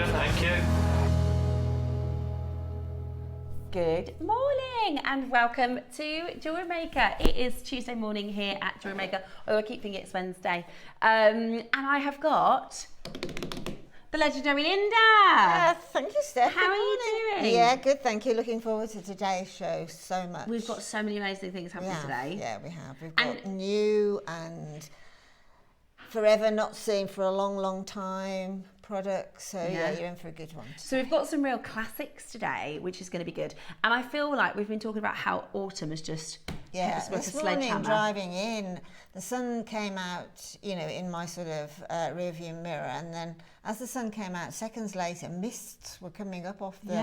pleasure. Thank you. Good morning and welcome to Jewellery Maker. It is Tuesday morning here at Jewellery Maker, although I keep thinking it's Wednesday. And I have got the legendary Linda. Thank you, Steph. How are you doing? Yeah, good, thank you. Looking forward to today's show so much. We've got so many amazing things happening today. Yeah, we have. We've got new and forever not seen for a long, long time products. So yeah, you're in for a good one. So we've got some real classics today, which is going to be good. And I feel like we've been talking about how autumn is just this morning driving in, the sun came out, you know, in my sort of rear view mirror, and then as the sun came out, seconds later, mists were coming up off the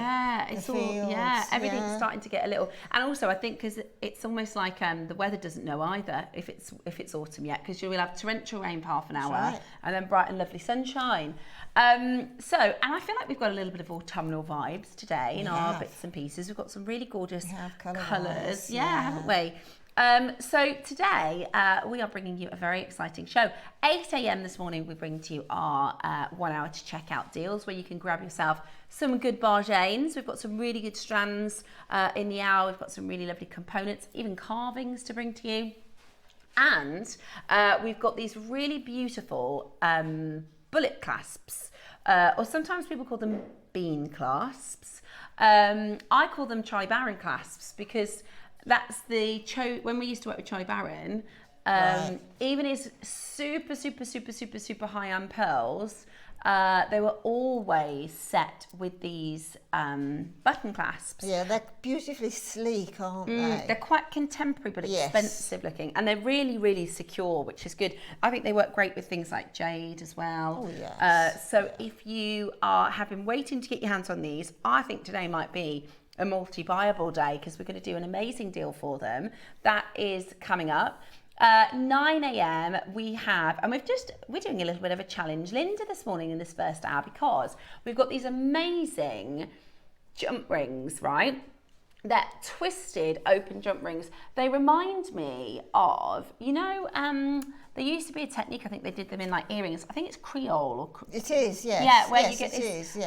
it's fields. all everything's starting to get a little. And also, I think because it's almost like the weather doesn't know either if it's autumn yet, because you will have torrential rain for half an hour and then bright and lovely sunshine. And I feel like we've got a little bit of autumnal vibes today in our bits and pieces. We've got some really gorgeous colours, haven't we? So today we are bringing you a very exciting show. 8 a.m. this morning we bring to you our 1 hour to check out deals where you can grab yourself some good bargains. We've got some really good strands in the hour. We've got some really lovely components, even carvings to bring to you. And we've got these really beautiful bullet clasps, or sometimes people call them bean clasps. I call them Chai Baron clasps because that's when we used to work with Chai Baron, even his super high-end pearls, they were always set with these button clasps. Yeah, they're beautifully sleek, aren't they? They're quite contemporary but expensive looking, and they're really, really secure, which is good. I think they work great with things like jade as well. Oh, yes. If you have been waiting to get your hands on these, I think today might be a multi-buyable day because we're going to do an amazing deal for them. That is coming up. 9 a.m. we have, and we're doing a little bit of a challenge, Linda, this morning in this first hour, because we've got these amazing jump rings, right? They're twisted open jump rings. They remind me of, there used to be a technique, I think they did them in like earrings. I think it's Creole. It is, yes. Yeah, where you get this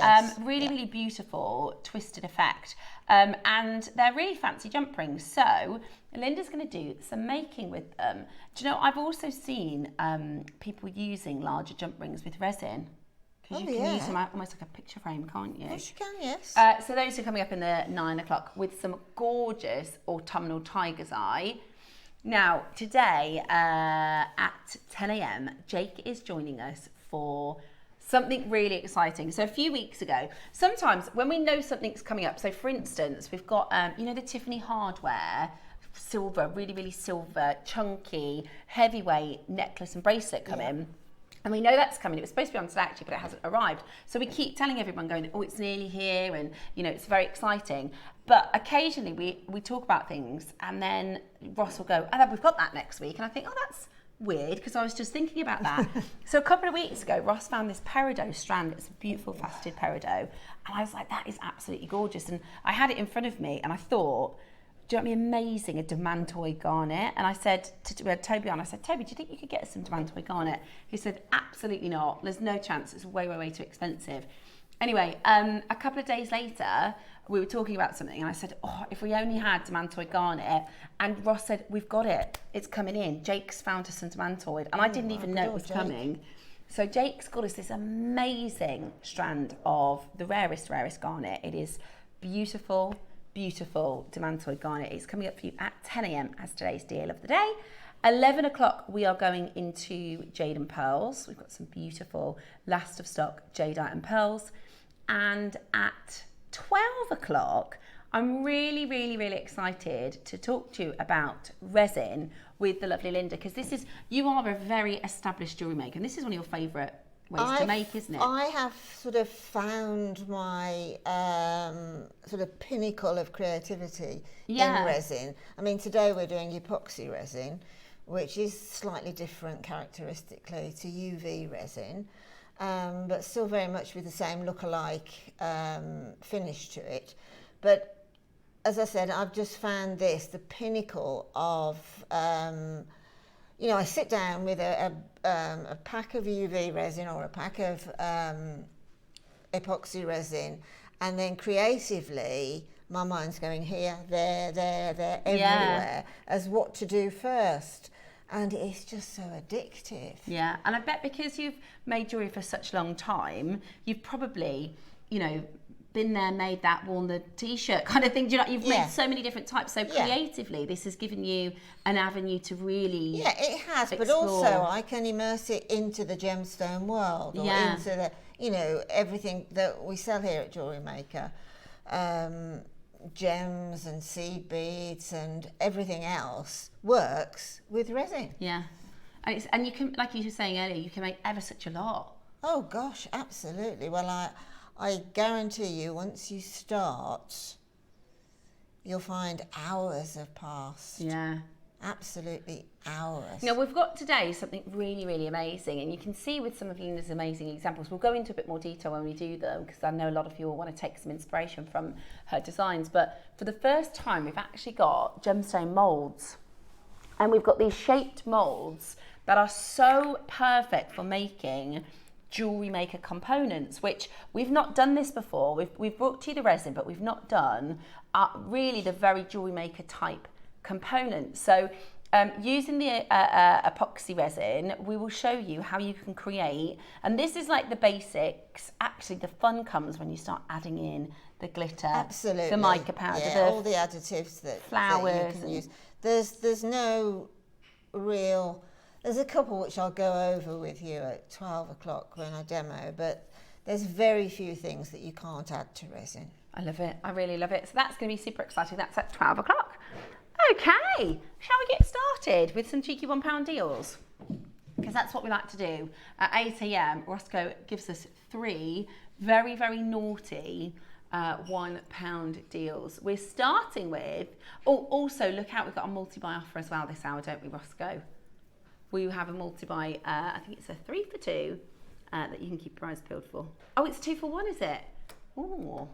really beautiful twisted effect. And they're really fancy jump rings. So Linda's going to do some making with them. Do you know, I've also seen people using larger jump rings with resin. Because you can use them almost like a picture frame, can't you? Yes, you can, yes. So those are coming up in the 9 o'clock with some gorgeous autumnal tiger's eye. Now, today at 10 a.m, Jake is joining us for something really exciting. So a few weeks ago, sometimes when we know something's coming up, so for instance, we've got, the Tiffany hardware, silver, really silver, chunky, heavyweight necklace and bracelet come in. And we know that's coming. It was supposed to be on today actually, but it hasn't arrived. So we keep telling everyone going, oh, it's nearly here, and it's very exciting. But occasionally we talk about things and then Ross will go, oh, we've got that next week. And I think, oh, that's weird because I was just thinking about that. So a couple of weeks ago, Ross found this peridot strand. It's a beautiful faceted peridot. And I was like, that is absolutely gorgeous. And I had it in front of me and I thought, do you know what I mean, amazing, a Demantoid Garnet. And I said, we had Toby on, I said, Toby, do you think you could get us some Demantoid Garnet? He said, absolutely not. There's no chance. It's way too expensive. Anyway, a couple of days later, we were talking about something and I said, oh, if we only had Demantoid Garnet. And Ross said, we've got it. It's coming in. Jake's found us some Demantoid. And I didn't even know it was coming. So Jake's got us this amazing strand of the rarest garnet. It is beautiful Demantoid Garnet. It's coming up for you at 10 a.m. as today's deal of the day. 11 o'clock, we are going into Jade and Pearls. We've got some beautiful last of stock jadeite and pearls. And at 12 o'clock, I'm really excited to talk to you about resin with the lovely Linda, because you are a very established jewellery maker, and this is one of your favourite ways to make, isn't it? I have sort of found my sort of pinnacle of creativity in resin. I mean, today we're doing epoxy resin, which is slightly different characteristically to UV resin, but still very much with the same look-alike finish to it. But as I said, I've just found this the pinnacle of I sit down with a pack of UV resin or a pack of epoxy resin, and then creatively my mind's going here, there, everywhere as what to do first. And it's just so addictive. Yeah, and I bet because you've made jewellery for such a long time, you've probably, you know, been there, made that, worn the t-shirt kind of thing. Do you know, you've made so many different types. So creatively, this has given you an avenue to really it has, explore. But also I can immerse it into the gemstone world, or into the, you know, everything that we sell here at JewelleryMaker. Gems and seed beads and everything else works with resin. Yeah, and you can, like you were saying earlier, you can make ever such a lot. Oh gosh, absolutely. Well, I guarantee you, once you start, you'll find hours have passed. Yeah. Absolutely hours. Now, we've got today something really, really amazing, and you can see with some of Linda's amazing examples. We'll go into a bit more detail when we do them, because I know a lot of you will want to take some inspiration from her designs. But for the first time, we've actually got gemstone moulds, and we've got these shaped moulds that are so perfect for making JewelleryMaker components, which we've not done this before. We've brought to you the resin, but we've not done really the very JewelleryMaker type components. So using the epoxy resin, we will show you how you can create, and this is like the basics. Actually, the fun comes when you start adding in the glitter, absolutely, the mica powder, all the additives that flowers that you can use. There's no real. There's a couple which I'll go over with you at 12 o'clock when I demo, but there's very few things that you can't add to resin. I love it. I really love it. So that's going to be super exciting. That's at 12 o'clock. Okay, shall we get started with some cheeky £1 deals? Because that's what we like to do. At 8 a.m, Roscoe gives us 3 very, very naughty £1 deals. We're starting with, also look out, we've got a multi-buy offer as well this hour, don't we, Roscoe? We have a multi-buy, I think it's a 3 for 2 that you can keep your eyes peeled for. Oh, it's 2 for 1, is it? Ooh.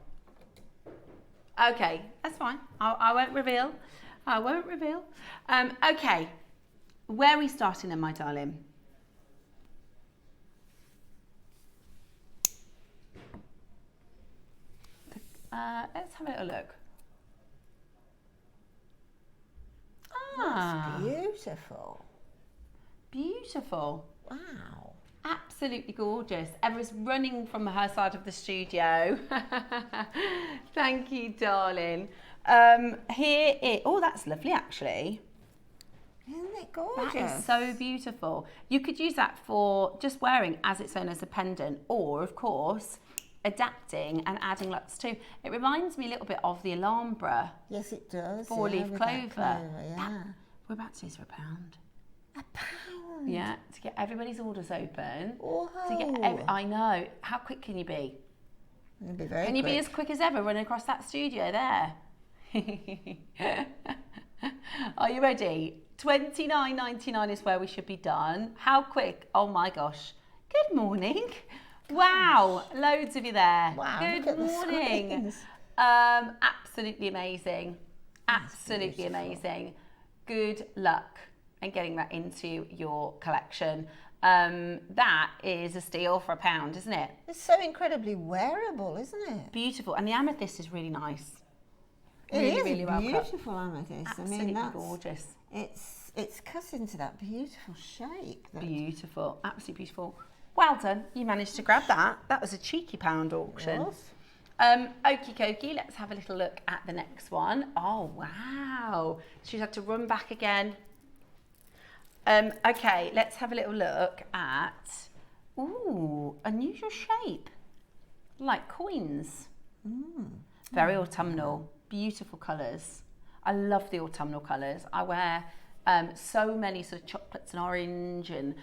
Okay, that's fine. I won't reveal. I won't reveal. Okay, where are we starting then, my darling? Let's have a little look. That's beautiful. Beautiful. Wow. Absolutely gorgeous. Emma's running from her side of the studio. Thank you, darling. Here it. Oh, that's lovely, actually. Isn't it gorgeous? That is so beautiful. You could use that for just wearing as its own as a pendant, or of course, adapting and adding lots too. It reminds me a little bit of the Alhambra. Yes, it does. 4-leaf clover. Yeah. We're about to use for £1. £1. Yeah, to get everybody's orders open. Wow. To get I know. How quick can you be? You'll be very Can you quick. be as quick as ever running across that studio there? Are you ready? $29.99 is where we should be done. How quick? Oh my gosh. Good morning. Wow, loads of you there. Wow, Good look at the morning. screens. Absolutely amazing. Absolutely amazing. Good luck in getting that into your collection. That is a steal for £1, isn't it? It's so incredibly wearable, isn't it? Beautiful. And the amethyst is really nice. It Really, is really a well cut. beautiful amethyst. Absolutely I mean, that's gorgeous. It's cut into that beautiful shape. Beautiful. Absolutely beautiful. Well done. You managed to grab that. That was a cheeky £1 auction. Okie dokie, let's have a little look at the next one. Oh, wow. She's had to run back again. Okay, let's have a little look at, ooh, unusual shape. Like coins. Very autumnal. Beautiful colours. I love the autumnal colours. I wear so many sort of chocolates and orange and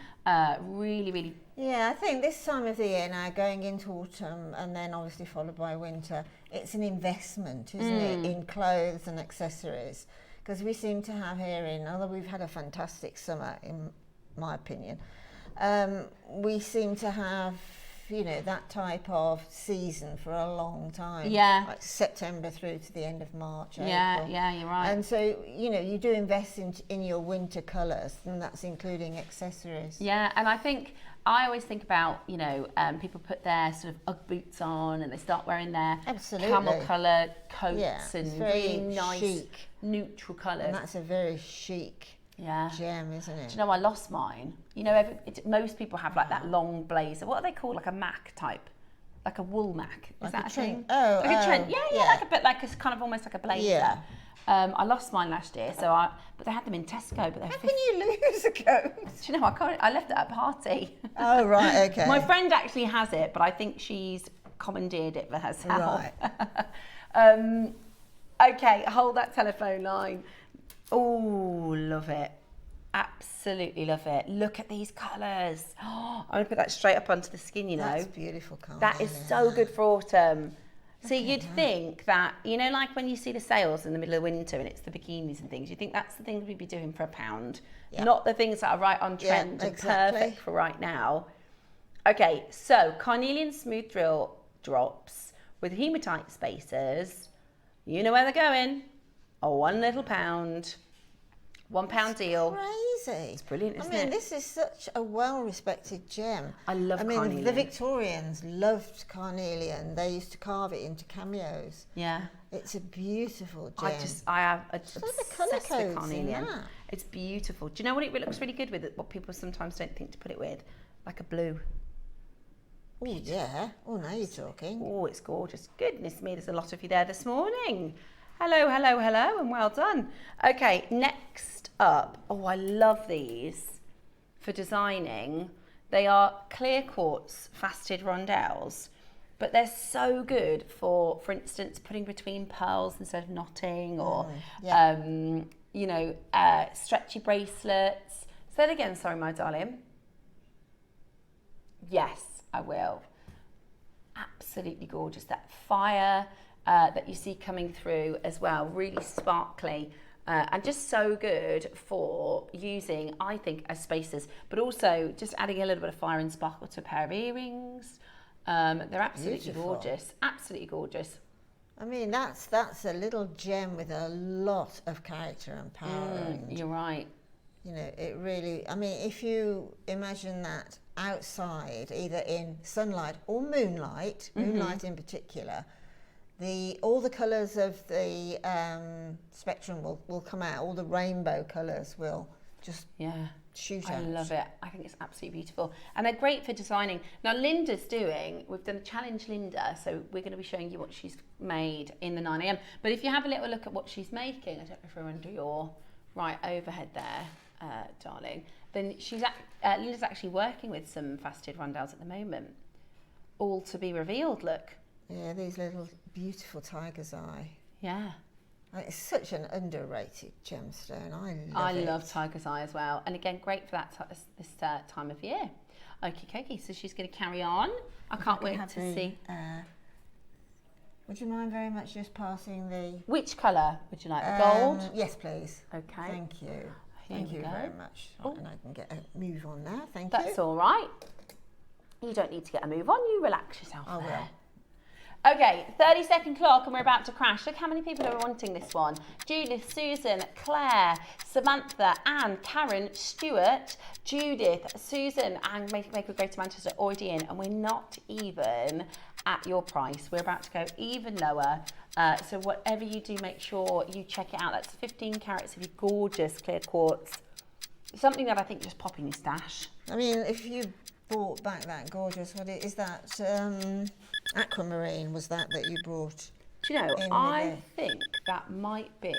really, really... Yeah, I think this time of the year now, going into autumn and then obviously followed by winter, it's an investment, isn't it, in clothes and accessories. Because we seem to have here although we've had a fantastic summer, in my opinion, we seem to have you know, that type of season for a long time. Yeah. Like September through to the end of March, Yeah, April. yeah, you're right. And so, you know, you do invest in your winter colours, and that's including accessories. Yeah, and I think, I always think about, you know, people put their sort of Ugg boots on and they start wearing their camel colour coats and really nice chic, neutral colours. And that's a very chic gem, isn't it? Do you know, I lost mine. You know, most people have like that long blazer. What are they called? Like a mac type? Like a wool mac? Is that a thing? Oh, like a trend. Yeah, like a bit like a kind of almost like a blazer. Yeah. I lost mine last year, but they had them in Tesco. But how can you lose a coat? Do you know, I left it at a party. Oh, right, okay. My friend actually has it, but I think she's commandeered it for herself. Right. Okay, hold that telephone line. Oh, love it. Absolutely love it. Look at these colours. Oh, I'm going to put that straight up onto the skin, you know. That's beautiful colour. That is so good for autumn. See, you'd think that, you know, like when you see the sales in the middle of winter and it's the bikinis and things, you think that's the things we'd be doing for £1, not the things that are right on trend and perfect for right now. Okay, so carnelian smooth drill drops with hematite spacers. You know where they're going. A £1 little pound. £1 deal. Crazy. It's brilliant, isn't it? I mean, this is such a well-respected gem. I love carnelian. The Victorians loved carnelian. They used to carve it into cameos. Yeah. It's a beautiful gem. I have obsessed with carnelian. That. It's beautiful. Do you know what it looks really good with? What people sometimes don't think to put it with? Like a blue. Oh, yeah. Oh, now you're talking. Oh, it's gorgeous. Goodness me, there's a lot of you there this morning. Hello, hello, hello, and well done. Okay, next up. Oh, I love these for designing. They are clear quartz faceted rondelles, but they're so good for instance, putting between pearls instead of knotting, or you know, stretchy bracelets. Say that again, sorry, my darling. Yes, I will. Absolutely gorgeous. That fire that you see coming through as well, really sparkly, and just so good for using, I think, as spacers, but also just adding a little bit of fire and sparkle to a pair of earrings. They're absolutely gorgeous, absolutely gorgeous. I mean, that's a little gem with a lot of character and power. You're right. You know, it really, I mean, if you imagine that outside, either in sunlight or moonlight, moonlight in particular, all the colours of the spectrum will come out. All the rainbow colours will just shoot out. I love it. I think it's absolutely beautiful. And they're great for designing. Now, we've done a challenge Linda, so we're going to be showing you what she's made in the 9am. But if you have a little look at what she's making, I don't know if we're under your right overhead there, darling, then Linda's actually working with some faceted rondelles at the moment. All to be revealed, look. Yeah, these little beautiful tiger's eye. Yeah. It's such an underrated gemstone. I love tiger's eye as well. And again, great for this time of year. Okie, so she's going to carry on. I can't wait to see. Would you mind very much just passing the... Which colour would you like? The gold? Yes, please. Okay. Thank you. Thank you very much. Oh. And I can get a move on there. Thank you. That's all right. You don't need to get a move on. You relax yourself there. Will. Okay, 30-second clock and we're about to crash. Look how many people are wanting this one. Judith, Susan, Claire, Samantha, Anne, Karen, Stuart, Judith, Susan, and Make a Greater Manchester already in. And we're not even at your price. We're about to go even lower. So whatever you do, make sure you check it out. That's 15 carats of your gorgeous clear quartz. Something that I think just pop in your stash. I mean, if you brought back that gorgeous, is that aquamarine, was that you brought? Do you know, I think that might be,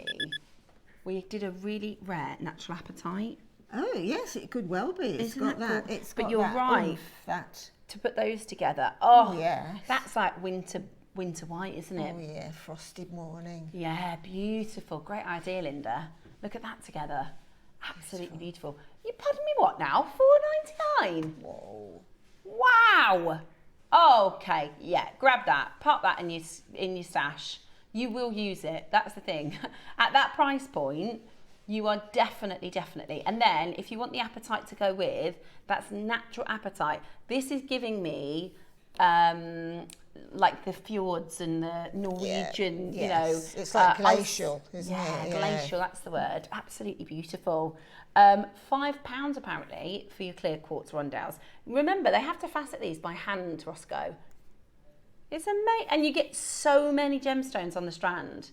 we did a really rare natural apatite. Oh yes, it could well be. It's got that. Cool? It's got but you're that right. Oomph, that to put those together. Oh yes. That's like winter white, isn't it? Oh yeah, frosty morning. Yeah, beautiful. Great idea, Linda. Look at that together. Absolutely beautiful. You pardon me, what now? $4.99. Whoa. Wow. Okay, yeah, grab that, pop that in your stash. You will use it. That's the thing. At that price point, you are definitely. And then if you want the apatite to go with, that's natural apatite. This is giving me like the fjords and the Norwegian, you know. It's like glacial, isn't it? Yeah, glacial, that's the word. Absolutely beautiful. £5 apparently for your clear quartz rondelles. Remember, they have to facet these by hand, Roscoe. It's amazing. And you get so many gemstones on the strand.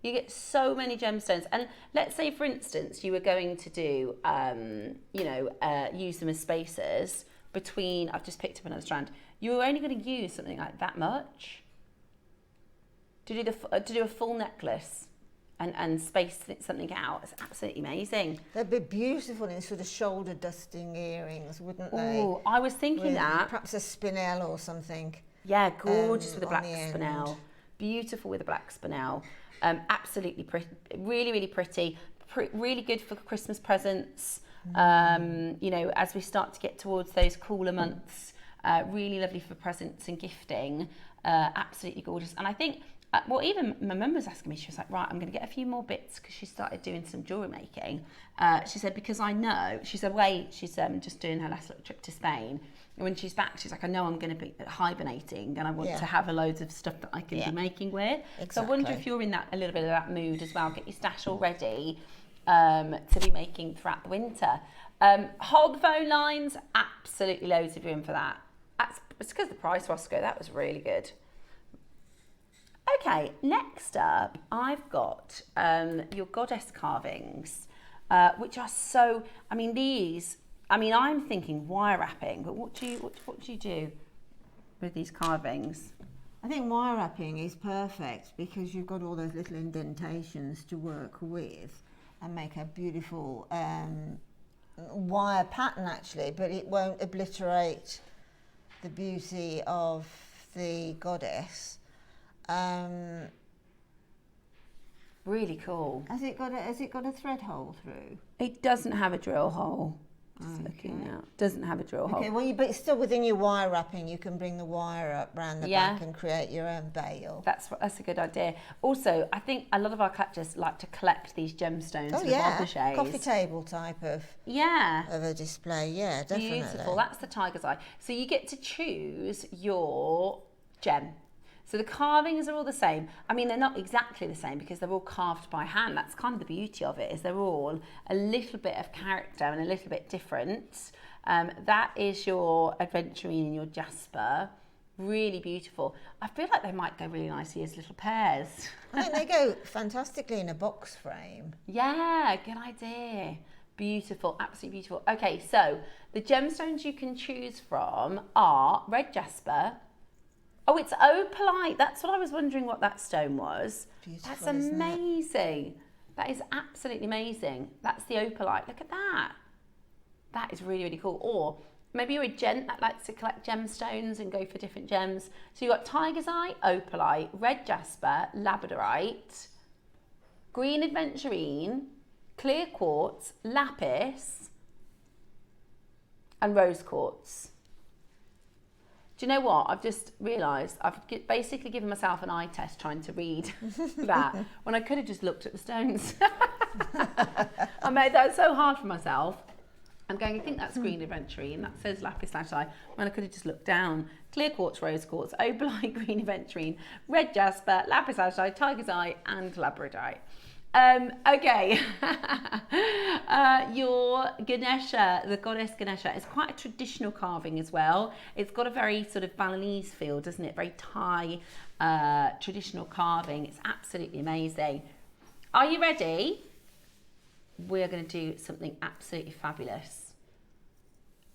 You get so many gemstones. And let's say, for instance, you were going to do, use them as spacers between, I've just picked up another strand. You were only going to use something like that much to do a full necklace and space something out. It's absolutely amazing. They'd be beautiful in sort of shoulder dusting earrings, wouldn't they? Oh, I was thinking that. Perhaps a spinel or something. Yeah, gorgeous with a black spinel. Beautiful with a black spinel. Absolutely pretty, really, really pretty. Really good for Christmas presents. As we start to get towards those cooler months. Really lovely for presents and gifting. Absolutely gorgeous. And I think, even my mum was asking me, she was like, right, I'm going to get a few more bits because she started doing some jewellery making. She said, because I know, she's away, she's just doing her last little trip to Spain. And when she's back, she's like, I know I'm going to be hibernating and I want to have loads of stuff that I can be making with. Exactly. So I wonder if you're in a little bit of that mood as well. Get your stash all ready to be making throughout the winter. Hold the phone lines, absolutely loads of room for that. It's because the price, Roscoe, that was really good. Okay, next up, I've got your goddess carvings, which are so, I'm thinking wire wrapping, but what do you do with these carvings? I think wire wrapping is perfect because you've got all those little indentations to work with and make a beautiful wire pattern actually, but it won't obliterate the beauty of the goddess. Really cool. Has it got a thread hole through? It doesn't have a drill hole. Just looking now. Doesn't have a drill hole. Okay, well, but still within your wire wrapping, you can bring the wire up round the back and create your own bail. That's a good idea. Also, I think a lot of our collectors like to collect these gemstones with obliges. Coffee table type of a display. Yeah, definitely. Beautiful. That's the tiger's eye. So you get to choose your gem. So the carvings are all the same. They're not exactly the same because they're all carved by hand. That's kind of the beauty of it, is they're all a little bit of character and a little bit different. That is your aventurine and your jasper. Really beautiful. I feel like they might go really nicely as little pairs. I think they go fantastically in a box frame. Yeah, good idea. Beautiful, absolutely beautiful. Okay, so the gemstones you can choose from are red jasper. Oh, it's opalite. That's what I was wondering what that stone was. Beautiful, that's amazing. That is absolutely amazing. That's the opalite. Look at that. That is really, really cool. Or maybe you're a gent that likes to collect gemstones and go for different gems. So you've got tiger's eye, opalite, red jasper, labradorite, green aventurine, clear quartz, lapis, and rose quartz. Do you know what? I've just realised I've basically given myself an eye test trying to read that when I could have just looked at the stones. I made that so hard for myself. I'm going, I think that's green aventurine, that says lapis lazuli, when I could have just looked down. Clear quartz, rose quartz, opalite, green aventurine, red jasper, lapis lazuli, tiger's eye, and labradorite. Okay, your Ganesha, the goddess Ganesha, is quite a traditional carving as well. It's got a very sort of Balinese feel, doesn't it? Very Thai, traditional carving. It's absolutely amazing. Are you ready? We're going to do something absolutely fabulous.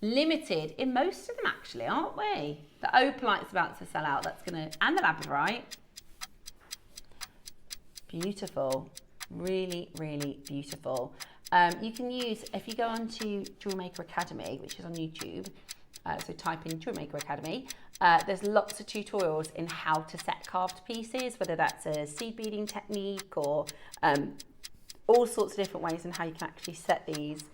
Limited in most of them actually, aren't we? The opalite's about to sell out. And the labradorite. Beautiful. Really, really beautiful. You can use, if you go onto JewelleryMaker Academy, which is on YouTube, so type in JewelleryMaker Academy, there's lots of tutorials in how to set carved pieces, whether that's a seed beading technique or all sorts of different ways in how you can actually set these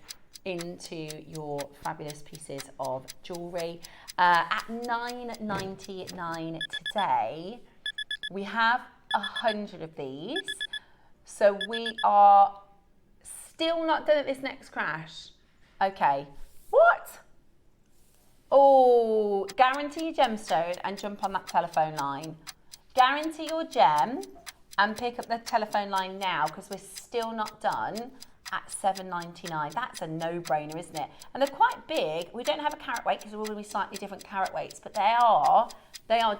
into your fabulous pieces of jewellery. At $9.99 today, we have 100 of these. So we are still not done at this next crash. Okay. What? Oh, guarantee your gemstone and jump on that telephone line. Guarantee your gem and pick up the telephone line now, because we're still not done at $7.99. That's a no-brainer, isn't it? And they're quite big. We don't have a carat weight because we're all going to be slightly different carat weights, but they are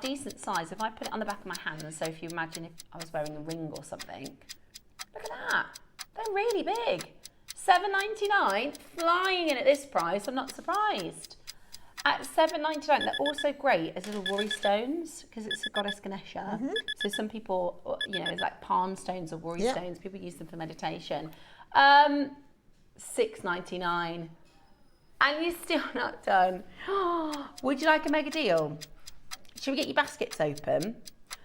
decent size. If I put it on the back of my hand, so if you imagine if I was wearing a ring or something, look at that. They're really big. $7.99, flying in at this price. I'm not surprised. At $7.99, they're also great as little worry stones because it's a goddess Ganesha. So some people, you know, it's like palm stones or worry stones. People use them for meditation. $6.99, and you're still not done. Would you like a mega deal? Should we get your baskets open?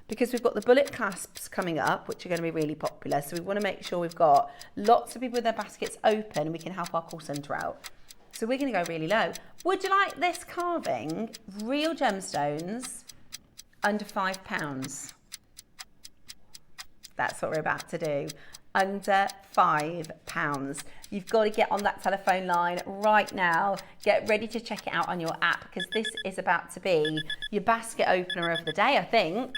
Because we've got the bullet clasps coming up, which are going to be really popular. So we want to make sure we've got lots of people with their baskets open and we can help our call centre out. So we're going to go really low. Would you like this carving? Real gemstones, under £5. That's what we're about to do. Under £5. You've got to get on that telephone line right now. Get ready to check it out on your app, because this is about to be your basket opener of the day, I think.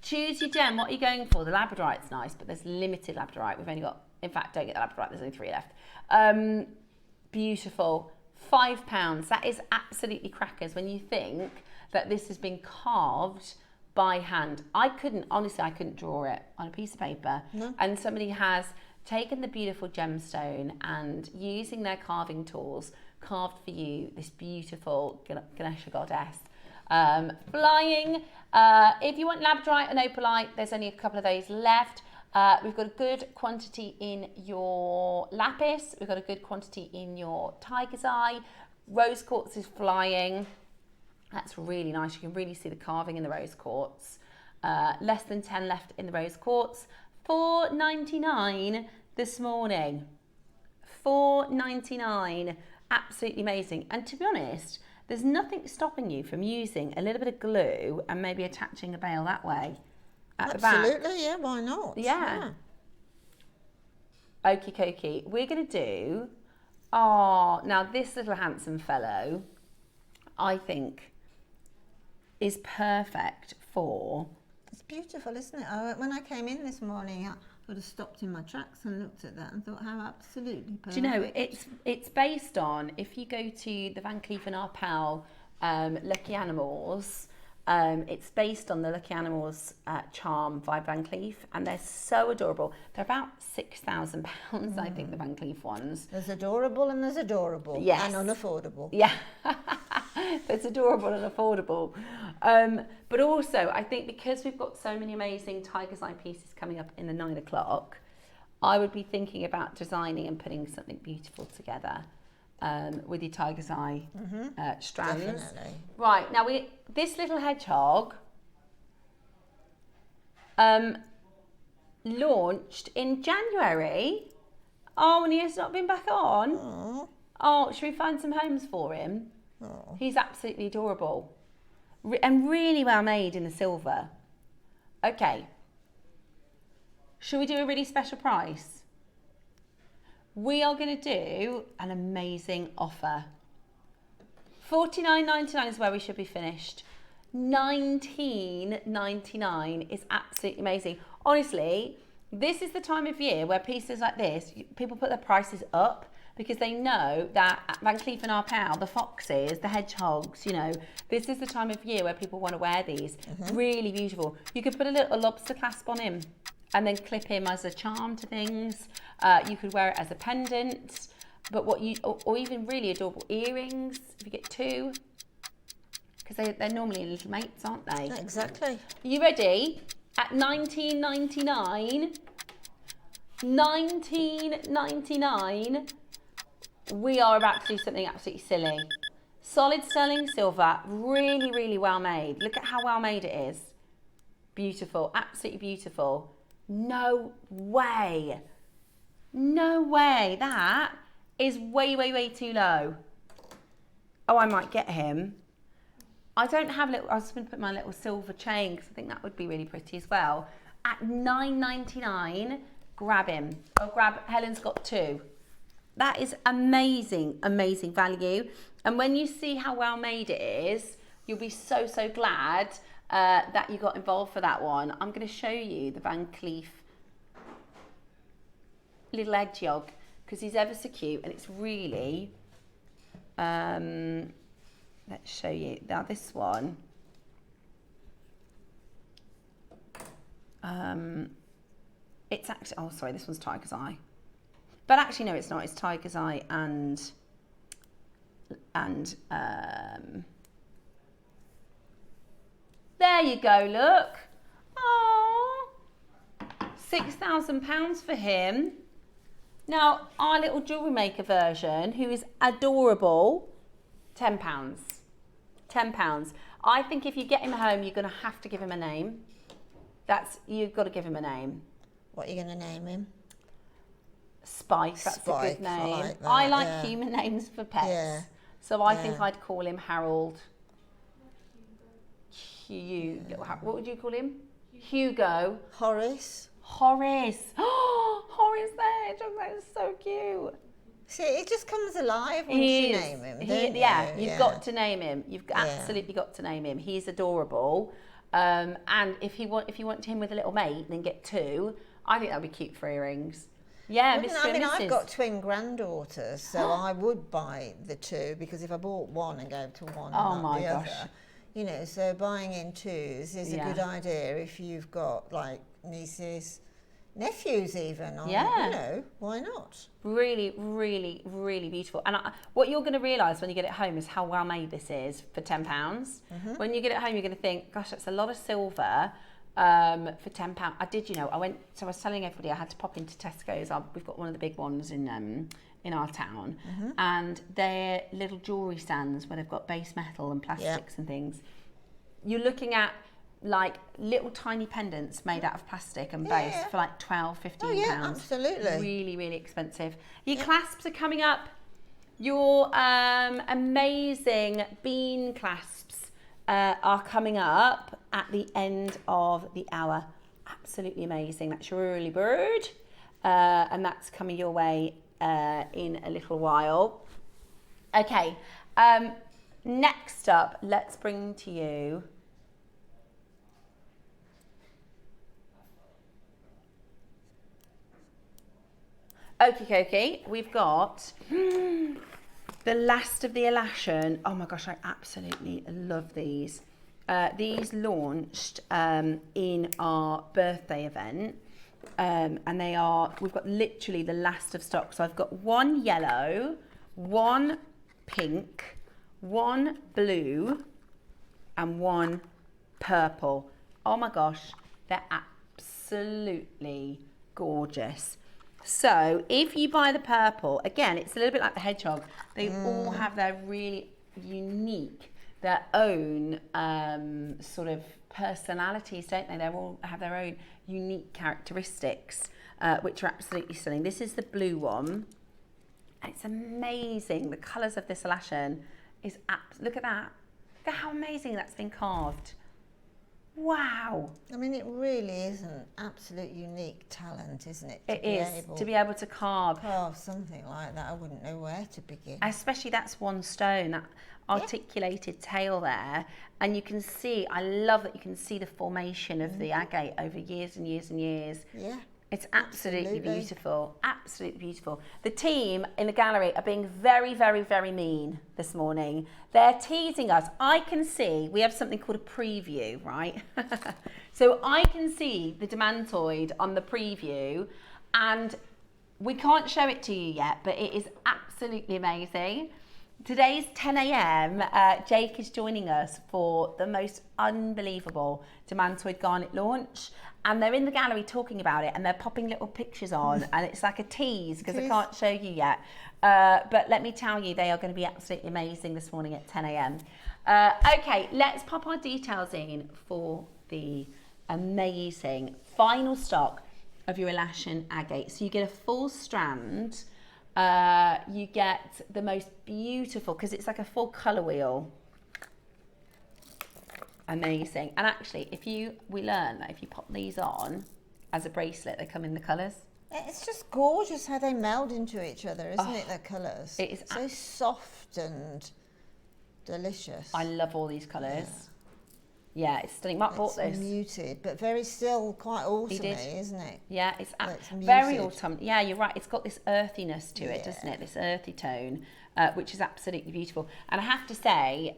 Choose your gem. What are you going for? The labradorite's nice, but there's limited labradorite. We've only got, in fact, don't get the labradorite. There's only 3 left. Beautiful. £5. That is absolutely crackers when you think that this has been carved by hand. Honestly, I couldn't draw it on a piece of paper. No. And somebody has taken the beautiful gemstone and using their carving tools, carved for you this beautiful Ganesha goddess. Flying. If you want labradorite and opalite, there's only a couple of those left. We've got a good quantity in your lapis. We've got a good quantity in your tiger's eye. Rose quartz is flying. That's really nice. You can really see the carving in the rose quartz. Less than 10 left in the rose quartz. $4.99 this morning. $4.99. Absolutely amazing. And to be honest, there's nothing stopping you from using a little bit of glue and maybe attaching a bail that way. Absolutely, yeah, why not? Yeah. Okie dokie. We're going to do, now this little handsome fellow, I think, is perfect for... It's beautiful, isn't it? When I came in this morning, I would have stopped in my tracks and looked at that and thought, how absolutely perfect. Do you know, it's based on, if you go to the Van Cleef & Arpels Lucky Animals, it's based on the Lucky Animals charm by Van Cleef, and they're so adorable. They're about £6,000, I think, the Van Cleef ones. There's adorable and there's adorable. Yes. And unaffordable. Yeah. It's adorable and affordable. But also, I think because we've got so many amazing tiger's eye pieces coming up in the 9 o'clock, I would be thinking about designing and putting something beautiful together. With your tiger's eye strands. Definitely. Right, now this little hedgehog launched in January. Oh, and he has not been back on. Aww. Oh, should we find some homes for him? Aww. He's absolutely adorable. And really well made in the silver. Okay. Should we do a really special price? We are going to do an amazing offer. $49.99 is where we should be finished. $19.99 is absolutely amazing. Honestly, this is the time of year where pieces like this, people put their prices up because they know that at Van Cleef & Arpels, the foxes, the hedgehogs, you know, this is the time of year where people want to wear these. Really beautiful. You could put a little lobster clasp on him and then clip him as a charm to things. You could wear it as a pendant, but or even really adorable earrings if you get 2, because they're normally little mates, aren't they? Exactly. Are you ready? At $19.99, $19.99, we are about to do something absolutely silly. Solid sterling silver, really, really well made. Look at how well made it is. Beautiful, absolutely beautiful. No way. No way. That is way, way, way too low. Oh, I might get him. I don't have I was going to put my little silver chain because I think that would be really pretty as well. At $9.99, grab him. Oh, Helen's got 2. That is amazing, amazing value. And when you see how well made it is, you'll be so, so glad that you got involved for that one. I'm going to show you the Van Cleef little edge yog because he's ever so cute, and it's really, let's show you. Now this one, it's actually, oh sorry, this one's Tiger's Eye. But actually no, it's not. It's Tiger's Eye and there you go, look. Oh, £6,000 for him. Now, our little jewellery maker version, who is adorable, £10. £10. I think if you get him home, you're going to have to give him a name. You've got to give him a name. What are you going to name him? Spike, that's Spike, a good name. I like that, I like yeah. human names for pets. Yeah. So I think I'd call him Harold. What would you call him? Hugo. Horace. Horace. Oh, Horace there. That is so cute. See, it just comes alive when you name him, don't you? Yeah, you've got to name him. You've absolutely got to name him. He's adorable. And if you want him with a little mate, then get 2. I think that'd be cute for earrings. Yeah, Mr. I mean, and Mrs. I've got twin granddaughters, so I would buy the 2 because if I bought one and gave to one, and not the other, you know, so buying in 2s is a good idea if you've got like nieces, nephews even. You know, why not? Really, really, really beautiful. And what you're going to realise when you get it home is how well made this is for £10. When you get it home, you're going to think, gosh, that's a lot of silver. For £10. I did, you know, I was telling everybody I had to pop into Tesco's. We've got one of the big ones in our town, and they're little jewellery stands where they've got base metal and plastics and things. You're looking at like little tiny pendants made out of plastic and base for like £12-15. Oh yeah, absolutely. Really, really expensive. Your clasps are coming up. Your amazing bean clasps are coming up at the end of the hour. Absolutely amazing. That's your early bird, and that's coming your way in a little while. Okay, next up, let's bring to you okay, we've got the last of the Elashin. Oh my gosh, I absolutely love these. These launched in our birthday event, and we've got literally the last of stock. So I've got 1 yellow, 1 pink, 1 blue, and 1 purple. Oh my gosh, they're absolutely gorgeous. So if you buy the purple, again, it's a little bit like the hedgehog. They all have their really unique, their own sort of personalities, don't they? They all have their own unique characteristics, which are absolutely stunning. This is the blue one. It's amazing. The colours of this Elashin is look at that. Look at how amazing that's been carved. Wow. I mean, it really is an absolute unique talent, isn't it? It is, to be able to carve something like that. I wouldn't know where to begin. Especially that's 1 stone, that articulated tail there. And you can see, I love that you can see the formation of the agate over years and years and years. Yeah. It's absolutely beautiful, absolutely beautiful. The team in the gallery are being very, very, very mean this morning. They're teasing us. I can see, we have something called a preview, right? So I can see the Demantoid on the preview, and we can't show it to you yet, but it is absolutely amazing. Today's 10 a.m, Jake is joining us for the most unbelievable Demantoid Garnet launch. And they're in the gallery talking about it, and they're popping little pictures on, and it's like a tease because I can't show you yet. But let me tell you, they are going to be absolutely amazing this morning at 10 a.m. Okay, let's pop our details in for the amazing final stock of your Elashin agate. So you get a full strand. You get the most beautiful, because it's like a full colour wheel. Amazing. And actually, we learn that if you pop these on as a bracelet, they come in the colours. It's just gorgeous how they meld into each other, isn't it, the colours? It is so soft and delicious. I love all these colours. Yeah, it's stunning. Mark bought this. It's muted, but very still quite autumny, isn't it? Yeah, it's muted. very autumn. Yeah, you're right. It's got this earthiness to it, doesn't it? This earthy tone, which is absolutely beautiful. And I have to say,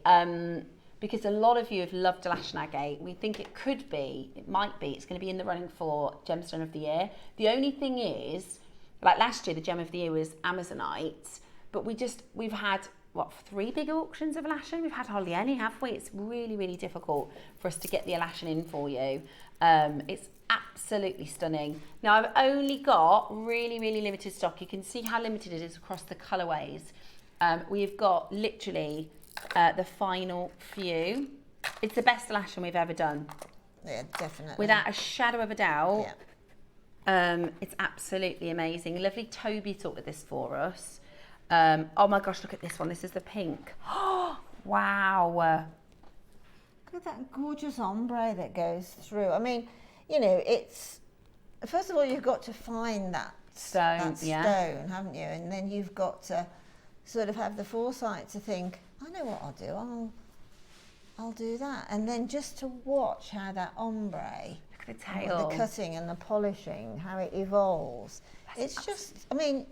because a lot of you have loved Lash and Agate, we think it could be, it might be, it's going to be in the running for Gemstone of the Year. The only thing is, like last year, the Gem of the Year was Amazonite, but we've had, what, 3 big auctions of Elashin? We've had hardly any, have we? It's really, really difficult for us to get the Elashin in for you. It's absolutely stunning. Now, I've only got really, really limited stock. You can see how limited it is across the colourways. We've got literally the final few. It's the best Elashin we've ever done. Yeah, definitely. Without a shadow of a doubt. Yeah. It's absolutely amazing. Lovely Toby sorted this for us. Oh my gosh, look at this one. This is the pink. Wow. Look at that gorgeous ombre that goes through. I mean, you know, it's, first of all, you've got to find that stone, haven't you? And then you've got to sort of have the foresight to think, I know what I'll do. I'll do that. And then just to watch how that ombre, look at the tail, the cutting and the polishing, how it evolves. It's just, I mean,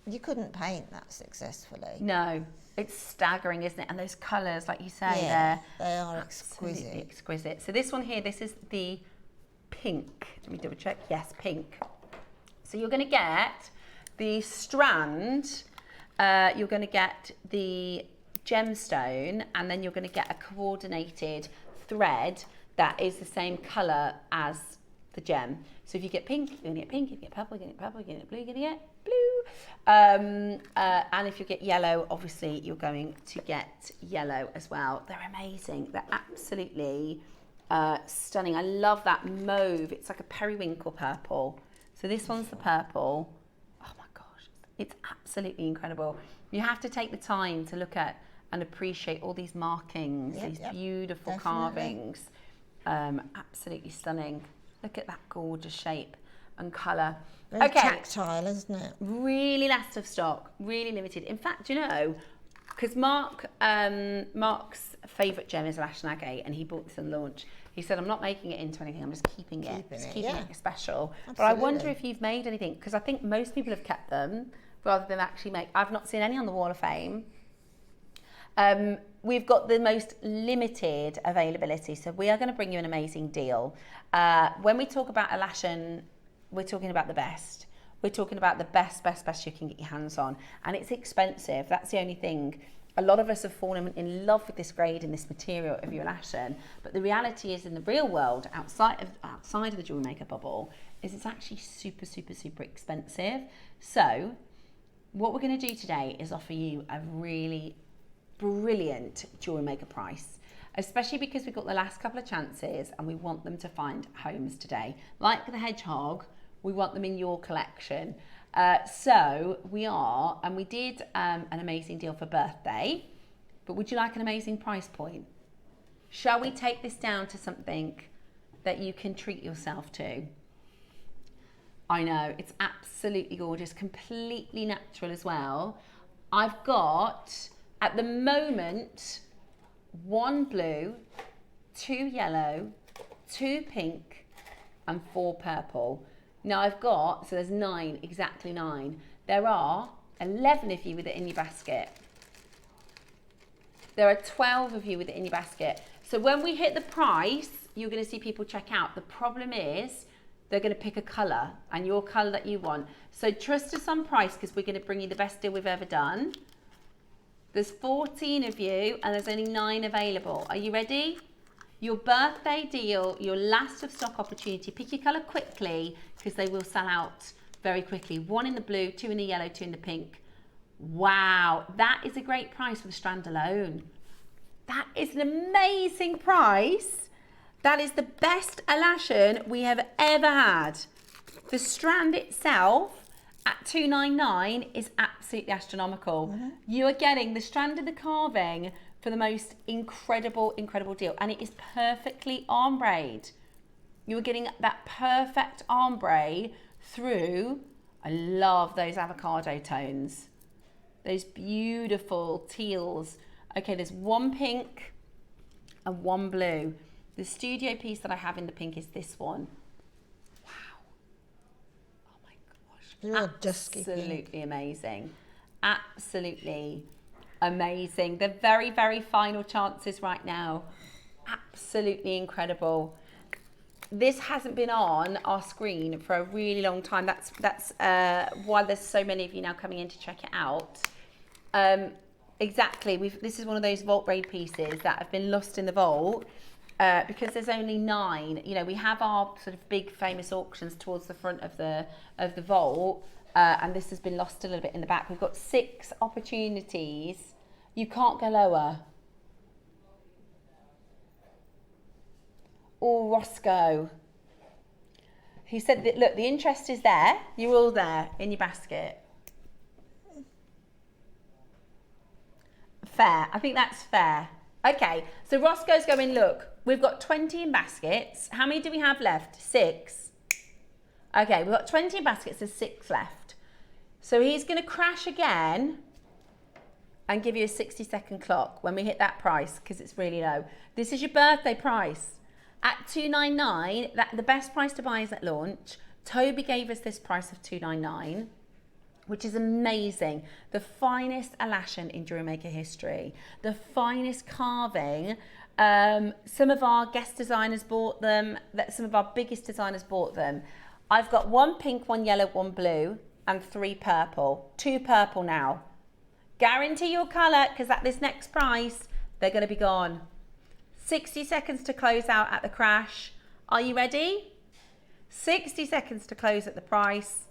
you couldn't paint that successfully. No, it's staggering, isn't it? And those colours, like you say, they are exquisite. Exquisite. So this one here, this is the pink. Let me double check. Yes, pink. So you're going to get the strand, you're going to get the gemstone, and then you're going to get a coordinated thread that is the same colour as the gem. So if you get pink, you're going to get pink. If you get purple, you're going to get purple. If you get blue, you're going to get blue. And if you get yellow, obviously you're going to get yellow as well. They're amazing. They're absolutely stunning. I love that mauve. It's like a periwinkle purple. So this one's the purple. Oh my gosh, it's absolutely incredible. You have to take the time to look at and appreciate all these markings, these beautiful carvings. Absolutely stunning. Look at that gorgeous shape and colour. Very tactile, isn't it? Really last of stock, really limited. In fact, you know, because Mark's favourite gem is Lash and Agate, and he bought this on launch. He said, I'm not making it into anything, I'm just keeping it special. Absolutely. But I wonder if you've made anything, because I think most people have kept them rather than actually make. I've not seen any on the Wall of Fame. We've got the most limited availability, so we are going to bring you an amazing deal. When we talk about Elashin, we're talking about the best. We're talking about the best you can get your hands on, and it's expensive. That's the only thing. A lot of us have fallen in love with this grade and this material of your Elashin, but the reality is, in the real world, outside of the jewelry maker bubble, is it's actually super expensive. So what we're going to do today is offer you a really brilliant jewelry maker price, especially because we've got the last couple of chances and we want them to find homes today. Like the hedgehog, we want them in your collection. So we are, and we did an amazing deal for birthday, but would you like an amazing price point? Shall we take this down to something that you can treat yourself to? I know, it's absolutely gorgeous, completely natural as well. I've got, at the moment, 1 blue, 2 yellow, 2 pink, and 4 purple. Now I've got, so there's 9, exactly 9. There are 11 of you with it in your basket. There are 12 of you with it in your basket. So when we hit the price, you're going to see people check out. The problem is, they're going to pick a colour, and your colour that you want. So trust us on price, because we're going to bring you the best deal we've ever done. There's 14 of you, and there's only 9 available. Are you ready? Your birthday deal, your last of stock opportunity. Pick your colour quickly, because they will sell out very quickly. 1 in the blue, 2 in the yellow, 2 in the pink. Wow, that is a great price for the strand alone. That is an amazing price. That is the best Elashin we have ever had. The strand itself at $299 is absolutely astronomical. Mm-hmm. You are getting the strand and the carving for the most incredible deal, and it is perfectly ombre'd. You are getting that perfect ombre through I love those avocado tones. Those beautiful teals. Okay, there's one pink and one blue. The studio piece that I have in the pink is this one. Wow. Oh my gosh. Absolutely amazing. Absolutely amazing. The very, very final chances right now. Absolutely incredible. This hasn't been on our screen for a really long time. That's why there's so many of you now coming in to check it out. Exactly. This is one of those vault raid pieces that have been lost in the vault because there's only 9. You know, we have our sort of big famous auctions towards the front of the vault, and this has been lost a little bit in the back. We've got 6 opportunities. You can't go lower. Oh, Roscoe. He said that, look, the interest is there. You're all there in your basket. Fair. I think that's fair. Okay, so Roscoe's going, look, we've got 20 in baskets. How many do we have left? 6. Okay, we've got 20 in baskets. There's 6 left. So he's going to crash again and give you a 60-second clock when we hit that price because it's really low. This is your birthday price. At $299, the best price to buy is at launch. Toby gave us this price of $299, which is amazing. The finest Alashan in JewelleryMaker history. The finest carving. Some of our guest designers bought them. Some of our biggest designers bought them. I've got 1 pink, 1 yellow, 1 blue, and 3 purple. 2 purple now. Guarantee your colour, because at this next price, they're going to be gone. 60 seconds to close out at the crash. Are you ready? 60 seconds to close at the price.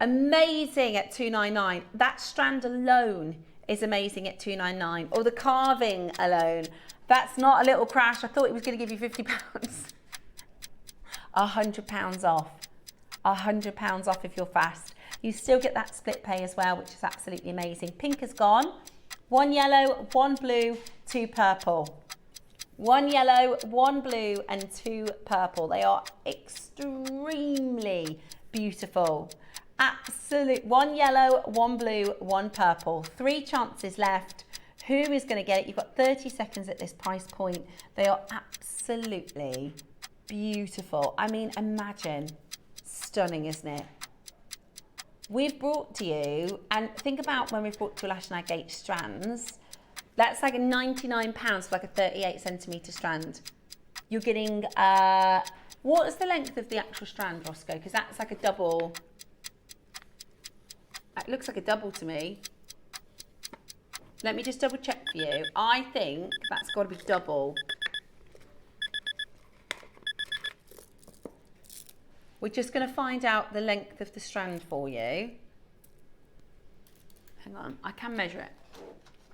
Amazing at $299. That strand alone is amazing at $299. Or the carving alone. That's not a little crash. I thought it was going to give you £50. £100 off. £100 off if you're fast. You still get that split pay as well, which is absolutely amazing. Pink is gone. 1 yellow, 1 blue, 2 purple. 1 yellow, 1 blue, and 2 purple. They are extremely beautiful. Absolute. 1 yellow, 1 blue, 1 purple. 3 chances left. Who is going to get it? You've got 30 seconds at this price point. They are absolutely beautiful. I mean, imagine. Stunning, isn't it? We've brought to you, and think about when we've brought to you Alashan Agate strands. That's like £99 for like a 38 centimetre strand. You're getting, what is the length of the actual strand, Roscoe? Because that's like a double. It looks like a double to me. Let me just double check for you. I think that's got to be double. We're just going to find out the length of the strand for you. Hang on, I can measure it.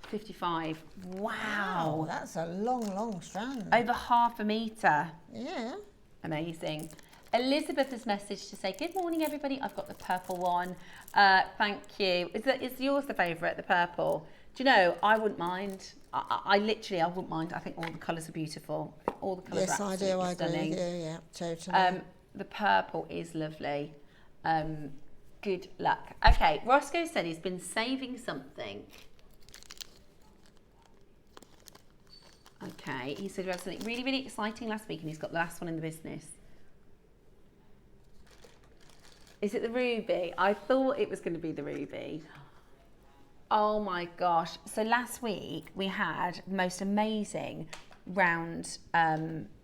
55. Wow. That's a long, long strand. Over ½ a metre. Yeah. Amazing. Elizabeth has messaged to say, good morning, everybody. I've got the purple one. Thank you. Is yours the favourite, the purple? Do you know, I wouldn't mind. I literally wouldn't mind. I think all the colours are beautiful. All the colours are absolutely stunning. I do. Yeah, totally. The purple is lovely. Good luck. Okay, Roscoe said he's been saving something. Okay, he said he had something really, really exciting last week and he's got the last one in the business. Is it the ruby? I thought it was going to be the ruby. Oh my gosh. So last week we had the most amazing round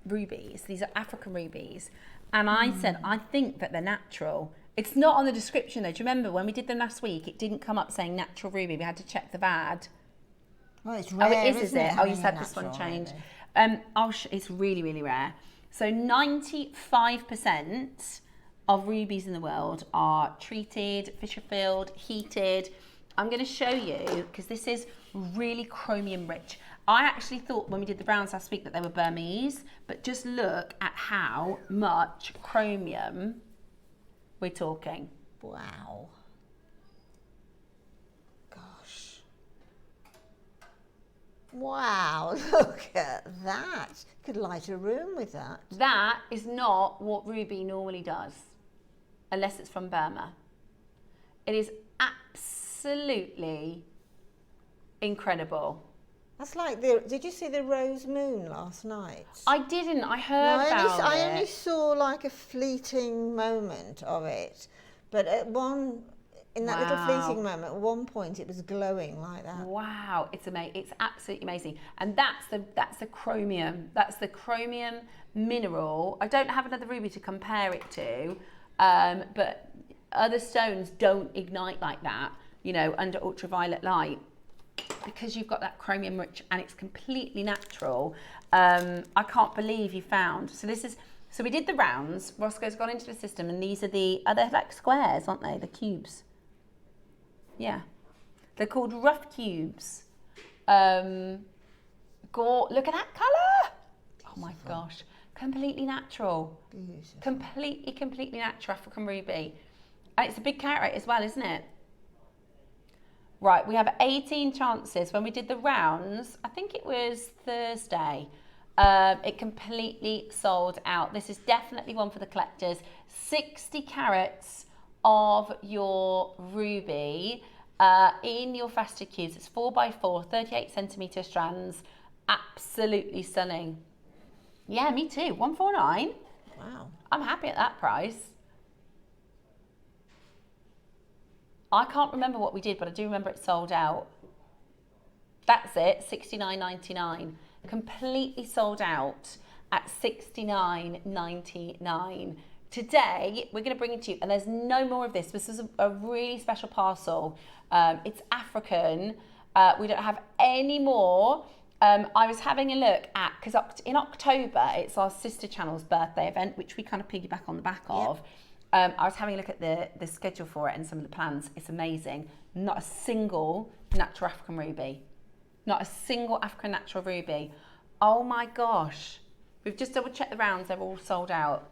rubies. These are African rubies. And I said, I think that they're natural. It's not on the description though. Do you remember when we did them last week, it didn't come up saying natural ruby. We had to check the VAD. Well, it's rare, oh, it is it? Oh, you said this natural, one changed. It's really, really rare. So 95% of rubies in the world are treated, Fisher filled, heated. I'm going to show you, because this is really chromium rich. I actually thought when we did the browns last week that they were Burmese, but just look at how much chromium we're talking. Wow. Gosh. Wow, look at that. Could light a room with that. That is not what ruby normally does, unless it's from Burma. It is absolutely incredible. That's like did you see the rose moon last night? I didn't. I heard about it. I only saw like a fleeting moment of it, but in that little fleeting moment, at one point it was glowing like that. Wow, it's amazing. It's absolutely amazing. And that's the chromium. That's the chromium mineral. I don't have another ruby to compare it to, but other stones don't ignite like that, you know, under ultraviolet light, because you've got that chromium rich and it's completely natural. I can't believe you found. So we did the rounds. Roscoe's gone into the system, and these are are they like squares, aren't they? The cubes. Yeah. They're called rough cubes. Look at that colour. Oh my gosh. Completely natural. Beautiful. Completely natural African ruby. And it's a big carat rate as well, isn't it? Right, we have 18 chances. When we did the rounds, I think it was Thursday, it completely sold out. This is definitely one for the collectors. 60 carats of your ruby in your faceted cubes. It's 4x4, 38 centimetre strands. Absolutely stunning. Yeah, me too. 149. Wow. I'm happy at that price. I can't remember what we did, but I do remember it sold out. That's it, $69.99. Completely sold out at $69.99. Today, we're going to bring it to you, and there's no more of this. This is a really special parcel. It's African. We don't have any more. I was having a look at, because in October, it's our sister channel's birthday event, which we kind of piggyback on the back of. I was having a look at the schedule for it and some of the plans. It's amazing. Not a single natural African ruby. Not a single African natural ruby. Oh my gosh. We've just double checked the rounds. They're all sold out.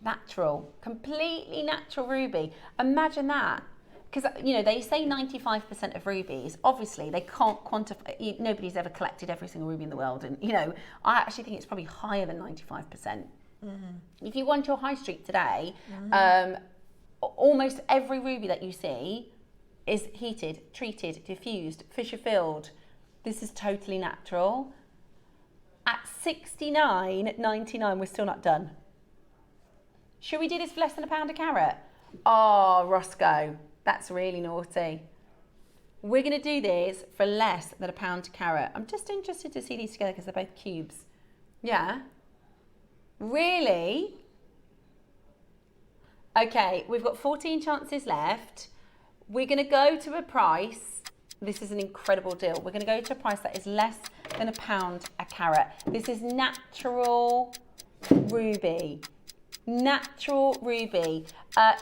Natural. Completely natural ruby. Imagine that. Because, you know, they say 95% of rubies. Obviously, they can't quantify. Nobody's ever collected every single ruby in the world. And, you know, I actually think it's probably higher than 95%. If you went to a high street today, almost every ruby that you see is heated, treated, diffused, fissure filled. This is totally natural. At $69.99, we're still not done. Should we do this for less than £1 a carat? Oh, Roscoe, that's really naughty. We're going to do this for less than £1 a carat. I'm just interested to see these together because they're both cubes. Yeah. Really? Okay, we've got 14 chances left. We're going to go to a price. This is an incredible deal. We're going to go to a price that is less than £1 a carat. This is natural ruby. Natural ruby.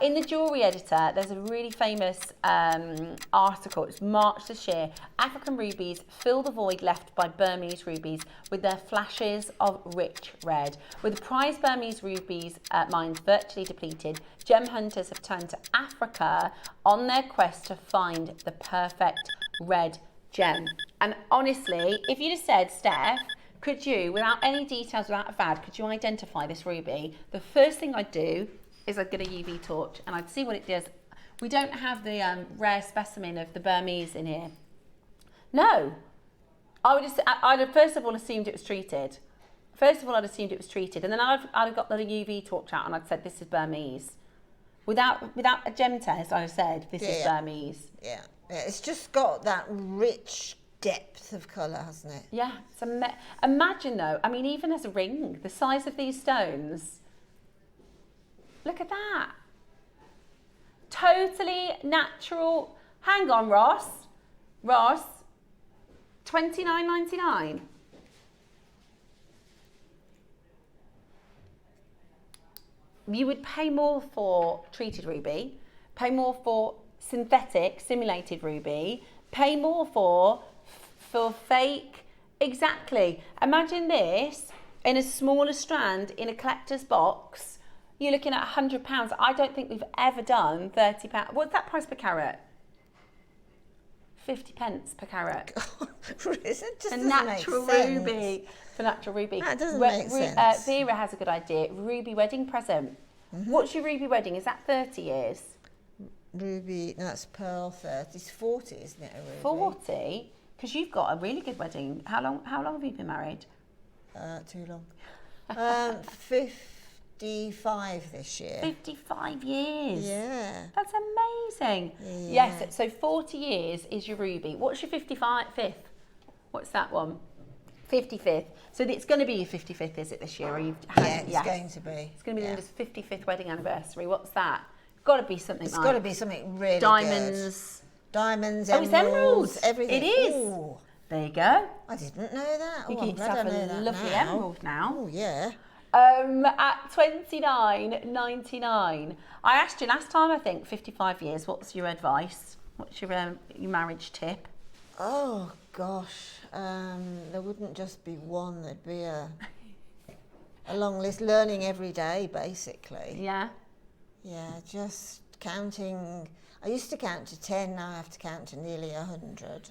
In the jewellery editor, there's a really famous article. It's March this year. African rubies fill the void left by Burmese rubies with their flashes of rich red. With the prized Burmese rubies mines virtually depleted, gem hunters have turned to Africa on their quest to find the perfect red gem. And honestly, if you'd have said, Steph, could you, without any details, without a VAD, could you identify this ruby? The first thing I'd do is I'd get a UV torch and I'd see what it does. We don't have the rare specimen of the Burmese in here. No. I'd have first of all assumed it was treated. I'd assumed it was treated. And then I'd have got the UV torch out and I'd said, this is Burmese. Without a gem test, I'd have said, this is Burmese. Yeah. It's just got that rich depth of colour, hasn't it? Yeah. Imagine though, I mean, even as a ring, the size of these stones. Look at that. Totally natural. Hang on, Ross. $29.99. You would pay more for treated ruby, pay more for synthetic, simulated ruby, pay more for fake. Exactly. Imagine this in a smaller strand in a collector's box. You're looking at £100. I don't think we've ever done £30. What's that price per carat? 50 pence per carat. Is it just a natural ruby. For natural ruby. That doesn't make sense. Vera has a good idea. Ruby wedding present. What's your ruby wedding? Is that 30 years? ruby, no, that's pearl 30. It's 40, isn't it, a ruby? 40? Because you've got a really good wedding. How long have you been married? Too long. 55 this year. 55 years. Yeah. That's amazing. Yeah. Yes, so 40 years is your ruby. What's your 55th? What's that one? 55th. So it's going to be your 55th, is it, this year? Or you've had, It's going to be. It's going to be Linda's 55th wedding anniversary. What's that? Got to be something It's like... got to be something really diamonds. good. Diamonds, Oh, it's emeralds. everything. It is. Ooh, There you go. I didn't know that. You Oh, can I'm glad I have know a that lovely now. emerald now. Oh, yeah. At $29.99. I asked you last time, I think, 55 years. What's your advice? What's your marriage tip? Oh, gosh. There wouldn't just be one. There'd be a long list. Learning every day, basically. Yeah. Yeah, just counting. I used to count to 10. Now I have to count to nearly 100.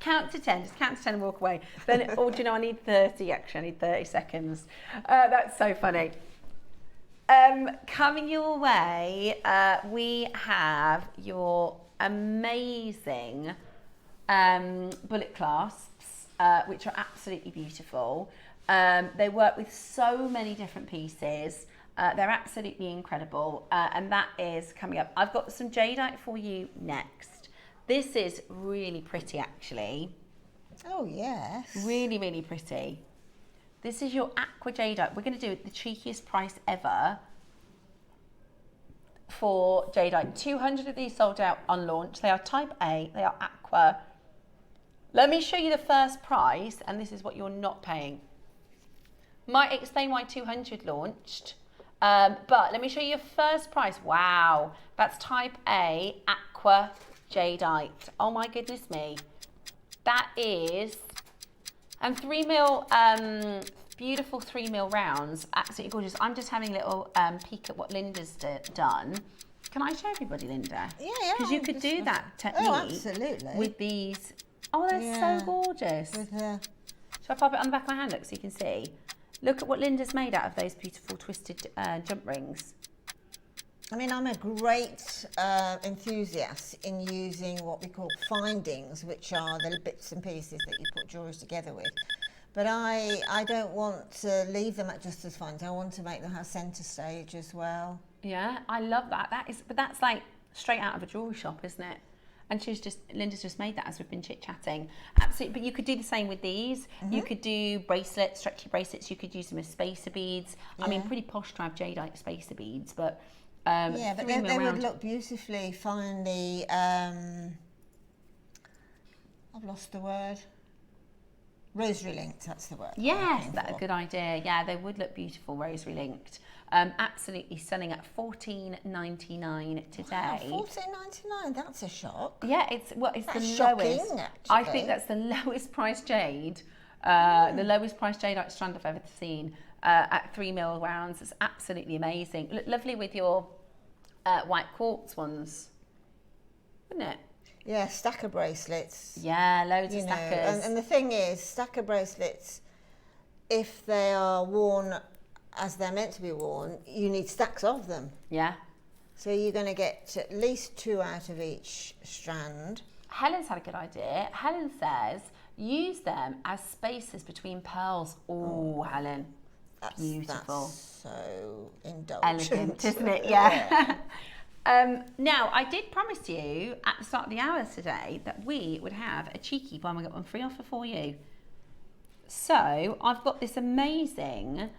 Count to 10, just count to 10 and walk away. Then, or do you know, I need 30 actually, I need 30 seconds. That's so funny. Coming your way, we have your amazing bullet clasps, which are absolutely beautiful. They work with so many different pieces. They're absolutely incredible, and that is coming up. I've got some jadeite for you next. This is really pretty, actually. Oh, yes. Really, really pretty. This is your aqua jadeite. We're going to do the cheekiest price ever for jadeite. 200 of these sold out on launch. They are type A. They are aqua. Let me show you the first price, and this is what you're not paying. Might explain why 200 launched. But let me show you your first price. Wow, that's type A aqua jadeite. Oh my goodness me. That is, and 3mm, beautiful 3mm rounds, absolutely gorgeous. I'm just having a little peek at what Linda's done. Can I show everybody, Linda? Yeah. Because you could do that technique. Oh, absolutely. With these. Oh, they're so gorgeous. Shall I pop it on the back of my hand, look, so you can see? Look at what Linda's made out of those beautiful twisted jump rings. I mean, I'm a great enthusiast in using what we call findings, which are the bits and pieces that you put jewellery together with. But I don't want to leave them at just as findings. I want to make them have centre stage as well. Yeah, I love that. But that's like straight out of a jewellery shop, isn't it? And Linda's just made that as we've been chit-chatting. Absolutely, but you could do the same with these. You could do bracelets, stretchy bracelets. You could use them as spacer beads. Yeah. I mean, pretty posh to have jadeite spacer beads, but yeah, but they would look beautifully finely. I've lost the word. Rosary linked, that's the word. Yes, that's a good idea. Yeah, they would look beautiful, rosary linked. Absolutely stunning at $14.99 today. Wow, $14.99, that's a shock. Yeah, it's the lowest. Shocking, actually. I think that's the lowest price jade, the lowest price jadeite strand I've ever seen at 3mm rounds. It's absolutely amazing. Look lovely with your white quartz ones, wouldn't it? Yeah, stacker bracelets. Yeah, loads of stackers. And the thing is, stacker bracelets, if they are worn as they're meant to be worn, you need stacks of them. Yeah. So you're going to get at least 2 out of each strand. Helen's had a good idea. Helen says, use them as spacers between pearls. Oh, Helen. That's beautiful. That's so indulgent. Elegant, isn't it? Yeah. Now, I did promise you at the start of the hour today that we would have a cheeky buy one get one free offer for you. So I've got this amazing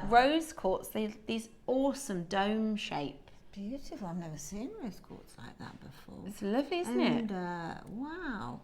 rose quartz, these awesome dome shape. Beautiful. I've never seen rose quartz like that before. It's lovely, isn't it? Wow.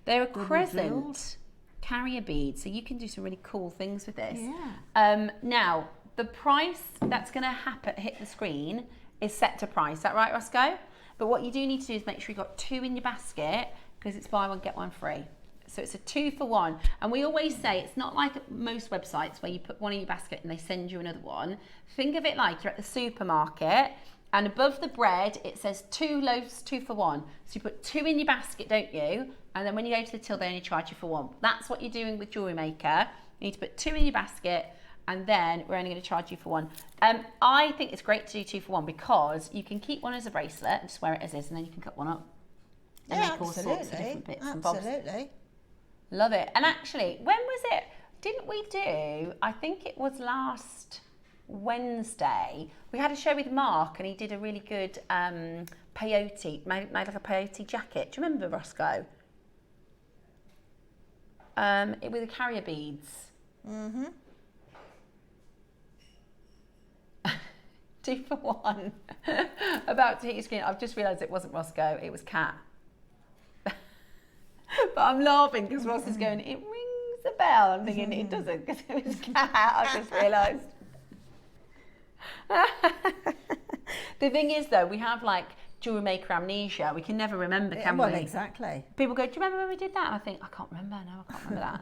They're a crescent carrier bead, so you can do some really cool things with this. Yeah. Now, the price that's going to hit the screen is set to price. Is that right, Roscoe? But what you do need to do is make sure you've got 2 in your basket, because it's buy one, get one free. So it's a 2 for 1. And we always say it's not like most websites where you put one in your basket and they send you another one. Think of it like you're at the supermarket and above the bread it says 2 loaves, 2 for 1. So you put 2 in your basket, don't you? And then when you go to the till, they only charge you for 1. That's what you're doing with JewelleryMaker. You need to put 2 in your basket and then we're only going to charge you for one. I think it's great to do 2 for 1 because you can keep one as a bracelet and just wear it as is, and then you can cut one up and make all sorts of different bits and bobs. Absolutely. Love it. And actually, when was it? Didn't we do, I think it was last Wednesday, we had a show with Mark and he did a really good peyote, made like a peyote jacket. Do you remember, Roscoe? It with the carrier beads. Mm-hmm. 2 for 1. About to hit your screen. I've just realised it wasn't Roscoe, it was Kat. But I'm laughing because Ross is going, it rings a bell. I'm thinking it doesn't because it was Kat. I just realised. The thing is though, we have like JewelleryMaker amnesia. We can never remember, can we? Well, exactly. People go, do you remember when we did that? And I think, I can't remember. No, I can't remember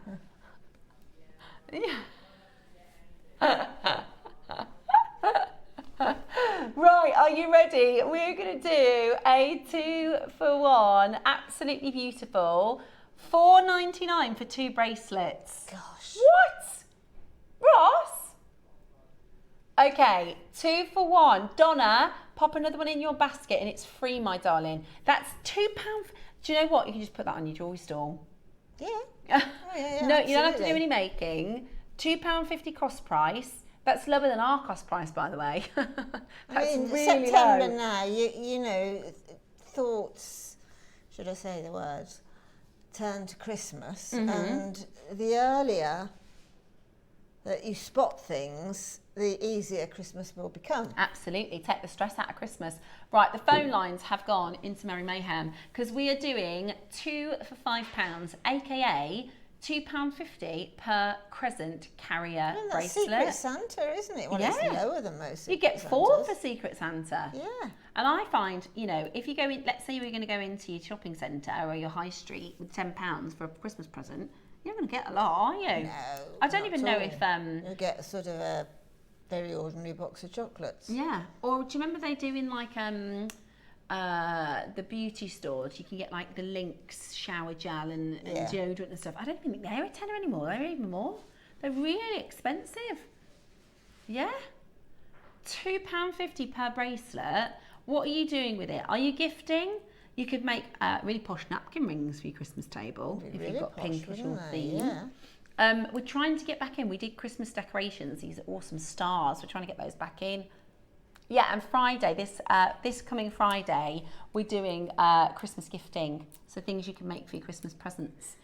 that. Right, are you ready? We're going to do a 2 for 1. Absolutely beautiful. $4.99 for 2 bracelets. Gosh. What? Ross? Okay, 2 for 1. Donna, pop another one in your basket and it's free, my darling. That's £2. Do you know what? You can just put that on your jewellery stall. Yeah. No, absolutely. you don't have to do any making. £2.50 cost price. That's lower than our cost price, by the way. That's really September low. now, you know, thoughts, should I say the words, turn to Christmas. And the earlier that you spot things, the easier Christmas will become. Absolutely, take the stress out of Christmas. Right, the phone lines have gone into Merry Mayhem because we are doing 2 for £5, aka £2.50 per crescent carrier Well, that's bracelet. Secret Santa, isn't it? Well, Yeah. it's lower than most Secret You get 4 Santas. for Secret Santa. Yeah. And I find, you know, if you go in, let's say you were going to go into your shopping centre or your high street with £10 for a Christmas present, you're not going to get a lot, are you? No. I don't not even at know all. if You'll get sort of a very ordinary box of chocolates. yeah. Or do you remember they do in like the beauty stores? You can get like the Lynx shower gel and Yeah. deodorant and stuff. I don't think they're a tenner anymore. They're even more. They're really expensive. Yeah. £2.50 per bracelet. What are you doing with it? Are you gifting? You could make really posh napkin rings for your Christmas table if Really you've got posh, pink as your wouldn't they? theme. Yeah. We're trying to get back in. We did Christmas decorations, these awesome stars. We're trying to get those back in. Yeah, and Friday, this coming Friday, we're doing Christmas gifting. So things you can make for your Christmas presents.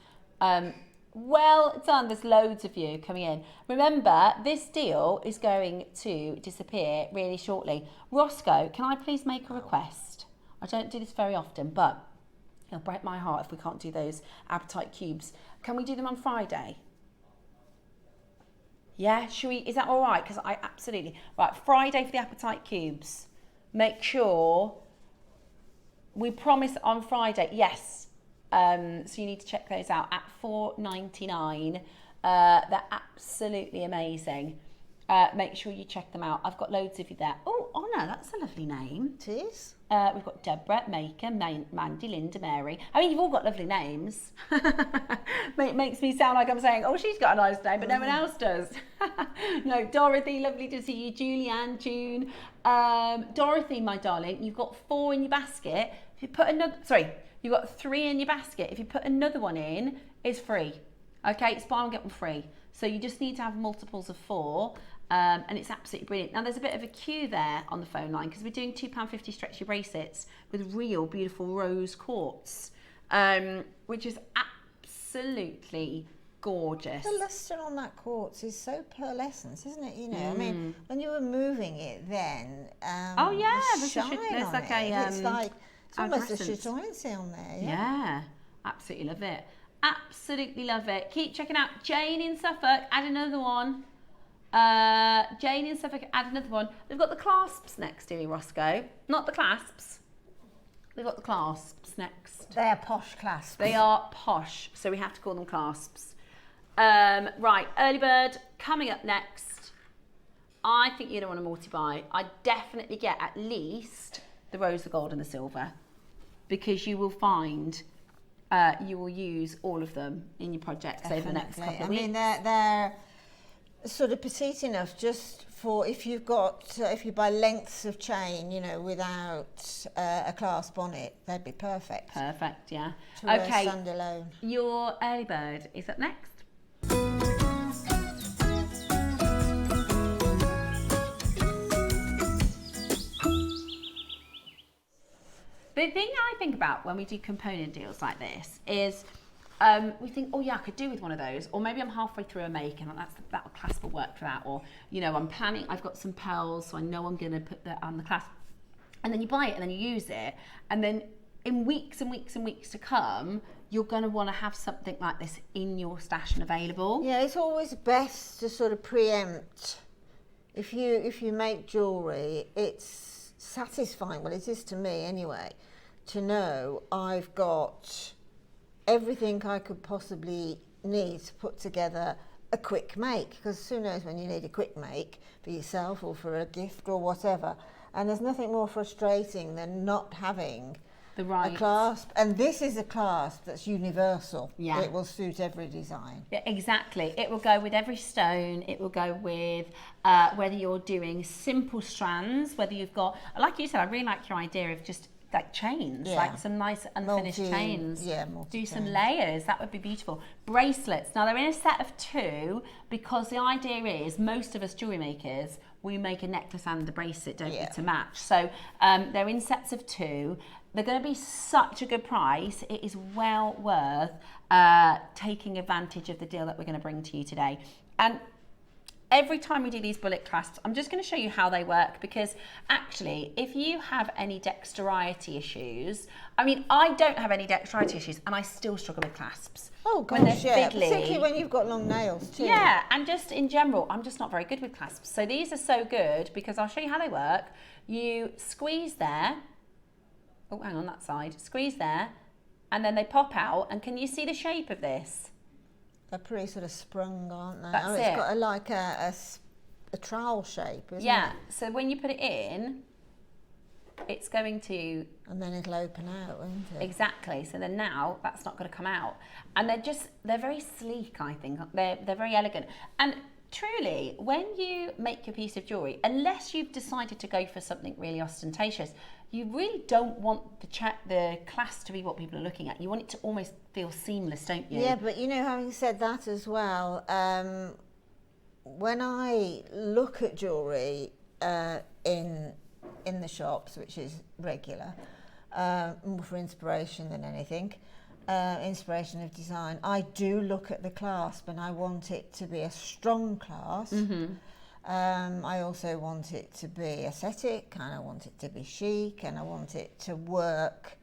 Well done. There's loads of you coming in. Remember, this deal is going to disappear really shortly. Roscoe, can I please make a request? I don't do this very often, but it'll break my heart if we can't do those appetite cubes. Can we do them on Friday? Yeah, should we? Is that all right? Because I absolutely... Right, Friday for the appetite cubes. Make sure... We promise on Friday, yes. So you need to check those out at $4.99. They're absolutely amazing. Make sure you check them out. I've got loads of you there. Oh, Honor, that's a lovely name. It is. We've got Deborah, Maker, Mandy, Linda, Mary. I mean, you've all got lovely names. It makes me sound like I'm saying, oh, she's got a nice name, but no one else does. No, Dorothy, lovely to see you. Julianne, June. Dorothy, my darling, you've got 4 in your basket. If you put another, sorry, you've got 3 in your basket. If you put another one in, it's free. Okay, it's buy one, get one free. So you just need to have multiples of 4. And it's absolutely brilliant. Now there's a bit of a queue there on the phone line because we're doing £2.50 stretchy bracelets with real beautiful rose quartz, which is absolutely gorgeous. The lustre on that quartz is so pearlescent, isn't it? You know, I mean, when you were moving it then, oh yeah, the shine there's on like it, it's like, it's almost a iridescence. chatoyancy on there. Yeah, absolutely love it. Absolutely love it. Keep checking out Jane in Suffolk, add another one. Jane in Suffolk, add another one. They've got the clasps next to me, Roscoe. Not the clasps. They've got the clasps next. They're posh clasps. They are posh, so we have to call them clasps. Right, early bird coming up next. I think you don't want to multi-buy. I'd definitely get at least the rose, the gold and the silver because you will find you will use all of them in your projects over the next couple of weeks. I mean, they're sort of petite enough just for if you've got, if you buy lengths of chain, you know, without a clasp on it, they'd be perfect. Perfect, yeah. To wear Okay, standalone. your early bird is up next. The thing I think about when we do component deals like this is we think, oh yeah, I could do with one of those, or maybe I'm halfway through a make and that clasp will work for that, or you know, I'm planning, I've got some pearls, so I know I'm going to put that on the clasp, and then you buy it and then you use it, and then in weeks and weeks and weeks to come, you're going to want to have something like this in your stash and available. Yeah, it's always best to sort of preempt. If you make jewellery, it's satisfying, well it is to me anyway, to know I've got everything I could possibly need to put together a quick make, because who knows when you need a quick make for yourself or for a gift or whatever, and there's nothing more frustrating than not having The right. a clasp, and this is a clasp that's universal. Yeah. It will suit every design. Yeah, exactly. It will go with every stone. It will go with whether you're doing simple strands, whether you've got, like you said, I really like your idea of just like chains, Yeah. like some nice unfinished chains. Yeah, do some layers. That would be beautiful. Bracelets. Now they're in a set of 2 because the idea is most of us jewellery makers, we make a necklace and a bracelet, don't we, to match. So they're in sets of 2. They're going to be such a good price. It is well worth taking advantage of the deal that we're going to bring to you today. And every time we do these bullet clasps, I'm just going to show you how they work, because actually, if you have any dexterity issues, I mean, I don't have any dexterity issues and I still struggle with clasps. Oh gosh, when they're yeah, fiddly. particularly when you've got long nails too. Yeah, and just in general, I'm just not very good with clasps. So these are so good because I'll show you how they work. You squeeze there. Oh, hang on, that side. Squeeze there, and then they pop out. And can you see the shape of this? They're pretty sort of sprung, aren't they? That's It's it. got a trowel shape, isn't Yeah, it? so when you put it in, it's going to... And then it'll open out, won't it? Exactly. So then now that's not going to come out. And they're very sleek, I think. They're very elegant. And truly, when you make your piece of jewellery, unless you've decided to go for something really ostentatious, you really don't want the clasp to be what people are looking at. You want it to almost feel seamless, don't you? Yeah, but you know, having said that as well, when I look at jewellery in the shops, which is regular, more for inspiration than anything, inspiration of design, I do look at the clasp and I want it to be a strong clasp. Mm-hmm. I also want it to be aesthetic, and I want it to be chic, and I want it to work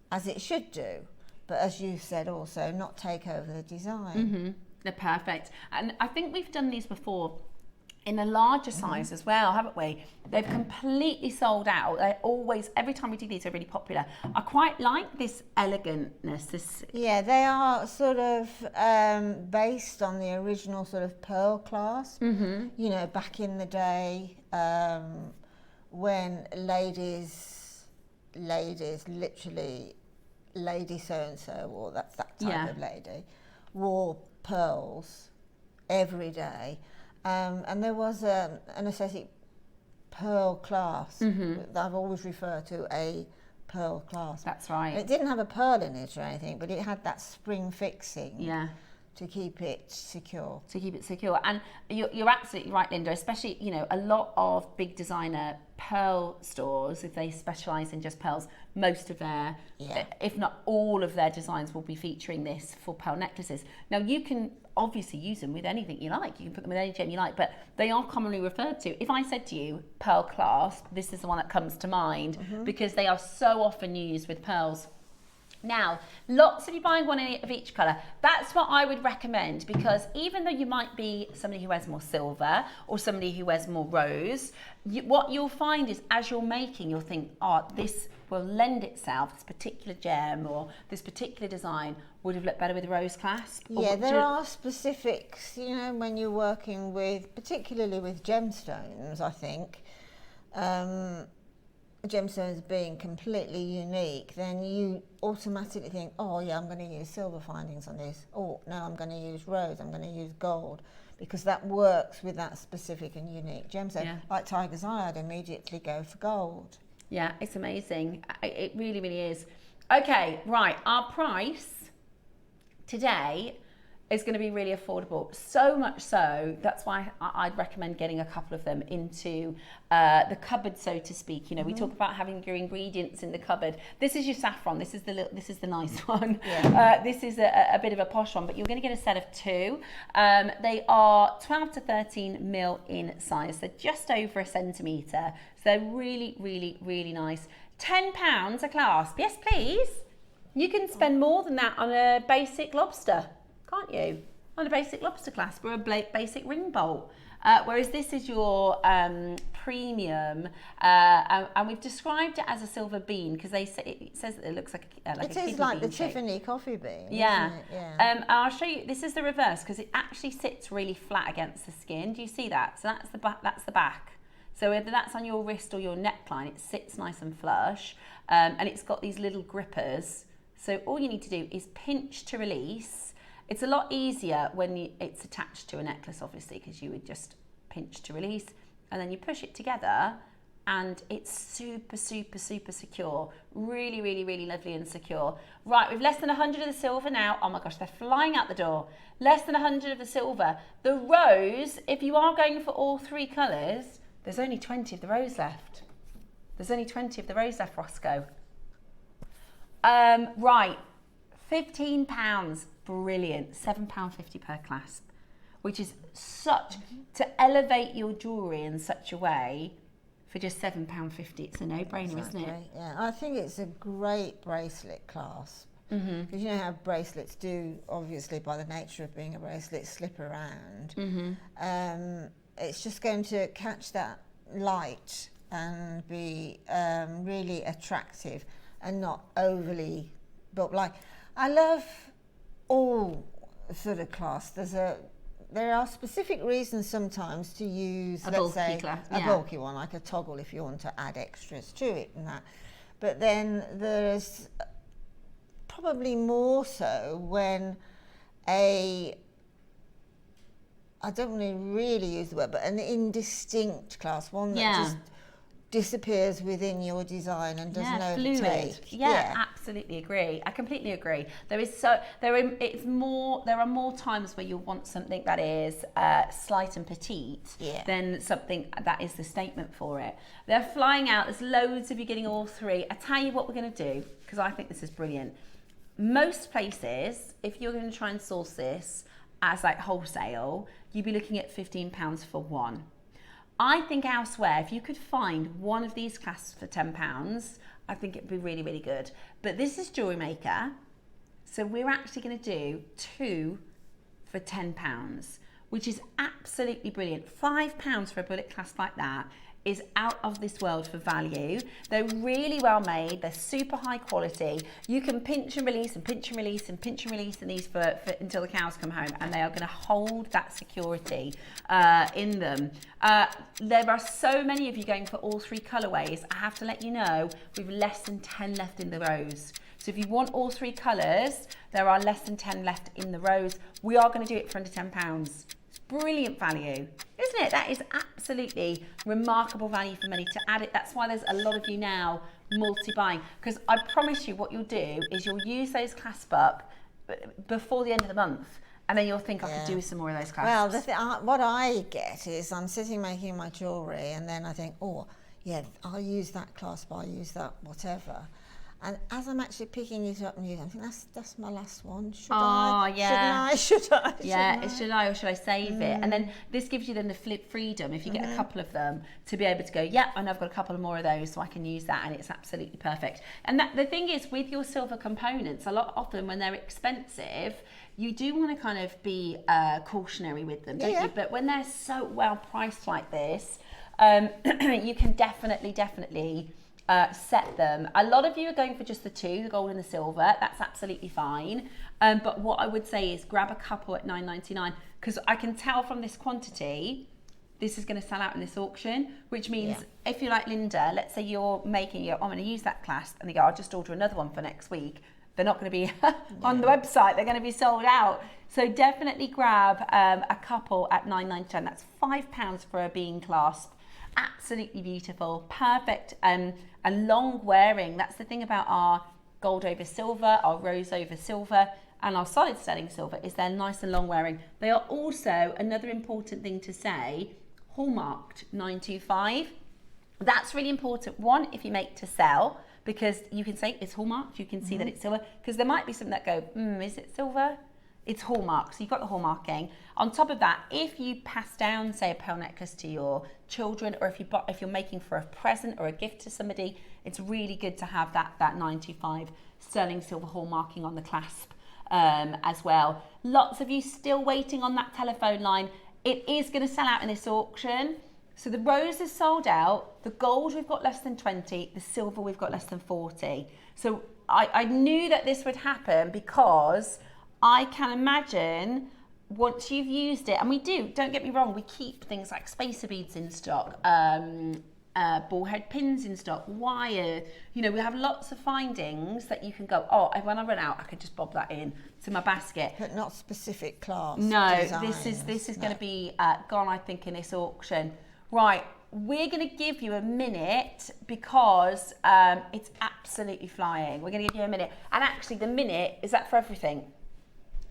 as it should do. But as you said also, not take over the design. Mm-hmm. They're perfect. And I think we've done these before in a larger size as well, haven't we? They've completely sold out. They're always, every time we do these, they're really popular. I quite like this elegantness. Yeah, they are sort of based on the original sort of pearl clasp. Mm-hmm. You know, back in the day, when ladies, literally, lady so-and-so, or that's that type of lady, wore pearls every day. And there was an aesthetic pearl clasp that I've always referred to a pearl clasp. That's right. It didn't have a pearl in it or anything, but it had that spring fixing. Yeah. To keep it secure. To keep it secure. And you're absolutely right, Linda, especially, you know, a lot of big designer pearl stores, if they specialise in just pearls, most of their, if not all of their designs will be featuring this for pearl necklaces. Now, you can obviously use them with anything you like. You can put them with any gem you like, but they are commonly referred to. If I said to you, pearl clasp, this is the one that comes to mind because they are so often used with pearls. Now, lots of you buying one of each colour. That's what I would recommend, because even though you might be somebody who wears more silver or somebody who wears more rose, what you'll find is as you're making, you'll think, oh, this will lend itself, this particular gem or this particular design would have looked better with a rose clasp. Yeah, there are specifics, you know, when you're working with, particularly with gemstones, I think. Gemstones being completely unique, then you automatically think, oh yeah, I'm going to use silver findings on this. Oh no, I'm going to use rose, I'm going to use gold, because that works with that specific and unique gemstone. Yeah. Like Tiger's Eye, I'd immediately go for gold. Yeah, it's amazing. It really, really is. Okay, right. Our price today is going to be really affordable. So much so, that's why I'd recommend getting a couple of them into the cupboard, so to speak. You know, we talk about having your ingredients in the cupboard. This is your saffron. This is the nice one. Yeah. This is a bit of a posh one, but you're going to get a set of 2. They are 12 to 13 mil in size. They're just over a centimetre. So they're really, really, really nice. £10 a clasp. Yes, please. You can spend more than that on a basic lobster, can't you? On a basic lobster clasp or a basic ring bolt. Whereas this is your premium, and we've described it as a silver bean because it says that it looks like a It kidney is like the bean shape. Tiffany coffee bean. Yeah. Isn't it? Yeah. I'll show you. This is the reverse because it actually sits really flat against the skin. Do you see that? So that's the back. That's the back. So whether that's on your wrist or your neckline, it sits nice and flush, and it's got these little grippers. So all you need to do is pinch to release. It's a lot easier when it's attached to a necklace, obviously, because you would just pinch to release and then you push it together and it's super, super, super secure. Really, really, really lovely and secure. Right, we've less than 100 of the silver now. Oh my gosh, they're flying out the door. Less than 100 of the silver. The rose, if you are going for all 3 colours, there's only 20 of the rose left. There's only 20 of the rose left, Roscoe. Right, £15, brilliant, £7.50 per clasp, which is to elevate your jewellery in such a way for just £7.50. It's a no-brainer, Exactly. isn't it? Yeah, I think it's a great bracelet clasp. Because you know how bracelets do, obviously by the nature of being a bracelet, slip around. It's just going to catch that light and be really attractive and not overly built. Like, I love all sort of clasps. There are specific reasons sometimes to use, let's say, a bulky one, like a toggle if you want to add extras to it and that. But then there's probably more so when I don't want to really use the word, but an indistinct clasp, one that just disappears within your design and doesn't overtake. Fluid. Yeah, absolutely agree. I completely agree. There are more times where you'll want something that is slight and petite than something that is the statement for it. They're flying out. There's loads of you getting all 3. I tell you what we're going to do, because I think this is brilliant. Most places, if you're going to try and source this as like wholesale, you'd be looking at £15 for one. I think elsewhere, if you could find one of these clasps for £10, I think it'd be really, really good. But this is JewelleryMaker, so we're actually going to do 2 for £10, which is absolutely brilliant. £5 for a bullet clasp like that is out of this world for value. They're really well made. They're super high quality. You can pinch and release and pinch and release and pinch and release in these for until the cows come home, and they are going to hold that security in them. There are so many of you going for all 3 colorways. I have to let you know we've less than 10 left in the rose. So if you want all 3 colors, there are less than 10 left in the rose. We are going to do it for under £10. Brilliant value, isn't it? That is absolutely remarkable value for money to add it. That's why there's a lot of you now multi-buying, because I promise you what you'll do is you'll use those clasp up before the end of the month, and then you'll think I could do some more of those clasps. Well, what I get is I'm sitting making my jewellery, and then I think, oh yeah, I'll use that clasp, I'll use that whatever. And as I'm actually picking it up and using it, I think that's my last one. Should I? Should I? Should I or should I save it? And then this gives you then the freedom, if you get a couple of them, to be able to go, and I've got a couple of more of those, so I can use that, and it's absolutely perfect. And the thing is, with your silver components, a lot often when they're expensive, you do want to kind of be cautionary with them, don't you? But when they're so well priced like this, you can definitely set them. A lot of you are going for just the 2, the gold and the silver. That's absolutely fine. But what I would say is grab a couple at $9.99, because I can tell from this quantity, this is going to sell out in this auction, which means if you're like Linda, let's say you're making I'm going to use that clasp, and they go, I'll just order another one for next week. They're not going to be on the website. They're going to be sold out. So definitely grab a couple at £9.99. That's £5 for a bean clasp. Absolutely beautiful, perfect, and long wearing. That's the thing about our gold over silver, our rose over silver, and our solid sterling silver, is they're nice and long wearing. They are also, another important thing to say, hallmarked 925. That's really important. One, if you make to sell, because you can say it's hallmarked, you can see that it's silver, because there might be some that go, is it silver? It's hallmark, so you've got the hallmarking. On top of that, if you pass down, say, a pearl necklace to your children, or if you're making for a present or a gift to somebody, it's really good to have that 925 sterling silver hallmarking on the clasp as well. Lots of you still waiting on that telephone line. It is going to sell out in this auction. So the rose is sold out, the gold we've got less than 20, the silver we've got less than 40. So I knew that this would happen, because I can imagine once you've used it, and we do, don't get me wrong, we keep things like spacer beads in stock, ball head pins in stock, wire, you know, we have lots of findings that you can go, oh, when I run out, I could just bob that in to my basket. But not specific class. No, designs. this is going to be gone, I think, in this auction. Right, we're going to give you a minute, because it's absolutely flying. We're going to give you a minute, and actually the minute is that for everything.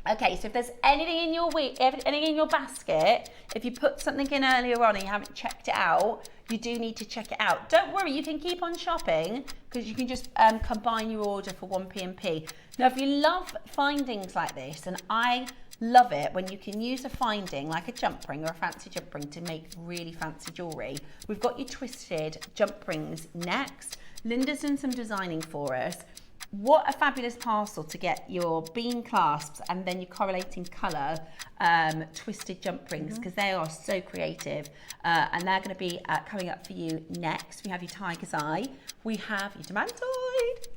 Okay, so if there's anything in your basket, if you put something in earlier on and you haven't checked it out, you do need to check it out. Don't worry, you can keep on shopping, because you can just combine your order for 1p&p. Now, if you love findings like this, and I love it when you can use a finding like a jump ring or a fancy jump ring to make really fancy jewellery, we've got your twisted jump rings next. Linda's done some designing for us. What a fabulous parcel to get your bean clasps and then your correlating colour twisted jump rings, because they are so creative, and they're going to be coming up for you next. We have your tiger's eye, we have your demantoid.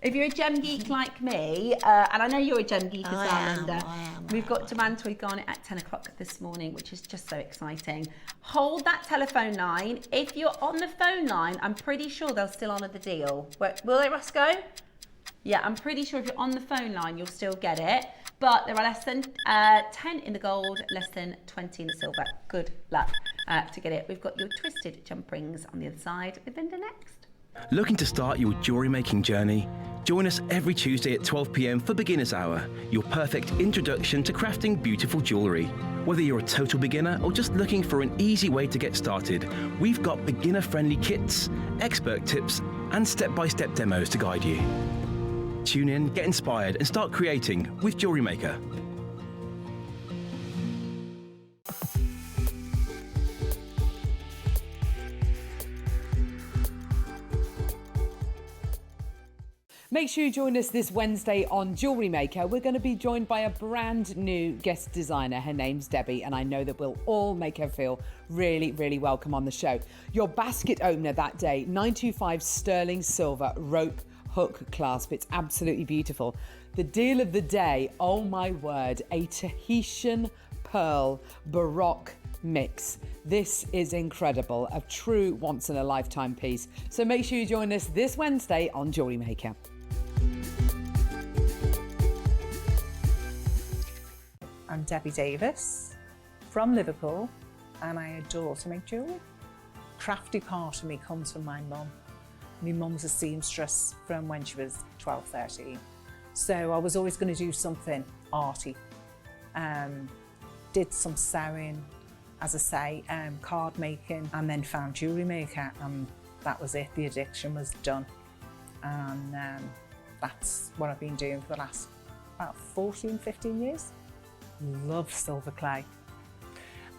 If you're a gem geek like me, and I know you're a gem geek as well, Linda, we've got Demantoid Garnet at 10 o'clock this morning, which is just so exciting. Hold that telephone line. If you're on the phone line, I'm pretty sure they'll still honour the deal. Will they, Roscoe? Yeah, I'm pretty sure if you're on the phone line, you'll still get it. But there are less than 10 in the gold, less than 20 in the silver. Good luck to get it. We've got your twisted jump rings on the other side with Linda next. Looking to start your jewellery making journey? Join us every Tuesday at 12 p.m. for Beginner's Hour, your perfect introduction to crafting beautiful jewellery. Whether you're a total beginner or just looking for an easy way to get started, we've got beginner-friendly kits, expert tips, and step-by-step demos to guide you. Tune in, get inspired, and start creating with JewelleryMaker. Make sure you join us this Wednesday on JewelleryMaker. We're going to be joined by a brand new guest designer. Her name's Debbie, and I know that we'll all make her feel really, really welcome on the show. Your basket opener that day, 925 sterling silver rope hook clasp. It's absolutely beautiful. The deal of the day, oh my word, a Tahitian pearl Baroque mix. This is incredible, a true once-in-a-lifetime piece. So make sure you join us this Wednesday on JewelleryMaker. I'm Debbie Davis from Liverpool, and I adore to make jewellery. Crafty part of me comes from my mum. My mum's a seamstress from when she was 12, 13. So I was always going to do something arty. Did some sewing, as I say, card making, and then found JewelleryMaker, and that was it. The addiction was done. And that's what I've been doing for the last about 14, 15 years. Love silver clay,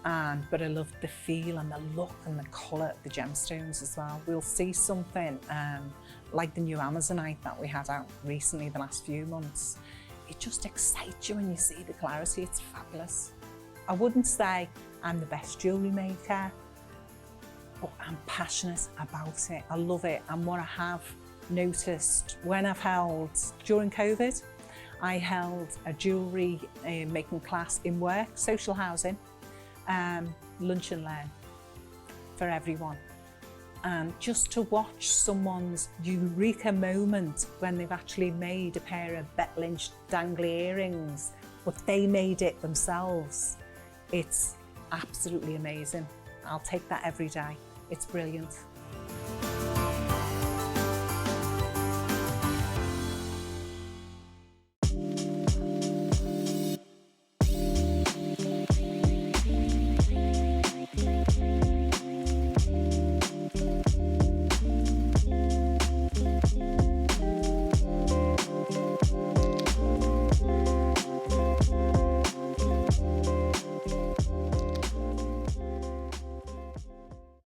but I love the feel and the look and the colour of the gemstones as well. We'll see something like the new Amazonite that we had out recently the last few months. It just excites you when you see the clarity. It's fabulous. I wouldn't say I'm the best jewellery maker, but I'm passionate about it. I love it. And what I have noticed when I've held, during COVID, I held a jewellery making class in work, social housing, lunch and learn for everyone. And just to watch someone's eureka moment when they've actually made a pair of Bet Lynch dangly earrings but they made it themselves. It's absolutely amazing. I'll take that every day. It's brilliant.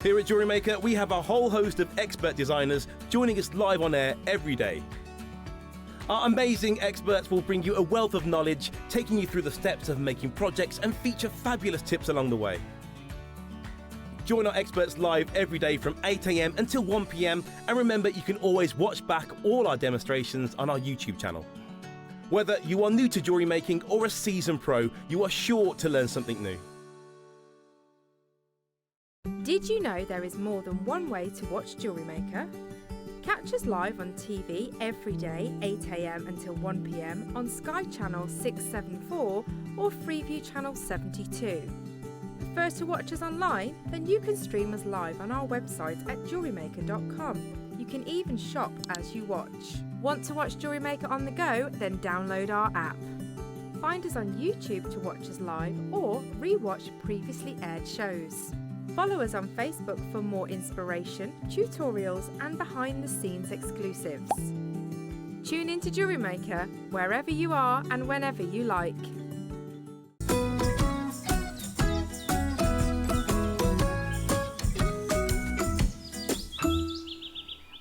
Here at JewelleryMaker, we have a whole host of expert designers joining us live on air every day. Our amazing experts will bring you a wealth of knowledge, taking you through the steps of making projects and feature fabulous tips along the way. Join our experts live every day from 8 a.m. until 1 p.m. and remember, you can always watch back all our demonstrations on our YouTube channel. Whether you are new to jewellery making or a seasoned pro, you are sure to learn something new. Did you know there is more than one way to watch JewelleryMaker? Catch us live on TV every day, 8 a.m. until 1 p.m. on Sky Channel 674 or Freeview Channel 72. Prefer to watch us online? Then you can stream us live on our website at jewellerymaker.com. You can even shop as you watch. Want to watch JewelleryMaker on the go? Then download our app. Find us on YouTube to watch us live or re-watch previously aired shows. Follow us on Facebook for more inspiration, tutorials and behind-the-scenes exclusives. Tune in to JewelleryMaker wherever you are and whenever you like.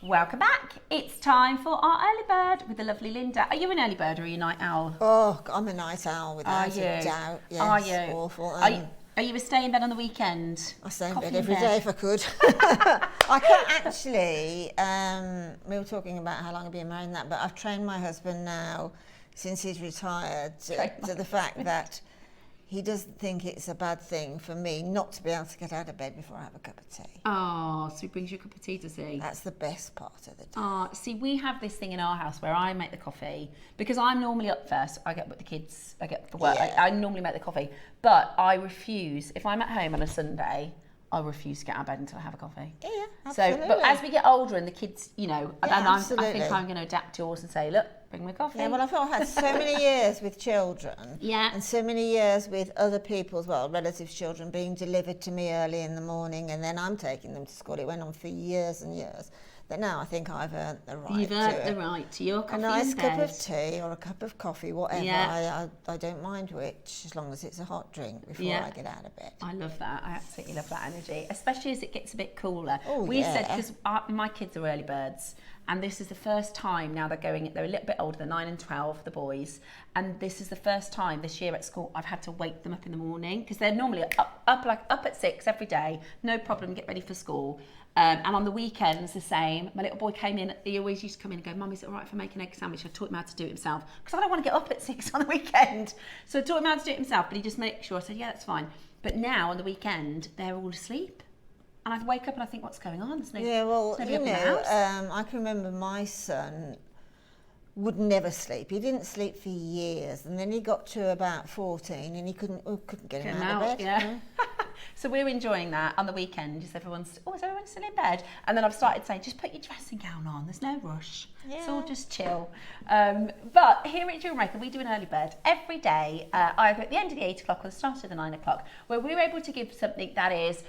Welcome back. It's time for our early bird with the lovely Linda. Are you an early bird or are you a night owl? Oh, I'm a night owl without a doubt. Yes, Are you? Awful. Are you a stay in bed on the weekend? I stay in Coffee bed every day if I could. I can't actually, we were talking about how long I've been married and that, but I've trained my husband now, since he's retired, to the fact that he doesn't think it's a bad thing for me not to be able to get out of bed before I have a cup of tea. Oh, so he brings you a cup of tea, does he? That's the best part of the day. Oh, see, we have this thing in our house where I make the coffee because I'm normally up first. I get with the kids, I get for work. Yeah. I normally make the coffee, but I refuse. If I'm at home on a Sunday, I refuse to get out of bed until I have a coffee. Yeah, absolutely. So, but as we get older and the kids, you know, and I think absolutely. I'm going to adapt to yours and say, look, bring me coffee. Yeah, well, I've had so many years with children, Yeah. and so many years with other people's, well, relatives' children being delivered to me early in the morning, and then I'm taking them to school. It went on for years and years. That now I think I've earned the right You've to earned it. the right to your coffee A nice in cup bed. of tea or a cup of coffee, whatever. Yeah. I don't mind which, as long as it's a hot drink before Yeah. I get out of bed. I love that. I absolutely love that energy, especially as it gets a bit cooler. Oh, We yeah. said, because my kids are early birds, and this is the first time now they're a little bit older, they're 9 and 12, the boys, and this is the first time this year at school I've had to wake them up in the morning, because they're normally up at 6 every day, no problem, get ready for school. And on the weekends, the same. My little boy came in, he always used to come in and go, Mum, is it all right if I make an egg sandwich? I taught him how to do it himself, because I don't want to get up at 6 on the weekend. So I taught him how to do it himself, but he just makes sure. I said, yeah, that's fine. But now on the weekend, they're all asleep. And I wake up and I think, what's going on? There's no, Yeah, well, there's you nobody up in the house. know, I can remember my son would never sleep. He didn't sleep for years, and then he got to about 14 and he couldn't get him out of bed. Yeah. So we're enjoying that on the weekend. Is everyone still in bed? And then I've started saying, just put your dressing gown on. There's no rush. It's all just chill. But here at JewelleryMaker, we do an early bird every day, either at the end of the 8 o'clock or the start of the 9 o'clock, where we're able to give something that is,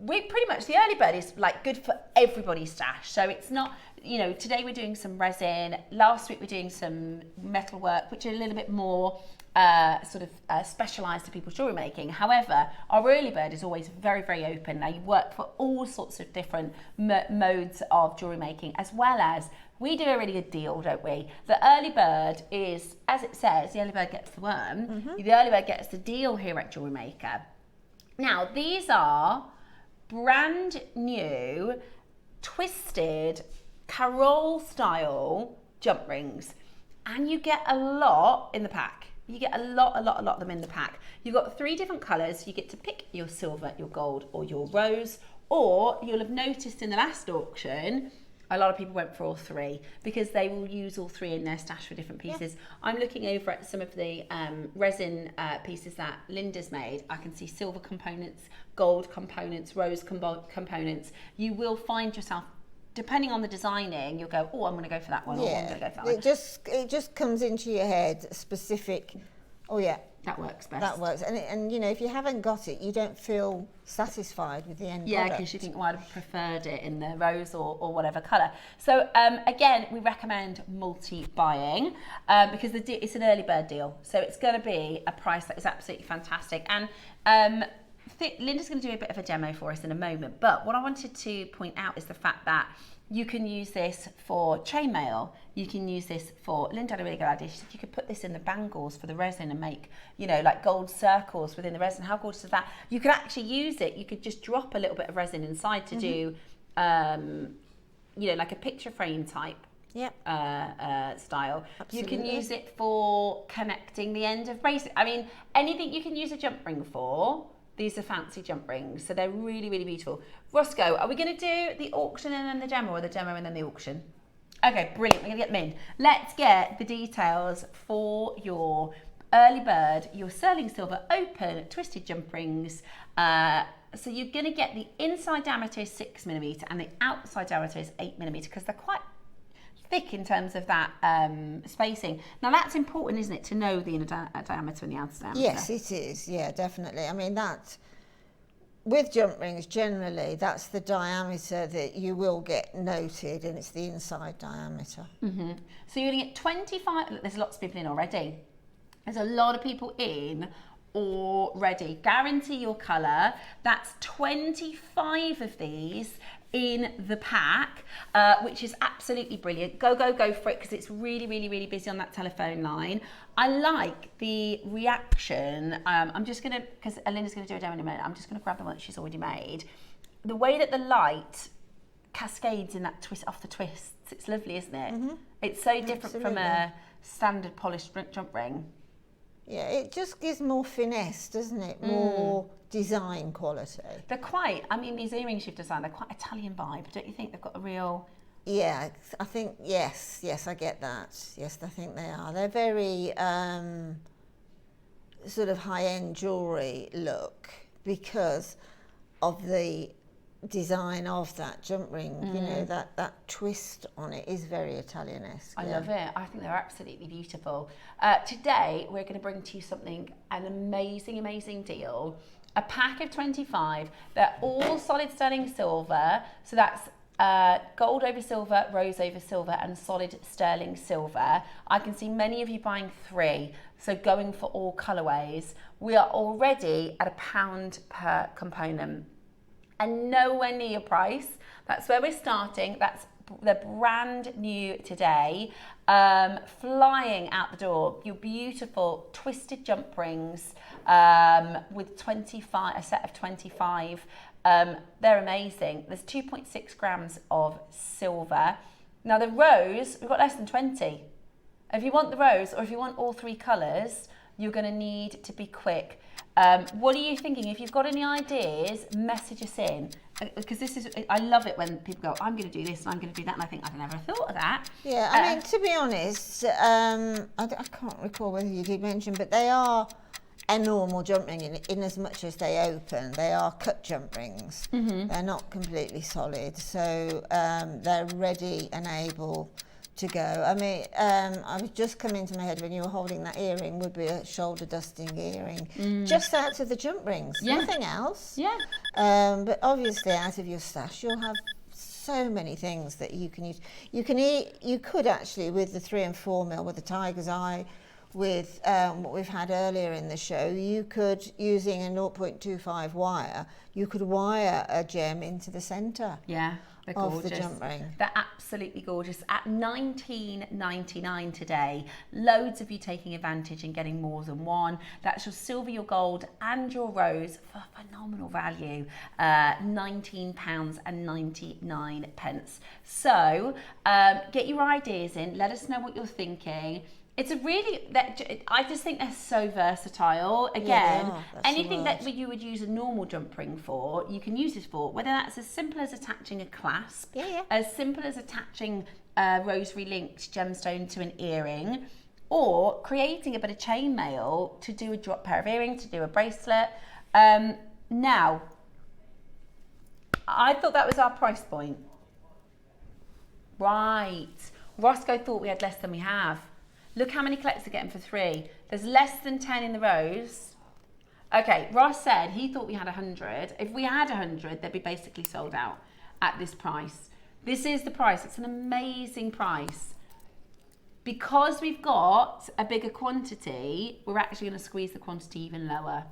the early bird is like good for everybody's stash. So it's not, you know, today we're doing some resin. Last week we're doing some metal work, which are a little bit more specialised to people's jewellery making. However, our early bird is always very, very open. Now you work for all sorts of different modes of jewellery making, as well as we do a really good deal, don't we? The early bird is, as it says, the early bird gets the worm. Mm-hmm. The early bird gets the deal here at JewelleryMaker. Now these are brand new, twisted, Carole style jump rings, and you get a lot in the pack. You get a lot of them in the pack. You've got 3 different colours. You get to pick your silver, your gold, or your rose. Or you'll have noticed in the last auction, A lot of people went for all three because they will use all three in their stash for different pieces. I'm looking over at some of the resin pieces that Linda's made. I can see silver components, gold components, rose components. You will find yourself, depending on the designing, you'll go, oh, I'm going to go for that one, or I'm going to go for that one. It just comes into your head specific. Oh yeah, that works best. That works, and you know, if you haven't got it, you don't feel satisfied with the end product. Yeah, because you think, well, I'd have preferred it in the rose or whatever colour. So again, we recommend multi-buying because it's an early bird deal. So it's going to be a price that is absolutely fantastic. And Linda's going to do a bit of a demo for us in a moment. But what I wanted to point out is the fact that you can use this for chainmail. You can use this for, Linda had a really good idea. She said you could put this in the bangles for the resin and make, you know, like gold circles within the resin. How gorgeous is that? You could actually use it. You could just drop a little bit of resin inside to do, you know, like a picture frame type style. Absolutely. You can use it for connecting the end of bracelet. I mean, anything you can use a jump ring for. These are fancy jump rings, so they're really, really beautiful. Roscoe, are we going to do the auction and then the demo, or the demo and then the auction? Okay, brilliant. We're going to get them in. Let's get the details for your early bird, your sterling silver open twisted jump rings. So you're going to get the inside diameter is 6mm and the outside diameter is 8mm because they're quite thick in terms of that spacing. Now that's important, isn't it, to know the inner diameter and the outer diameter? Yes, it is. Yeah, definitely. I mean, that with jump rings, generally, that's the diameter that you will get noted, and it's the inside diameter. Mm-hmm. So you're going to get 25. Look, there's lots of people in already. There's a lot of people in already. Guarantee your colour. That's 25 of these in the pack, which is absolutely brilliant. Go for it because it's really, really, really busy on that telephone line. I like the reaction. I'm just going to, because Linda's going to do a demo in a minute, I'm just going to grab the one that she's already made. The way that the light cascades in that twist, off the twists, it's lovely, isn't it? Mm-hmm. It's so different from a standard polished jump ring. Yeah, it just gives more finesse, doesn't it? More design quality. They're quite, I mean, these earrings you've designed, they're quite Italian vibe, don't you think? They've got a real... Yeah, I think, yes, I get that. Yes, I think they are. They're very sort of high-end jewellery look because of the design of that jump ring. You know, that twist on it is very Italianesque. I love it. I think they're absolutely beautiful. Today we're going to bring to you an amazing deal. A pack of 25. They're all solid sterling silver, so that's gold over silver, rose over silver, and solid sterling silver. I can see many of you buying 3, so going for all colourways. We are already at £1 per component. And nowhere near your price. That's where we're starting. That's the brand new today. Flying out the door. Your beautiful twisted jump rings with a set of 25. They're amazing. There's 2.6 grams of silver. Now the rose, we've got less than 20. If you want the rose or if you want all 3 colours, you're going to need to be quick. What are you thinking? If you've got any ideas, message us in. Because I love it when people go, I'm going to do this and I'm going to do that. And I think, I've never thought of that. Yeah, I mean, to be honest, I can't recall whether you did mention, but they are a normal jump ring in as much as they open. They are cut jump rings. Mm-hmm. They're not completely solid. So they're ready and able to go. I mean, I was just coming to my head when you were holding that earring would be a shoulder dusting earring, just out of the jump rings, nothing else. Yeah. But obviously, out of your stash, you'll have so many things that you can use. You could actually, with the 3 and 4 mil, with the tiger's eye, with what we've had earlier in the show, you could, using a 0.25 wire, you could wire a gem into the centre. Yeah. They're gorgeous. Of the jump ring. They're absolutely gorgeous. At $19.99 today, loads of you taking advantage and getting more than one. That's your silver, your gold, and your rose for phenomenal value. £19.99. So get your ideas in. Let us know what you're thinking. It's a really, I just think they're so versatile. Again, anything that you would use a normal jump ring for, you can use this for, whether that's as simple as attaching a clasp, as simple as attaching a rosary linked gemstone to an earring, or creating a bit of chainmail to do a drop pair of earrings, to do a bracelet. Now, I thought that was our price point. Right. Roscoe thought we had less than we have. Look how many collectors are getting for 3. There's less than 10 in the rows. Okay, Ross said he thought we had 100. If we had 100, they'd be basically sold out at this price. This is the price. It's an amazing price. Because we've got a bigger quantity, we're actually going to squeeze the quantity even lower.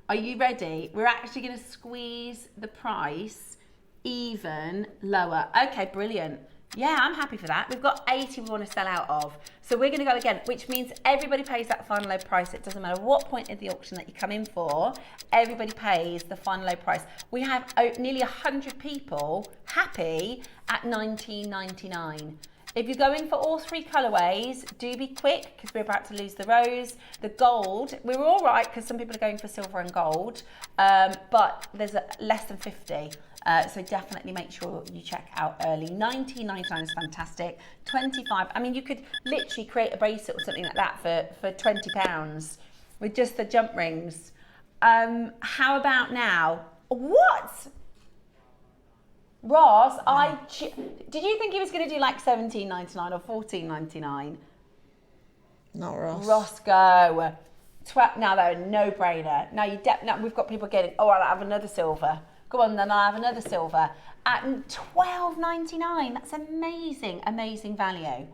Are you ready? We're actually going to squeeze the price even lower. Okay, brilliant. Yeah, I'm happy for that. We've got 80 we want to sell out of. So we're going to go again, which means everybody pays that final low price. It doesn't matter what point of the auction that you come in for, everybody pays the final low price. We have nearly 100 people happy at $19.99. If you're going for all 3 colourways, do be quick because we're about to lose the rose. The gold, we're all right because some people are going for silver and gold, but there's less than 50. So definitely make sure you check out early. $19.99 is fantastic. 25. I mean, you could literally create a bracelet or something like that for £20 with just the jump rings. How about now? What? Ross, did you think he was going to do like $17.99 or $14.99? Not Ross. Roscoe. Now they're a no-brainer. Now we've got people getting, oh, I'll have another silver. Go on, then I'll have another silver. At $12.99, that's amazing, amazing value.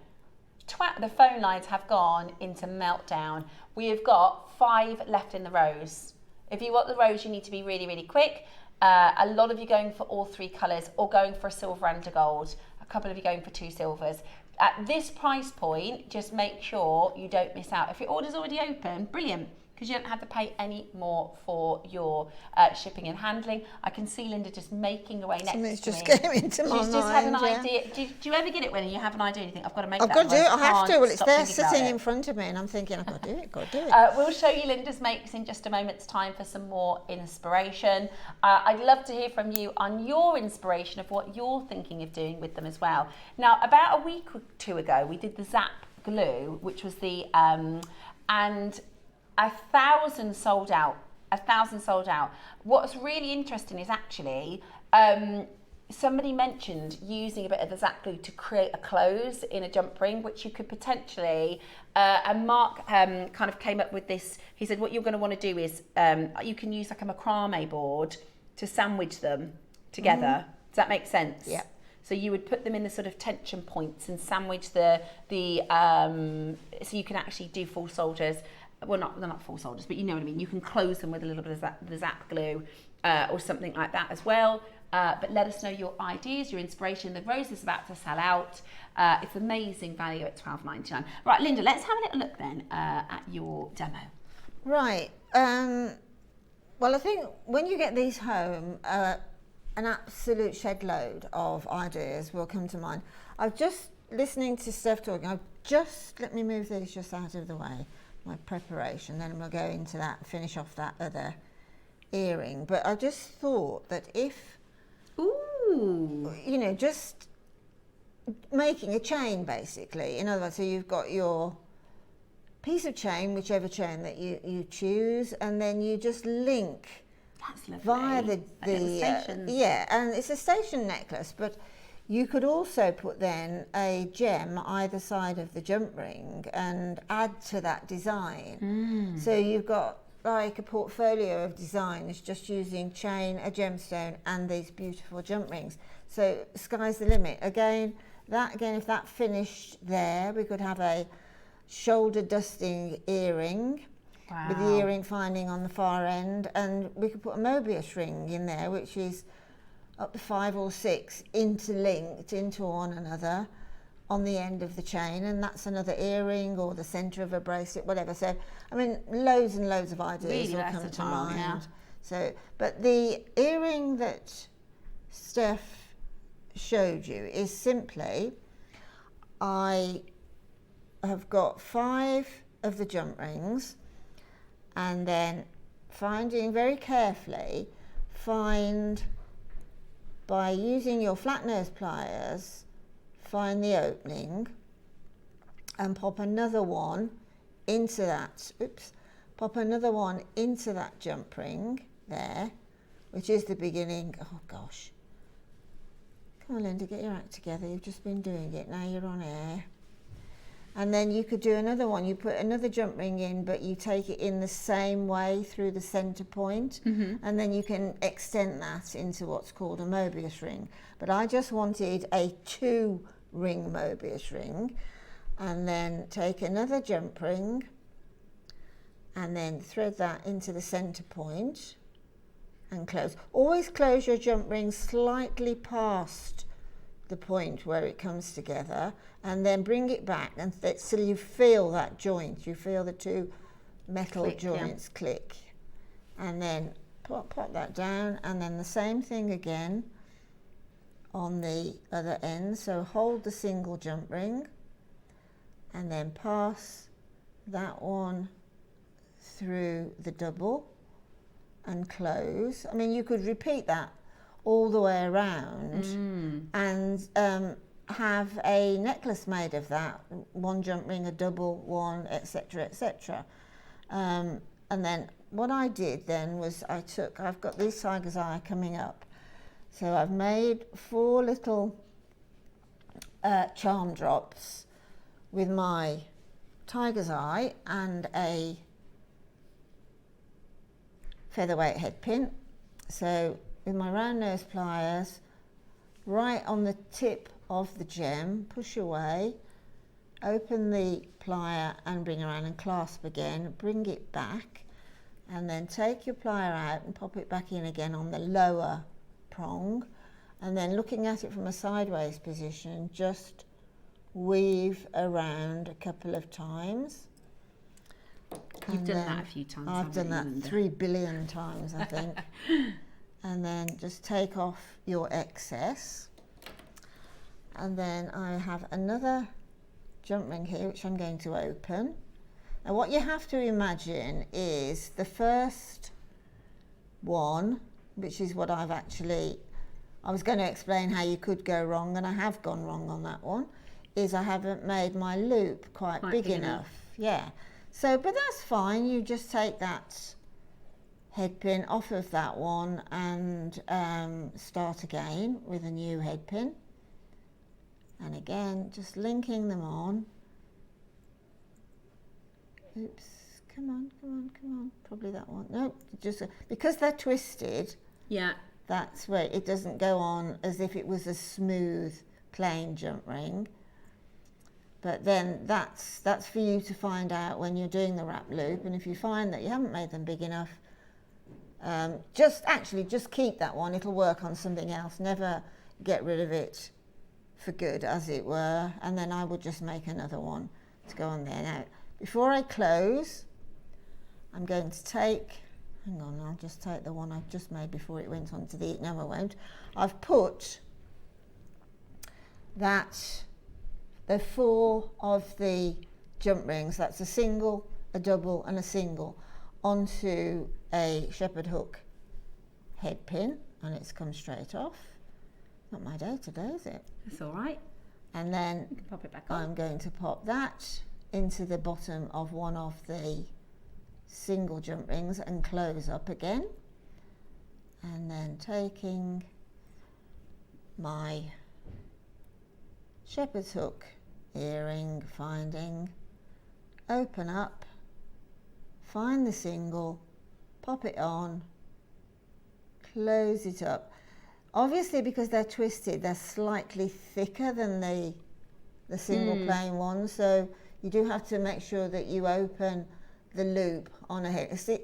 The phone lines have gone into meltdown. We have got 5 left in the rows. If you want the rows, you need to be really, really quick. A lot of you going for all 3 colours or going for a silver and a gold. A couple of you going for 2 silvers. At this price point, just make sure you don't miss out. If your order's already open, brilliant, because you don't have to pay any more for your shipping and handling. I can see Linda just making away next to me. It's just came into my mind. She's just had an idea. Do you ever get it when you have an idea and you think, I've got to make that? I've got to do it. I have to. Well, it's there sitting sitting in front of me and I'm thinking, I've got to do it, got to do it. We'll show you Linda's makes in just a moment's time for some more inspiration. I'd love to hear from you on your inspiration of what you're thinking of doing with them as well. Now, about a week or 2 ago, we did the Zap glue, which was the, and 1,000 sold out. 1,000 sold out. What's really interesting is actually somebody mentioned using a bit of the Zap glue to create a close in a jump ring, which you could potentially, and Mark kind of came up with this. He said what you're going to want to do is you can use like a macrame board to sandwich them together. Does that make sense? Yeah. So you would put them in the sort of tension points and sandwich so you can actually do full soldiers. Well, they're not full soldiers, but you know what I mean. You can close them with a little bit of the Zap glue or something like that as well. But let us know your ideas, your inspiration. The rose is about to sell out. It's amazing value at $12.99. Right, Linda, let's have a little look then at your demo. Right. Well, I think when you get these home, an absolute shed load of ideas will come to mind. I've just listening to Steph talking. Let me move these just out of the way. My preparation, then we'll go into that and finish off that other earring. But I just thought that if, just making a chain basically. In other words, so you've got your piece of chain, whichever chain that you choose, and then you just link via the and it's a station necklace, but you could also put then a gem either side of the jump ring and add to that design. So you've got like a portfolio of designs just using chain, a gemstone and these beautiful jump rings. So sky's the limit. Again, if that finished there, we could have a shoulder dusting earring with the earring finding on the far end, and we could put a Mobius ring in there, which is up to 5 or 6 interlinked into one another on the end of the chain, and that's another earring or the centre of a bracelet, whatever. So, I mean, loads and loads of ideas really will come to mind. Yeah. So, but the earring that Steph showed you is simply, I have got 5 of the jump rings, and then finding very carefully, find by using your flat nose pliers, find the opening and pop another one into that, pop another one into that jump ring there, which is the beginning. Oh gosh. Come on, Linda, get your act together. You've just been doing it, now you're on air. And then you could do another one. You put another jump ring in, but you take it in the same way through the center point, and then you can extend that into what's called a Mobius ring. But I just wanted a 2-ring Mobius ring, and then take another jump ring and then thread that into the center point and close. Always close your jump ring slightly past the point where it comes together, and then bring it back, and so you feel that joint, you feel the 2 metal joints click, and then pop that down, and then the same thing again on the other end. So hold the single jump ring and then pass that one through the double and close. I mean, you could repeat that all the way around and have a necklace made of that, 1 jump ring, a double, 1, etc., etc. And then what I did then was I've got these tiger's eye coming up, so I've made 4 little charm drops with my tiger's eye and a featherweight head pin. So with my round nose pliers, right on the tip of the gem, push away, open the plier and bring around and clasp again, bring it back, and then take your plier out and pop it back in again on the lower prong, and then looking at it from a sideways position, just weave around a couple of times. You've done that a few times. I've done that Linda? 3 billion times, I think. And then just take off your excess. And then I have another jump ring here, which I'm going to open. Now what you have to imagine is the first one, which is what I was going to explain how you could go wrong, and I have gone wrong on that one, is I haven't made my loop quite big enough. Yeah. So, but that's fine. You just take that head pin off of that one and start again with a new head pin. And again, just linking them on. Oops, come on. Probably that one. No, just because they're twisted. Yeah. That's where it doesn't go on as if it was a smooth, plain jump ring. But then that's for you to find out when you're doing the wrap loop. And if you find that you haven't made them big enough, just keep that one. It'll work on something else. Never get rid of it for good, as it were. And then I would just make another one to go on there. Now, before I close, I'm going to take, hang on, I'll just take the one I've just made before it went on to the, no I won't. I've put that, the 4 of the jump rings, that's a single, a double and a single, onto a shepherd hook head pin, and it's come straight off. Not my day today, is it? That's all right. And then You can pop it back on. I'm going to pop that into the bottom of one of the single jump rings and close up again. And then taking my shepherd's hook earring, open up, find the single, pop it on, close it up. Obviously, because they're twisted, they're slightly thicker than the single plain ones, so you do have to make sure that you open the loop on a head. See,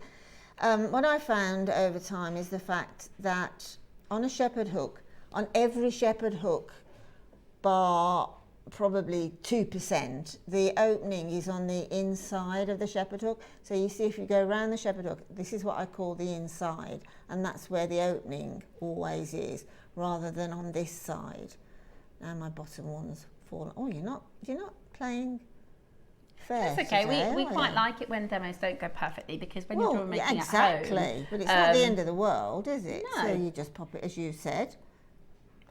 what I found over time is the fact that on a shepherd hook, on every shepherd hook, bar probably 2%, the opening is on the inside of the shepherd hook. So you see, if you go around the shepherd hook, this is what I call the inside, and that's where the opening always is, rather than on this side. Now my bottom one's fallen. Oh, you're not playing fair. That's okay. Today, We are quite you? like it when demos don't go perfectly, because when Well, you're making yeah, at home, exactly. But it's not the end of the world, is it? No. So you just pop it, as you said.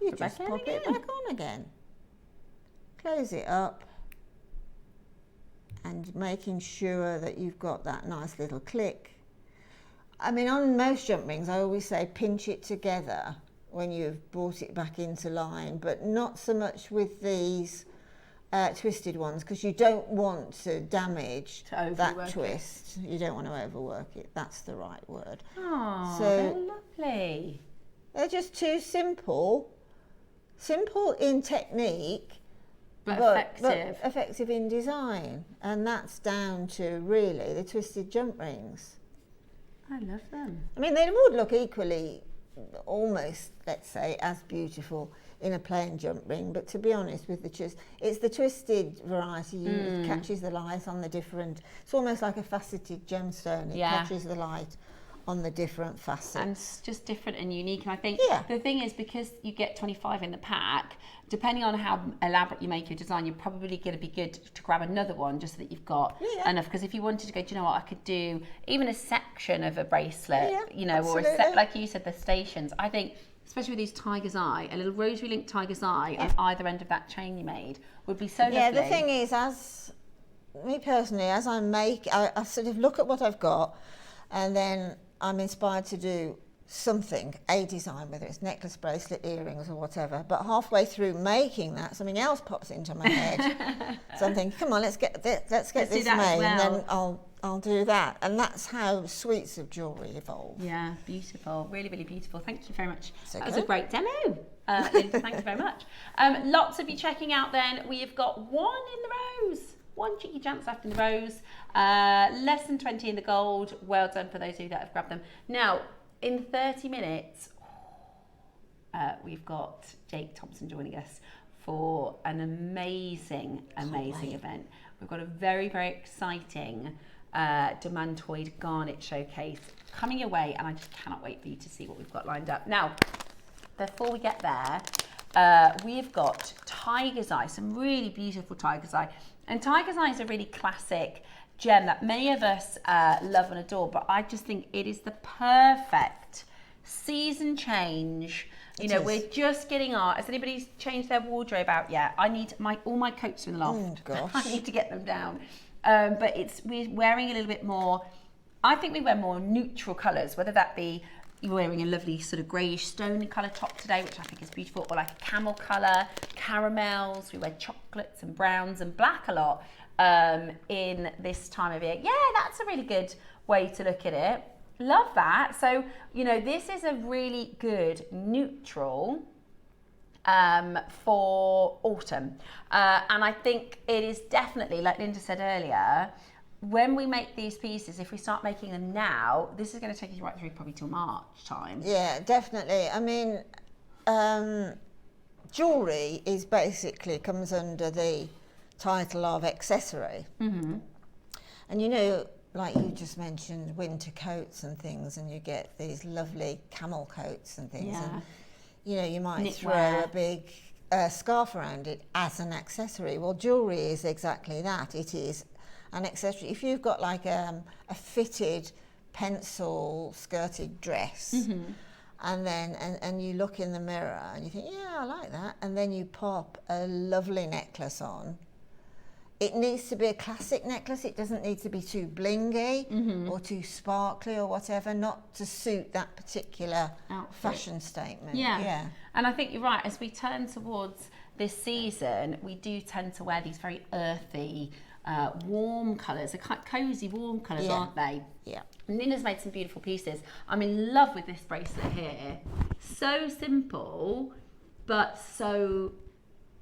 You Put just back in pop it again. back on again. Close it up. And making sure that you've got that nice little click. I mean, on most jump rings, I always say pinch it together when you've brought it back into line, but not so much with these twisted ones, because you don't want to damage that twist. You don't want to overwork it. That's the right word. Oh, So they're lovely. they're just too simple in technique, But effective. effective in design, and that's down to really the twisted jump rings. I love them. I mean, they would look equally, almost, let's say, as beautiful in a plain jump ring, but to be honest, with it's the twisted variety. It catches the light on the different. It's almost like a faceted gemstone. It catches the light on the different facets. And it's just different and unique. And I think Yeah. the thing is, because you get 25 in the pack, depending on how elaborate you make your design, you're probably going to be good to grab another one just so that you've got enough. Because if you wanted to go, do you know what, I could do even a section of a bracelet, you know, or a set, like you said, the stations. I think, especially with these tiger's eye, a little rosary link tiger's eye on either end of that chain you made would be so lovely. Yeah, the thing is, as me personally, as I make, I sort of look at what I've got, and then I'm inspired to do something, a design, whether it's necklace, bracelet, earrings, or whatever. But halfway through making that, something else pops into my head. So I'm thinking, come on, let's get this made, and then I'll do that. And that's how sweets of jewellery evolve. Yeah, beautiful, really, really beautiful. Thank you very much. It's That was okay. a great demo, Linda. Thank you very much. Lots of you checking out. Then we have got one in the rose. One cheeky chance left in the rose, less than 20 in the gold. Well done for those of you that have grabbed them. Now, in 30 minutes, we've got Jake Thompson joining us for an amazing event. We've got a very, very exciting Demantoid Garnet showcase coming your way, and I just cannot wait for you to see what we've got lined up. Now, before we get there, we've got tiger's eye, some really beautiful tiger's eye. And tiger's eye is a really classic gem that many of us love and adore, but I just think it is the perfect season change. You know, we're just getting has anybody changed their wardrobe out yet? I need all my coats are in the loft. Oh, gosh. I need to get them down. But we're wearing a little bit more, I think we wear more neutral colours, whether that be you're wearing a lovely sort of greyish stone colour top today, which I think is beautiful, or like a camel colour, caramels. We wear chocolates and browns and black a lot in this time of year. Yeah, that's a really good way to look at it. Love that. So, you know, this is a really good neutral for autumn. And I think it is definitely, like Linda said earlier, when we make these pieces, if we start making them now, this is going to take you right through probably till March time. Yeah, definitely. I mean, jewellery is basically comes under the title of accessory. Mm-hmm. And you know, like you just mentioned, winter coats and things, and you get these lovely camel coats and things. Yeah. And, you know, you might Knitwear. throw a big scarf around it as an accessory. Well, jewellery is exactly that. It is an accessory. If you've got like a fitted pencil skirted dress, Mm-hmm. and then and you look in the mirror and you think, yeah, I like that, and then you pop a lovely necklace on. It needs to be a classic necklace. It doesn't need to be too blingy or too sparkly or whatever, not to suit that particular fashion statement. Yeah. And I think you're right. As we turn towards this season, we do tend to wear these very earthy, warm colours. They're quite cosy, warm colours, aren't they? Yeah. And Nina's made some beautiful pieces. I'm in love with this bracelet here. So simple, but so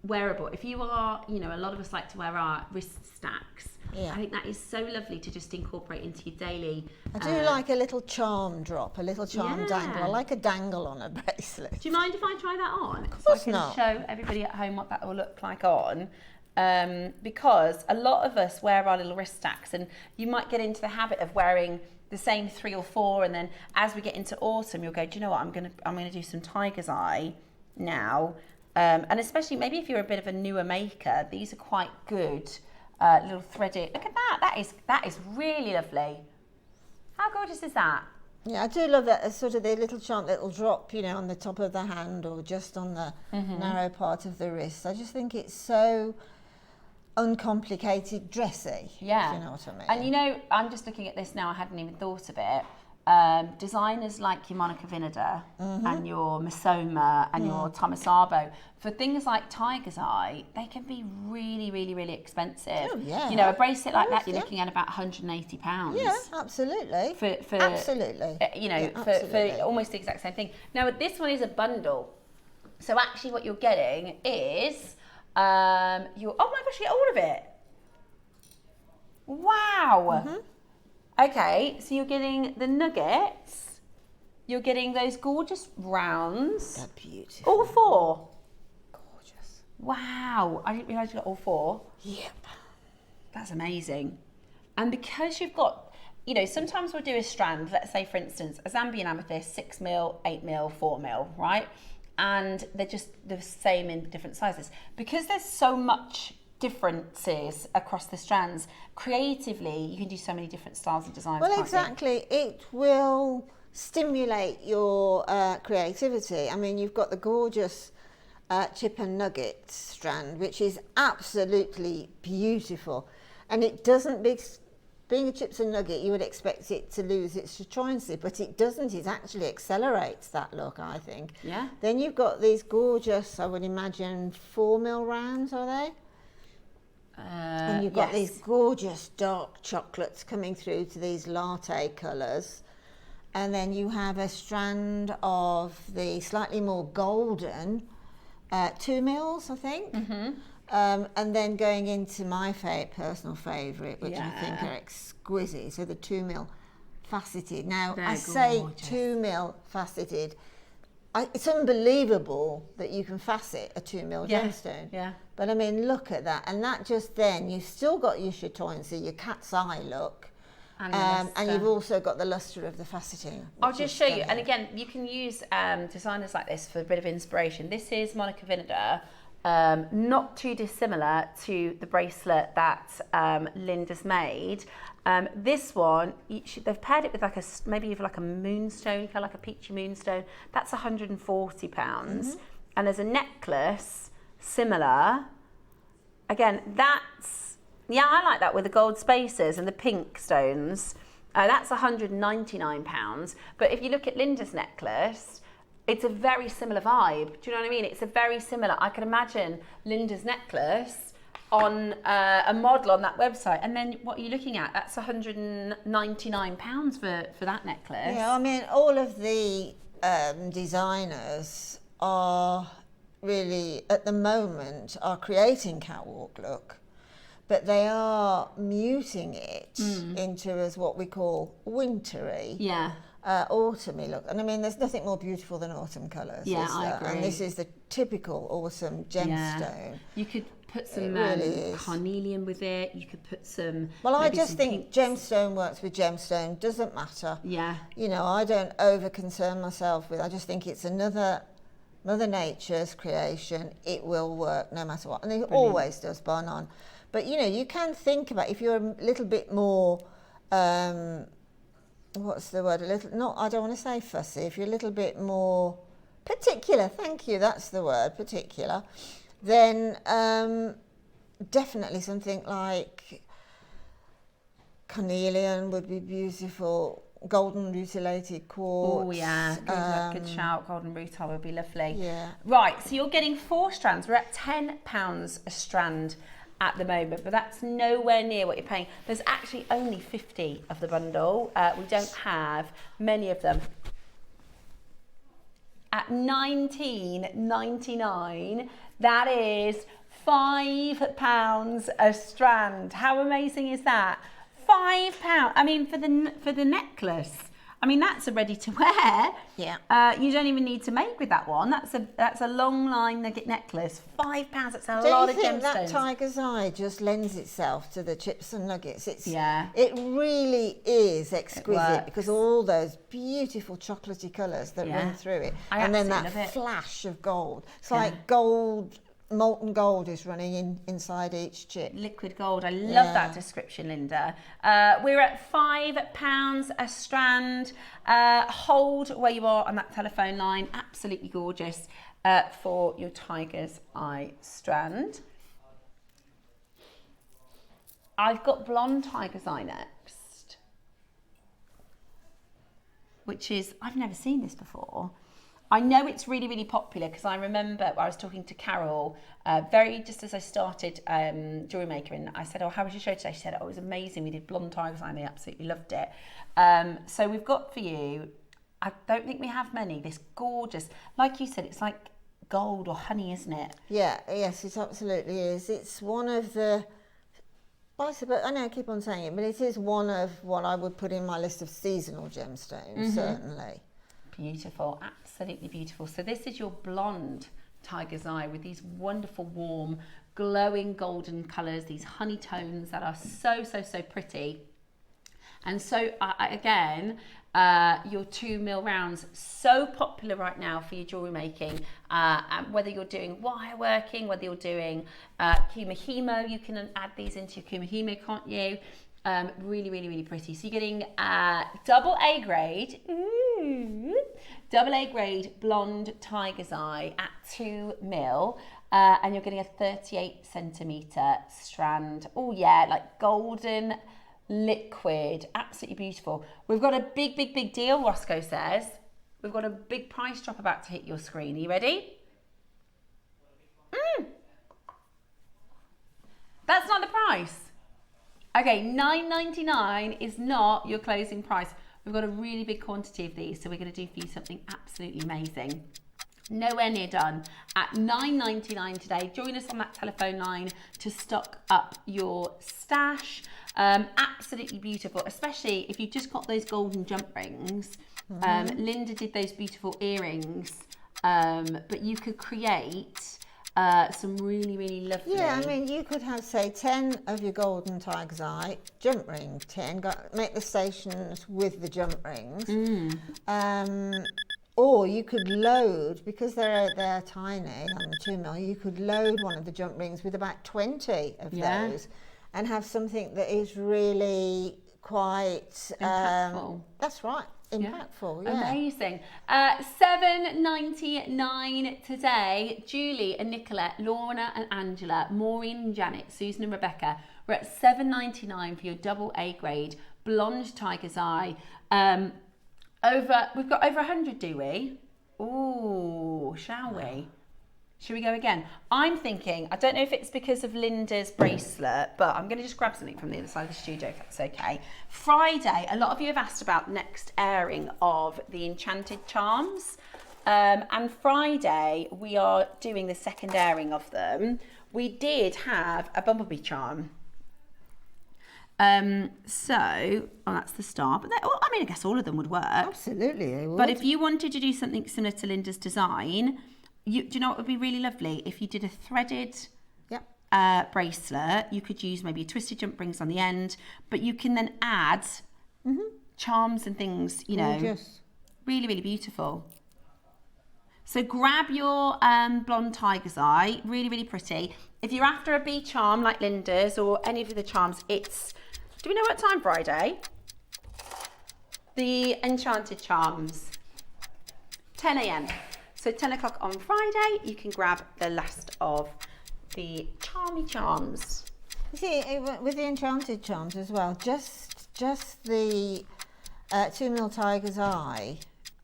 wearable. If you are, you know, a lot of us like to wear our wrist stacks. Yeah. I think that is so lovely to just incorporate into your daily. I do like a little charm drop, a little charm Yeah. dangle. I like a dangle on a bracelet. Do you mind if I try that on? Of course so I can not. show everybody at home what that will look like on. Because a lot of us wear our little wrist stacks, and you might get into the habit of wearing the same 3 or 4, and then as we get into autumn, you'll go, do you know what? I'm gonna do some tiger's eye now. And especially maybe if you're a bit of a newer maker, these are quite good little threaded. Look at that. That is really lovely. How gorgeous is that? Yeah, I do love that sort of the little charm that'll drop, you know, on the top of the hand or just on the narrow part of the wrist. I just think it's so uncomplicated, dressy. Yeah. If you know what I mean. And you know, I'm just looking at this now. I hadn't even thought of it. Designers like your Monica Vinader and your Misoma and your Tomasabo, for things like Tiger's Eye, they can be really, really, really expensive. Oh, yeah. You know, a bracelet like that, you're yeah. looking at about £180. Yeah, absolutely. For absolutely. You know, Yeah, for absolutely. almost the exact same thing. Now, this one is a bundle. So actually what you're getting is, oh my gosh, you get all of it. Wow. Okay, so you're getting the nuggets, you're getting those gorgeous rounds. They're beautiful. All 4? Gorgeous. Wow, I didn't realise you got all 4. Yep. That's amazing. And because you've got, you know, sometimes we'll do a strand, let's say for instance, a Zambian amethyst, 6mm, 8mm, 4mm, right? And they're just the same in different sizes. Because there's so much differences across the strands, creatively you can do so many different styles and designs. Well, can't exactly. It will stimulate your creativity. I mean, you've got the gorgeous chip and nugget strand, which is absolutely beautiful, and it doesn't. Being a chips and nugget, you would expect it to lose its striationality, but it doesn't. It actually accelerates that look, I think. Yeah. Then you've got these gorgeous, I would imagine, 4mm rounds, are they? And you've got yes. these gorgeous dark chocolates coming through to these latte colours. And then you have a strand of the slightly more golden 2mm, I think. And then going into my personal favourite, which I think are exquisite, so the 2mm faceted. Now, They're I say gorgeous. 2mm faceted. It's unbelievable that you can facet a 2mm gemstone. Yeah. But I mean, look at that. And that just then, you've still got your striationality, your cat's eye look. And you've also got the lustre of the faceting. I'll which just is show you, stunning. and again, you can use designers like this for a bit of inspiration. This is Monica Vinader, not too dissimilar to the bracelet that Linda's made. This one, they've paired it with like maybe even like a moonstone, kind of like a peachy moonstone. That's £140. And there's a necklace similar. Again, I like that with the gold spacers and the pink stones. That's £199. But if you look at Linda's necklace, it's a very similar vibe. Do you know what I mean? It's a very similar. I can imagine Linda's necklace on a model on that website, and then what are you looking at? That's £199 for that necklace. Yeah, I mean, all of the designers are really, at the moment, are creating catwalk look, but they are muting it into as what we call wintry. Yeah. Autumny look. And I mean, there's nothing more beautiful than autumn colours. Yeah, is I there? agree. And this is the typical autumn gemstone. Yeah. You could put some really is. carnelian with it. You could put some. Well, I maybe just some think pinks. gemstone works with gemstone, doesn't matter. Yeah. You know, I don't over concern myself with, I just think it's another Mother Nature's creation. It will work no matter what. And it always does, bar none. But, you know, you can think about, if you're a little bit more, what's the word? I don't want to say fussy. If you're a little bit more particular, thank you, that's the word, particular, then definitely something like carnelian would be beautiful. Golden rutilated quartz. Oh yeah, good shout. Golden rutile would be lovely. Yeah. Right, so you're getting 4 strands. We're at £10 a strand at the moment, but that's nowhere near what you're paying. There's actually only 50 of the bundle. We don't have many of them. At $19.99, that is £5 a strand. How amazing is that? £5. I mean, for the necklace. I mean, that's a ready to wear. Yeah. You don't even need to make with that one. That's a long line nugget necklace. £5. That's a lot Don't of you think that gemstones. tiger's eye just lends itself to the chips and nuggets? Yeah. It really is exquisite works. because all those beautiful chocolatey colours that Yeah. run through it. I And then that absolutely love it. flash of gold. It's like gold molten gold is running inside each chip. Liquid gold. I love that description, Linda. We're at £5 a strand. Hold where you are on that telephone line. Absolutely gorgeous for your Tiger's Eye strand. I've got blonde Tiger's Eye next, which is, I've never seen this before. I know it's really, really popular because I remember I was talking to Carol just as I started Jewellery Maker, and I said, oh, how was your show today? She said, oh, it was amazing. We did blonde Tiger's Eye and they absolutely loved it. So we've got for you, I don't think we have many, this gorgeous, like you said, it's like gold or honey, isn't it? Yeah, yes, it absolutely is. It's one of the, I suppose, I know I keep on saying it, but it is one of what I would put in my list of seasonal gemstones, certainly. Beautiful, absolutely beautiful. So this is your blonde Tiger's Eye with these wonderful, warm, glowing golden colours, these honey tones that are so, so, so pretty. And so, again, your 2mm rounds, so popular right now for your jewellery making. And whether you're doing wire working, whether you're doing kumihimo, you can add these into your kumihimo, can't you? Really, really, really pretty. So you're getting double A grade, double A grade blonde Tiger's Eye at 2mm. And you're getting a 38 centimetre strand. Oh yeah, like golden liquid, absolutely beautiful. We've got a big, big, big deal, Roscoe says. We've got a big price drop about to hit your screen. Are you ready? That's not the price. Okay, $9.99 is not your closing price. We've got a really big quantity of these, so we're going to do for you something absolutely amazing. Nowhere near done. At $9.99 today. Join us on that telephone line to stock up your stash. Absolutely beautiful, especially if you've just got those golden jump rings. Linda did those beautiful earrings, but you could create some really, really lovely. Yeah, I mean, you could have, say, 10 of your golden Tiger's Eye jump ring, 10, make the stations with the jump rings. Or you could load, because they're tiny on the 2mm, you could load one of the jump rings with about 20 of those and have something that is really quite impactful. That's right. Impactful, yeah. Amazing. $7.99 today. Julie and Nicolette, Lorna and Angela, Maureen and Janet, Susan and Rebecca. We're at $7.99 for your double A grade blonde Tiger's Eye. We've got over 100, do we? Ooh, shall we? Should we go again? I'm thinking, I don't know if it's because of Linda's bracelet, but I'm going to just grab something from the other side of the studio, if that's okay. Friday, a lot of you have asked about the next airing of the Enchanted Charms. And Friday, we are doing the second airing of them. We did have a bumblebee charm. That's the star. But I mean, I guess all of them would work. Absolutely, they would. But if you wanted to do something similar to Linda's design, do you know what would be really lovely? If you did a threaded bracelet, you could use maybe twisted jump rings on the end, but you can then add charms and things, you know. Gorgeous. Really, really beautiful. So grab your blonde Tiger's Eye, really, really pretty. If you're after a bee charm like Linda's or any of the charms, do we know what time Friday? The Enchanted Charms, 10 a.m. So 10 o'clock on Friday, you can grab the last of the charms. You see, with the Enchanted Charms as well, just the 2mm Tiger's Eye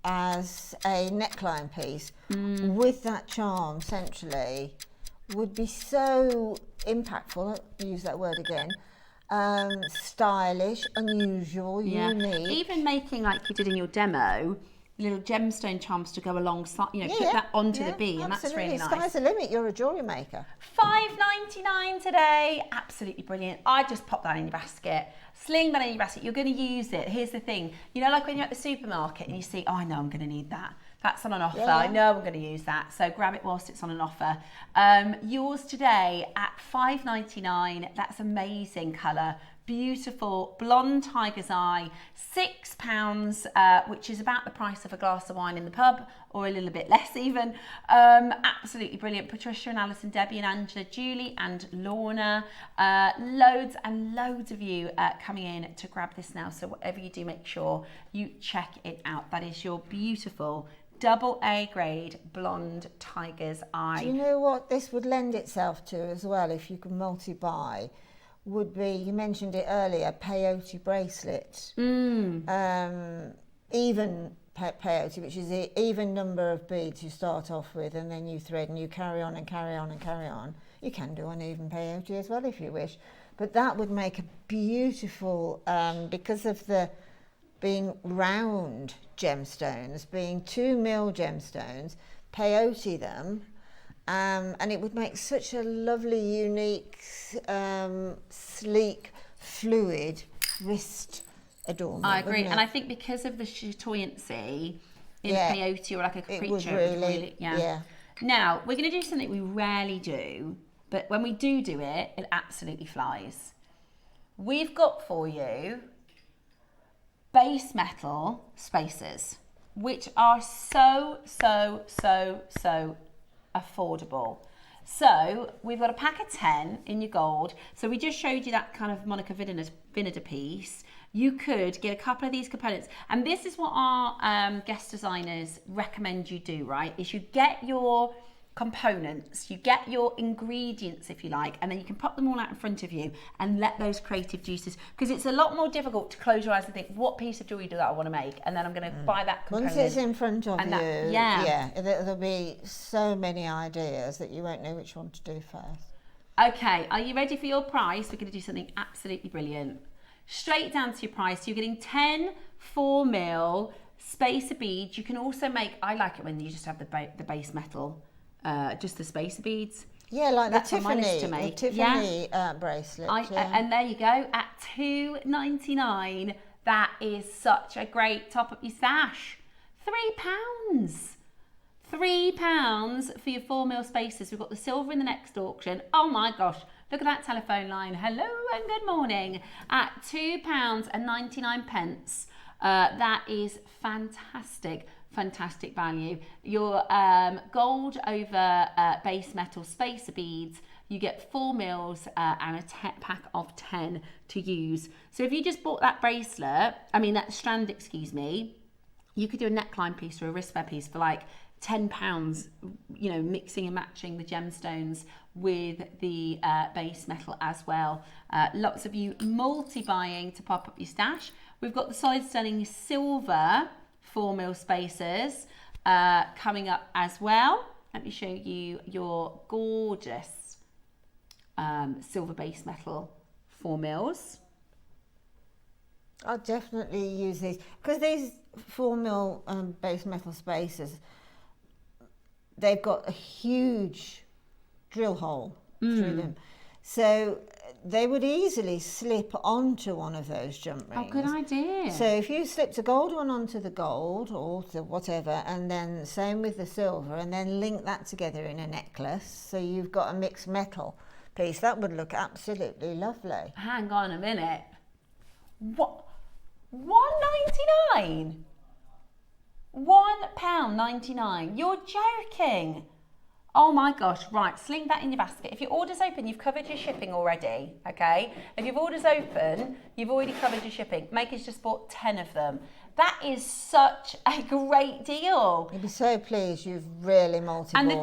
as a neckline piece with that charm centrally would be so impactful. I'll use that word again. Stylish, unusual, unique. Even making, like you did in your demo, little gemstone charms to go alongside, put that onto the bee, and that's really nice. Sky's the limit. You're a jewellery maker. $5.99 today. Absolutely brilliant. I just pop that in your basket. Sling that in your basket. You're going to use it. Here's the thing. Like when you're at the supermarket and you see, oh, I know I'm going to need that. That's on an offer. I know I'm going to use that. So grab it whilst it's on an offer. Yours today at $5.99. That's amazing colour. beautiful blonde tiger's eye, £6, which is about the price of a glass of wine in the pub, or a little bit less even. Absolutely brilliant. Patricia and Alison, Debbie and Angela, Julie and Lorna, loads and loads of you coming in to grab this now. So whatever you do, make sure you check it out. That is your beautiful double A grade blonde tiger's eye. Do you know what this would lend itself to as well, if you could multi-buy? Would be, you mentioned it earlier, peyote bracelet. Even peyote, which is the even number of beads you start off with, and then you thread and you carry on and carry on and carry on. You can do an even peyote as well if you wish, but that would make a beautiful, because of the being round gemstones, being 2 mil gemstones, peyote them, and it would make such a lovely, unique, sleek, fluid wrist adornment. I agree, and I think because of the chatoyancy in peyote or like a creature, it would really, yeah. Now, we're going to do something we rarely do, but when we do it, it absolutely flies. We've got for you base metal spacers, which are so affordable. So we've got a pack of 10 in your gold. So we just showed you that kind of Monica Vinader piece. You could get a couple of these components, and this is what our guest designers recommend you do, right? Is you get your components, you get your ingredients, if you like, and then you can pop them all out in front of you and let those creative juices, because it's a lot more difficult to close your eyes and think, what piece of jewelry do I want to make, and then I'm going to buy that component. Once it's in front of you, yeah, there'll be so many ideas that you won't know which one to do first. Okay, are you ready for your price? We're going to do something absolutely brilliant. Straight down to your price. You're getting 10 4 mil spacer beads. You can also make, I like it when you just have the base metal, just the spacer beads. Yeah, like that's the Tiffany to make. Tiffany bracelet. And there you go, at £2.99. That is such a great top up your stash. £3. £3 for your 4 mil spacers. We've got the silver in the next auction. Oh my gosh, look at that telephone line. Hello and good morning. At £2.99. That is fantastic. Fantastic value. Your gold over base metal spacer beads, you get 4 mils and a pack of 10 to use. So if you just bought that bracelet, that strand, excuse me, you could do a neckline piece or a wristband piece for like £10, mixing and matching the gemstones with the base metal as well. Lots of you multi-buying to pop up your stash. We've got the solid sterling silver 4 mil spacers coming up as well. Let me show you your gorgeous silver base metal 4 mils. I'll definitely use these, because these 4 mil base metal spacers, they've got a huge drill hole through them. So they would easily slip onto one of those jump rings. Oh, good idea. So if you slipped a gold one onto the gold or the whatever, and then same with the silver, and then link that together in a necklace, so you've got a mixed metal piece, that would look absolutely lovely. Hang on a minute. What? £1.99? £1.99? You're joking. Oh my gosh, right, sling that in your basket. If your order's open, you've covered your shipping already, okay? If your order's open, you've already covered your shipping. Maker's just bought 10 of them. That is such a great deal. You'd be so pleased you've really multi-bought. And the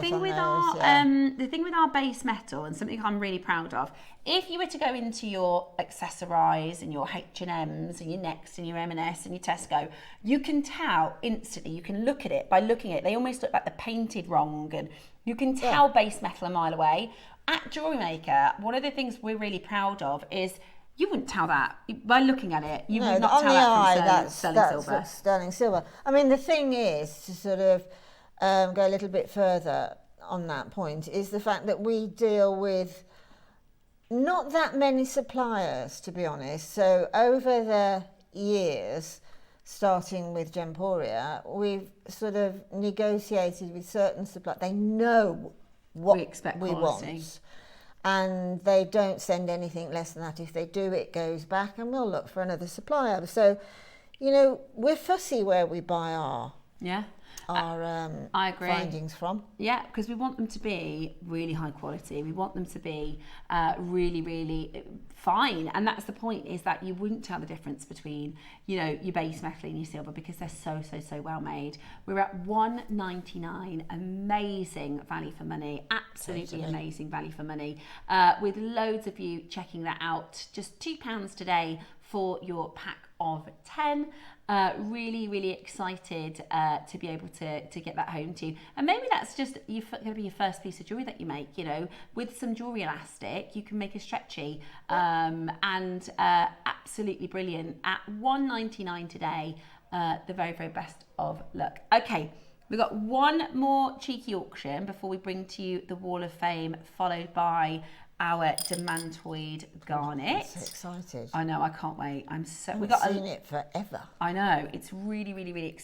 thing with our base metal, and something I'm really proud of, if you were to go into your Accessorize and your H&Ms and your Next and your M&S and your Tesco, you can tell instantly, you can look at it, by looking at it, they almost look like they're painted wrong, and you can tell base metal a mile away. At JewelleryMaker, one of the things we're really proud of is you wouldn't tell that by looking at it. You would not tell that from sterling silver. That's sterling silver. I mean, the thing is, to sort of go a little bit further on that point, is the fact that we deal with not that many suppliers, to be honest. So over the years, starting with Gemporia, we've sort of negotiated with certain suppliers. They know what we want. and they don't send anything less than that. If they do, it goes back, and we'll look for another supplier. So, you know, we're fussy where we buy our I agree. findings from. Yeah, because we want them to be really high quality. We want them to be really, really fine. And that's the point, is that you wouldn't tell the difference between, you know, your base metal and your silver, because they're so well made. We're at $1.99, amazing value for money, absolutely amazing value for money, with loads of you checking that out. Just £2 today for your pack of 10. Really excited to be able to get that home to you. And maybe that's just going to be your first piece of jewellery that you make, you know, with some jewellery elastic. You can make a stretchy and absolutely brilliant at $1.99 today. The very best of luck. Okay, we've got one more cheeky auction before we bring to you the Wall of Fame, followed by our Demantoid Garnet. I'm so excited. I know, I can't wait. I've seen it forever. I know, it's really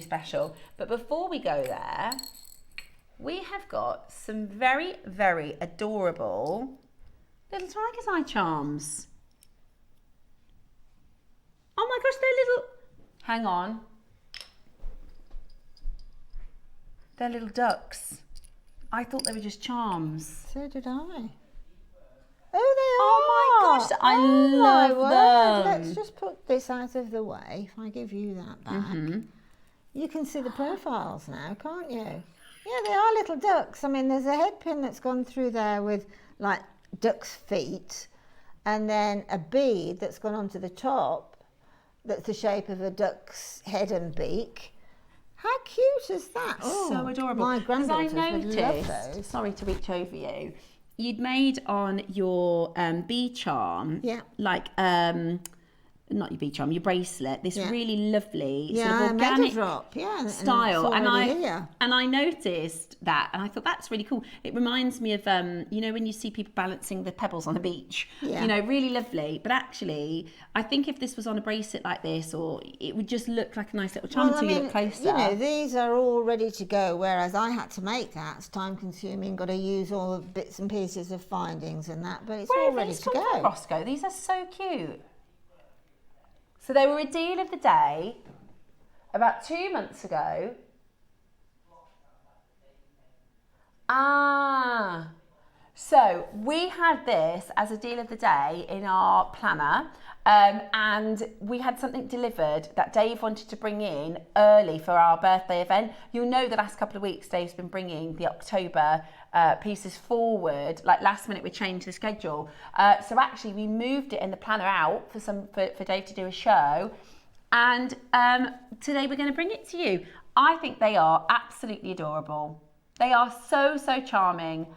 special. But before we go there, we have got some very adorable little tiger's eye charms. Oh my gosh, they're little. Hang on. They're little ducks. I thought they were just charms. So did I. Oh my gosh, I love them. Let's just put this out of the way. If I give you that back, you can see the profiles now, can't you? Yeah, they are little ducks. I mean, there's a head pin that's gone through there with like duck's feet, and then a bead that's gone onto the top that's the shape of a duck's head and beak. How cute is that? So adorable. My granddaughters would love those. Sorry to reach over you. You'd made on your bead charm, like not your bead charm, your bracelet, this really lovely sort of organic style, and I noticed that, and I thought that's really cool. It reminds me of you know, when you see people balancing the pebbles on the beach, you know, really lovely. But actually, I think if this was on a bracelet like this, or it would just look like a nice little charm until you look closer. You know, these are all ready to go, whereas I had to make that. It's time consuming, got to use all the bits and pieces of findings and that, but it's all ready to go. Roscoe, these are so cute. So they were a deal of the day about 2 months ago. So we had this as a deal of the day in our planner, and we had something delivered that Dave wanted to bring in early for our birthday event. You'll know the last couple of weeks Dave's been bringing the October pieces forward, like last minute we changed the schedule. So actually we moved it in the planner out for Dave to do a show, and today we're going to bring it to you. I think they are absolutely adorable. They are so charming.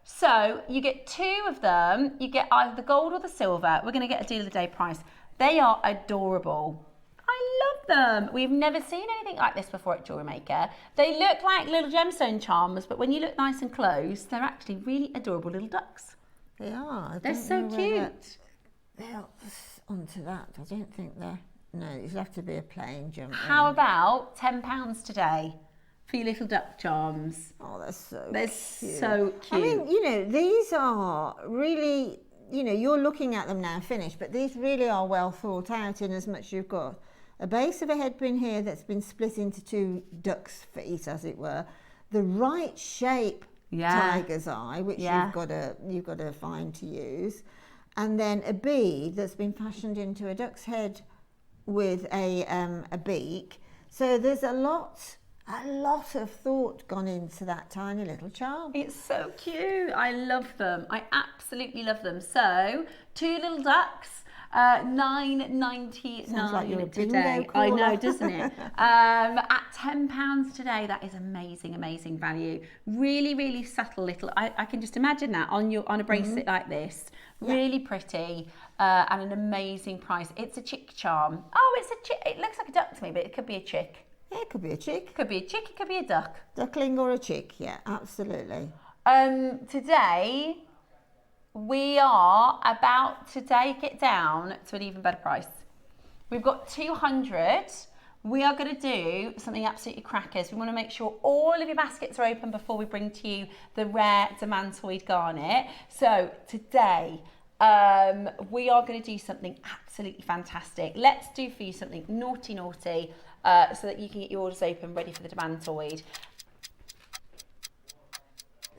So you get 2 of them. You get either the gold or the silver. We're going to get a deal of the day price. They are adorable. I love them. We've never seen anything like this before at JewelleryMaker. They look like little gemstone charms, but when you look nice and close, they're actually really adorable little ducks. They are. They're so cute. They're onto that. I don't think they're. No, it'd have to be a plain jump. How about £10 today for your little duck charms? Oh, they're so cute. I mean, you know, these are really, you know, you're looking at them now finished, but these really are well thought out, in as much you've got a base of a head pin here that's been split into 2 duck's feet, as it were, the right shape tiger's eye, which you've got to find to use, and then a bead that's been fashioned into a duck's head with a beak. So there's a lot of thought gone into that tiny little charm. It's so cute. I love them. I absolutely love them. So 2 little ducks, $9.99 Sounds like you're a bingo today. caller. I know, doesn't it? At £10 today, that is amazing value. Really subtle little. I can just imagine that on a bracelet like this. Really pretty, and an amazing price. It's a chick charm. Oh, it's a chick. It looks like a duck to me, but it could be a chick. Yeah, it could be a chick. Could be a chick, it could be a duck. Duckling or a chick, yeah, absolutely. Today, we are about to take it down to an even better price. We've got 200 we are going to do something absolutely crackers. We want to make sure all of your baskets are open before we bring to you the rare Demantoid Garnet. So today, we are going to do something absolutely fantastic. Let's do for you something naughty, so that you can get your orders open, ready for the Demantoid.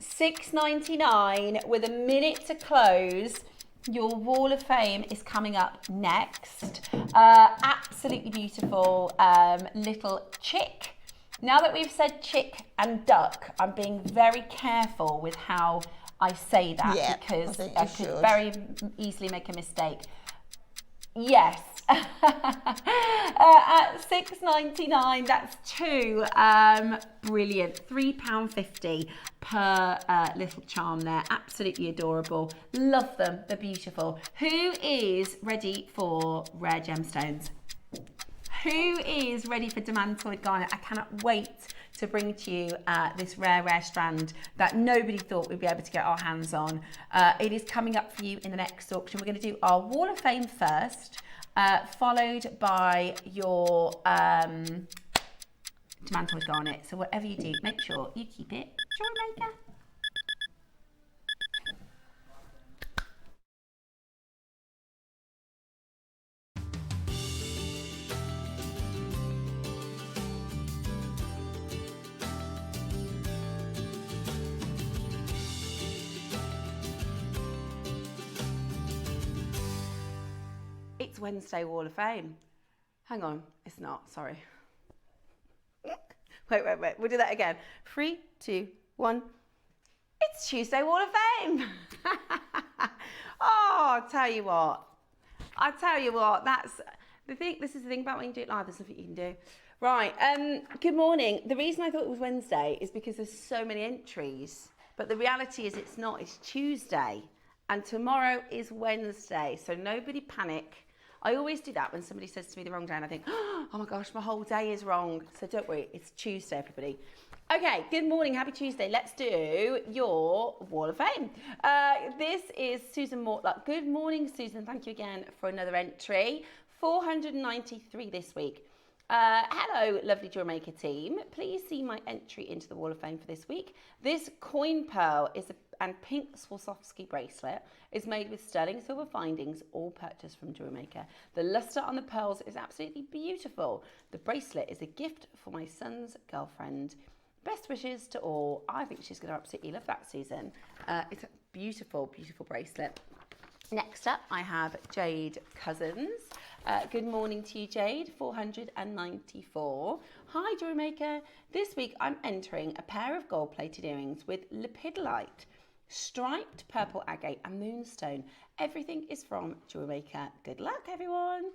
$6.99 with a minute to close. Your Wall of Fame is coming up next. Absolutely beautiful little chick. Now that we've said chick and duck, I'm being very careful with how I say that, because I could very easily make a mistake. Yes. At $6.99, that's two. Brilliant. £3.50 per little charm there. Absolutely adorable. Love them. They're beautiful. Who is ready for rare gemstones? Who is ready for Demantoid Garnet? I cannot wait to bring to you this rare strand that nobody thought we'd be able to get our hands on. It is coming up for you in the next auction. We're going to do our Wall of Fame first, followed by your Demantoid Garnet. So whatever you do, make sure you keep it JewelleryMaker. It's Wednesday Wall of Fame. Hang on, it's not, sorry. Wait, we'll do that again. 3, 2, 1. It's Tuesday Wall of Fame. Oh, I'll tell you what, that's the thing. This is the thing about when you do it live, there's nothing you can do. Right, good morning. The reason I thought it was Wednesday is because there's so many entries, but the reality is it's not, it's Tuesday, and tomorrow is Wednesday, so nobody panic. I always do that when somebody says to me the wrong day and I think, oh my gosh, my whole day is wrong. So don't worry, it's Tuesday, everybody. Okay, good morning, happy Tuesday. Let's do your Wall of Fame. This is Susan Mortlock. Good morning, Susan. Thank you again for another entry. 493 this week. Hello, lovely JewelleryMaker team. Please see my entry into the Wall of Fame for this week. This coin pearl and pink Swarovski bracelet is made with sterling silver findings, all purchased from JewelleryMaker. The luster on the pearls is absolutely beautiful. The bracelet is a gift for my son's girlfriend. Best wishes to all. I think she's going to absolutely love that, Susan. It's a beautiful, beautiful bracelet. Next up, I have Jade Cousins. Good morning to you, Jade. 494. Hi, JewelleryMaker. This week, I'm entering a pair of gold-plated earrings with lepidolite, striped purple agate and moonstone. Everything is from JewelleryMaker. Good luck, everyone.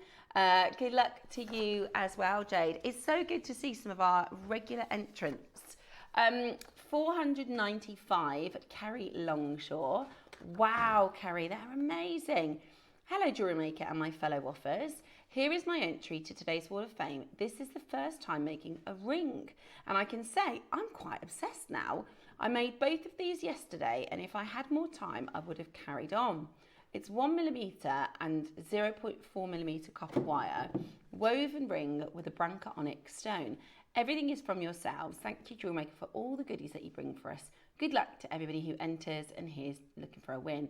Good luck to you as well, Jade. It's so good to see some of our regular entrants. 495, Carrie Longshore. Wow, Carrie, they're amazing. Hello, JewelleryMaker and my fellow woffers. Here is my entry to today's Wall of Fame. This is the first time making a ring, and I can say I'm quite obsessed now. I made both of these yesterday, and if I had more time, I would have carried on. It's 1mm and 0.4mm copper wire, woven ring with a Branca onyx stone. Everything is from yourselves. Thank you, JewelleryMaker, for all the goodies that you bring for us. Good luck to everybody who enters and here's looking for a win.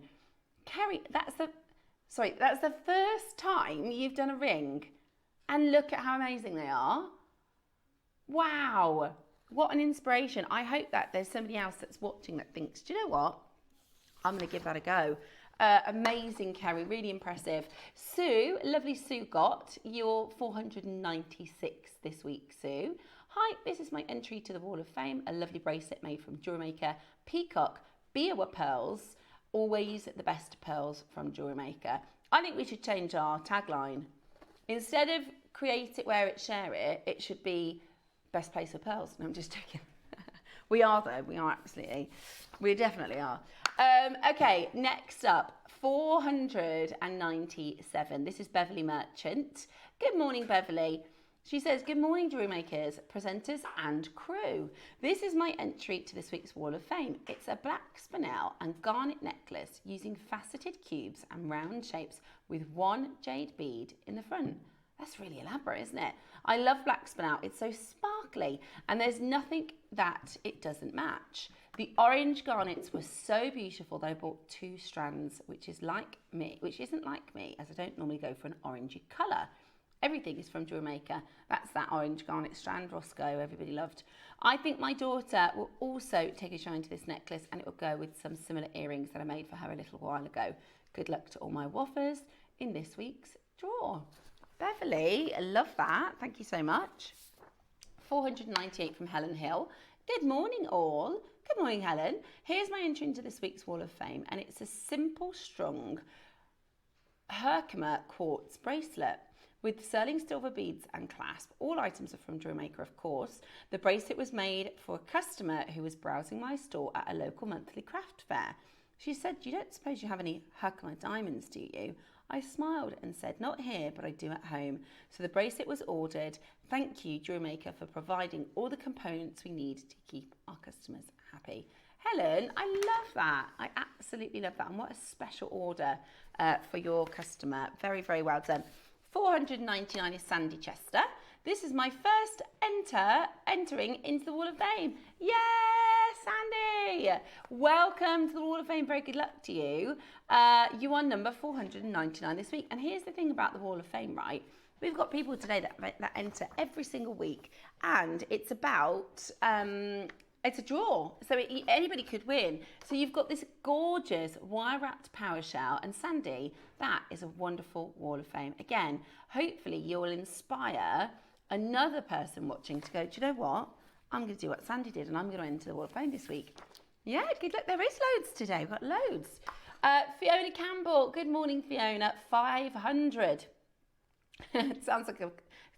Carrie, that's the first time you've done a ring, and look at how amazing they are. Wow, what an inspiration. I hope that there's somebody else that's watching that thinks, do you know what? I'm going to give that a go. Amazing, Carrie, really impressive. Sue, lovely Sue got your 496 this week, Sue. Hi, this is my entry to the Wall of Fame, a lovely bracelet made from JewelleryMaker, Peacock, Biwa pearls, always the best pearls from JewelleryMaker. I think we should change our tagline. Instead of create it, wear it, share it, it should be best place for pearls. No, I'm just joking. We are though, we are absolutely. We definitely are. Okay, next up, 497. This is Beverly Merchant. Good morning, Beverly. She says, good morning, JewelleryMakers, presenters and crew. This is my entry to this week's Wall of Fame. It's a black spinel and garnet necklace using faceted cubes and round shapes with one jade bead in the front. That's really elaborate, isn't it? I love black spun out. It's so sparkly and there's nothing that it doesn't match. The orange garnets were so beautiful that I bought 2 strands, which isn't like me, as I don't normally go for an orangey colour. Everything is from JewelleryMaker. That's that orange garnet strand Roscoe everybody loved. I think my daughter will also take a shine to this necklace, and it will go with some similar earrings that I made for her a little while ago. Good luck to all my woffers in this week's draw. Beverly, I love that. Thank you so much. 498 from Helen Hill. Good morning, all. Good morning, Helen. Here's my entry into this week's Wall of Fame, and it's a simple, strong Herkimer quartz bracelet with sterling silver beads and clasp. All items are from JewelleryMaker, of course. The bracelet was made for a customer who was browsing my store at a local monthly craft fair. She said, "You don't suppose you have any Herkimer diamonds, do you?" I smiled and said, "Not here, but I do at home." So the bracelet was ordered. Thank you, JewelleryMaker, for providing all the components we need to keep our customers happy. Helen, I love that. I absolutely love that. And what a special order for your customer. Very, very well done. 499 is Sandy Chester. This is my first entering into the Wall of Fame. Yes, Sandy. Welcome to the Wall of Fame. Very good luck to you. You are number 499 this week. And here's the thing about the Wall of Fame, right? We've got people today that enter every single week, and it's about it's a draw, so anybody could win. So you've got this gorgeous wire-wrapped power shell, and Sandy, that is a wonderful Wall of Fame. Again, hopefully you'll inspire another person watching to go, do you know what? I'm going to do what Sandy did, and I'm going to enter the Wall of Fame this week. Yeah, good luck. There is loads today. We've got loads. Fiona Campbell. Good morning, Fiona. 500. It sounds like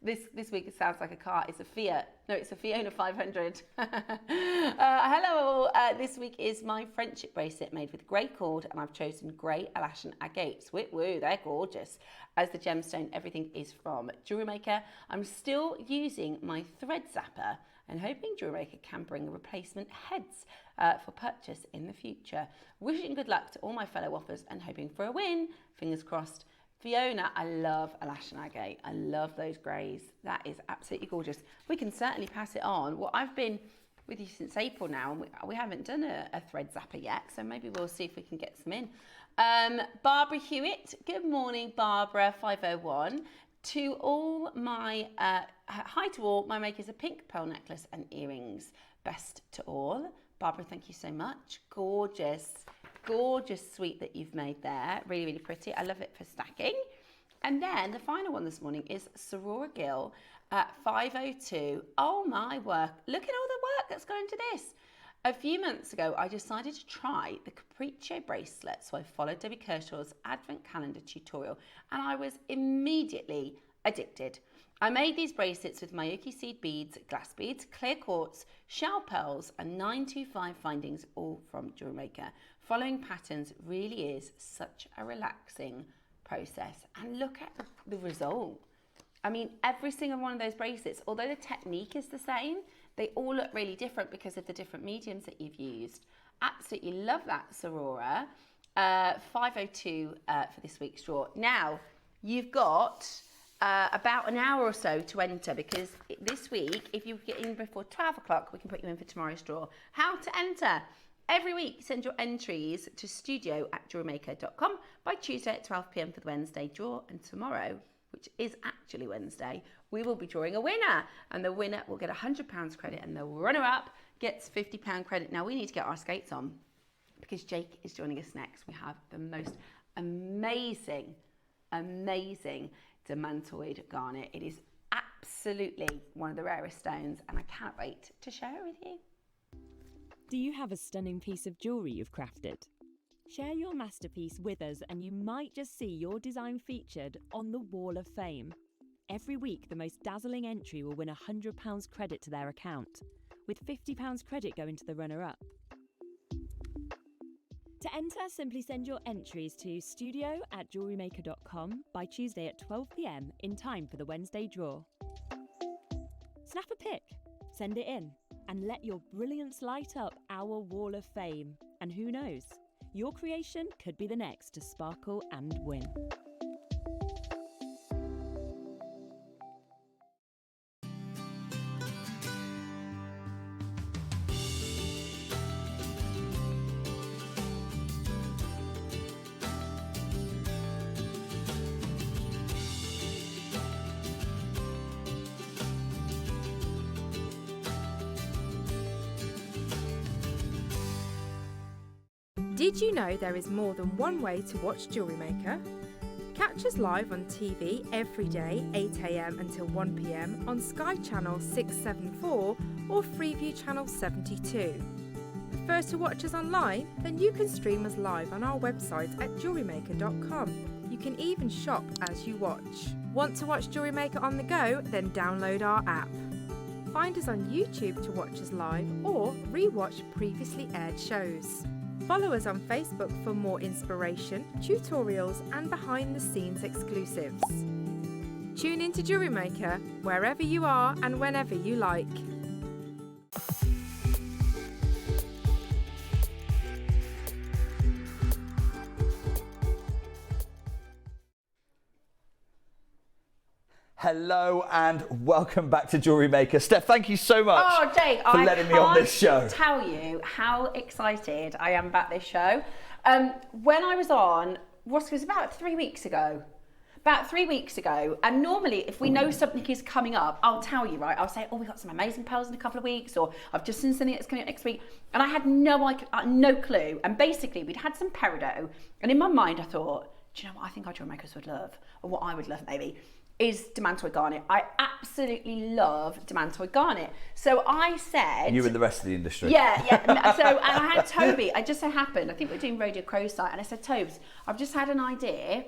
this week it sounds like a car. It's a Fiat. No, it's a Fiona 500. Hello. This week is my friendship bracelet made with grey cord, and I've chosen grey Alaskan agates. Woo, they're gorgeous. As the gemstone, everything is from JewelleryMaker. I'm still using my thread zapper and hoping JewelleryMaker can bring replacement heads for purchase in the future. Wishing good luck to all my fellow woffers and hoping for a win. Fingers crossed. Fiona, I love Alaskan agate. I love those greys. That is absolutely gorgeous. We can certainly pass it on. Well, I've been with you since April now, and we haven't done a thread zapper yet, so maybe we'll see if we can get some in. Barbara Hewitt, good morning, Barbara, 501. To all my, hi to all, my makers a pink pearl necklace and earrings. Best to all. Barbara, thank you so much. Gorgeous suite that you've made there. Really, really pretty. I love it for stacking. And then the final one this morning is Sorora Gill at 502. Oh my work. Look at all the work that's gone into this. A few months ago, I decided to try the Capriccio bracelet. So I followed Debbie Kershaw's advent calendar tutorial, and I was immediately addicted. I made these bracelets with Mayuki seed beads, glass beads, clear quartz, shell pearls, and 925 findings, all from JewelleryMaker. Following patterns really is such a relaxing process. And look at the result. I mean, every single one of those bracelets, although the technique is the same, they all look really different because of the different mediums that you've used. Absolutely love that, Sorora. 502 for this week's draw. Now, you've got about an hour or so to enter, because this week, if you get in before 12 o'clock, we can put you in for tomorrow's draw. How to enter? Every week, send your entries to studio@jewellerymaker.com by Tuesday at 12 p.m. for the Wednesday draw, and tomorrow, which is actually Wednesday, we will be drawing a winner, and the winner will get £100 credit, and the runner-up gets £50 credit. Now, we need to get our skates on, because Jake is joining us next. We have the most amazing Demantoid Garnet. It is absolutely one of the rarest stones, and I can't wait to share it with you. Do you have a stunning piece of jewellery you've crafted? Share your masterpiece with us, and you might just see your design featured on the Wall of Fame. Every week, the most dazzling entry will win £100 credit to their account, with £50 credit going to the runner-up. To enter, simply send your entries to studio@jewellerymaker.com by Tuesday at 12 p.m. in time for the Wednesday draw. Snap a pic, send it in, and let your brilliance light up our Wall of Fame. And who knows, your creation could be the next to sparkle and win. Did you know there is more than one way to watch Jewellery Maker? Catch us live on TV every day, 8 AM until 1 PM on Sky Channel 674 or Freeview Channel 72. Prefer to watch us online? Then you can stream us live on our website at jewellerymaker.com. You can even shop as you watch. Want to watch Jewellery Maker on the go? Then download our app. Find us on YouTube to watch us live or re-watch previously aired shows. Follow us on Facebook for more inspiration, tutorials and behind the scenes exclusives. Tune in to Jewellery Maker wherever you are and whenever you like. Hello and welcome back to Jewellery Maker. Steph, thank you so much for letting me on this show. I can't tell you how excited I am about this show. When I was on, it was about 3 weeks ago. And normally if we know something is coming up, I'll tell you, right? I'll say, oh, we've got some amazing pearls in a couple of weeks, or I've just seen something that's coming up next week. And I had no clue. And basically we'd had some peridot, and in my mind I thought, do you know what I think our jewellery makers would love? Or what I would love maybe? Is Demantoid Garnet. I absolutely love Demantoid Garnet. So I said... You and the rest of the industry. Yeah. So, and I had Toby, I just so happened, I think we're doing Radio Crow's site, and I said, Tobes, I've just had an idea.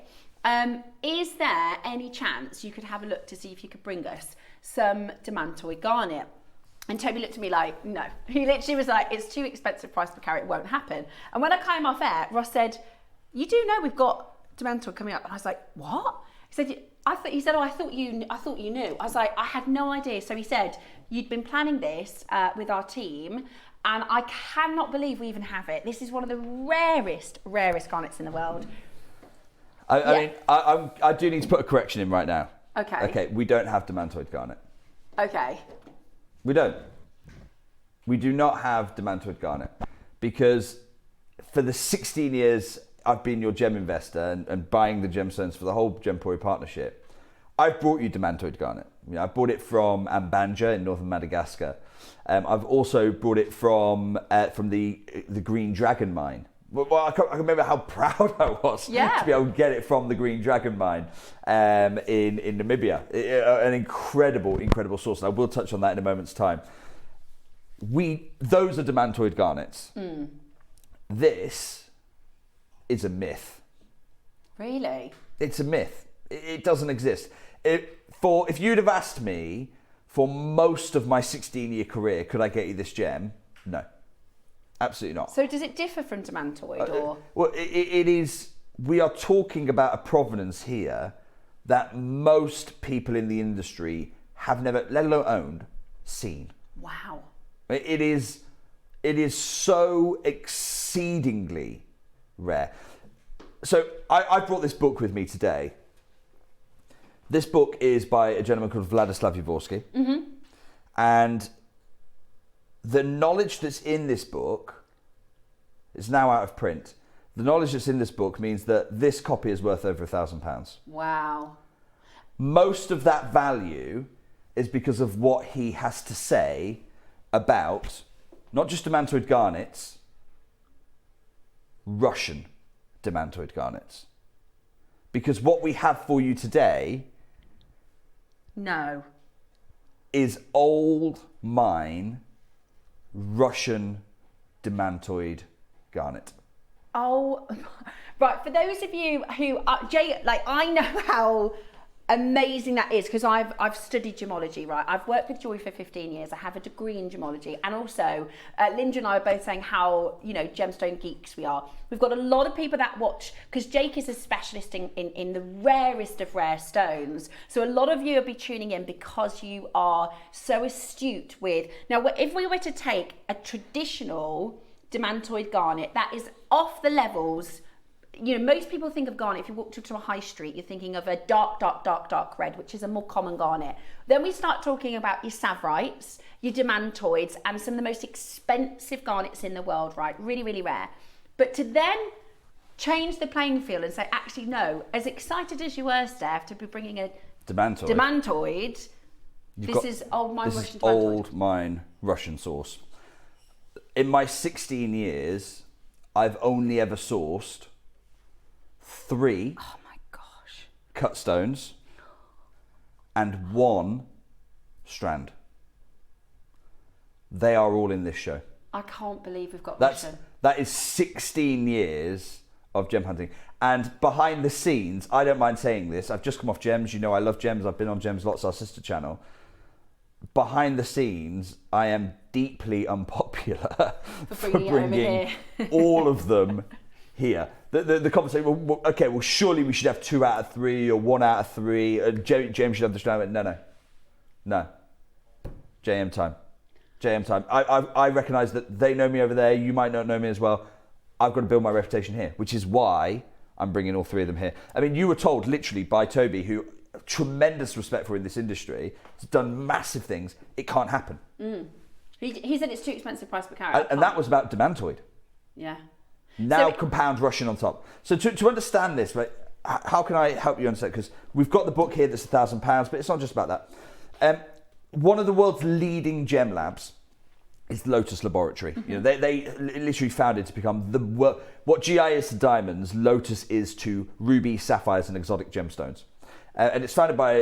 Is there any chance you could have a look to see if you could bring us some Demantoid Garnet? And Toby looked at me like, no. He literally was like, it's too expensive price per carat, it won't happen. And when I came off air, Ross said, you do know we've got Demantoid coming up? And I was like, what? He said, I thought you knew. I was like, I had no idea. So he said, you'd been planning this with our team, and I cannot believe we even have it. This is one of the rarest garnets in the world. I do need to put a correction in right now. Okay, we don't have Demantoid Garnet. Okay. We don't. We do not have Demantoid Garnet, because for the 16 years I've been your gem investor and buying the gemstones for the whole Gempori partnership, I've brought you Demantoid Garnet. I bought it from Ambanja in northern Madagascar. I've also brought it from the Green Dragon mine. Well, I can remember how proud I was to be able to get it from the Green Dragon mine in Namibia. An incredible source. And I will touch on that in a moment's time. Those are Demantoid Garnets. This is a myth. Really? It's a myth. It doesn't exist. If you'd have asked me for most of my 16-year career, could I get you this gem? No, absolutely not. So does it differ from Demantoid or? Well, it is. We are talking about a provenance here that most people in the industry have never, let alone owned, seen. Wow. It is so exceedingly rare. So I brought this book with me today. This book is by a gentleman called Vladislav Jaworski. And the knowledge that's in this book is now out of print. The knowledge that's in this book means that this copy is worth over £1,000. Wow. Most of that value is because of what he has to say about not just Demantoid Garnets, Russian Demantoid Garnets. Because what we have for you today is old mine Russian Demantoid Garnet. Oh, right. For those of you who are, I know how amazing that is, because I've studied gemology, right? I've worked with jewelry for 15 years. I have a degree in gemology, and also Linda and I are both saying how, gemstone geeks we are. We've got a lot of people that watch, because Jake is a specialist in the rarest of rare stones. So a lot of you will be tuning in because you are so astute with. Now, if we were to take a traditional Demantoid Garnet that is off the levels. Most people think of garnet, if you walk to a high street, you're thinking of a dark red, which is a more common garnet. Then we start talking about your savrites, your demantoids, and some of the most expensive garnets in the world, right? Really, really rare. But to then change the playing field and say, actually, no, as excited as you were, Steph, to be bringing a demantoid, this is old mine Russian demantoid. Old mine Russian source. In my 16 years, I've only ever sourced 3 Oh my gosh. cut stones and 1 strand. They are all in this show. I can't believe we've got That Russian. is 16 years of gem hunting. And behind the scenes, I don't mind saying this, I've just come off gems, you know I love gems, I've been on gems lots, our sister channel. Behind the scenes, I am deeply unpopular for bringing all of them here. The conversation, well, okay, well surely we should have 2 out of 3 or 1 out of 3, James should have the strand. No. JM time. I recognise that they know me over there, you might not know me as well. I've got to build my reputation here, which is why I'm bringing all 3 of them here. I mean, you were told literally by Toby, who tremendous respect for in this industry, has done massive things, it can't happen. He said it's too expensive price per carat. And that was about Demantoid. Yeah. Now compound Russian on top. So to understand this, right, how can I help you understand? Because we've got the book here that's £1,000, but it's not just about that. One of the world's leading gem labs is Lotus Laboratory. You know, they literally founded to become what GIA is to diamonds, Lotus is to ruby, sapphires, and exotic gemstones. And it's founded by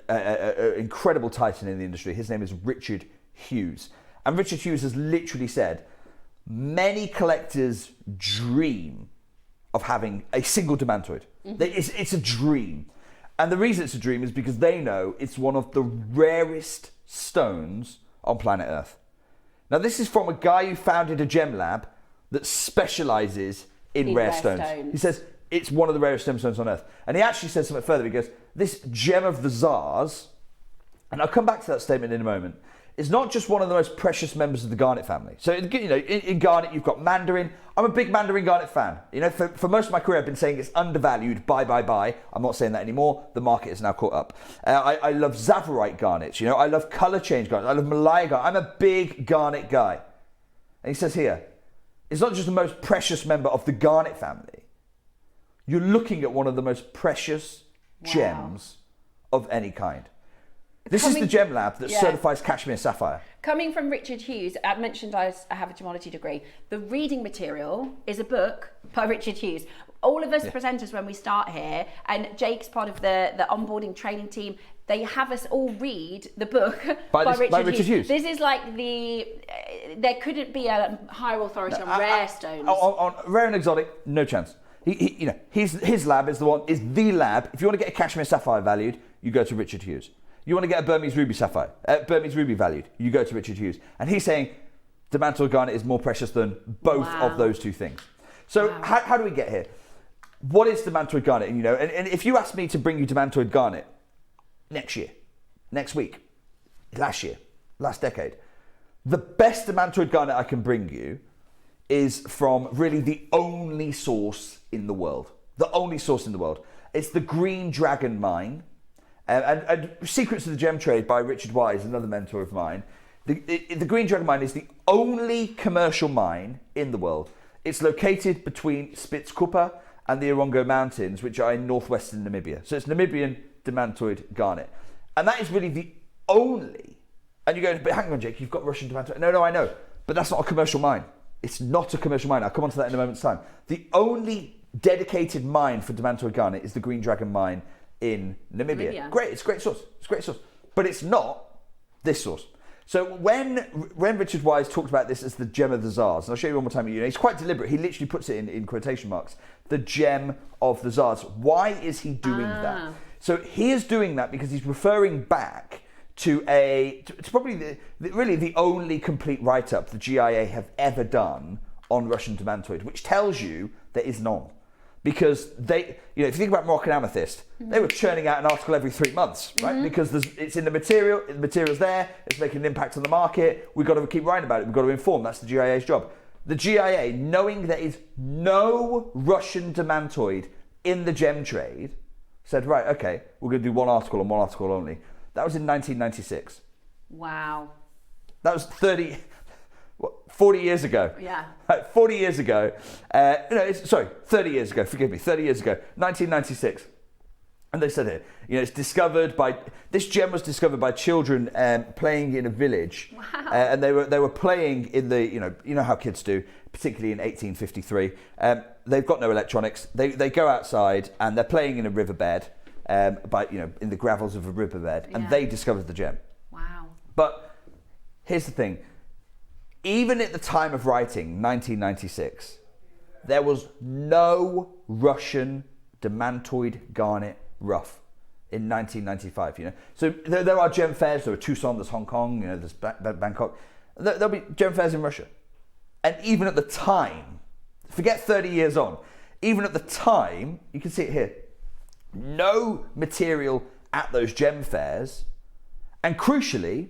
an incredible titan in the industry. His name is Richard Hughes. And Richard Hughes has literally said, many collectors dream of having a single Demantoid. It's a dream. And the reason it's a dream is because they know it's one of the rarest stones on planet Earth. Now, this is from a guy who founded a gem lab that specialises in rare stones. He says it's one of the rarest gemstones on Earth. And he actually says something further. He goes, this gem of the Tsars, and I'll come back to that statement in a moment, is not just one of the most precious members of the Garnet family. So, you know, in Garnet, you've got Mandarin. I'm a big Mandarin Garnet fan. You know, for most of my career, I've been saying it's undervalued, buy. I'm not saying that anymore. The market has now caught up. I love Zavarite Garnets. You know, I love colour change Garnets. I love Malaya Garnet. I'm a big Garnet guy. And he says here, it's not just the most precious member of the Garnet family. You're looking at one of the most precious gems of any kind. This is the gem lab that certifies cashmere sapphire. Coming from Richard Hughes, I mentioned I have a gemology degree. The reading material is a book by Richard Hughes. All of us presenters, when we start here, and Jake's part of the onboarding training team, they have us all read the book by Richard Hughes. This is like there couldn't be a higher authority on rare stones. On rare and exotic, no chance. His lab is the lab. If you want to get a cashmere sapphire valued, you go to Richard Hughes. You want to get a Burmese ruby sapphire, Burmese ruby valued, you go to Richard Hughes. And he's saying Demantoid Garnet is more precious than both of those two things. So how do we get here? What is Demantoid Garnet? And, you know, and if you ask me to bring you Demantoid Garnet next year, next week, last year, last decade, the best Demantoid Garnet I can bring you is from really the only source in the world. The only source in the world. It's the Green Dragon Mine. And Secrets of the Gem Trade by Richard Wise, another mentor of mine. The Green Dragon Mine is the only commercial mine in the world. It's located between Spitzkuppe and the Erongo Mountains, which are in northwestern Namibia. So it's Namibian Demantoid Garnet. And that is really the only... And you go, but hang on, Jake, you've got Russian Demantoid. No, I know. But that's not a commercial mine. It's not a commercial mine. I'll come on to that in a moment's time. The only dedicated mine for Demantoid Garnet is the Green Dragon Mine in Namibia. Great, it's a great source. But it's not this source. So when Richard Wise talked about this as the gem of the Tsars, and I'll show you one more time, you know, he's quite deliberate. He literally puts it in quotation marks. The gem of the Tsars. Why is he doing that? So he is doing that because he's referring back to it's probably really the only complete write-up the GIA have ever done on Russian Demantoid, which tells you there is none. Because they, you know, if you think about Moroccan amethyst, they were churning out an article every 3 months, right? Because it's in the material's there, it's making an impact on the market, we've got to keep writing about it, we've got to inform, that's the GIA's job. The GIA, knowing there is no Russian Demantoid in the gem trade, said, right, okay, we're going to do one article and one article only. That was in 1996. Wow. That was 40 years ago. Yeah. 40 years ago. 30 years ago, forgive me, 30 years ago, 1996. And they said it, it's discovered by, this gem was discovered by children playing in a village. Wow. And they were playing in the, you know how kids do, particularly in 1853. They've got no electronics. They go outside and they're playing in a riverbed, in the gravels of a riverbed, and they discovered the gem. Wow. But here's the thing. Even at the time of writing, 1996, there was no Russian Demantoid Garnet rough in 1995. So there are gem fairs. There are Tucson, there's Hong Kong, there's Bangkok. There'll be gem fairs in Russia, and even at the time, forget 30 years on, even at the time, you can see it here, no material at those gem fairs, and crucially,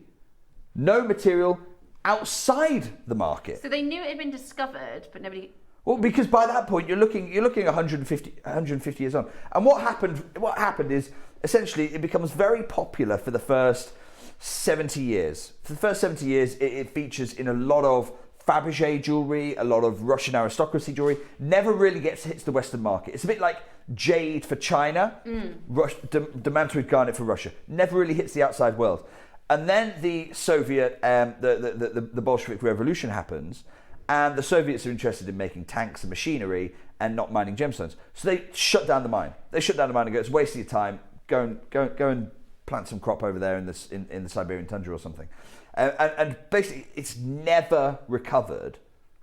no material outside the market. So they knew it had been discovered, but nobody. Well, because by that point you're looking 150 years on, and what happened is essentially it becomes very popular for the first 70 years. For the first 70 years, it features in a lot of Fabergé jewellery, a lot of Russian aristocracy jewellery. Never really hits the Western market. It's a bit like jade for China, Demantoid Garnet for Russia. Never really hits the outside world. And then the Soviet, the Bolshevik Revolution happens. And the Soviets are interested in making tanks and machinery and not mining gemstones. So they shut down the mine. They shut down the mine and go, it's wasting your time. Go and plant some crop over there in the Siberian tundra or something. And basically, it's never recovered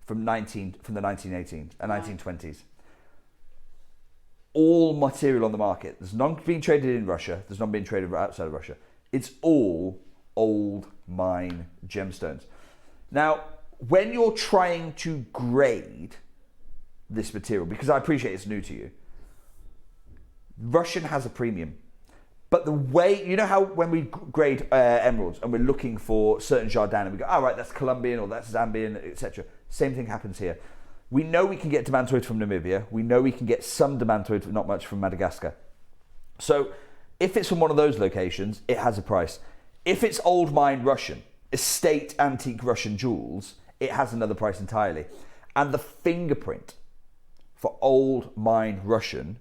from the 1918s and 1920s. All material on the market. There's none being traded in Russia. There's none being traded outside of Russia. It's all old mine gemstones. Now, when you're trying to grade this material, because I appreciate it's new to you, Russian has a premium. But the way, how when we grade emeralds and we're looking for certain Jardin and we go, right, that's Colombian or that's Zambian, etc. Same thing happens here. We know we can get Demantoid from Namibia. We know we can get some Demantoid, not much, from Madagascar. So if it's from one of those locations, it has a price. If it's old mine Russian, estate antique Russian jewels, it has another price entirely. And the fingerprint for old mine Russian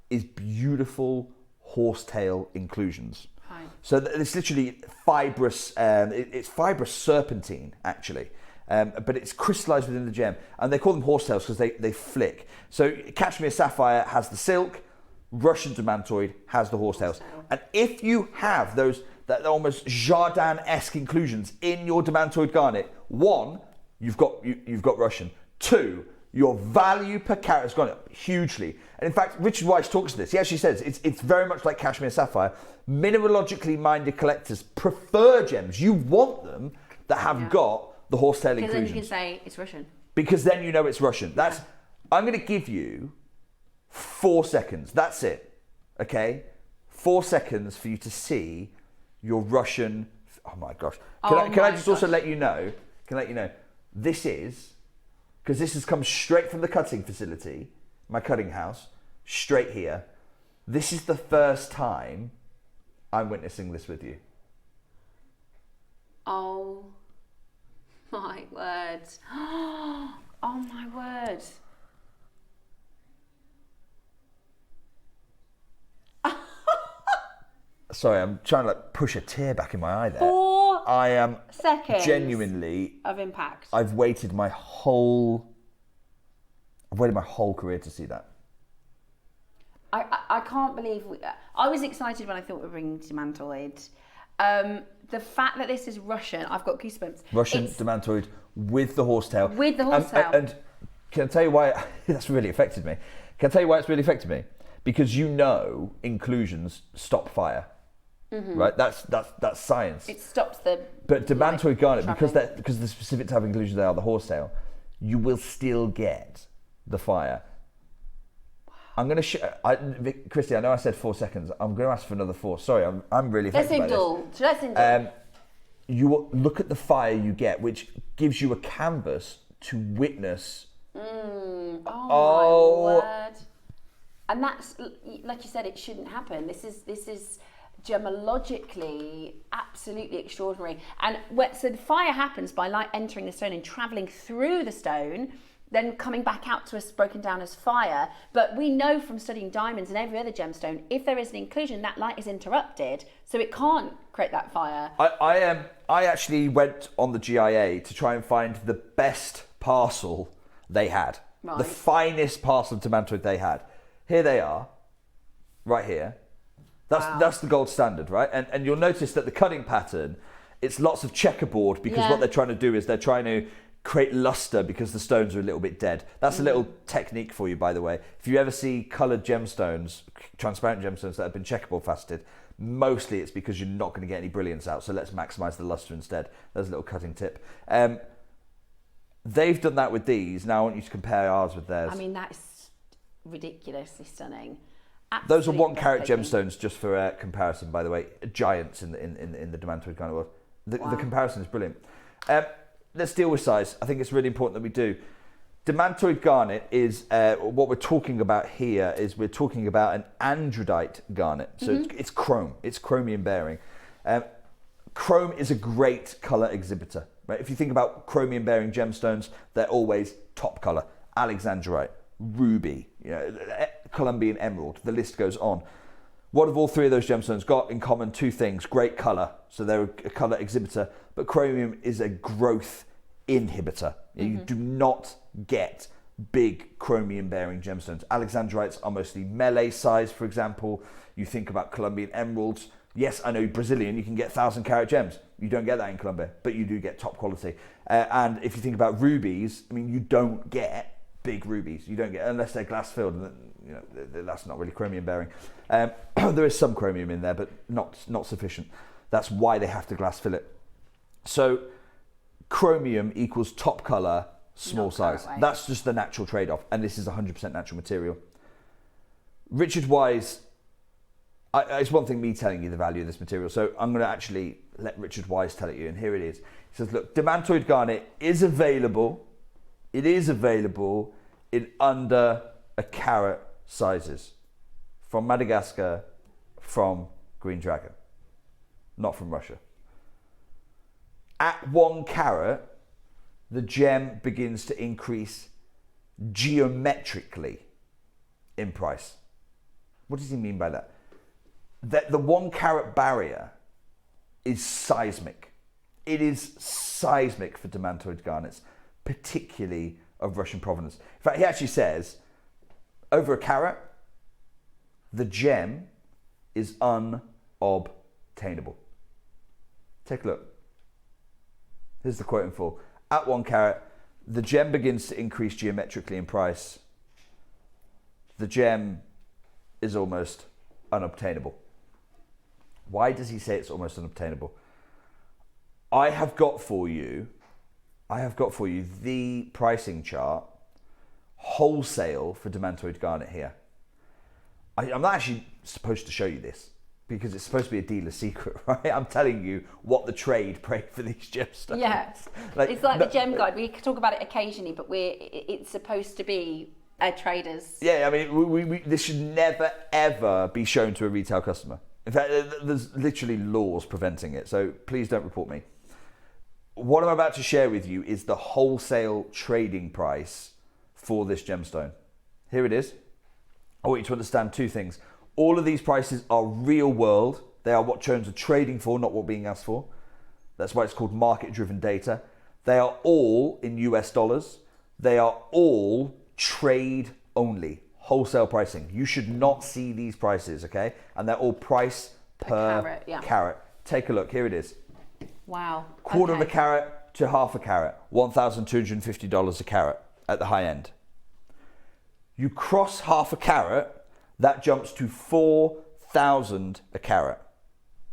is beautiful horsetail inclusions. Right. So it's literally fibrous, it's fibrous serpentine actually, but it's crystallized within the gem. And they call them horsetails because they flick. So Cashmere Sapphire has the silk, Russian Demantoid has the horsetails. And if you have that almost Jardin-esque inclusions in your Demantoid Garnet, one, you've got Russian. Two, your value per carat has gone up hugely. And in fact, Richard Weiss talks to this. He actually says it's very much like Cashmere Sapphire. Mineralogically minded collectors prefer gems. You want them that have got the horsetail inclusions. Because then you can say it's Russian. Because then you know it's Russian. I'm going to give you 4 seconds. That's it. Okay? 4 seconds for you to see your Russian. Oh my gosh! Can I just also let you know? This is because this has come straight from the cutting facility, my cutting house, straight here. This is the first time I'm witnessing this with you. Oh my word! Oh my word! Sorry, I'm trying to push a tear back in my eye there. 4 I am seconds genuinely of impact. I've waited my whole career to see that. I can't believe I was excited when I thought we were bringing Demantoid. The fact that this is Russian, I've got goosebumps. Russian Demantoid with the horsetail. With the horsetail. And can I tell you why that's really affected me? Can I tell you why it's really affected me? Because inclusions stop fire. Mm-hmm. Right, that's science. It stops the. But Demantoid Garnet, because the specific type of inclusions they are, the horsetail, you will still get the fire. Wow. I'm going to Christy, I know I said 4 seconds. I'm going to ask for another 4. Sorry, I'm really affected by this. Let's indulge. You will look at the fire you get, which gives you a canvas to witness. Oh my word! And that's, like you said, it shouldn't happen. This is gemologically absolutely extraordinary. And so the fire happens by light entering the stone and travelling through the stone. then coming back out to us broken down as fire. But we know from studying diamonds and every other gemstone, if there is an inclusion, that light is interrupted, so it can't create that fire. I actually went on the GIA to try and find the best parcel they had. Right. The finest parcel of Demantoid they had. Here they are, right here. That's the gold standard, right? And you'll notice that the cutting pattern, it's lots of checkerboard, because what they're trying to do is they're trying to create luster because the stones are a little bit dead. That's a little technique for you, by the way. If you ever see coloured gemstones, transparent gemstones that have been checkerboard faceted, mostly it's because you're not going to get any brilliance out, so let's maximise the luster instead. There's a little cutting tip. They've done that with these. Now I want you to compare ours with theirs. I mean, that's ridiculously stunning. Those are Absolutely 1 carat breathtaking. gemstones, just for comparison, by the way. Giants in the Demantoid Garnet world. The comparison is brilliant. Let's deal with size. I think it's really important that we do. Demantoid Garnet is, what we're talking about here is we're talking about an andradite garnet. So it's chrome. It's chromium bearing. Chrome is a great colour exhibitor. Right? If you think about chromium bearing gemstones, they're always top colour. Alexandrite, ruby, Colombian emerald, the list goes on. What have all 3 of those gemstones got in common? 2 things: great colour, so they're a colour exhibitor, but chromium is a growth inhibitor. You do not get big chromium bearing gemstones. Alexandrites are mostly melee size, for example. You think about Colombian emeralds. Yes, I know Brazilian, you can get 1,000 carat gems. You don't get that in Colombia, but you do get top quality. And if you think about rubies, I mean, you don't get big rubies. You don't get, unless they're glass filled, that's not really chromium bearing. There is some chromium in there, but not sufficient. That's why they have to glass fill it. So chromium equals top color, small size. That's just the natural trade-off, and this is 100% natural material. Richard Wise, it's one thing me telling you the value of this material, so I'm going to actually let Richard Wise tell it you, and here it is. He says, look, Demantoid Garnet is available. It is available in under a carat sizes from Madagascar, from Green Dragon, not from Russia. At 1 carat, the gem begins to increase geometrically in price. What does he mean by that? That the 1 carat barrier is seismic. It is seismic for Demantoid garnets, particularly of Russian provenance. In fact, he actually says, over a carat, the gem is unobtainable. Take a look. Here's the quote in full. At 1 carat, the gem begins to increase geometrically in price. The gem is almost unobtainable. Why does he say it's almost unobtainable? I have got for you the pricing chart, wholesale for Demantoid Garnet here. I'm not actually supposed to show you this because it's supposed to be a dealer secret, right? I'm telling you what the trade paid for these gemstones. Yeah, it's like the gem guide. We talk about it occasionally, but it's supposed to be a trader's. Yeah, I mean, this should never ever be shown to a retail customer. In fact, there's literally laws preventing it, so please don't report me. What I'm about to share with you is the wholesale trading price for this gemstone. Here it is. I want you to understand 2 things. All of these prices are real world. They are what Jones are trading for, not what being asked for. That's why it's called market-driven data. They are all in US dollars. They are all trade only, wholesale pricing. You should not see these prices, okay? And they're all price per carat. Take a look. Here it is. Wow. Quarter of a carat to half a carat, $1,250 a carat at the high end. You cross half a carat, that jumps to 4,000 a carat.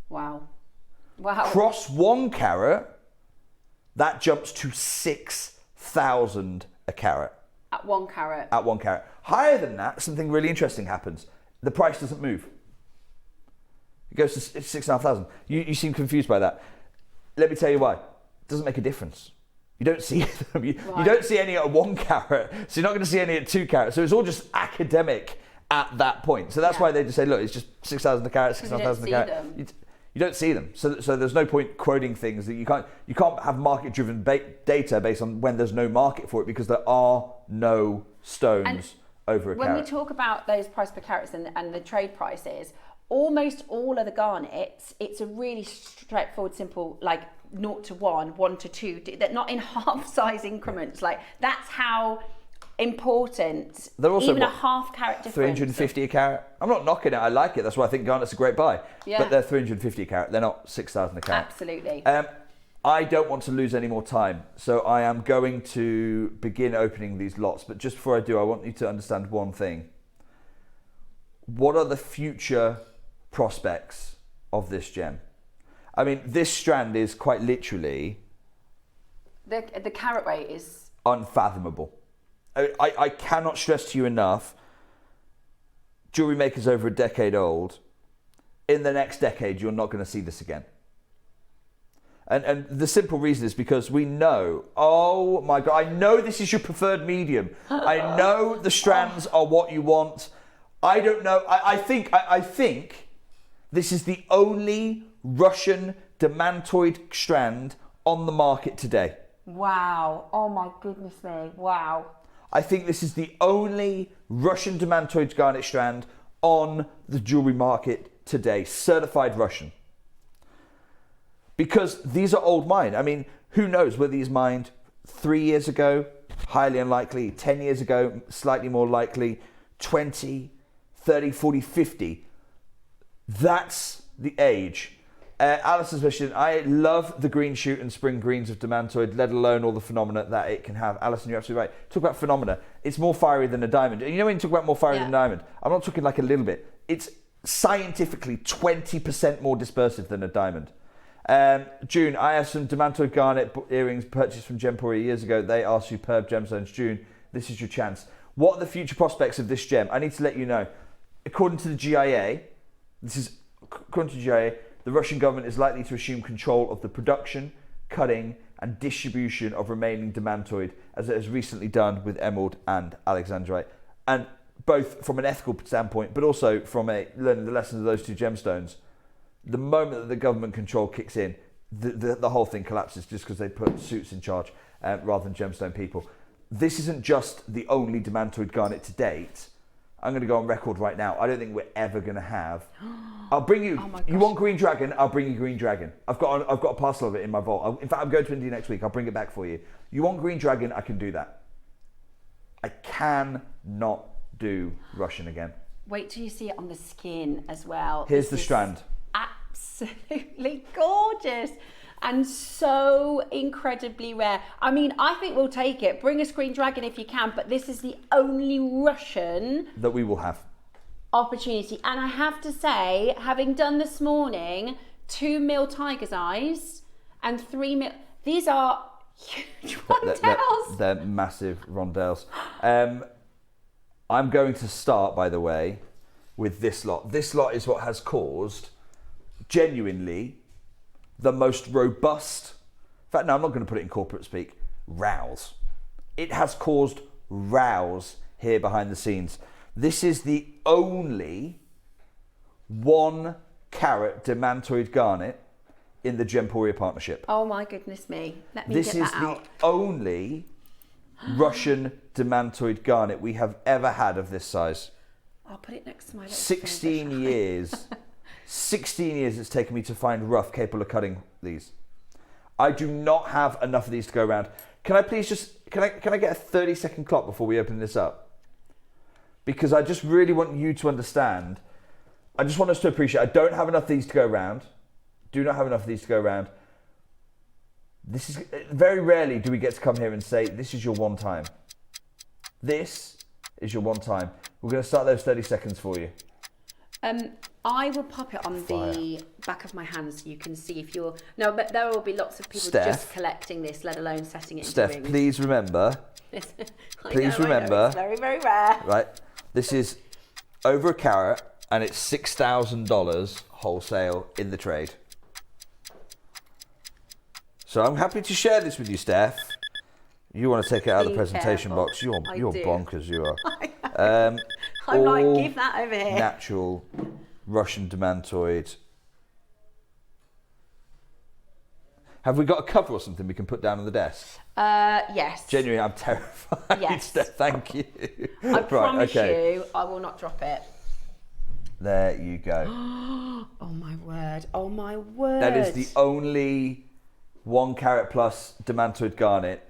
Wow. Wow. Cross 1 carat, that jumps to 6,000 a carat. At 1 carat. At 1 carat. Higher than that, something really interesting happens. The price doesn't move. It goes to 6,500. You seem confused by that. Let me tell you why. It doesn't make a difference. You don't see them. You don't see any at 1 carat, so you're not going to see any at 2 carat. So it's all just academic at that point. So that's why they just say, look, it's just 6,000 a carat, 6,500 a carat. You don't see them. So there's no point quoting things that you can't have market-driven data based on when there's no market for it, because there are no stones over a carat. When we talk about those price per carats and the trade prices, almost all of the garnets, it's a really straightforward, simple, like 0 to 1, 1 to 2, they're not in half size increments. Like, that's how important They're also even a half carat difference. 350 a carat. I'm not knocking it. I like it. That's why I think garnet's a great buy. Yeah. But they're 350 a carat. They're not 6,000 a carat. Absolutely. I don't want to lose any more time, so I am going to begin opening these lots. But just before I do, I want you to understand one thing. What are the future prospects of this gem? I mean, this strand is quite literally... The carat weight is... unfathomable. I cannot stress to you enough, JewelleryMaker's over a decade old. In the next decade, you're not going to see this again. And the simple reason is because we know, oh my God, I know this is your preferred medium. I know the strands are what you want. I don't know. I think this is the only Russian Demantoid strand on the market today. Wow. Oh my goodness me. Wow. I think this is the only Russian Demantoid Garnet strand on the jewellery market today, certified Russian. Because these are old mined. I mean, who knows, were these mined 3 years ago? Highly unlikely. 10 years ago, slightly more likely. 20, 30, 40, 50. That's the age. Alison's question, I love the green shoot and spring greens of Demantoid, let alone all the phenomena that it can have. Alison, you're absolutely right. Talk about phenomena. It's more fiery than a diamond. And you know when you talk about more fiery than a diamond, I'm not talking like a little bit. It's scientifically 20% more dispersive than a diamond. June, I have some Demantoid Garnet earrings purchased from Gemporia years ago. They are superb gemstones. June, this is your chance. What are the future prospects of this gem? I need to let you know. According to the GIA, the Russian government is likely to assume control of the production, cutting, and distribution of remaining Demantoid, as it has recently done with emerald and alexandrite. And both from an ethical standpoint, but also from learning the lessons of those two gemstones, the moment that the government control kicks in, the whole thing collapses just because they put suits in charge rather than gemstone people. This isn't just the only Demantoid Garnet to date. I'm going to go on record right now. I don't think we're ever going to have. I'll bring you. Oh you want green dragon? I'll bring you green dragon. I've got a parcel of it in my vault. In fact, I'm going to India next week. I'll bring it back for you. You want green dragon? I can do that. I cannot do Russian again. Wait till you see it on the skin as well. Here's the strand. Absolutely gorgeous. And so incredibly rare. I mean, I think we'll take it. Bring us green dragon if you can, but this is the only Russian that we will have opportunity. And I have to say, having done this morning 2 mil tiger's eyes and 3 mil, these are huge rondelles. They're massive rondelles. I'm going to start, by the way, with this lot. This lot is what has caused genuinely the most robust, in fact, no, I'm not going to put it in corporate speak, rows. It has caused rows here behind the scenes. This is the only 1 carat Demantoid Garnet in the Gemporia partnership. Oh my goodness me. Let me this get is that out. The only Russian Demantoid Garnet we have ever had of this size. I'll put it next to my 16 years. 16 years it's taken me to find rough capable of cutting these. I do not have enough of these to go around. Can I please just, can I get a 30-second clock before we open this up? Because I just really want you to understand. I just want us to appreciate, I don't have enough of these to go around. Do not have enough of these to go around. This is, very rarely do we get to come here and say, this is your one time. This is your one time. We're going to start those 30 seconds for you. I will pop it on the back of my hand so you can see if you're... No, but there will be lots of people just collecting this, let alone setting it into rings. Please remember... Please remember... It's very, very rare. Right. This is over a carat and it's $6,000 wholesale in the trade. So I'm happy to share this with you, Steph. You want to take it out of the presentation box. You're bonkers, you are. I'm like, give that over here. Natural Russian Demantoid Have we got a cover or something we can put down on the desk? Yes. Genuinely, I'm terrified. Yes. Thank you. I promise you, I will not drop it. There you go. Oh my word. Oh my word. That is the only 1 carat plus Demantoid Garnet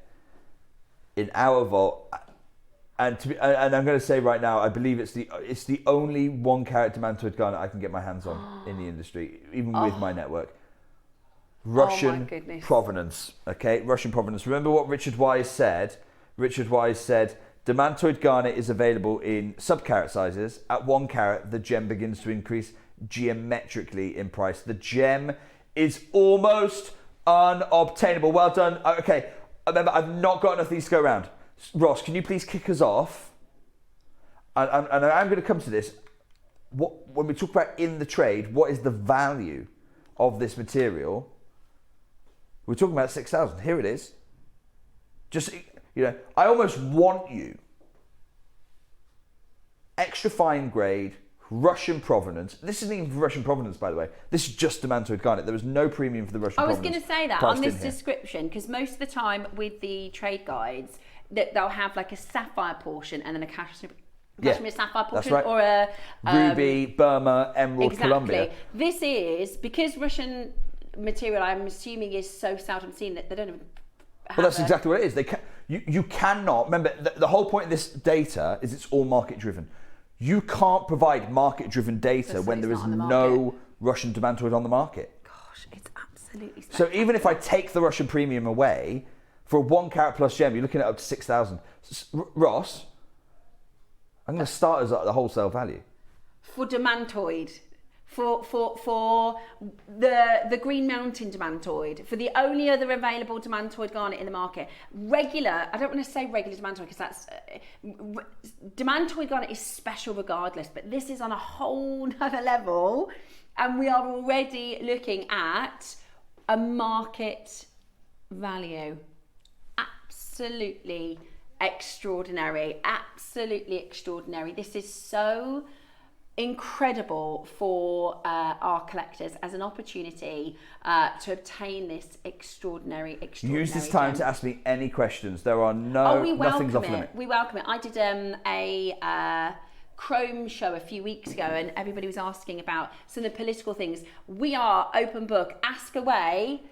in our vault. And I'm going to say right now, I believe it's the only 1 carat Demantoid Garnet I can get my hands on in the industry, even with my network. Russian provenance, okay? Russian provenance. Remember what Richard Wise said? Richard Wise said, Demantoid Garnet is available in sub-carat sizes. At 1 carat, the gem begins to increase geometrically in price. The gem is almost unobtainable. Well done. Okay, remember, I've not got enough of these to go around. Ross, can you please kick us off? And I'm going to come to this. When we talk about in the trade, what is the value of this material? We're talking about 6,000. Here it is. Just, I almost want you. Extra fine grade, Russian provenance. This isn't even Russian provenance, by the way. This is just Demantoid Garnet. There was no premium for the Russian provenance. I was going to say that on this description, because most of the time with the trade guides, that they'll have like a sapphire portion and then a cashmere sapphire portion, right. or a ruby, Burma, emerald, exactly. Columbia. This is because Russian material, I'm assuming, is so seldom seen that they don't even have Well, that's exactly what it is. You cannot, remember, the whole point of this data is it's all market driven. You can't provide market driven data when there is no Russian Demantoid on the market. Gosh, it's absolutely So even if I take the Russian premium away, for a 1 carat plus gem, you're looking at up to 6,000. Ross, I'm going to start us at the wholesale value. For Demantoid, for the Green Mountain Demantoid, for the only other available Demantoid Garnet in the market. Regular, I don't want to say regular Demantoid because that's... Demantoid Garnet is special regardless, but this is on a whole nother level, and we are already looking at a market value. Absolutely extraordinary. Absolutely extraordinary. This is so incredible for our collectors as an opportunity to obtain this extraordinary Use this time to ask me any questions. There are nothing's off limit. We welcome it. I did a Chrome show a few weeks ago, and everybody was asking about some of the political things. We are open book. Ask away.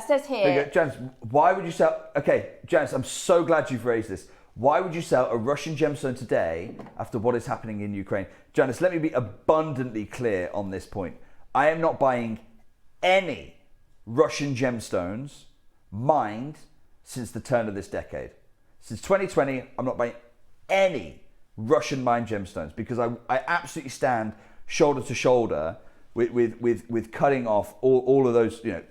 Says here. Janice, why would you sell... Okay, Janice, I'm so glad you've raised this. Why would you sell a Russian gemstone today after what is happening in Ukraine? Janice, let me be abundantly clear on this point. I am not buying any Russian gemstones mined since the turn of this decade. Since 2020, I'm not buying any Russian mined gemstones because I absolutely stand shoulder to shoulder with cutting off all of those, the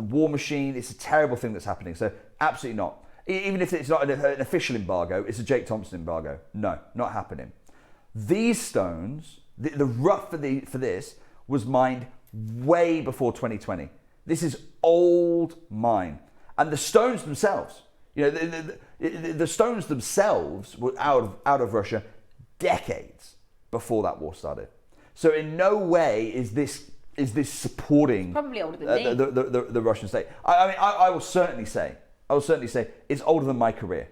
war machine. It's a terrible thing that's happening. So absolutely not. Even if it's not an official embargo, it's a Jake Thompson embargo. No, not happening. These stones, the rough for this was mined way before 2020. This is old mine. And the stones themselves, the stones themselves were out of Russia decades before that war started. So in no way is this supporting probably older than me. The Russian state. I will certainly say it's older than my career.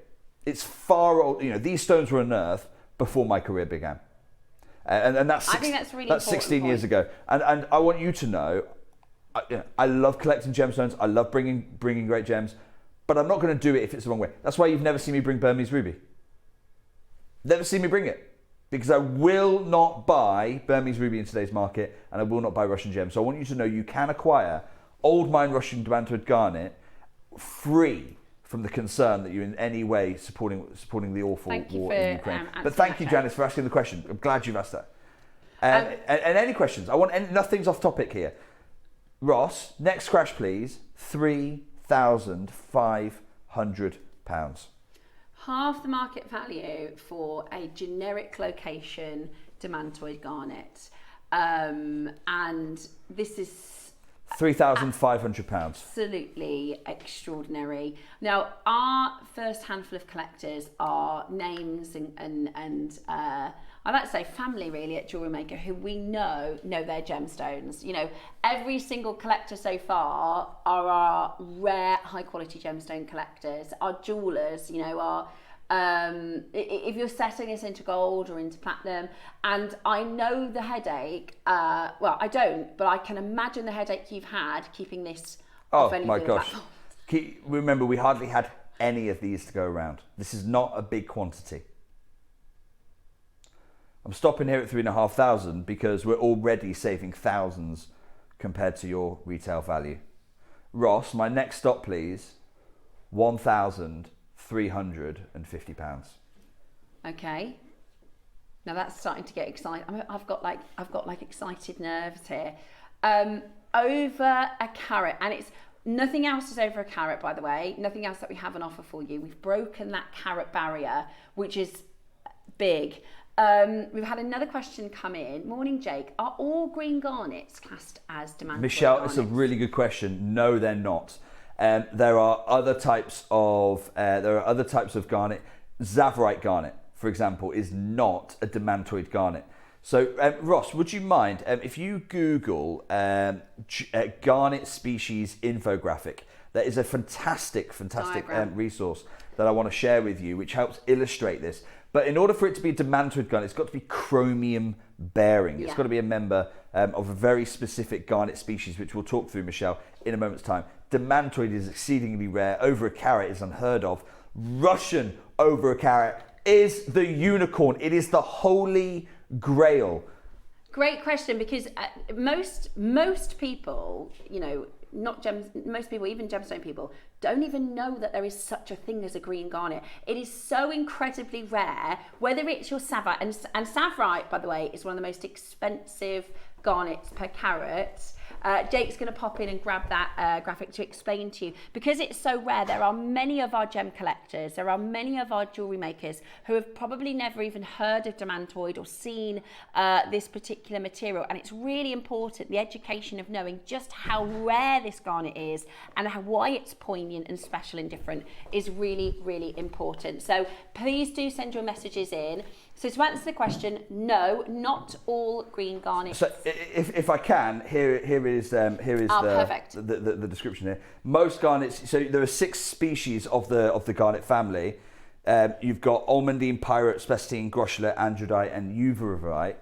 It's far old. These stones were unearthed before my career began, and that's I think that's really that's 16 years ago. And I want you to know, I love collecting gemstones. I love bringing great gems, but I'm not going to do it if it's the wrong way. That's why you've never seen me bring Burmese ruby. Never seen me bring it. Because I will not buy Burmese ruby in today's market, and I will not buy Russian gems. So I want you to know you can acquire old mine Russian Demantoid Garnet free from the concern that you're in any way supporting the awful war in Ukraine. But thank you, Janice, for asking the question. I'm glad you've asked that. And any questions? Nothing's off topic here. Ross, next crash, please. £3,500. Half the market value for a generic location Demantoid Garnet. And this is £3,500. Absolutely extraordinary. Now, our first handful of collectors are names and I like to say family really at JewelleryMaker who we know their gemstones. You know, every single collector so far are our rare high quality gemstone collectors. Our jewellers, you know, are if you're setting this into gold or into platinum, and I know the headache, well, I don't, but I can imagine the headache you've had keeping this off any my of the gosh. platforms. Remember, we hardly had any of these to go around. This is not a big quantity. I'm stopping here at 3,500 because we're already saving thousands compared to your retail value. Ross, my next stop, please. £1,350. Okay. Now that's starting to get exciting. I've got like excited nerves here. Over a carat, and it's nothing else is over a carat, by the way. Nothing else that we have on offer for you. We've broken that carat barrier, which is big. We've had another question come in. Morning, Jake. Are all green garnets classed as Demantoid Michelle, garnets? it's a really good question. No, they're not. There are other types of garnet. Zavorite garnet, for example, is not a Demantoid garnet. So, Ross, would you mind if you Google garnet species infographic? There is a fantastic resource that I want to share with you, which helps illustrate this. But in order for it to be a Demantoid garnet, it's got to be chromium bearing. It's got to be a member of a very specific garnet species, which we'll talk through, Michelle, in a moment's time. Demantoid is exceedingly rare. Over a carat is unheard of. Russian over a carat is the unicorn. It is the holy grail. Great question, because most people, you know, most people, even gemstone people, don't even know that there is such a thing as a green garnet. It is so incredibly rare, whether it's your Savorite, and Savorite, by the way, is one of the most expensive garnets per carat. Jake's going to pop in and grab that graphic to explain to you. Because it's so rare, there are many of our gem collectors, there are many of our jewellery makers who have probably never even heard of Demantoid or seen this particular material. And it's really important, the education of knowing just how rare this garnet is and why it's poignant and special and different is really, really important. So please do send your messages in. So to answer the question, no, not all green garnets. So if I can, here is the description here. Most garnets, so there are 6 species of the garnet family. You've got almandine, pyrite, spessartine, groschler, androdite, and uvarovite.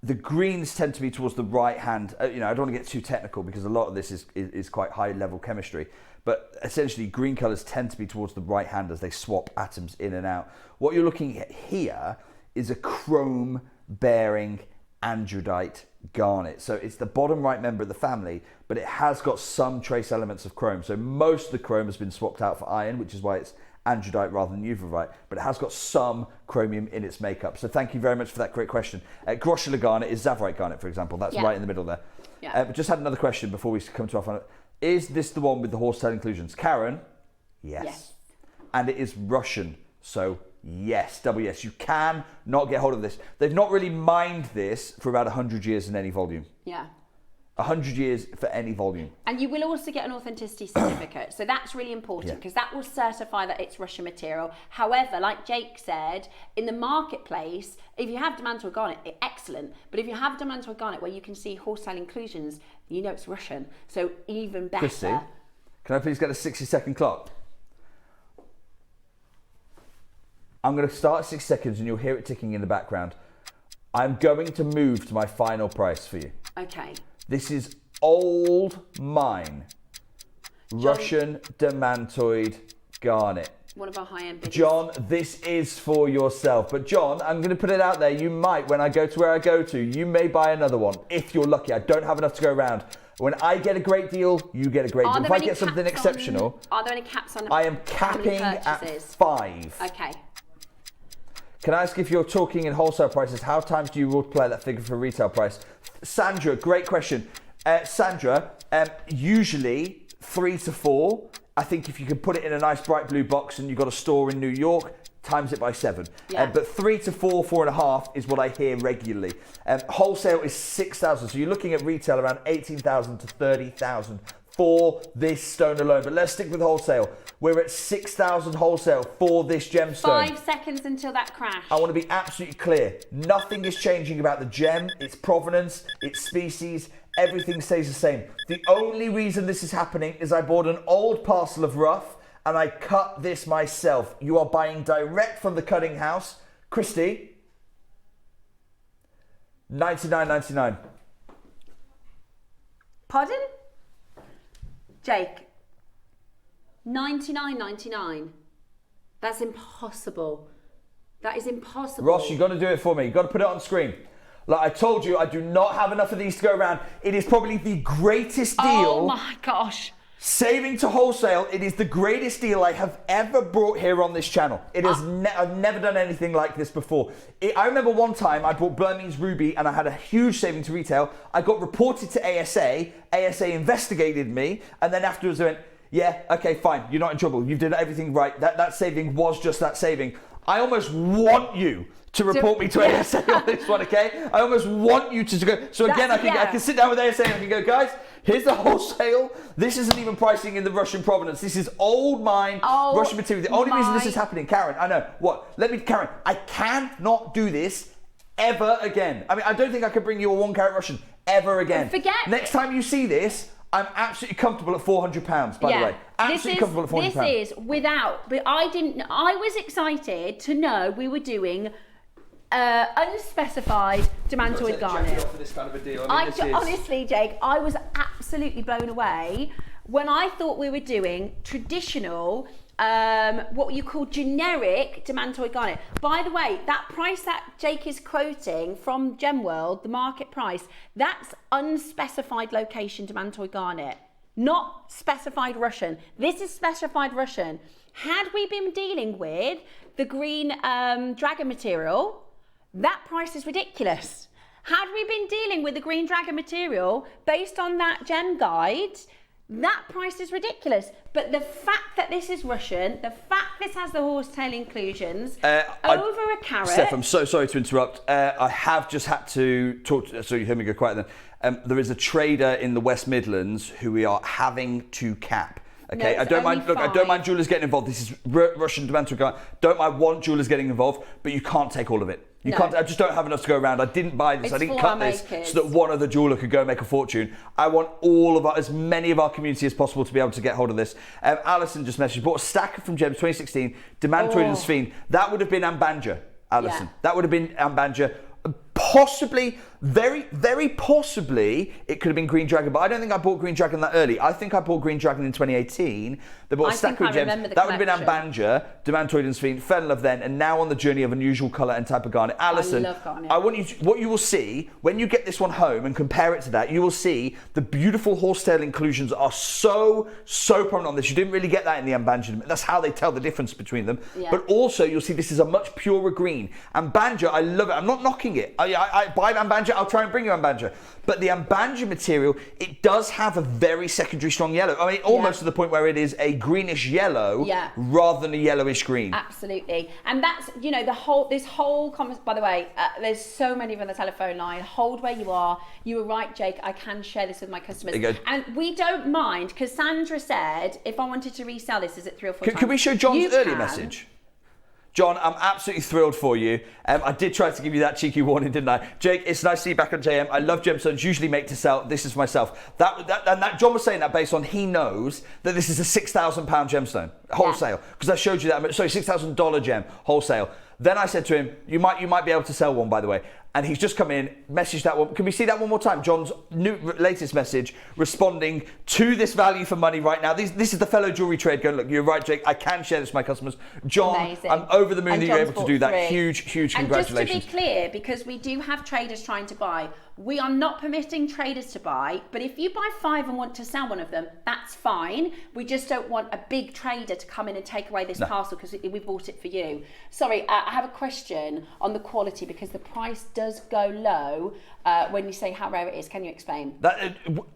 The greens tend to be towards the right hand. You know, I don't want to get too technical because a lot of this is quite high level chemistry. But essentially, green colours tend to be towards the right hand as they swap atoms in and out. What you're looking at here is a chrome bearing androdite garnet. So it's the bottom right member of the family, but it has got some trace elements of chrome. So most of the chrome has been swapped out for iron, which is why it's androdite rather than uvarovite, but it has got some chromium in its makeup. So thank you very much for that great question. Groschler garnet is Zavorite garnet, for example. That's right in the middle there. But just had another question before we come to our final. Is this the one with the horsetail inclusions? Karen? Yes. And it is Russian, so yes, double yes. You can not get hold of this. They've not really mined this for about 100 years in any volume. Yeah. 100 years for any volume. And you will also get an authenticity certificate. So that's really important because that will certify that it's Russian material. However, like Jake said, in the marketplace, if you have Demantoid garnet, excellent. But if you have Demantoid garnet where you can see horsetail inclusions, you know it's Russian. So even better. Chrissy, can I please get a 60-second clock? I'm going to start at 6 seconds and you'll hear it ticking in the background. I'm going to move to my final price for you. Okay. This is old mine. Russian Demantoid garnet. One of our high-end biggest. John, this is for yourself. But John, I'm going to put it out there. You might, when I go to where I go to, you may buy another one. If you're lucky. I don't have enough to go around. When I get a great deal, you get a great deal. If I get something exceptional. Are there any caps on? I am capping at 5. Okay. Can I ask, if you're talking in wholesale prices, how times do you multiply that figure for retail price? Sandra, great question. Sandra, usually 3 to 4. I think if you can put it in a nice bright blue box and you've got a store in New York, times it by 7. Yeah. But 3 to 4, 4.5 is what I hear regularly. Wholesale is 6,000. So you're looking at retail around 18,000 to 30,000 for this stone alone. But let's stick with wholesale. We're at 6,000 wholesale for this gemstone. 5 seconds until that crash. I want to be absolutely clear. Nothing is changing about the gem, its provenance, its species. Everything stays the same. The only reason this is happening is I bought an old parcel of rough and I cut this myself. You are buying direct from the cutting house. Christy, $99.99. Pardon? Jake, $99.99. That's impossible. That is impossible. Ross, you've got to do it for me. You've got to put it on screen. Like I told you, I do not have enough of these to go around. It is probably the greatest deal. Oh my gosh. Saving to wholesale, it is the greatest deal I have ever brought here on this channel. It is I've never done anything like this before. I remember one time I bought Burmese ruby and I had a huge saving to retail. I got reported to ASA. ASA investigated me, and then afterwards they went, yeah, okay, fine, you're not in trouble. You've done everything right. That saving was just that saving. I almost want you to report me to ASA on this one, okay? I almost want you to go. So again, I can sit down with ASA and I can go, guys, here's the wholesale. This isn't even pricing in the Russian provenance. This is old mine, Russian material. The only reason this is happening, Karen, I know. What? Karen, I cannot do this ever again. I mean, I don't think I could bring you a 1 carat Russian ever again. Forget. Next time you see this, I'm absolutely comfortable at £400, by the way. Absolutely comfortable at £400. This is without, but I was excited to know we were doing unspecified Demantoid Garnet. For this kind of a deal. I mean, honestly, Jake, I was absolutely blown away when I thought we were doing traditional, what you call generic Demantoid Garnet. By the way, that price that Jake is quoting from Gemworld, the market price, that's unspecified location Demantoid Garnet, not specified Russian. This is specified Russian. Had we been dealing with the green dragon material, that price is ridiculous. Had we been dealing with the green dragon material based on that gem guide, that price is ridiculous. But the fact that this is Russian, the fact this has the horsetail inclusions, over a carat. Steph, I'm so sorry to interrupt. I have just had to talk to, so you heard me go quiet then. There is a trader in the West Midlands who we are having to cap. Okay, No, I don't mind. Look, I don't mind jewelers getting involved. This is Russian Demantoid Garnet. Don't want jewelers getting involved, but you can't take all of it. You can't. I just don't have enough to go around. I didn't buy this. I didn't cut this so that one other jeweler could go and make a fortune. I want as many of our community as possible to be able to get hold of this. Alison just messaged. Bought a stack from Gems 2016. Demantoid and Sphene. That would have been Ambanja, Alison. Yeah. That would have been Ambanja. Possibly, very, very possibly, it could have been Green Dragon, but I don't think I bought Green Dragon that early. I think I bought Green Dragon in 2018. They bought a stack of gems. That would have been Ambanja, Demantoid and Sphene, fell in love then, and now on the journey of unusual colour and type of garnet. Alison, I love garnet. I want you to, what you will see when you get this one home and compare it to that, you will see the beautiful horsetail inclusions are so prominent on this. You didn't really get that in the Ambanja. That's how they tell the difference between them. Yeah. But also, you'll see this is a much purer green. Ambanja, I love it. I'm not knocking it. I buy Ambanja, I'll try and bring you Ambanja. But the Ambanja material, it does have a very secondary strong yellow. I mean, almost to the point where it is a greenish yellow rather than a yellowish green. Absolutely. And that's, this whole comment, by the way, there's so many of on the telephone line. Hold where you are. You were right, Jake. I can share this with my customers. And we don't mind, because Sandra said, if I wanted to resell this, is it 3 or 4 times? Can we show John's earlier message? John, I'm absolutely thrilled for you. I did try to give you that cheeky warning, didn't I? Jake, it's nice to see you back on JM. I love gemstones, usually make to sell. This is for myself. That John was saying that based on he knows that this is a £6,000 gemstone, wholesale. Because I showed you that, sorry, $6,000 gem, wholesale. Then I said to him, you might be able to sell one, by the way. And he's just come in, messaged that one. Can we see that one more time? John's latest message responding to this value for money right now. This is the fellow jewellery trade going, look, you're right, Jake. I can share this with my customers. John, amazing. I'm over the moon that you're John's able to do that. Huge congratulations. And just to be clear, because we do have traders trying to buy, we are not permitting traders to buy, but if you buy 5 and want to sell one of them, that's fine. We just don't want a big trader to come in and take away this parcel because we bought it for you. Sorry, I have a question on the quality, because the price does go low when you say how rare it is. Can you explain?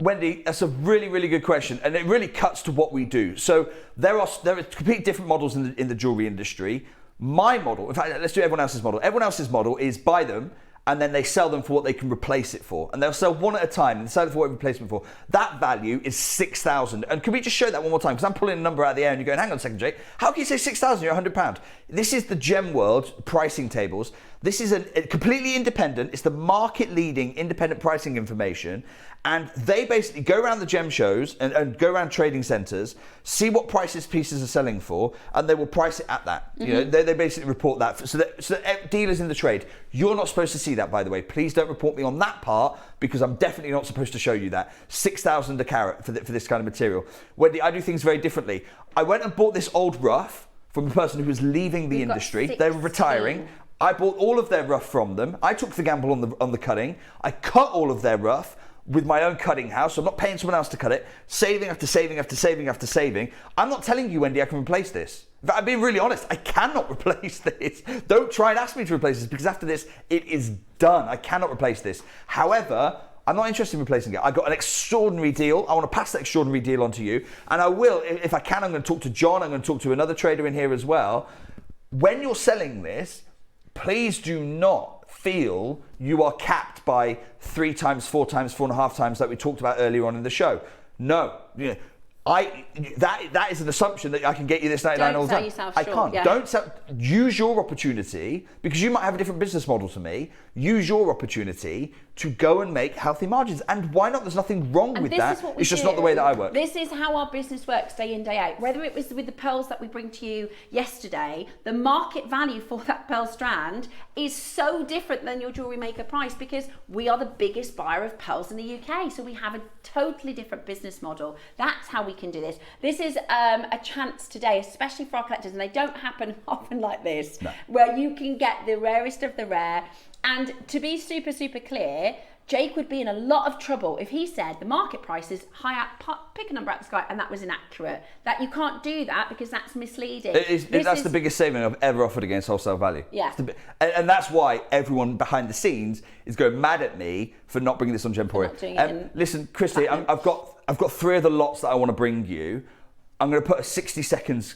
Wendy, that's a really good question, and it really cuts to what we do. So there are completely different models in the jewellery industry. My model, in fact, let's do everyone else's model. Everyone else's model is buy them, and then they sell them for what they can replace it for. And they'll sell one at a time and sell it for what replacement for. That value is 6,000. And can we just show that one more time? Because I'm pulling a number out of the air and you're going, hang on a second, Jake. How can you say 6,000? You're £100. This is the Gem World pricing tables. This is a completely independent, it's the market leading independent pricing information. And they basically go around the gem shows and go around trading centres, see what prices pieces are selling for, and they will price it at that. You know, they basically report that. So that dealers in the trade, you're not supposed to see that, by the way. Please don't report me on that part, because I'm definitely not supposed to show you that. 6,000 a carat for this kind of material. Wendy, I do things very differently. I went and bought this old rough from a person who was leaving the industry. They were retiring. I bought all of their rough from them. I took the gamble on the cutting. I cut all of their rough with my own cutting house. So I'm not paying someone else to cut it. Saving after saving after saving after saving. I'm not telling you, Wendy, I can replace this. In fact, I'm being really honest. I cannot replace this. Don't try and ask me to replace this, because after this, it is done. I cannot replace this. However, I'm not interested in replacing it. I got an extraordinary deal. I want to pass that extraordinary deal on to you. And I will, if I can, I'm going to talk to John. I'm going to talk to another trader in here as well. When you're selling this, please do not feel you are capped by 3 times, 4 times, 4.5 times that we talked about earlier on in the show. No, that is an assumption that I can get you this 99 all the time. Don't sell yourself I short. can't. Yeah. Don't sell. Use your opportunity, because you might have a different business model to me. Use your opportunity to go and make healthy margins. And why not? There's nothing wrong with that. It's just not the way that I work. This is how our business works day in, day out. Whether it was with the pearls that we bring to you yesterday, the market value for that pearl strand is so different than your jewellery maker price, because we are the biggest buyer of pearls in the UK. So we have a totally different business model. That's how we can do this. This is a chance today, especially for our collectors, and they don't happen often like this, where you can get the rarest of the rare. And to be super, super clear, Jake would be in a lot of trouble if he said the market price is high up, pick a number out of the sky, and that was inaccurate. That you can't do that, because that's misleading. That's the biggest saving I've ever offered against wholesale value. Yeah. And that's why everyone behind the scenes is going mad at me for not bringing this on Gemporia. Listen, Christy, I've got 3 of the lots that I want to bring you. I'm going to put a 60 seconds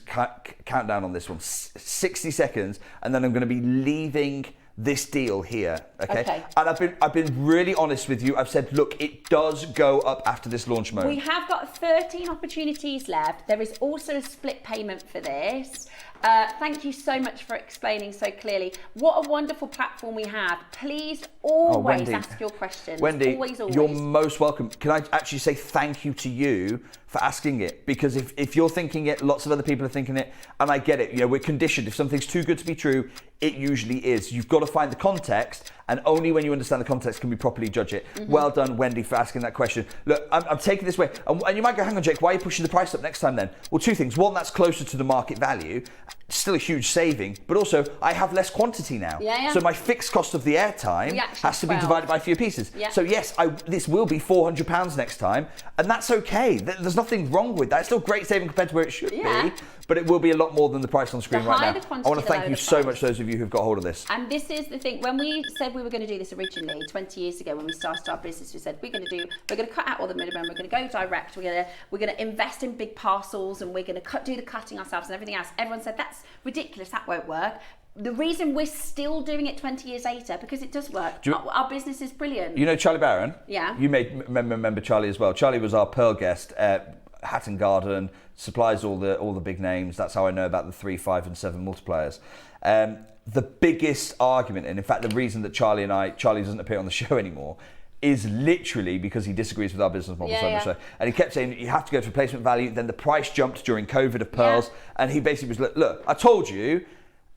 countdown on this one. 60 seconds, and then I'm going to be leaving this deal here, okay? And I've been really honest with you. I've said, look, it does go up after this launch mode. We have got 13 opportunities left. There is also a split payment for this. Thank you so much for explaining so clearly. What a wonderful platform we have. Please always ask your questions. Wendy, always. You're most welcome. Can I actually say thank you to you for asking it? Because if you're thinking it, lots of other people are thinking it, and I get it. You know, we're conditioned. If something's too good to be true, it usually is. You've got to find the context, and only when you understand the context can we properly judge it. Well done, Wendy, for asking that question. Look, I'm taking this way, and you might go, hang on, Jake, why are you pushing the price up next time then? Well, 2 things. One, that's closer to the market value. Still a huge saving, but also I have less quantity now. So my fixed cost of the airtime has to be divided by fewer pieces. So yes, this will be £400 next time, and that's okay. There's nothing wrong with that. It's still great saving compared to where it should be, but it will be a lot more than the price on screen right now. I want to thank you so much, those of you who've got hold of this. And this is the thing, when we said we were going to do this originally 20 years ago, when we started our business, we said we're going to cut out all the middlemen, we're going to go direct, we're going to invest in big parcels, and we're going to do the cutting ourselves and everything else. Everyone said that's ridiculous, that won't work. The reason we're still doing it 20 years later, because it does work. Our business is brilliant. You know Charlie Barron? Yeah. You may remember Charlie as well. Charlie was our Pearl guest at Hatton Garden, supplies all the big names. That's how I know about the 3, 5 and 7 multipliers. The biggest argument, and in fact the reason that Charlie doesn't appear on the show anymore, is literally because he disagrees with our business model so much so. And he kept saying, you have to go to replacement value. Then the price jumped during COVID of pearls. And he basically was like, look, I told you,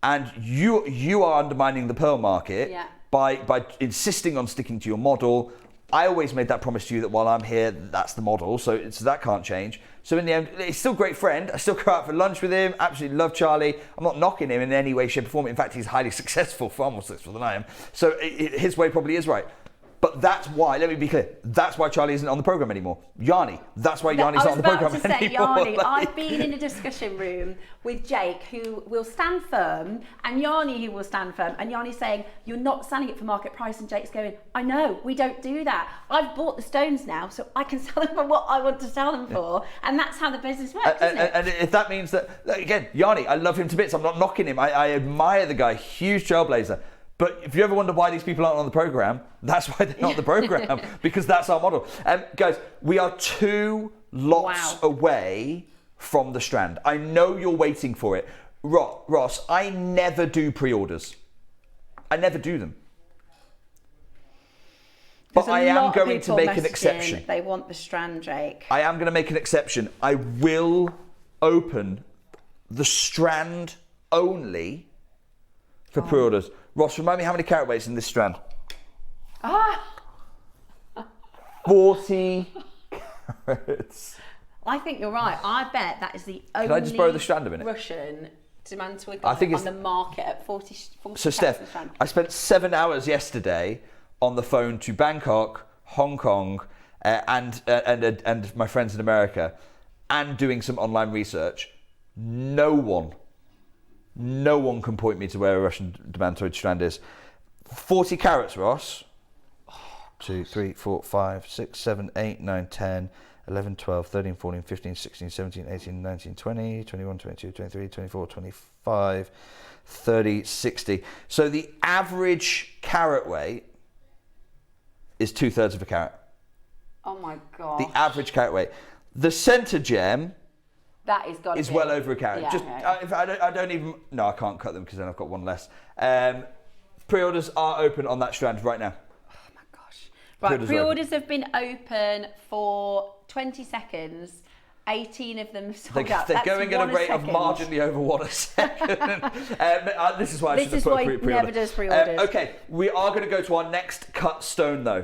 and you are undermining the pearl market by insisting on sticking to your model. I always made that promise to you that while I'm here, that's the model. So that can't change. So in the end, he's still a great friend. I still go out for lunch with him. Absolutely love Charlie. I'm not knocking him in any way, shape or form. In fact, he's highly successful, far more successful than I am. So his way probably is right. But that's why, let me be clear, that's why Charlie isn't on the programme anymore. Yanni, that's why Yanni's not on the programme anymore. I was about to say, Yanni, I've been in a discussion room with Jake, who will stand firm, and Yanni, who will stand firm, and Yanni's saying, you're not selling it for market price, and Jake's going, I know, we don't do that. I've bought the stones now, so I can sell them for what I want to sell them for, and that's how the business works, isn't it? And if that means that, again, Yanni, I love him to bits, I'm not knocking him, I admire the guy, huge trailblazer. But if you ever wonder why these people aren't on the programme, that's why they're not on the programme, because that's our model. Guys, we are 2 lots away from the Strand. I know you're waiting for it. Ross, I never do pre-orders. I never do them. But I am going to make an exception. They want the Strand, Jake. I am going to make an exception. I will open the Strand only for pre-orders. Ross, remind me how many carat weights in this Strand? 40 carats. I think you're right. I bet that is the only Can I just borrow the Strand a minute? Russian Demantoid Garnet on the market at 40 So Steph, I spent 7 hours yesterday on the phone to Bangkok, Hong Kong, and my friends in America, and doing some online research. No one can point me to where a Russian Demantoid Strand is. 40 carats, Ross. 2, 3, 4, 5, 6, 7, 8, 9, 10, 11, 12, 13, 14, 15, 16, 17, 18, 19, 20, 21, 22, 23, 24, 25, 30, 60. So the average carat weight is 2/3 of a carat. Oh my God. The average carat weight. The centre gem that is got is well over a carat. Yeah, I can't cut them because then I've got one less. Pre-orders are open on that Strand right now. Oh my gosh. Right, pre-orders have been open for 20 seconds. 18 of them sold out. They're going at a rate of marginally over 1 a second. This is why I should have put a pre-order. Never does pre-orders. Okay, we are going to go to our next cut stone though.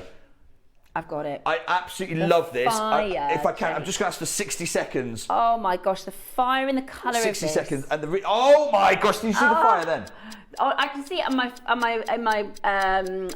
I've got it. I absolutely love this. Fire, if I can, I'm just going to ask for 60 seconds. Oh my gosh, the fire in the colour of this. 60 seconds. And oh my gosh, do you see the fire then? Oh, I can see it on my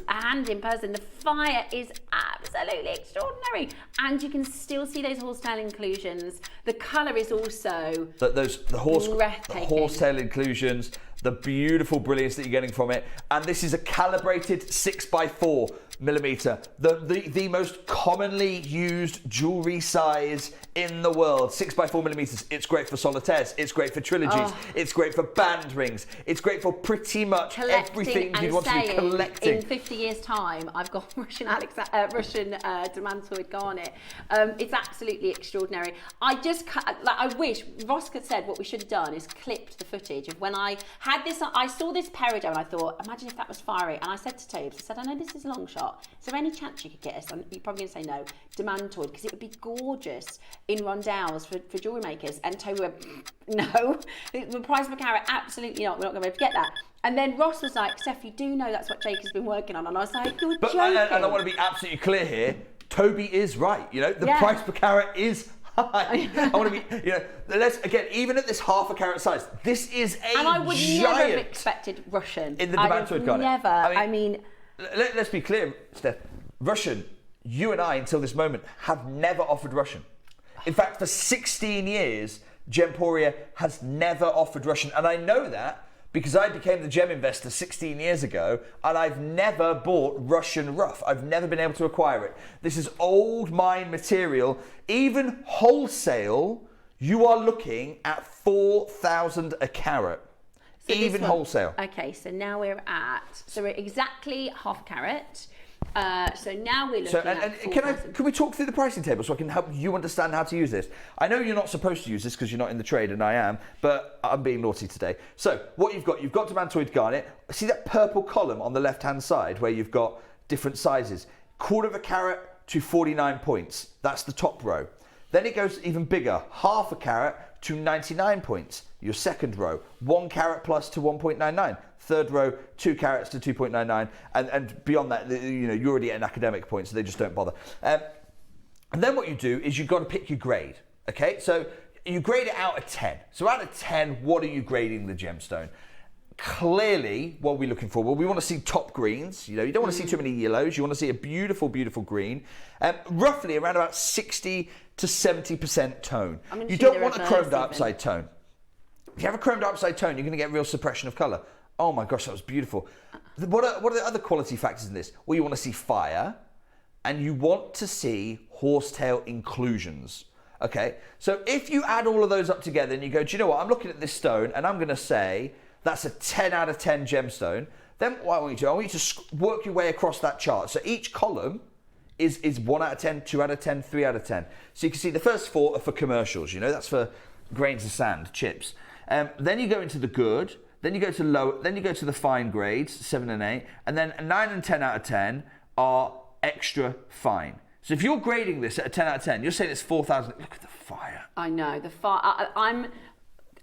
hand in person. The fire is absolutely extraordinary, and you can still see those horsetail inclusions. The colour is also the horsetail inclusions, the beautiful brilliance that you're getting from it, and this is a calibrated 6x4 millimeter, the most commonly used jewelry size in the world. 6x4 millimeters. It's great for solitaires. It's great for trilogies. It's great for band rings. It's great for pretty much everything you'd want to be collecting. In 50 years' time, I've got Russian Demantoid Garnet. It's absolutely extraordinary. I wish Ross had said what we should have done is clipped the footage of when I had this. I saw this peridot and I thought, imagine if that was fiery. And I said to Tobes, I said, I know this is a long shot. Is there any chance you could get us? And you're probably going to say no, Demantoid, because it would be gorgeous in rondelles for jewellery makers. And Toby went, no, the price per carat, absolutely not. We're not going to be able to get that. And then Ross was like, Steph, you do know that's what Jake has been working on. And I was like, you're joking. And I want to be absolutely clear here. Toby is right. You know, the price per carat is high. I want to be, let's, again, even at this half a carat size, this is a giant. And I would never have expected Russian. In the Demantoid Garnet. Never. I mean let's be clear, Steph. Russian, you and I, until this moment, have never offered Russian. In fact, for 16 years, Gemporia has never offered Russian. And I know that because I became the gem investor 16 years ago, and I've never bought Russian rough. I've never been able to acquire it. This is old mine material. Even wholesale, you are looking at 4,000 a carat. So even wholesale. Okay, so now we're exactly half a carat. So now we're looking at can we talk through the pricing table so I can help you understand how to use this? I know you're not supposed to use this because you're not in the trade, and I am, but I'm being naughty today. So what you've got Demantoid Garnet. See that purple column on the left-hand side where you've got different sizes? 1/4 of a carat to 49 points. That's the top row. Then it goes even bigger, 1/2 a carat to 99 points. Your second row, 1 carat plus to 1.99. Third row, 2 carats to 2.99, and beyond that, you're already at an academic point, so they just don't bother. And then what you do is you've got to pick your grade. Okay, so you grade it out of 10. So out of 10, what are you grading the gemstone? clearly, what are we looking for? Well, we want to see top greens. You know, you don't want to see too many yellows. You want to see a beautiful, beautiful green. Roughly around about 60 to 70% tone. You don't want a chrome dioxide tone. If you have a chrome dioxide tone, you're going to get real suppression of colour. Oh my gosh, that was beautiful. What are the other quality factors in this? Well, you want to see fire, and you want to see horsetail inclusions. Okay, so if you add all of those up together and you go, do you know what, I'm looking at this stone and I'm going to say that's a 10 out of 10 gemstone, then what I want you to work your way across that chart. So each column is 1 out of 10, 2 out of 10, 3 out of 10. So you can see the first 4 are for commercials, you know, that's for grains of sand, chips. Then you go into the good, then you go to low, then you go to the fine grades, 7 and 8, and then 9 and 10 out of 10 are extra fine. So if you're grading this at a 10 out of 10, you're saying it's 4,000. Look at the fire. I know, the fire. I'm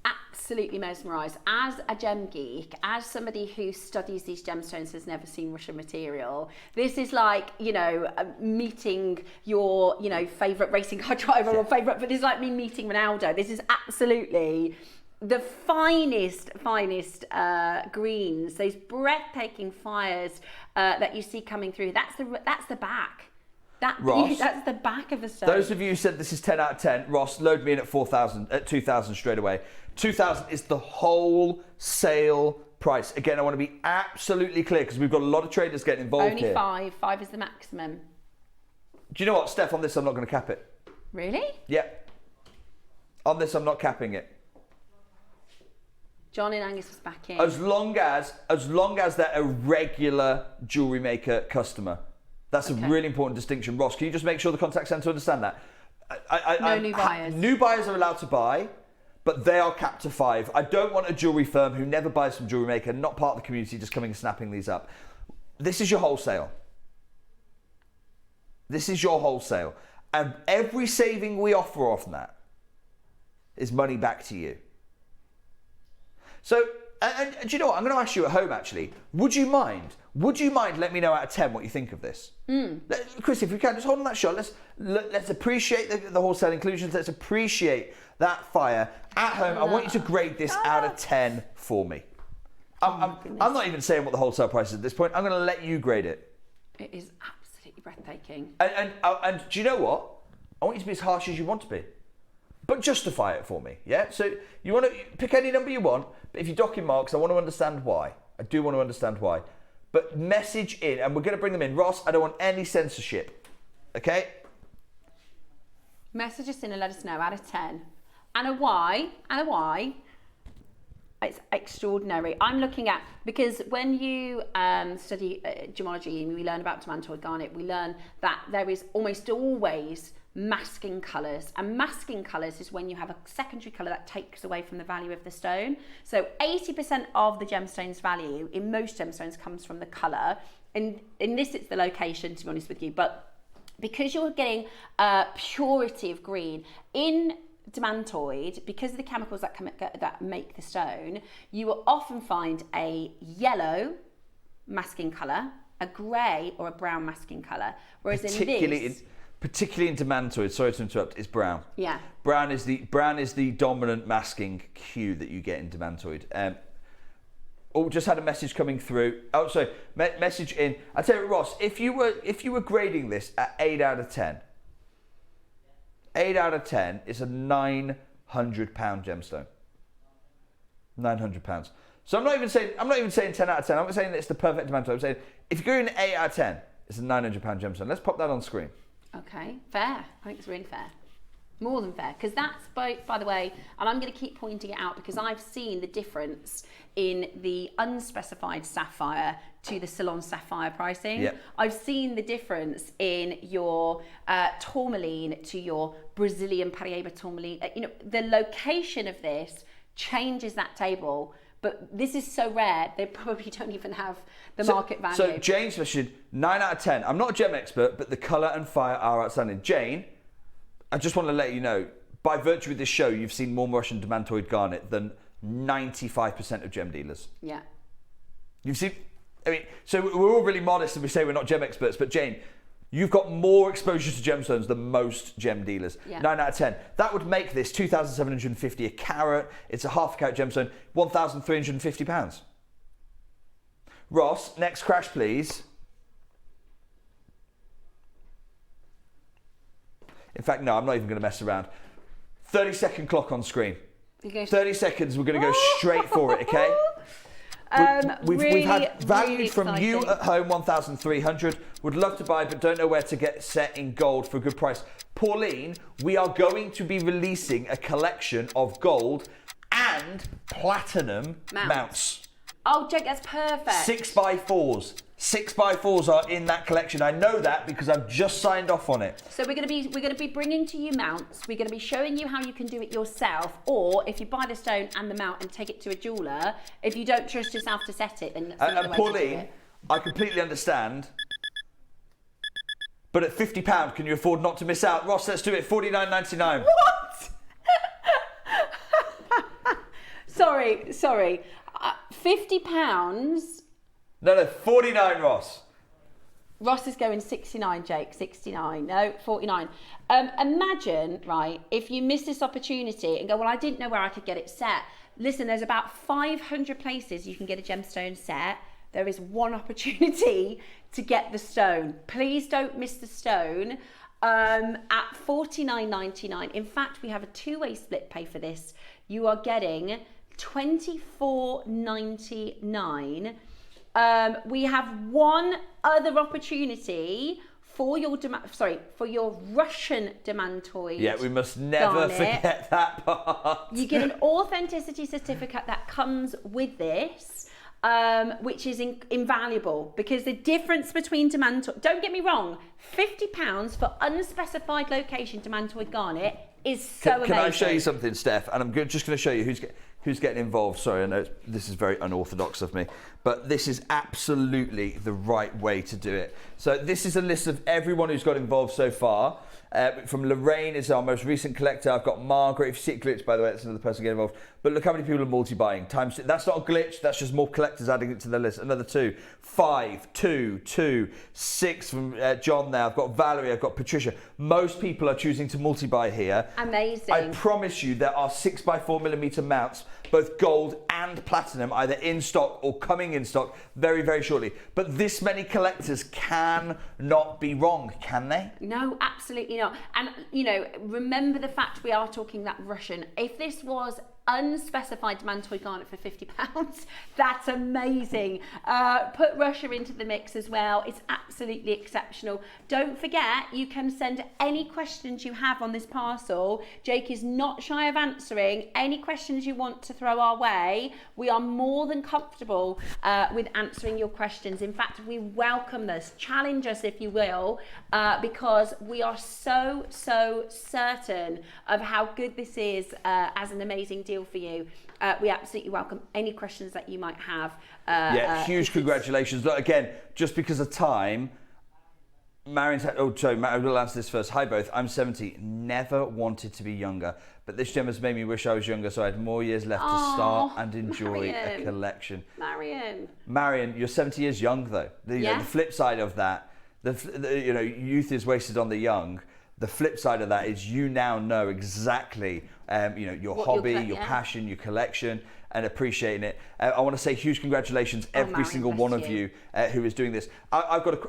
absolutely mesmerised. As a gem geek, as somebody who studies these gemstones, has never seen Russian material, this is like, you know, meeting your, you know, favourite racing car driver or favourite, but this is like me meeting Ronaldo. This is absolutely the finest greens, those breathtaking fires that you see coming through. That's the back. Ross, that's the back of the stone. Those of you who said this is 10 out of 10, Ross, load me in at 4,000, at 2,000 straight away. 2,000 is the wholesale price. Again, I want to be absolutely clear because we've got a lot of traders getting involved Only here. Only 5 is the maximum. Do you know what, Steph, on this I'm not going to cap it. Really? Yeah. On this I'm not capping it. John and Angus was back in. As long as they're a regular jewellery maker customer. That's a really important distinction. Ross, can you just make sure the contact centre understand that? No new buyers. New buyers are allowed to buy, but they are capped to 5. I don't want a jewellery firm who never buys from Jewellery Maker, not part of the community, just coming and snapping these up. This is your wholesale. This is your wholesale. And every saving we offer off that is money back to you. So, and do you know what? I'm going to ask you at home, actually. Would you mind let me know out of 10 what you think of this? Chris, if we can, just hold on that shot. Let's appreciate the wholesale inclusions. Let's appreciate that fire. At home, I want you to grade this out of 10 for me. I'm not even saying what the wholesale price is at this point. I'm going to let you grade it. It is absolutely breathtaking. And do you know what? I want you to be as harsh as you want to be. But justify it for me, yeah? So you want to pick any number you want, but if you're docking marks, I want to understand why. I do want to understand why. But message in, and we're going to bring them in. Ross, I don't want any censorship, okay? Message us in and let us know out of 10. And a why. It's extraordinary. I'm looking at, because when you study gemology and we learn about Demantoid Garnet, we learn that there is almost always masking colours, and masking colours is when you have a secondary colour that takes away from the value of the stone. So 80% of the gemstone's value in most gemstones comes from the colour. In this, it's the location, to be honest with you, but because you're getting purity of green in Demantoid, because of the chemicals that make the stone, you will often find a yellow masking colour, a grey or a brown masking colour, whereas particularly in Demantoid, sorry to interrupt, is brown. Yeah. Brown is the dominant masking hue that you get in Demantoid. Just had a message coming through. Oh, sorry, message in. I tell you, Ross, if you were grading this at 8 out of 10, 8 out of 10 is a £900 gemstone. £900. So I'm not even saying 10 out of 10. I'm not saying that it's the perfect Demantoid. I'm saying if you're going 8 out of 10, it's a £900 gemstone. Let's pop that on screen. Okay, fair. I think it's really fair. More than fair, because that's, by the way, and I'm going to keep pointing it out because I've seen the difference in the unspecified sapphire to the salon sapphire pricing. Yep. I've seen the difference in your tourmaline to your Brazilian Paraiba tourmaline. The location of this changes that table. But this is so rare, they probably don't even have the market value. So Jane's mentioned 9 out of 10. I'm not a gem expert, but the colour and fire are outstanding. Jane, I just want to let you know, by virtue of this show, you've seen more Russian Demantoid Garnet than 95% of gem dealers. Yeah. You've seen, so we're all really modest and we say we're not gem experts, but Jane, you've got more exposure to gemstones than most gem dealers. Yeah. 9 out of 10. That would make this 2,750 a carat. It's a half a carat gemstone, £1,350. Ross, next crash, please. In fact, no, I'm not even going to mess around. 30-second clock on screen. 30 seconds, we're going to go straight for it, okay? We've had value really from you at home, 1,300. Would love to buy, but don't know where to get set in gold for a good price. Pauline, we are going to be releasing a collection of gold and platinum mounts. Oh, Jake, that's perfect. 6x4s. 6x4s are in that collection. I know that because I've just signed off on it. So we're going to be bringing to you mounts. We're going to be showing you how you can do it yourself, or if you buy the stone and the mount and take it to a jeweller, if you don't trust yourself to set it, then that's another way to do Pauline, it. I completely understand. But at £50, can you afford not to miss out? Ross, let's do it. $49.99. What? Sorry. £50. No, 49, Ross. Ross is going 69, Jake, 69. No, 49. Imagine, right, if you miss this opportunity and go, well, I didn't know where I could get it set. Listen, there's about 500 places you can get a gemstone set. There is one opportunity to get the stone. Please don't miss the stone at $49.99. In fact, we have a two-way split pay for this. You are getting $24.99. We have one other opportunity for your Russian Demantoid. Yeah, we must never forget that part. You get an authenticity certificate that comes with this, which is invaluable, because the difference between Demantoid, don't get me wrong, £50 for unspecified location Demantoid Garnet is so amazing. Can I show you something, Steph? And I'm just going to show you who's getting involved. Sorry, I know this is very unorthodox of me, but this is absolutely the right way to do it. So this is a list of everyone who's got involved so far. From Lorraine is our most recent collector. I've got Margaret. If you see it glitch, by the way, that's another person getting involved. But look how many people are multi-buying. That's not a glitch. That's just more collectors adding it to the list. Another 2, 5, 2, 2, 6 from John there. I've got Valerie. I've got Patricia. Most people are choosing to multi-buy here. Amazing. I promise you there are 6x4mm mounts, both gold and platinum, either in stock or coming in stock very, very shortly. But this many collectors cannot be wrong, can they? No, absolutely not. And, remember the fact we are talking that Russian. If this was unspecified Demantoid Garnet for £50, that's amazing. Put Russia into the mix as well. It's absolutely exceptional. Don't forget, you can send any questions you have on this parcel. Jake is not shy of answering any questions you want to throw our way. We are more than comfortable with answering your questions. In fact, we welcome this. Challenge us, if you will, because we are so certain of how good this is as an amazing deal for you. We absolutely welcome any questions that you might have. Huge congratulations. Look, again, just because of time, Marion's I will answer this first. Hi both, I'm 70, never wanted to be younger, but this gem has made me wish I was younger, so I had more years left to start and enjoy a collection. Marion, you're 70 years young though. The flip side of that, youth is wasted on the young. The flip side of that is you now know exactly, your hobby, your passion, your collection, and appreciating it. I want to say huge congratulations, every single one of you who is doing this.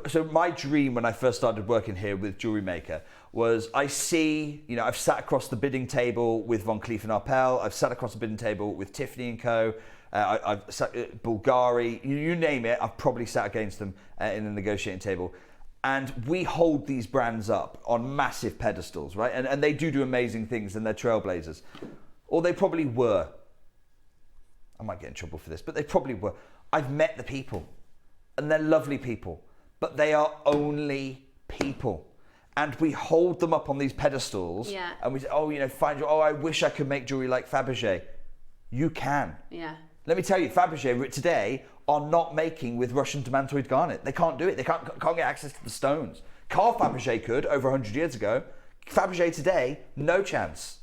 So my dream when I first started working here with JewelleryMaker was I've sat across the bidding table with Von Cleef & Arpels, I've sat across the bidding table with Tiffany & Co. I've sat Bulgari, you name it, I've probably sat against them in the negotiating table. And we hold these brands up on massive pedestals, right? And they do amazing things, and they're trailblazers. Or they probably were. I might get in trouble for this, but they probably were. I've met the people, and they're lovely people, but they are only people. And we hold them up on these pedestals, and we say, I wish I could make jewelry like Fabergé. You can. Yeah. Let me tell you, Fabergé today are not making with Russian Demantoid Garnet. They can't do it. They can't get access to the stones. Carl Fabergé could over 100 years ago. Fabergé today, no chance.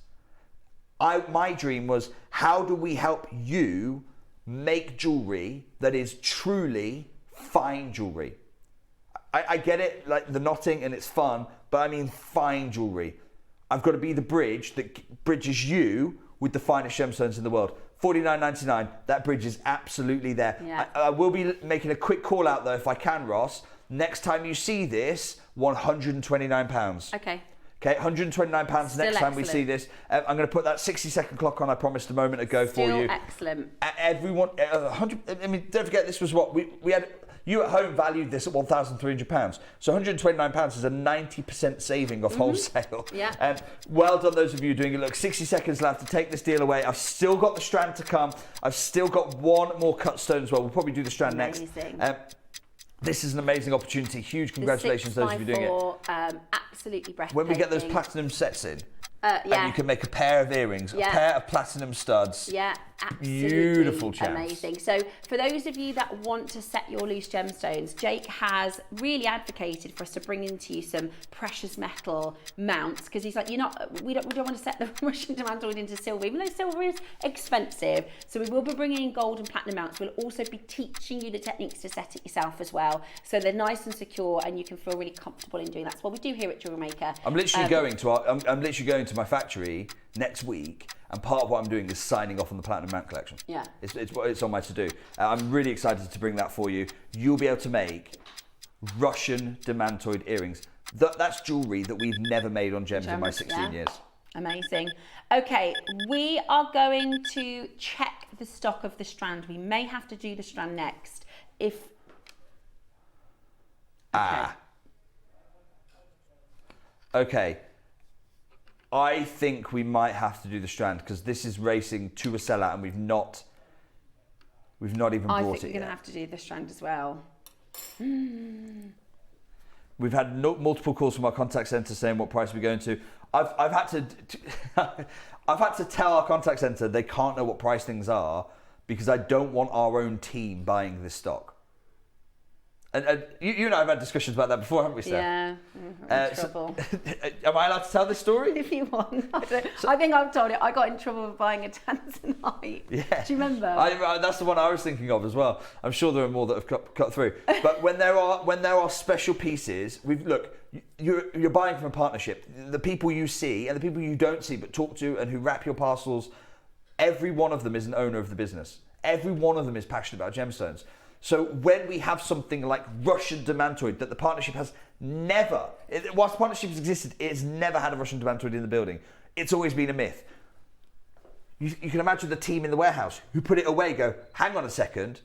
My dream was, how do we help you make jewelry that is truly fine jewelry? I get it, like the knotting and it's fun, but I mean fine jewelry. I've got to be the bridge that bridges you with the finest gemstones in the world. $49.99. That bridge is absolutely there. Yeah. I will be making a quick call out though, if I can, Ross. Next time you see this, £129. Okay. Okay, £129 Still next time we excellent. see this. I'm going to put that 60-second clock on I promised a moment ago for Still you. excellent. Everyone, 100. I mean, don't forget this was what we had. You at home valued this at £1,300. So £129 is a 90% saving off wholesale. Yeah. Well done, those of you doing it. Look, 60 seconds left to take this deal away. I've still got the strand to come. I've still got one more cut stone as well. We'll probably do the strand Amazing. next. This is an amazing opportunity. Huge congratulations to those of you doing it. Absolutely breathtaking. When we get those platinum sets in, yeah. and you can make a pair of earrings, a pair of platinum studs. Yeah, absolutely. Beautiful chance. Amazing. So for those of you that want to set your loose gemstones, Jake has really advocated for us to bring into you some precious metal mounts, because he's like, we don't want to set the Russian Demantoid into silver, even though silver is expensive. So we will be bringing in gold and platinum mounts. We'll also be teaching you the techniques to set it yourself as well, so they're nice and secure and you can feel really comfortable in doing that. That's what we do here at JewelleryMaker. I'm literally going to my factory next week, and part of what I'm doing is signing off on the Platinum Mount collection. Yeah. It's on my to-do. I'm really excited to bring that for you. You'll be able to make Russian Demantoid earrings. That's jewellery that we've never made on gems in my 16 years. Amazing. Okay, we are going to check the stock of the strand. We may have to do the strand next. Okay. I think we might have to do the strand because this is racing to a sellout and we've not even brought it yet. I think we're going to have to do the strand as well. We've had multiple calls from our contact centre saying what price we're going to. I've had to tell our contact centre they can't know what price things are because I don't want our own team buying this stock. And you and I have had discussions about that before, haven't we, Steph? Yeah, I'm in trouble. Am I allowed to tell this story? If you want. I think I've told it. I got in trouble for buying a tanzanite. Yeah. Do you remember? That's the one I was thinking of as well. I'm sure there are more that have cut through. But when there are special pieces, you're buying from a partnership. The people you see and the people you don't see but talk to and who wrap your parcels, every one of them is an owner of the business. Every one of them is passionate about gemstones. So when we have something like Russian Demantoid that the partnership has never, whilst the partnership has existed, it's never had a Russian Demantoid in the building. It's always been a myth. You can imagine the team in the warehouse who put it away go, hang on a second,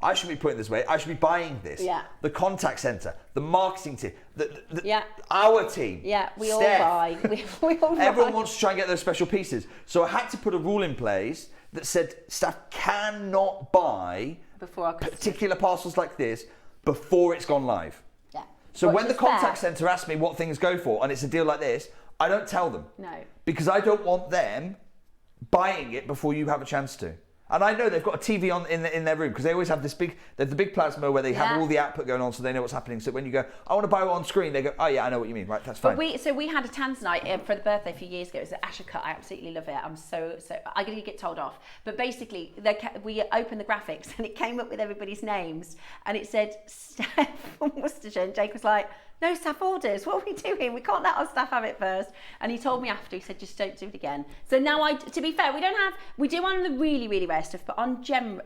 I shouldn't be putting this away, I should be buying this. Yeah. The contact centre, the marketing team, our team. Yeah, we Steph, all buy. We all buy. Everyone wants to try and get those special pieces. So I had to put a rule in place that said staff cannot buy particular parcels like this before it's gone live. Yeah. So when the contact centre asks me what things go for and it's a deal like this, I don't tell them. No. Because I don't want them buying it before you have a chance to. And I know they've got a TV on in their room because they always have this big, there's the big plasma where they have all the output going on so they know what's happening. So when you go, I want to buy it on screen, they go, oh yeah, I know what you mean. Right, that's fine. But we had a tanzanite for the birthday a few years ago. It was an Asher cut. I absolutely love it. I'm so I'm going to get told off. But basically, we opened the graphics and it came up with everybody's names and it said Steph from Worcestershire. And Jake was like, no staff orders. What are we doing? We can't let our staff have it first. And he told me after, he said, just don't do it again. So now to be fair, we do on the really, really rare stuff, but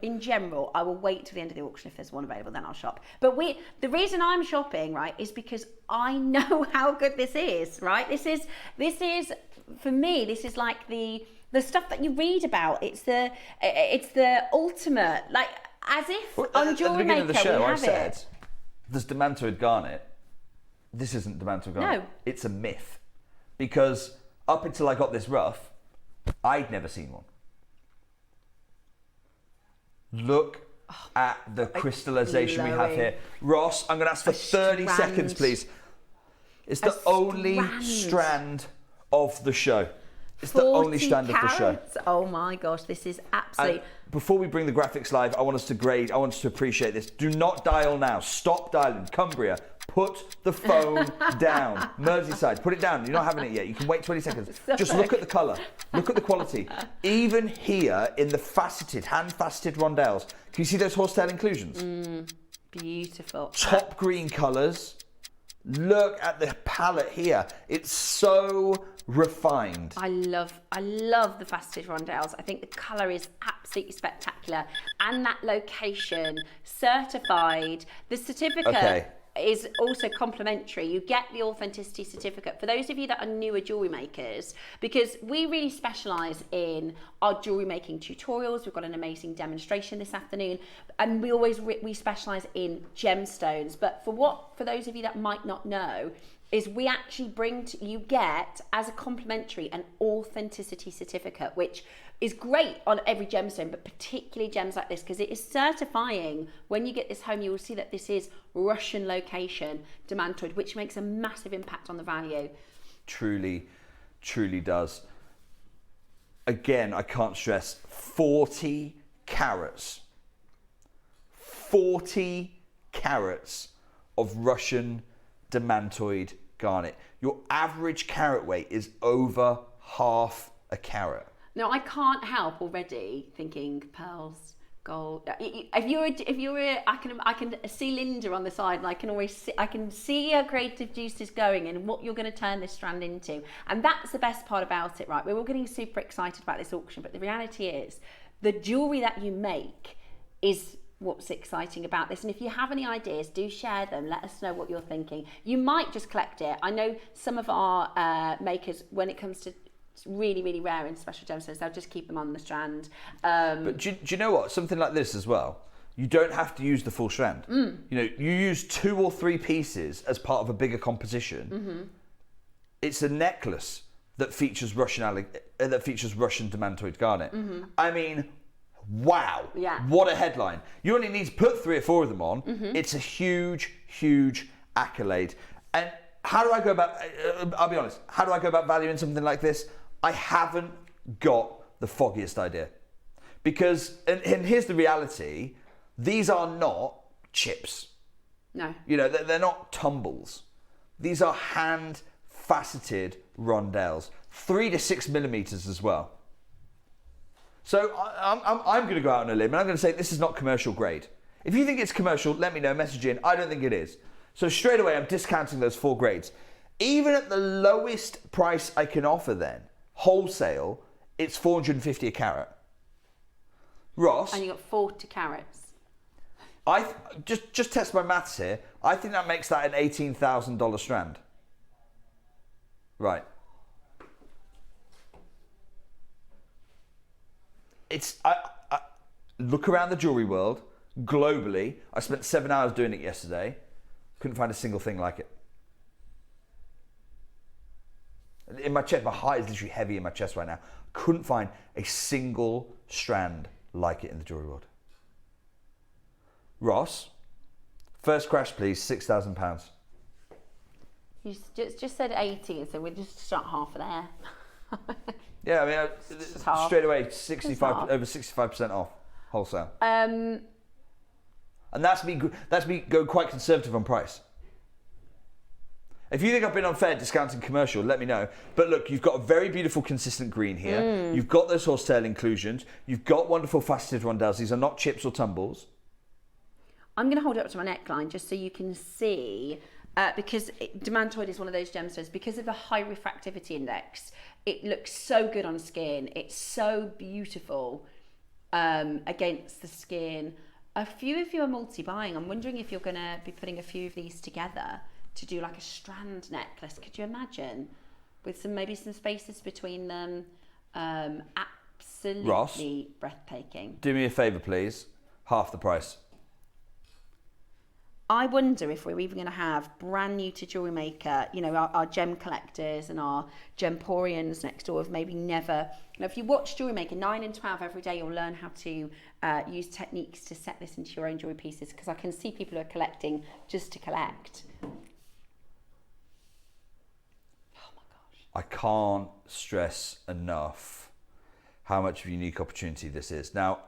in general, I will wait till the end of the auction. If there's one available, then I'll shop. But the reason I'm shopping, right, is because I know how good this is, right? This is, for me, this is like the stuff that you read about. It's the ultimate, like, as if on JewelleryMaker we have it. There's Demantoid Garnet. This isn't Demantoid Garnet. No. It's a myth. Because up until I got this rough, I'd never seen one. Look at the crystallization we have here. Ross, I'm going to ask for 30 seconds, please. It's the only strand of the show. It's the only strand of the show. Oh my gosh, this is absolutely... Before we bring the graphics live, I want us to grade, I want us to appreciate this. Do not dial now. Stop dialing. Cumbria, put the phone down. Merseyside, put it down. You're not having it yet. You can wait 20 seconds. Just look at the colour. Look at the quality. Even here in the hand-faceted rondelles, can you see those horsetail inclusions? Beautiful. Top green colours. Look at the palette here. It's so refined. I love the faceted rondelles. I think the colour is absolutely spectacular. And that location, certified. The certificate is also complimentary. You get the authenticity certificate. For those of you that are newer jewellery makers, because we really specialise in our jewellery making tutorials. We've got an amazing demonstration this afternoon, and we specialise in gemstones. But for those of you that might not know, is we actually you get as a complimentary an authenticity certificate, which is great on every gemstone, but particularly gems like this, because it is certifying. When you get this home, you will see that this is Russian location Demantoid, which makes a massive impact on the value. Truly, truly does. Again, I can't stress, 40 carats. 40 carats of Russian Demantoid garnet. Your average carat weight is over half a carat. Now, I can't help already thinking pearls, gold. If you were, I can see Linda on the side, and I can see her creative juices going and what you're going to turn this strand into. And that's the best part about it, right? We're all getting super excited about this auction, but the reality is the jewellery that you make is what's exciting about this. And if you have any ideas, do share them. Let us know what you're thinking. You might just collect it. I know some of our makers, when it comes to really, really rare and special gemstones, they'll just keep them on the strand. But do you know what? Something like this as well, you don't have to use the full strand. You know, you use 2 or 3 pieces as part of a bigger composition. It's a necklace that features Russian Demantoid garnet. I mean, wow, what a headline. You only need to put 3 or 4 of them on. It's a huge, huge accolade. And how do I go about, I'll be honest, how do I go about valuing something like this? I haven't got the foggiest idea. Because, and here's the reality, these are not chips. No. You know, they're not tumbles. These are hand faceted rondelles, 3 to 6 millimeters as well. So I'm going to go out on a limb and I'm going to say this is not commercial grade. If you think it's commercial, let me know, message in. I don't think it is. So straight away, I'm discounting those 4 grades. Even at the lowest price I can offer then, wholesale, it's 450 a carat. Ross. And you got 40 carats. Just test my maths here. I think that makes that an $18,000 strand. Right. I look around the jewelry world globally. I spent 7 hours doing it yesterday. Couldn't find a single thing like it. In my chest, my heart is literally heavy in my chest right now. Couldn't find a single strand like it in the jewelry world. Ross, first crash please, £6,000. You just said 18, so we'll just start half of there. Yeah, I mean, straight away, over 65% off wholesale. And that's me going quite conservative on price. If you think I've been unfair discounting commercial, let me know. But look, you've got a very beautiful consistent green here. You've got those horsetail inclusions. You've got wonderful faceted rondelles. These are not chips or tumbles. I'm going to hold it up to my neckline just so you can see, because Demantoid is one of those gemstones, because of the high refractivity index, it looks so good on skin. It's so beautiful against the skin. A few of you are multi-buying. I'm wondering if you're going to be putting a few of these together to do like a strand necklace. Could you imagine? With maybe some spaces between them. Absolutely Ross, breathtaking. Do me a favour, please. Half the price. I wonder if we're even going to have brand new to JewelleryMaker, you know, our gem collectors and our gemporians next door have maybe never. You know, if you watch JewelleryMaker 9 and 12 every day, you'll learn how to use techniques to set this into your own jewellery pieces, because I can see people who are collecting just to collect. Oh my gosh. I can't stress enough how much of a unique opportunity this is. Now,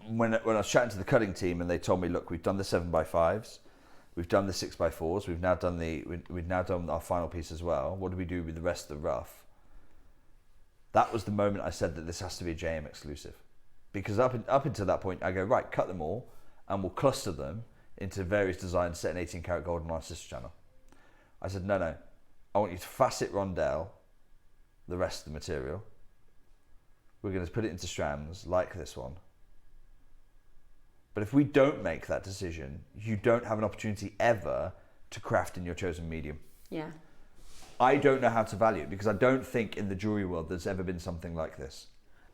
when I was chatting to the cutting team and they told me, look, we've done the 7x5s, we've done the 6x4s, we've now done our final piece as well. What do we do with the rest of the rough? That was the moment I said that this has to be a JM exclusive, because up until that point I go, right, cut them all and we'll cluster them into various designs set in 18 karat gold on our sister channel. I said, no, I want you to facet rondelle the rest of the material. We're going to put it into strands like this one. But if we don't make that decision, you don't have an opportunity ever to craft in your chosen medium. Yeah. I don't know how to value it because I don't think in the jewelry world there's ever been something like this.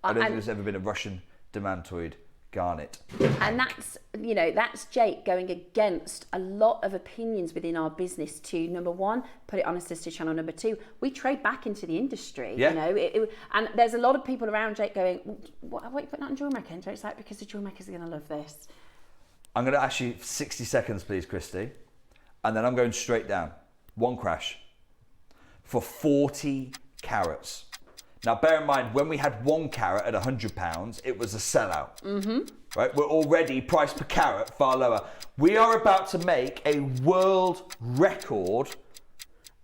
I don't think there's ever been a Russian Demantoid Garnet. And that's, you know, that's Jake going against a lot of opinions within our business to, number one, put it on a sister channel. Number two, we trade back into the industry. Yeah. You know, and there's a lot of people around Jake going, what are you putting on JewelleryMaker? And Jake's like, because the JewelleryMakers are going to love this. I'm going to ask you 60 seconds, please, Christy. And then I'm going straight down. One crash. For 40 carats. Now, bear in mind, when we had 1 carat at £100, it was a sellout. Right? We're already priced per carat far lower. We are about to make a world record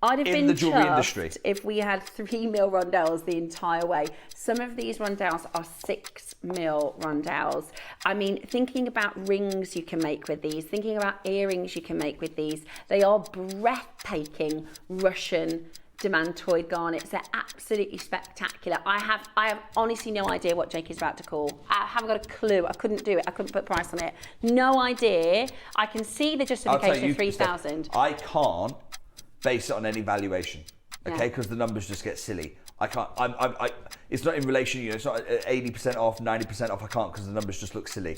I'd have in been the jewelry industry. If we had 3 mil rondelles the entire way. Some of these rondelles are 6 mil rondelles. I mean, thinking about rings you can make with these, thinking about earrings you can make with these, they are breathtaking Russian Demantoid garnets. They're absolutely spectacular. I have honestly no idea what Jake is about to call. I haven't got a clue. I couldn't do it. I couldn't put a price on it. No idea. I can see the justification of 3,000. I can't base it on any valuation, okay? Because the numbers just get silly. I can't. It's not in relation. You know, it's not 80% off, 90% off. I can't because the numbers just look silly.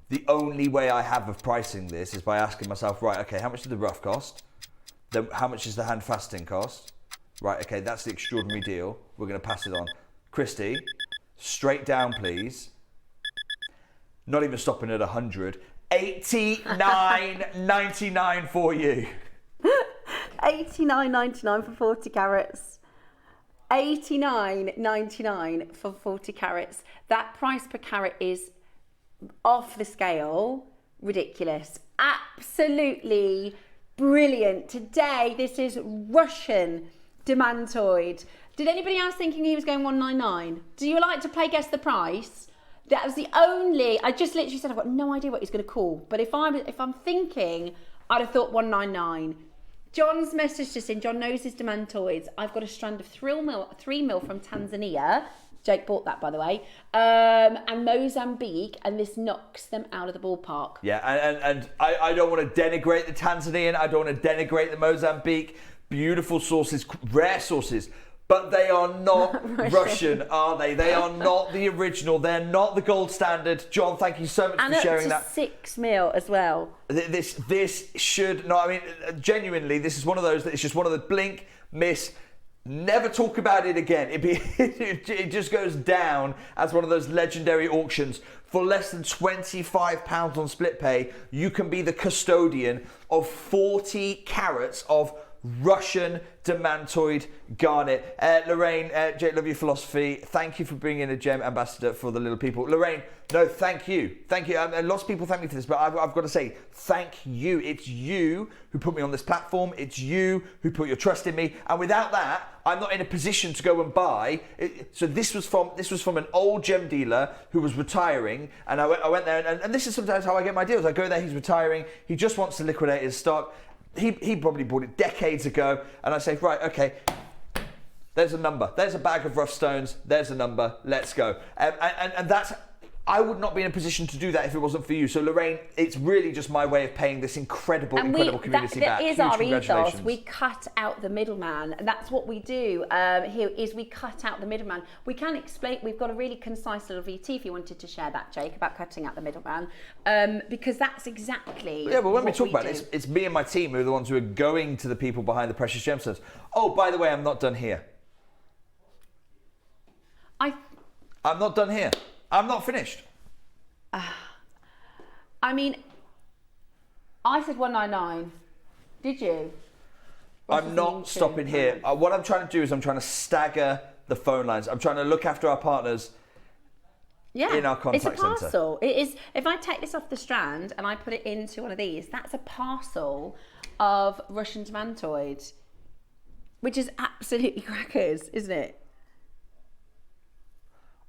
The only way I have of pricing this is by asking myself, right? Okay, how much did the rough cost? Then how much is the hand faceting cost? Right, okay, that's the extraordinary deal. We're going to pass it on. Christy, straight down, please. Not even stopping at 100. $89.99 for you. $89.99 for 40 carats. $89.99 for 40 carats. That price per carat is off the scale. Ridiculous. Absolutely brilliant. Today, this is Russian Demantoid. Did anybody else thinking he was going 199? Do you like to play guess the price? That was the only. I just literally said I've got no idea what he's going to call. But if I'm thinking, I'd have thought 199. John's messaged us in. John knows his Demantoids. I've got a strand of 3 mil from Tanzania. Jake bought that, by the way. And Mozambique, and this knocks them out of the ballpark. Yeah, and I don't want to denigrate the Tanzanian. I don't want to denigrate the Mozambique. Beautiful sources, rare sources, but they are not Russian, are they? They are not the original. They're not the gold standard. John, thank you so much for sharing that. And up to 6 mil as well. This should not. I mean, genuinely, this is one of those that it's just one of the blink, miss, never talk about it again. It just goes down as one of those legendary auctions. For less than £25 on split pay, you can be the custodian of 40 carats of Russian Demantoid Garnet. Lorraine, Jake, love your philosophy. Thank you for bringing a gem ambassador for the little people. Lorraine, no, thank you. Thank you. And lots of people thank me for this, but I've got to say, thank you. It's you who put me on this platform. It's you who put your trust in me. And without that, I'm not in a position to go and buy. So this was from an old gem dealer who was retiring. And I went there, and this is sometimes how I get my deals. I go there, he's retiring. He just wants to liquidate his stock. He probably bought it decades ago, and I say, right, okay, there's a number. There's a bag of rough stones. There's a number. Let's go. And that's, I would not be in a position to do that if it wasn't for you. So Lorraine, it's really just my way of paying this incredible community back. That is our ethos. We cut out the middleman, and that's what we do here. Is we cut out the middleman. We can explain. We've got a really concise little VT. If you wanted to share that, Jake, about cutting out the middleman, because that's exactly. Yeah, but when we talk about it, it's me and my team who are the ones who are going to the people behind the precious gemstones. Oh, by the way, I'm not done here. I'm not done here. I'm not finished. I mean, I said 199. Did you? I'm not stopping here. What I'm trying to do is I'm trying to stagger the phone lines. I'm trying to look after our partners in our contact centre. It's a parcel. Center. It is. If I take this off the strand and I put it into one of these, that's a parcel of Russian Demantoid, which is absolutely crackers, isn't it?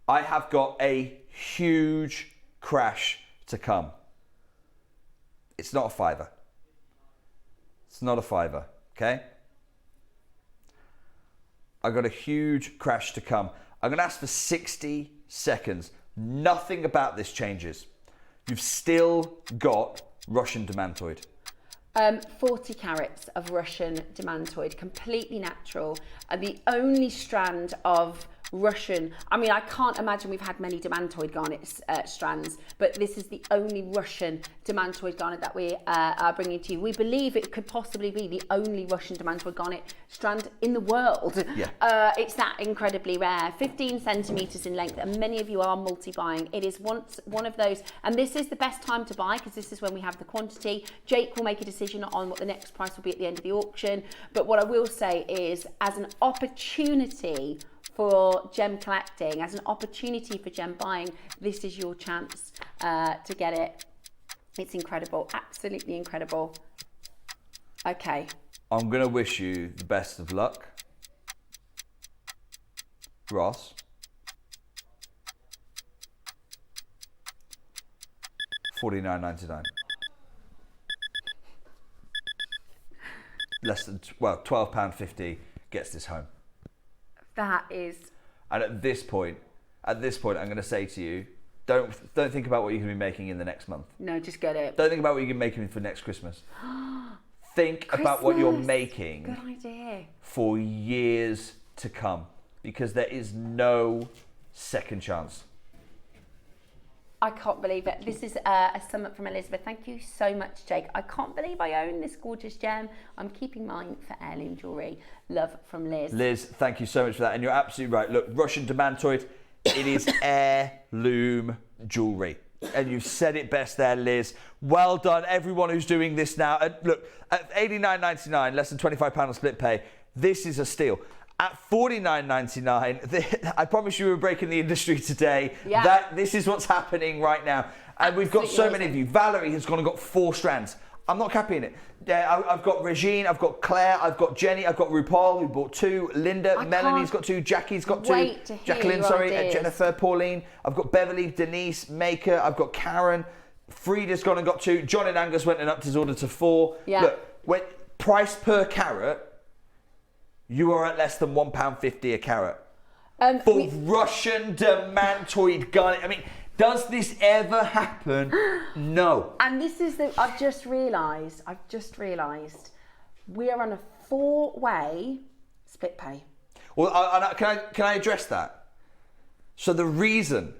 I have got a huge crash to come. It's not a fiver. It's not a fiver, okay? I got a huge crash to come. I'm going to ask for 60 seconds. Nothing about this changes. You've still got Russian Demantoid. 40 carats of Russian Demantoid, completely natural. The only strand of Russian, I mean, I can't imagine we've had many Demantoid Garnet strands, but this is the only Russian Demantoid Garnet that we are bringing to you. We believe it could possibly be the only Russian Demantoid Garnet strand in the world. Yeah. It's that incredibly rare, 15 centimetres in length, and many of you are multi-buying. It is one of those, and this is the best time to buy because this is when we have the quantity. Jake will make a decision on what the next price will be at the end of the auction, but what I will say is, as an opportunity for gem collecting, as an opportunity for gem buying, this is your chance to get it. It's incredible, absolutely incredible. Okay. I'm going to wish you the best of luck. Ross. $49.99. Less than, well, £12.50 gets this home. That is. And at this point, I'm going to say to you, don't think about what you're going to be making in the next month. No, just get it. Don't think about what you're going to be making for next Christmas. Think about what you're making. Good idea. For years to come, because there is no second chance. I can't believe it. This is a summit from Elizabeth. Thank you so much, Jake. I can't believe I own this gorgeous gem. I'm keeping mine for heirloom jewellery. Love from Liz. Liz, thank you so much for that. And you're absolutely right. Look, Russian Demantoid, it is heirloom jewellery. And you've said it best there, Liz. Well done, everyone who's doing this now. Look, at $89.99, less than £25 on split pay, this is a steal. At $49.99, I promise you we're breaking the industry today. Yeah. This is what's happening right now. And we've got so many of you. Valerie has gone and got 4 strands. I'm not copying it. I've got Regine, I've got Claire, I've got Jenny, I've got RuPaul who bought 2, Linda, Melanie's got 2, Jackie's got 2, Jacqueline, Jennifer, Pauline, I've got Beverly, Denise, Maker, I've got Karen, Frida's gone and got 2, John in Angus went and upped his order to 4. Yeah. Look, price per carat, you are at less than £1.50 a carat. For Russian Demantoid Garnet. I mean, does this ever happen? No. And this is I've just realised, we are on a 4-way split pay. Well, can I address that? So the reason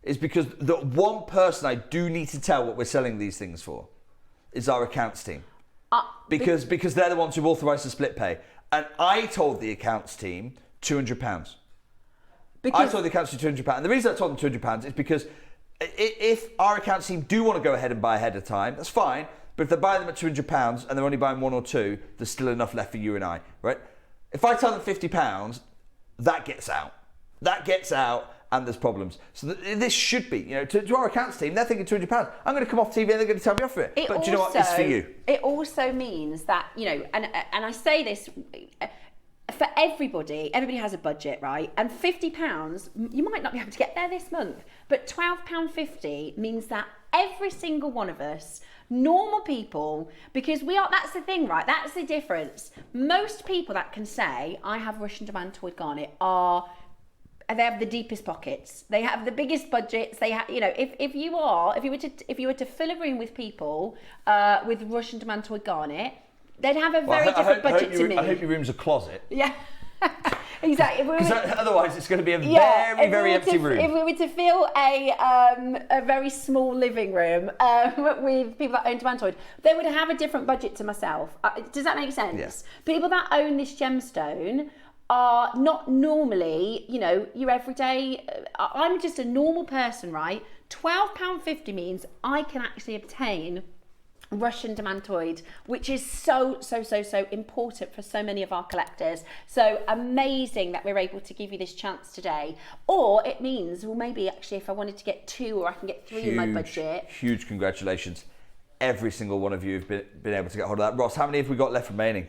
is because the one person I do need to tell what we're selling these things for is our accounts team. Because they're the ones who authorise the split pay. And I told the accounts team £200. I told the accounts team £200. And the reason I told them £200 is because if our accounts team do want to go ahead and buy ahead of time, that's fine. But if they're buying them at £200 and they're only buying 1 or 2, there's still enough left for you and I, right? If I tell them £50, that gets out. That gets out and there's problems. So this should be, to our accounts team, they're thinking £200. I'm going to come off TV and they're going to tell me off for it. But do you know what? It's for you. It also means that, and I say this for everybody has a budget, right? And £50, you might not be able to get there this month, but £12.50 means that every single one of us, normal people, because that's the thing, right? That's the difference. Most people that can say, I have Russian Demantoid Garnet they have the deepest pockets. They have the biggest budgets. They have, if you were to fill a room with people with Russian Demantoid Garnet, they'd have a very different budget to me. I hope your room's a closet. Yeah, exactly. Otherwise, it's going to be a very empty room. If we were to fill a very small living room with people that own Demantoid, they would have a different budget to myself. Does that make sense? Yes. People that own this gemstone are not normally, your everyday. I'm just a normal person, right? £12.50 means I can actually obtain Russian Demantoid, which is so important for so many of our collectors. So amazing that we're able to give you this chance today. Or it means, well, maybe actually if I wanted to get 2 or I can get 3 in my budget. Huge congratulations. Every single one of you have been able to get hold of that. Ross, how many have we got left remaining?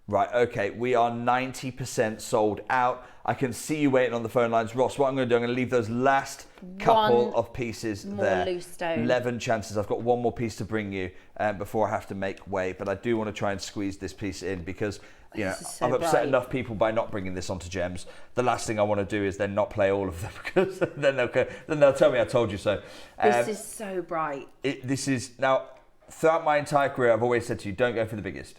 Right, okay, we are 90% sold out. I can see you waiting on the phone lines. Ross, what I'm going to do, I'm going to leave those last couple of pieces there. Loose stone. 11 chances. I've got one more piece to bring you before I have to make way, but I do want to try and squeeze this piece in because I've upset enough people by not bringing this onto Gems. The last thing I want to do is then not play all of them because then they'll tell me I told you so. This is so bright. This is, now, throughout my entire career, I've always said to you, don't go for the biggest.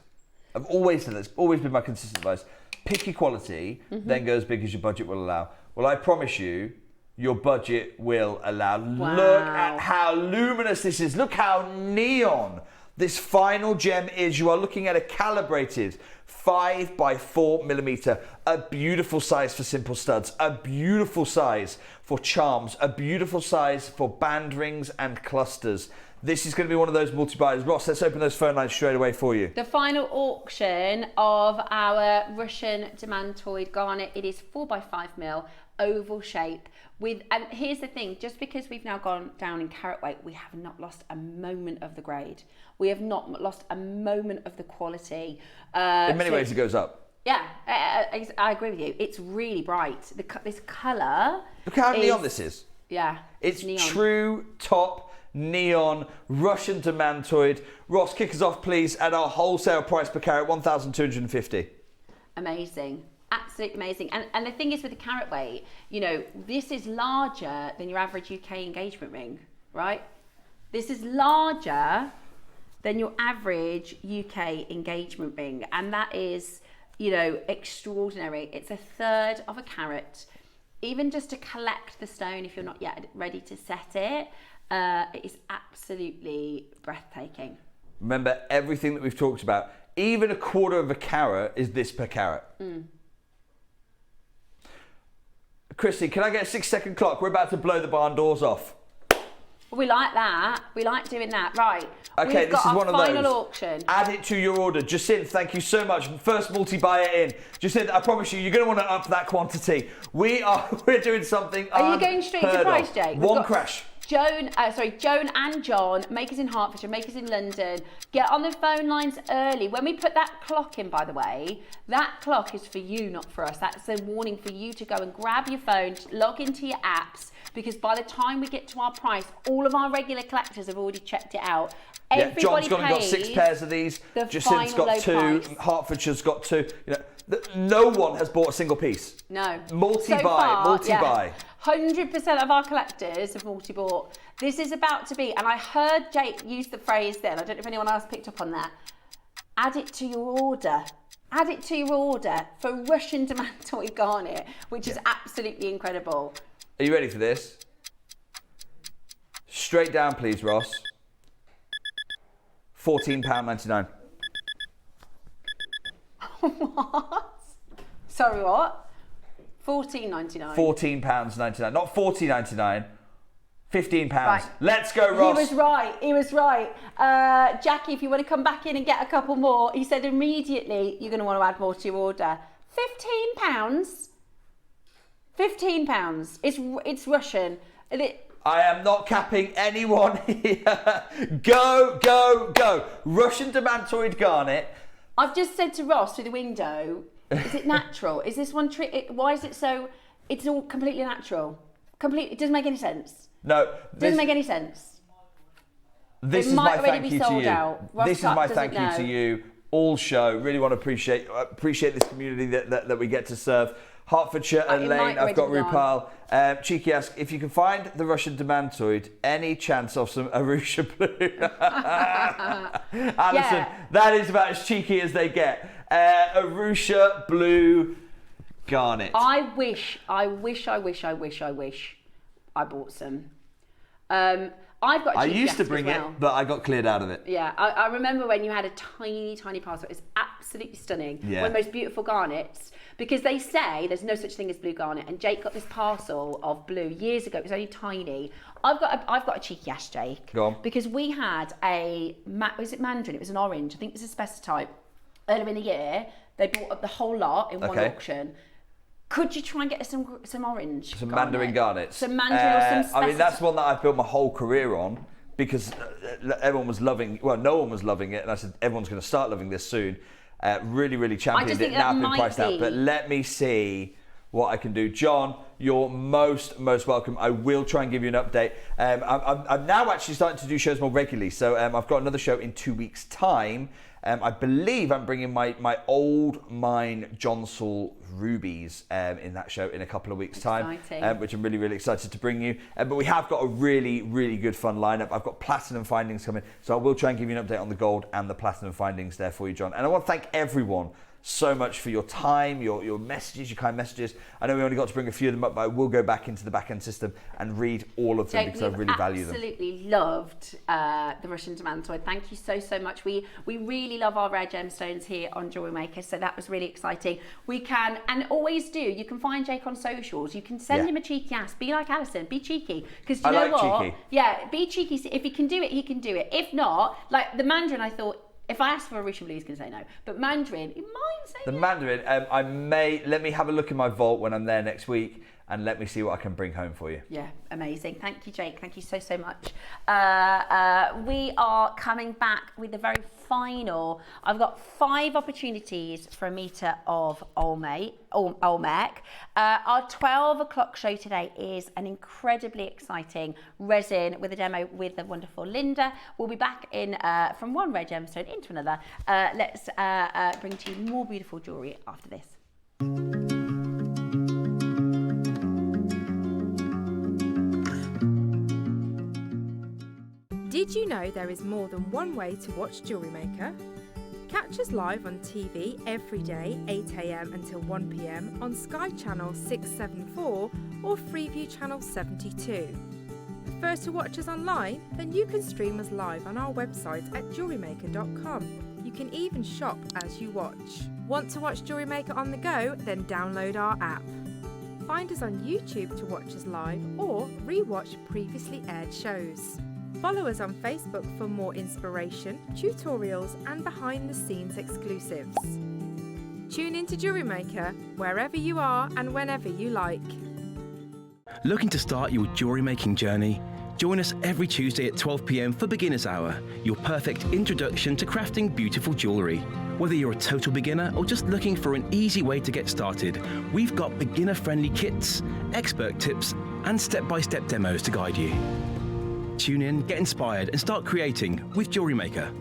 I've always said that. It's always been my consistent advice. Pick your quality, then go as big as your budget will allow. Well, I promise you, your budget will allow. Wow. Look at how luminous this is. Look how neon this final gem is. You are looking at a calibrated 5 by 4 millimeter, a beautiful size for simple studs, a beautiful size for charms, a beautiful size for band rings and clusters. This is going to be one of those multi-buyers. Ross, let's open those phone lines straight away for you. The final auction of our Russian Demantoid Garnet. It is 4 by 5 mil, oval shape. And here's the thing, just because we've now gone down in carat weight, we have not lost a moment of the grade. We have not lost a moment of the quality. In many ways, it goes up. Yeah, I agree with you. It's really bright. This colour. Look how neon this is. Yeah, it's neon. True top neon Russian Demantoid. Ross, kick us off, please, at our wholesale price per carat, 1,250. Amazing. Absolutely amazing. And the thing is with the carat weight, this is larger than your average UK engagement ring, right? This is larger than your average UK engagement ring. And that is, extraordinary. It's a third of a carat. Even just to collect the stone, if you're not yet ready to set it, it is absolutely breathtaking. Remember everything that we've talked about. Even a quarter of a carat is this per carat. Chrissy, can I get a 6-second clock? We're about to blow the barn doors off. We like that. We like doing that. Right. Okay, We've this got is one our of those. final auction. Add it to your order. Jacinth, thank you so much. First multi-buyer in. Jacinth, I promise you, you're going to want to up that quantity. We're doing something Are you going straight to price, Jake? One crash. Joan and John, makers in Hertfordshire, makers in London, get on the phone lines early. When we put that clock in, by the way, that clock is for you, not for us. That's a warning for you to go and grab your phone, log into your apps, because by the time we get to our price, all of our regular collectors have already checked it out. Yeah, John's got 6 pairs of these. Jacinth's got 2. Price. Hertfordshire's got 2. No one has bought a single piece. No. Multi-buy. Yeah. 100% of our collectors have multi-bought. This is about to be, and I heard Jake use the phrase then, I don't know if anyone else picked up on that, add it to your order. Add it to your order for Russian Demantoid Garnet, which is absolutely incredible. Are you ready for this? Straight down, please, Ross. £14.99. What? Sorry, what? £14.99. £14.99, not $40.99. £15. Right. Let's go, Ross. He was right. Jackie, if you want to come back in and get a couple more, he said immediately you're going to want to add more to your order. £15? £15. It's Russian. I am not capping anyone here. Go, go, go. Russian Demantoid Garnet. I've just said to Ross through the window, is it natural? Is this one trick? Why is it so? It's all completely natural. It doesn't make any sense. No. Doesn't make any sense. This is my thank you to you. This is my thank you to you. All show. Really want to appreciate this community that we get to serve. Hertfordshire and Lane, I've got Rupal. Cheeky asks, if you can find the Russian Demantoid, any chance of some Arusha Blue? Alison, that is about as cheeky as they get. Arusha Blue Garnet. I wish I bought some. I've got. I used to bring it, but I got cleared out of it. Yeah, I remember when you had a tiny parcel. It's absolutely stunning. Yeah. One of the most beautiful garnets. Because they say there's no such thing as blue garnet, and Jake got this parcel of blue years ago. It was only tiny. I've got a cheeky ass, Jake. Go on. Because we had was it mandarin? It was an orange. I think it was a specitype. Earlier in the year, they bought up the whole lot in one auction. Could you try and get us some orange? Some mandarin garnets. Some mandarin or some. I mean, that's one that I've built my whole career on because everyone was loving. Well, no one was loving it, and I said everyone's going to start loving this soon. really, really championed it, now been priced out. But let me see what I can do. John, you're most welcome. I will try and give you an update. I'm now actually starting to do shows more regularly. So I've got another show in 2 weeks' time. I believe I'm bringing my old mine Johnsall rubies in that show in a couple of weeks' time, which I'm really, really excited to bring you. But we have got a really, really good fun lineup. I've got platinum findings coming, so I will try and give you an update on the gold and the platinum findings there for you, John. And I want to thank everyone so much for your time, your messages, your kind messages. I know we only got to bring a few of them up, but I will go back into the back-end system and read all of them, because I really value them. Absolutely loved the Russian Demantoid. Thank you so much. We really love our rare gemstones here on JewelleryMaker, so that was really exciting. We can, and always do, you can find Jake on socials. You can send him a cheeky ask. Be like Alison, be cheeky. Because you know what? Cheeky. Yeah, be cheeky. If he can do it, he can do it. If not, like the Mandarin, I thought, if I asked for a Russian blue, he's going to say no. But Mandarin, he might say no. The Mandarin, let me have a look in my vault when I'm there next week, and let me see what I can bring home for you. Yeah, amazing. Thank you, Jake. Thank you so much. We are coming back with the very final. I've got 5 opportunities for a metre of Olmec. Our 12 o'clock show today is an incredibly exciting resin with a demo with the wonderful Linda. We'll be back in from one red gemstone into another. Let's bring to you more beautiful jewellery after this. Did you know there is more than one way to watch JewelleryMaker? Catch us live on TV every day, 8 AM until 1 PM on Sky Channel 674 or Freeview Channel 72. Prefer to watch us online? Then you can stream us live on our website at jewellerymaker.com. You can even shop as you watch. Want to watch JewelleryMaker on the go? Then download our app. Find us on YouTube to watch us live or re-watch previously aired shows. Follow us on Facebook for more inspiration, tutorials and behind-the-scenes exclusives. Tune into JewelleryMaker wherever you are and whenever you like. Looking to start your jewellery making journey? Join us every Tuesday at 12 PM for Beginner's Hour, your perfect introduction to crafting beautiful jewellery. Whether you're a total beginner or just looking for an easy way to get started, we've got beginner-friendly kits, expert tips and step-by-step demos to guide you. Tune in, get inspired and start creating with JewelleryMaker.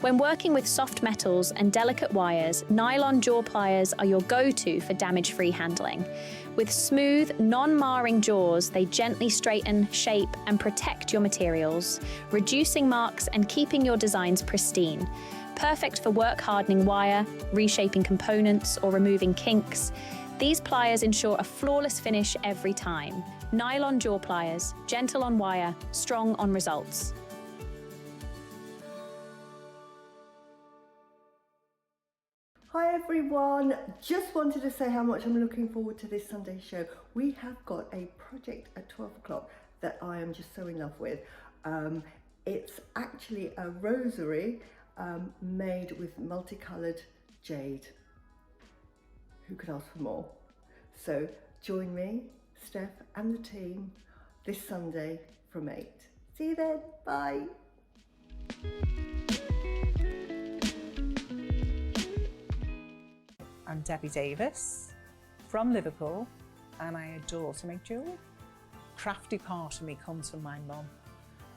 When working with soft metals and delicate wires, nylon jaw pliers are your go-to for damage-free handling. With smooth, non-marring jaws, they gently straighten, shape, and protect your materials, reducing marks and keeping your designs pristine. Perfect for work-hardening wire, reshaping components, or removing kinks. These pliers ensure a flawless finish every time. Nylon jaw pliers, gentle on wire, strong on results. Hi everyone, just wanted to say how much I'm looking forward to this Sunday show. We have got a project at 12 o'clock that I am just so in love with. It's actually a rosary made with multicoloured jade. Who could ask for more? So join me, Steph and the team this Sunday from 8. See you then, bye. I'm Debbie Davis from Liverpool and I adore to make jewellery. Crafty part of me comes from my mum.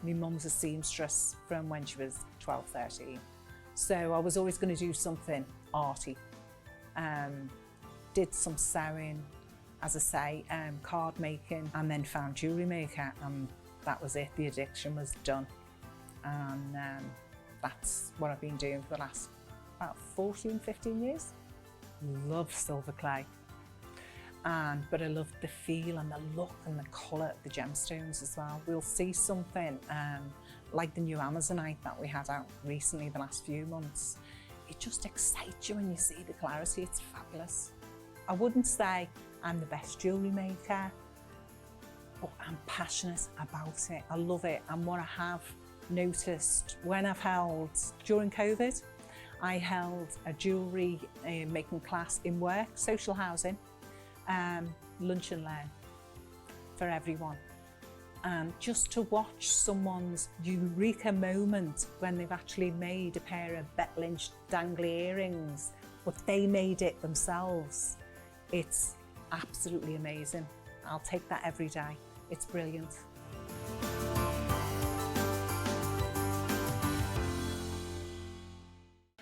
My mum's a seamstress from when she was 12, 13. So I was always going to do something arty. Did some sewing, as I say, card making, and then found JewelleryMaker, and that was it. The addiction was done. And that's what I've been doing for the last about 14, 15 years. Love silver clay, but I love the feel and the look and the colour of the gemstones as well. We'll see something like the new Amazonite that we had out recently the last few months. It just excites you when you see the clarity. It's fabulous. I wouldn't say I'm the best jewellery maker, but I'm passionate about it. I love it. And what I have noticed when I've held, during COVID, I held a jewellery making class in work, social housing, lunch and learn for everyone. And just to watch someone's eureka moment when they've actually made a pair of bet-lynched dangly earrings, but they made it themselves. It's absolutely amazing. I'll take that every day. It's brilliant.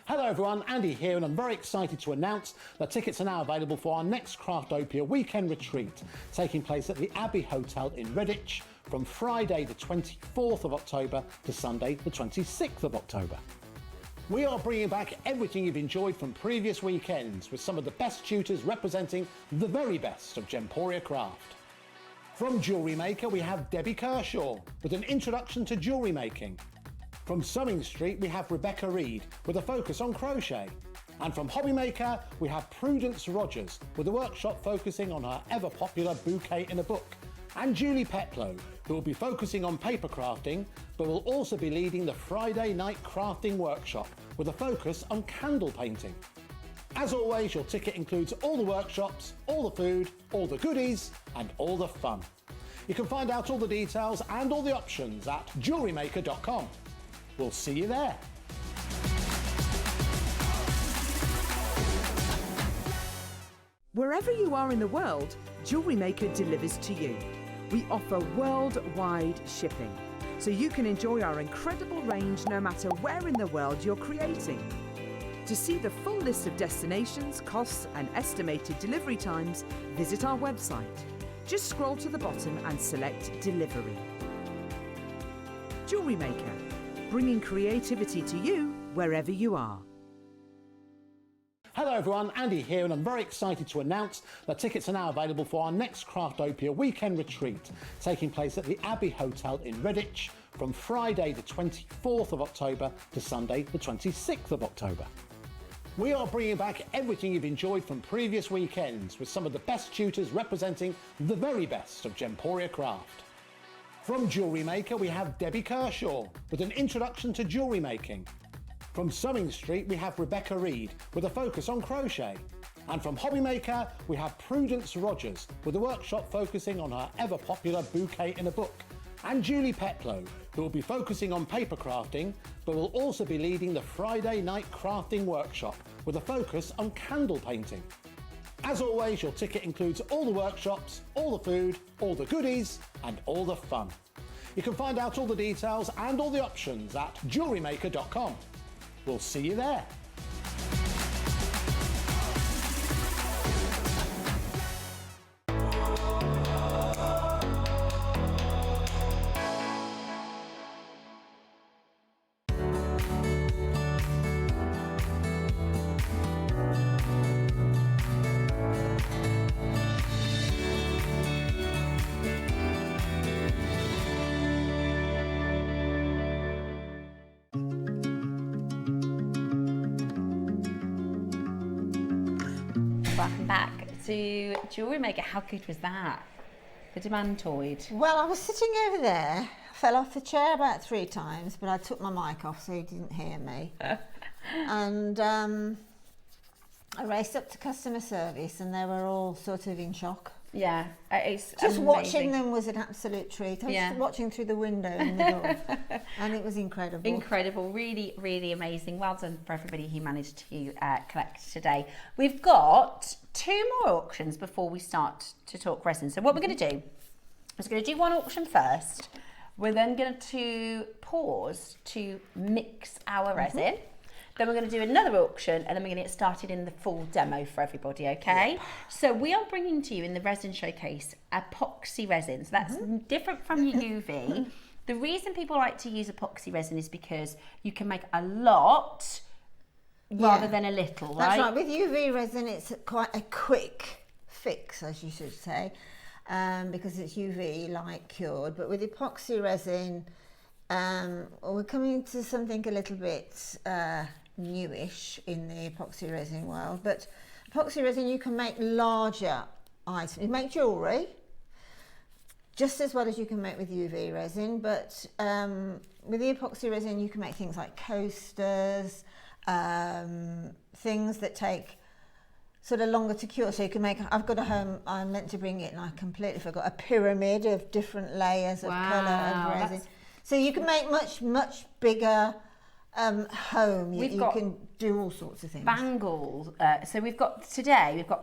Hello everyone, Andy here, and I'm very excited to announce that tickets are now available for our next Craftopia weekend retreat, taking place at the Abbey Hotel in Redditch from Friday the 24th of October to Sunday the 26th of October. We are bringing back everything you've enjoyed from previous weekends with some of the best tutors representing the very best of Gemporia craft. From JewelleryMaker we have Debbie Kershaw with an introduction to jewellery making. From Sewing Street we have Rebecca Reed with a focus on crochet. And from Hobbymaker we have Prudence Rogers with a workshop focusing on her ever popular bouquet in a book. And Julie Petlow, who will be focusing on paper crafting, but will also be leading the Friday night crafting workshop with a focus on candle painting. As always, your ticket includes all the workshops, all the food, all the goodies, and all the fun. You can find out all the details and all the options at jewellerymaker.com. We'll see you there. Wherever you are in the world, JewelleryMaker delivers to you. We offer worldwide shipping, so you can enjoy our incredible range no matter where in the world you're creating. To see the full list of destinations, costs and estimated delivery times, visit our website. Just scroll to the bottom and select Delivery. JewelleryMaker, bringing creativity to you wherever you are. Hello everyone, Andy here, and I'm very excited to announce that tickets are now available for our next Craftopia weekend retreat, taking place at the Abbey Hotel in Redditch from Friday the 24th of October to Sunday the 26th of October. We are bringing back everything you've enjoyed from previous weekends with some of the best tutors representing the very best of Gemporia craft. From JewelleryMaker we have Debbie Kershaw with an introduction to jewellery making. From Sewing Street we have Rebecca Reed with a focus on crochet. And from Hobbymaker we have Prudence Rogers with a workshop focusing on her ever popular bouquet in a book. And Julie Petlow, who will be focusing on paper crafting, but will also be leading the Friday night crafting workshop with a focus on candle painting. As always, your ticket includes all the workshops, all the food, all the goodies, and all the fun. You can find out all the details and all the options at jewellerymaker.com. We'll see you there. Welcome back to JewelleryMaker. How good was that? The Demantoid. Well, I was sitting over there, fell off the chair about 3 times, but I took my mic off so you didn't hear me. And I raced up to customer service and they were all sort of in shock. Yeah, it's just amazing. Watching them was an absolute treat. I was Yeah. watching through the window in the door, and it was incredible. Incredible, really, really amazing. Well done for everybody who managed to collect today. We've got 2 more auctions before we start to talk resin. So what we're going to do is we're going to do one auction first. We're then going to pause to mix our resin. Then we're going to do another auction, and then we're going to get started in the full demo for everybody, okay? Yep. So we are bringing to you in the resin showcase epoxy resin. So that's different from your UV. The reason people like to use epoxy resin is because you can make a lot rather than a little, right? That's right. With UV resin, it's quite a quick fix, as you should say, because it's UV light cured. But with epoxy resin, we're coming to something a little bit newish in the epoxy resin world. But epoxy resin, you can make larger items. You make jewellery just as well as you can make with UV resin, but with the epoxy resin you can make things like coasters, things that take sort of longer to cure. So you can make, I've got a home, I meant to bring it and I completely forgot, a pyramid of different layers of colour of resin. So you can make much bigger home. You can do all sorts of things. Bangles. So we've got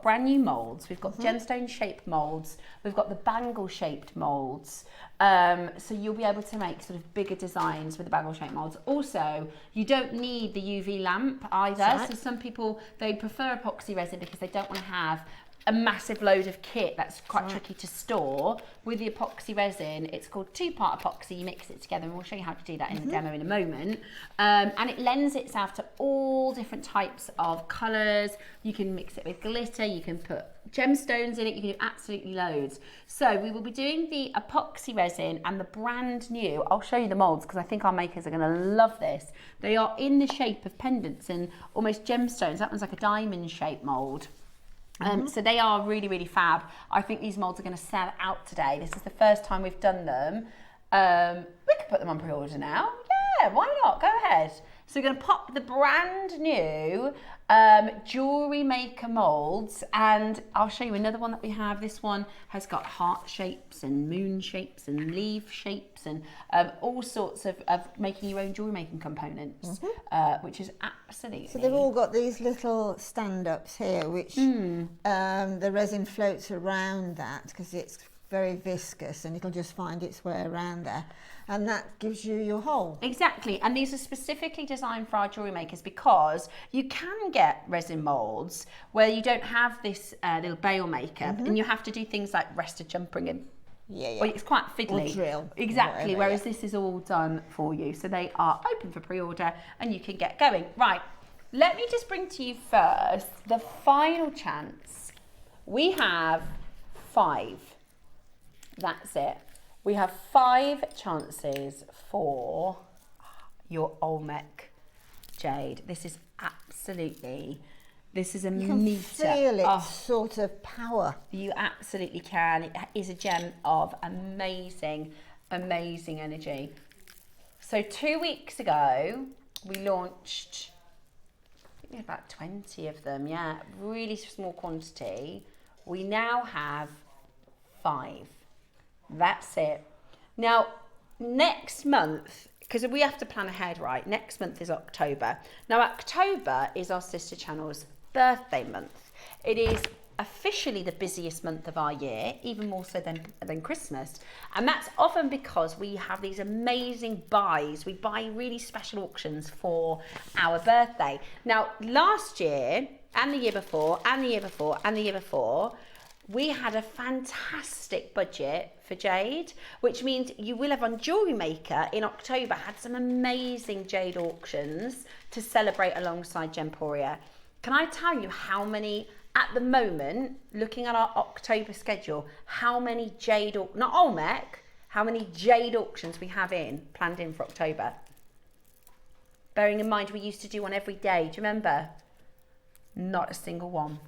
brand new moulds. We've got gemstone shaped moulds. We've got the bangle shaped moulds. So you'll be able to make sort of bigger designs with the bangle shaped moulds. Also, you don't need the UV lamp either. Right. So some people, they prefer epoxy resin because they don't want to have a massive load of kit that's quite tricky to store. With the epoxy resin, it's called 2-part epoxy. You mix it together, and we'll show you how to do that in the demo in a moment. And it lends itself to all different types of colours. You can mix it with glitter, you can put gemstones in it, you can do absolutely loads. So we will be doing the epoxy resin and the brand new, I'll show you the moulds because I think our makers are going to love this. They are in the shape of pendants and almost gemstones. That one's like a diamond shaped mould. So they are really, really fab. I think these moulds are going to sell out today. This is the first time we've done them. We could put them on pre-order now. Yeah, why not? Go ahead. So we're going to pop the brand new JewelleryMaker moulds, and I'll show you another one that we have. This one has got heart shapes and moon shapes and leaf shapes and all sorts of making your own jewellery making components, which is absolutely... So they've all got these little stand-ups here, which the resin floats around that because it's very viscous and it'll just find its way around there. And that gives you your hole. Exactly, and these are specifically designed for our jewellery makers because you can get resin moulds where you don't have this little bail makeup and you have to do things like rested jumping and well, it's quite fiddly. Or drill. Exactly, Whatever, whereas this is all done for you. So they are open for pre-order and you can get going. Right, let me just bring to you first the final chance. We have 5. That's it. We have 5 chances for your Olmec jade. This is absolutely, this is a meter. You can feel its sort of power. You absolutely can. It is a gem of amazing, amazing energy. So 2 weeks ago, we launched, I think we had about 20 of them, yeah, really small quantity. We now have 5. That's it. Now, next month, because we have to plan ahead, right? Next month is October. Now, October is our sister channel's birthday month. It is officially the busiest month of our year, even more so than Christmas. And that's often because we have these amazing buys. We buy really special auctions for our birthday. Now, last year, and the year before, and the year before, and the year before, we had a fantastic budget for jade, which means you will have on JewelleryMaker in October had some amazing jade auctions to celebrate alongside Gemporia. Can I tell you how many, at the moment, looking at our October schedule, how many jade, not Olmec, how many jade auctions we have planned in for October? Bearing in mind we used to do one every day, do you remember? Not a single one.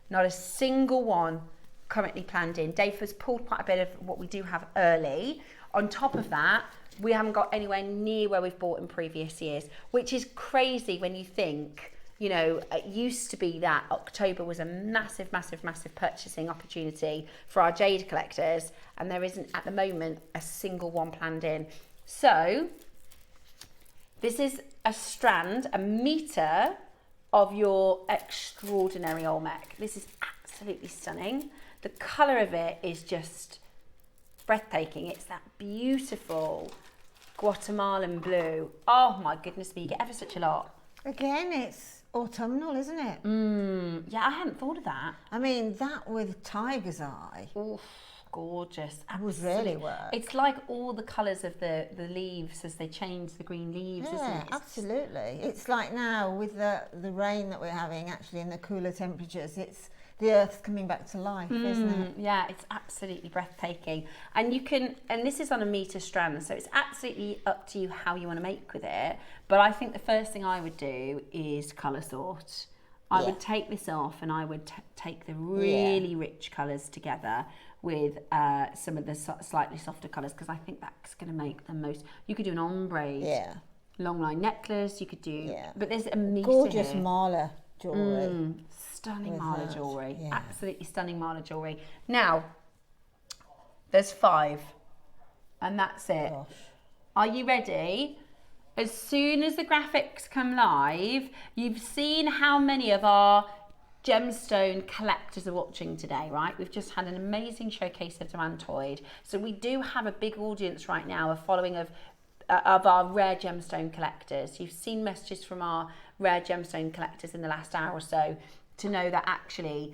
Not a single one currently planned in. Dave has pulled quite a bit of what we do have early. On top of that, we haven't got anywhere near where we've bought in previous years, which is crazy when you think, you know, it used to be that October was a massive, massive, massive purchasing opportunity for our jade collectors, and there isn't at the moment a single one planned in. So this is a strand, a meter of your extraordinary Olmec. This is absolutely stunning. The colour of it is just breathtaking. It's that beautiful Guatemalan blue. Oh my goodness me, you get ever such a lot. Again, it's autumnal, isn't it? Yeah, I hadn't thought of that. I mean, that with tiger's eye. Oof, gorgeous. That would really work. It's like all the colours of the leaves as they change, the green leaves, isn't it? Yeah, absolutely. It's like now with the rain that we're having, actually, in the cooler temperatures, it's the earth's coming back to life, isn't it? Yeah, it's absolutely breathtaking. And you can, and this is on a metre strand, so it's absolutely up to you how you want to make with it. But I think the first thing I would do is colour sort. I would take this off and I would take the really rich colours together with some of the slightly softer colours, because I think that's going to make the most. You could do an ombre long line necklace, you could do, but there's a meter gorgeous here. Marla jewellery. Stunning Marla jewellery, absolutely stunning Marla jewellery. Now, there's 5 and that's it. Gosh. Are you ready? As soon as the graphics come live, you've seen how many of our gemstone collectors are watching today, right? We've just had an amazing showcase of Demantoid. So we do have a big audience right now, a following of our rare gemstone collectors. You've seen messages from our rare gemstone collectors in the last hour or so to know that actually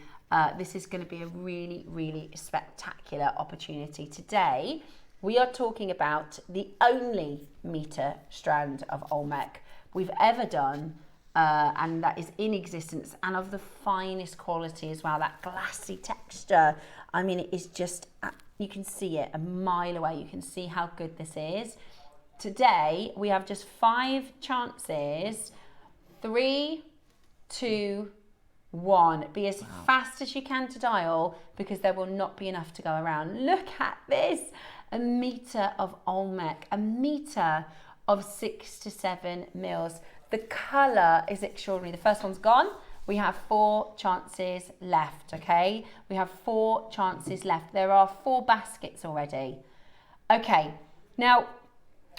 this is going to be a really, really spectacular opportunity. Today, we are talking about the only meter strand of Olmec we've ever done, and that is in existence and of the finest quality as well. That glassy texture, I mean, it is just, you can see it a mile away. You can see how good this is. Today, we have just 5 chances. 3, 2, 1. Be as fast as you can to dial, because there will not be enough to go around. Look at this. A meter of Olmec, a meter of 6 to 7 mils. The colour is extraordinary. The first one's gone. We have 4 chances left, okay? We have 4 chances left. There are 4 baskets already. Okay, now,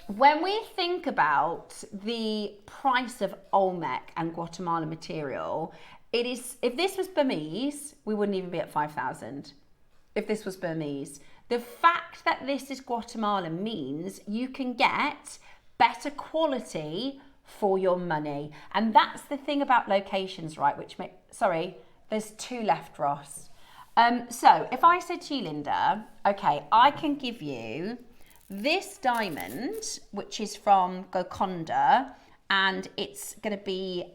when we think about the price of Olmec and Guatemala material, it is, if this was Burmese, we wouldn't even be at 5,000. If this was Burmese. The fact that this is Guatemala means you can get better quality for your money. And that's the thing about locations, right? Sorry, there's 2 left, Ross. So if I said to you, Linda, okay, I can give you this diamond, which is from Golconda, and it's going to be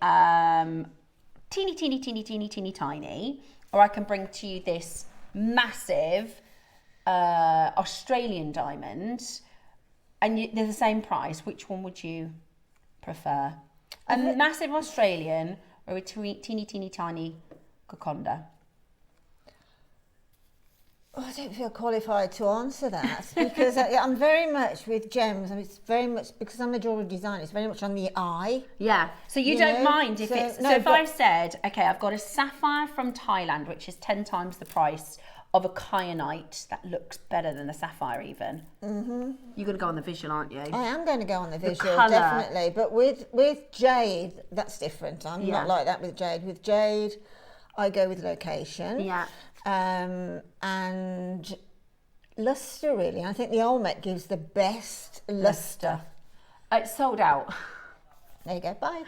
teeny tiny, or I can bring to you this massive Australian diamond, and they're the same price. Which one would you prefer? A massive Australian or a teeny tiny Golconda? I don't feel qualified to answer that, because I'm very much with gems, and it's very much, because I'm a jewellery designer, it's very much on the eye. Yeah, so you don't mind if it's... So if I said, okay, I've got a sapphire from Thailand, which is 10 times the price of a kyanite that looks better than a sapphire even. Mm-hmm. You're going to go on the visual, aren't you? I am going to go on the visual, definitely. But with jade, that's different. I'm not like that with jade. With jade, I go with location. Yeah. And lustre, really. I think the Olmec gives the best lustre. It's sold out. There you go, bye.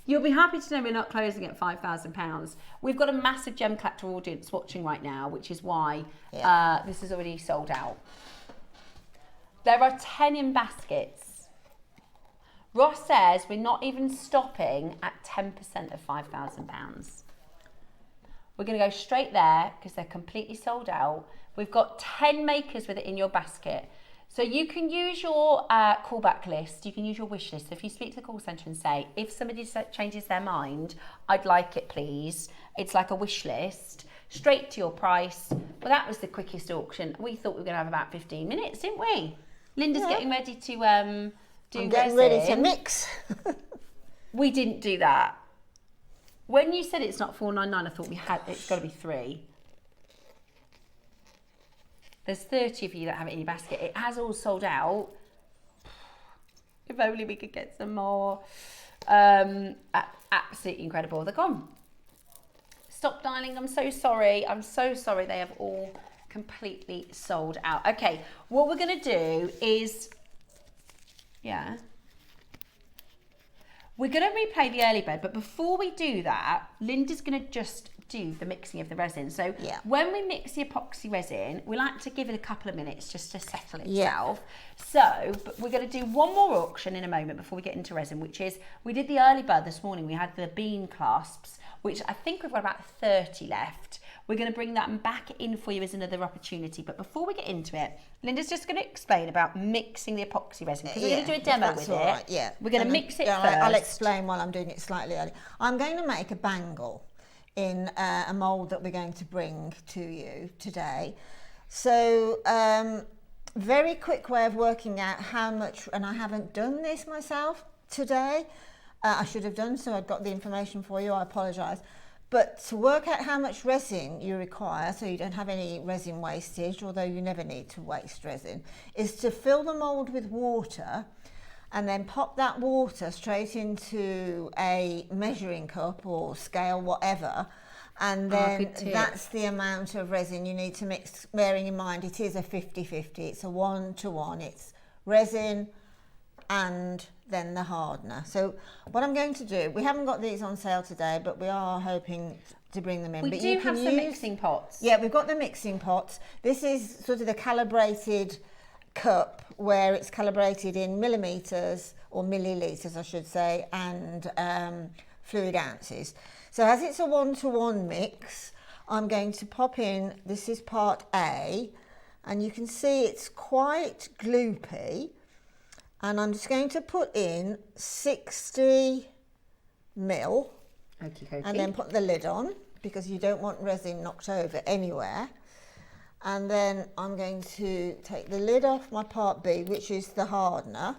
You'll be happy to know we're not closing at £5,000. We've got a massive gem collector audience watching right now, which is why this is already sold out. There are 10 in baskets. Ross says we're not even stopping at 10% of £5,000. We're going to go straight there because they're completely sold out. We've got 10 makers with it in your basket. So you can use your callback list, you can use your wish list. So if you speak to the call centre and say, if somebody changes their mind, I'd like it please. It's like a wish list, straight to your price. Well, that was the quickest auction. We thought we were going to have about 15 minutes, didn't we? Linda's getting ready to do I'm getting ready to mix. We didn't do that. When you said it's not $4.99, I thought it's got to be 3. There's 30 of you that have it in your basket. It has all sold out. If only we could get some more. Absolutely incredible. They're gone. Stop dialing. I'm so sorry. I'm so sorry. They have all completely sold out. Okay, what we're going to do is... We're going to replay the early bird, but before we do that, Linda's going to just do the mixing of the resin. So when we mix the epoxy resin, we like to give it a couple of minutes just to settle itself. So but we're going to do one more auction in a moment before we get into resin, which is, we did the early bird this morning. We had the bean clasps, which I think we've got about 30 left. We're going to bring that back in for you as another opportunity. But before we get into it, Linda's just going to explain about mixing the epoxy resin, because we're going to do a demo with it. Right, yeah. We're going to mix it first. I'll explain while I'm doing it slightly early. I'm going to make a bangle in a mould that we're going to bring to you today. So, very quick way of working out how much, and I haven't done this myself today. I should have done, so I've got the information for you, I apologise. But to work out how much resin you require, so you don't have any resin wastage, although you never need to waste resin, is to fill the mould with water and then pop that water straight into a measuring cup or scale, whatever, and then that's the amount of resin you need to mix, bearing in mind it is a 50-50, it's a 1-to-1, it's resin and then the hardener. So what I'm going to do, we haven't got these on sale today, but we are hoping to bring them in. We do have some mixing pots. Yeah, we've got the mixing pots. This is sort of the calibrated cup, where it's calibrated in millimetres, or millilitres I should say, and fluid ounces. So as it's a 1-to-1 mix, I'm going to pop in, this is part A, and you can see it's quite gloopy. And I'm just going to put in 60 mil, and then put the lid on, because you don't want resin knocked over anywhere. And then I'm going to take the lid off my part B, which is the hardener,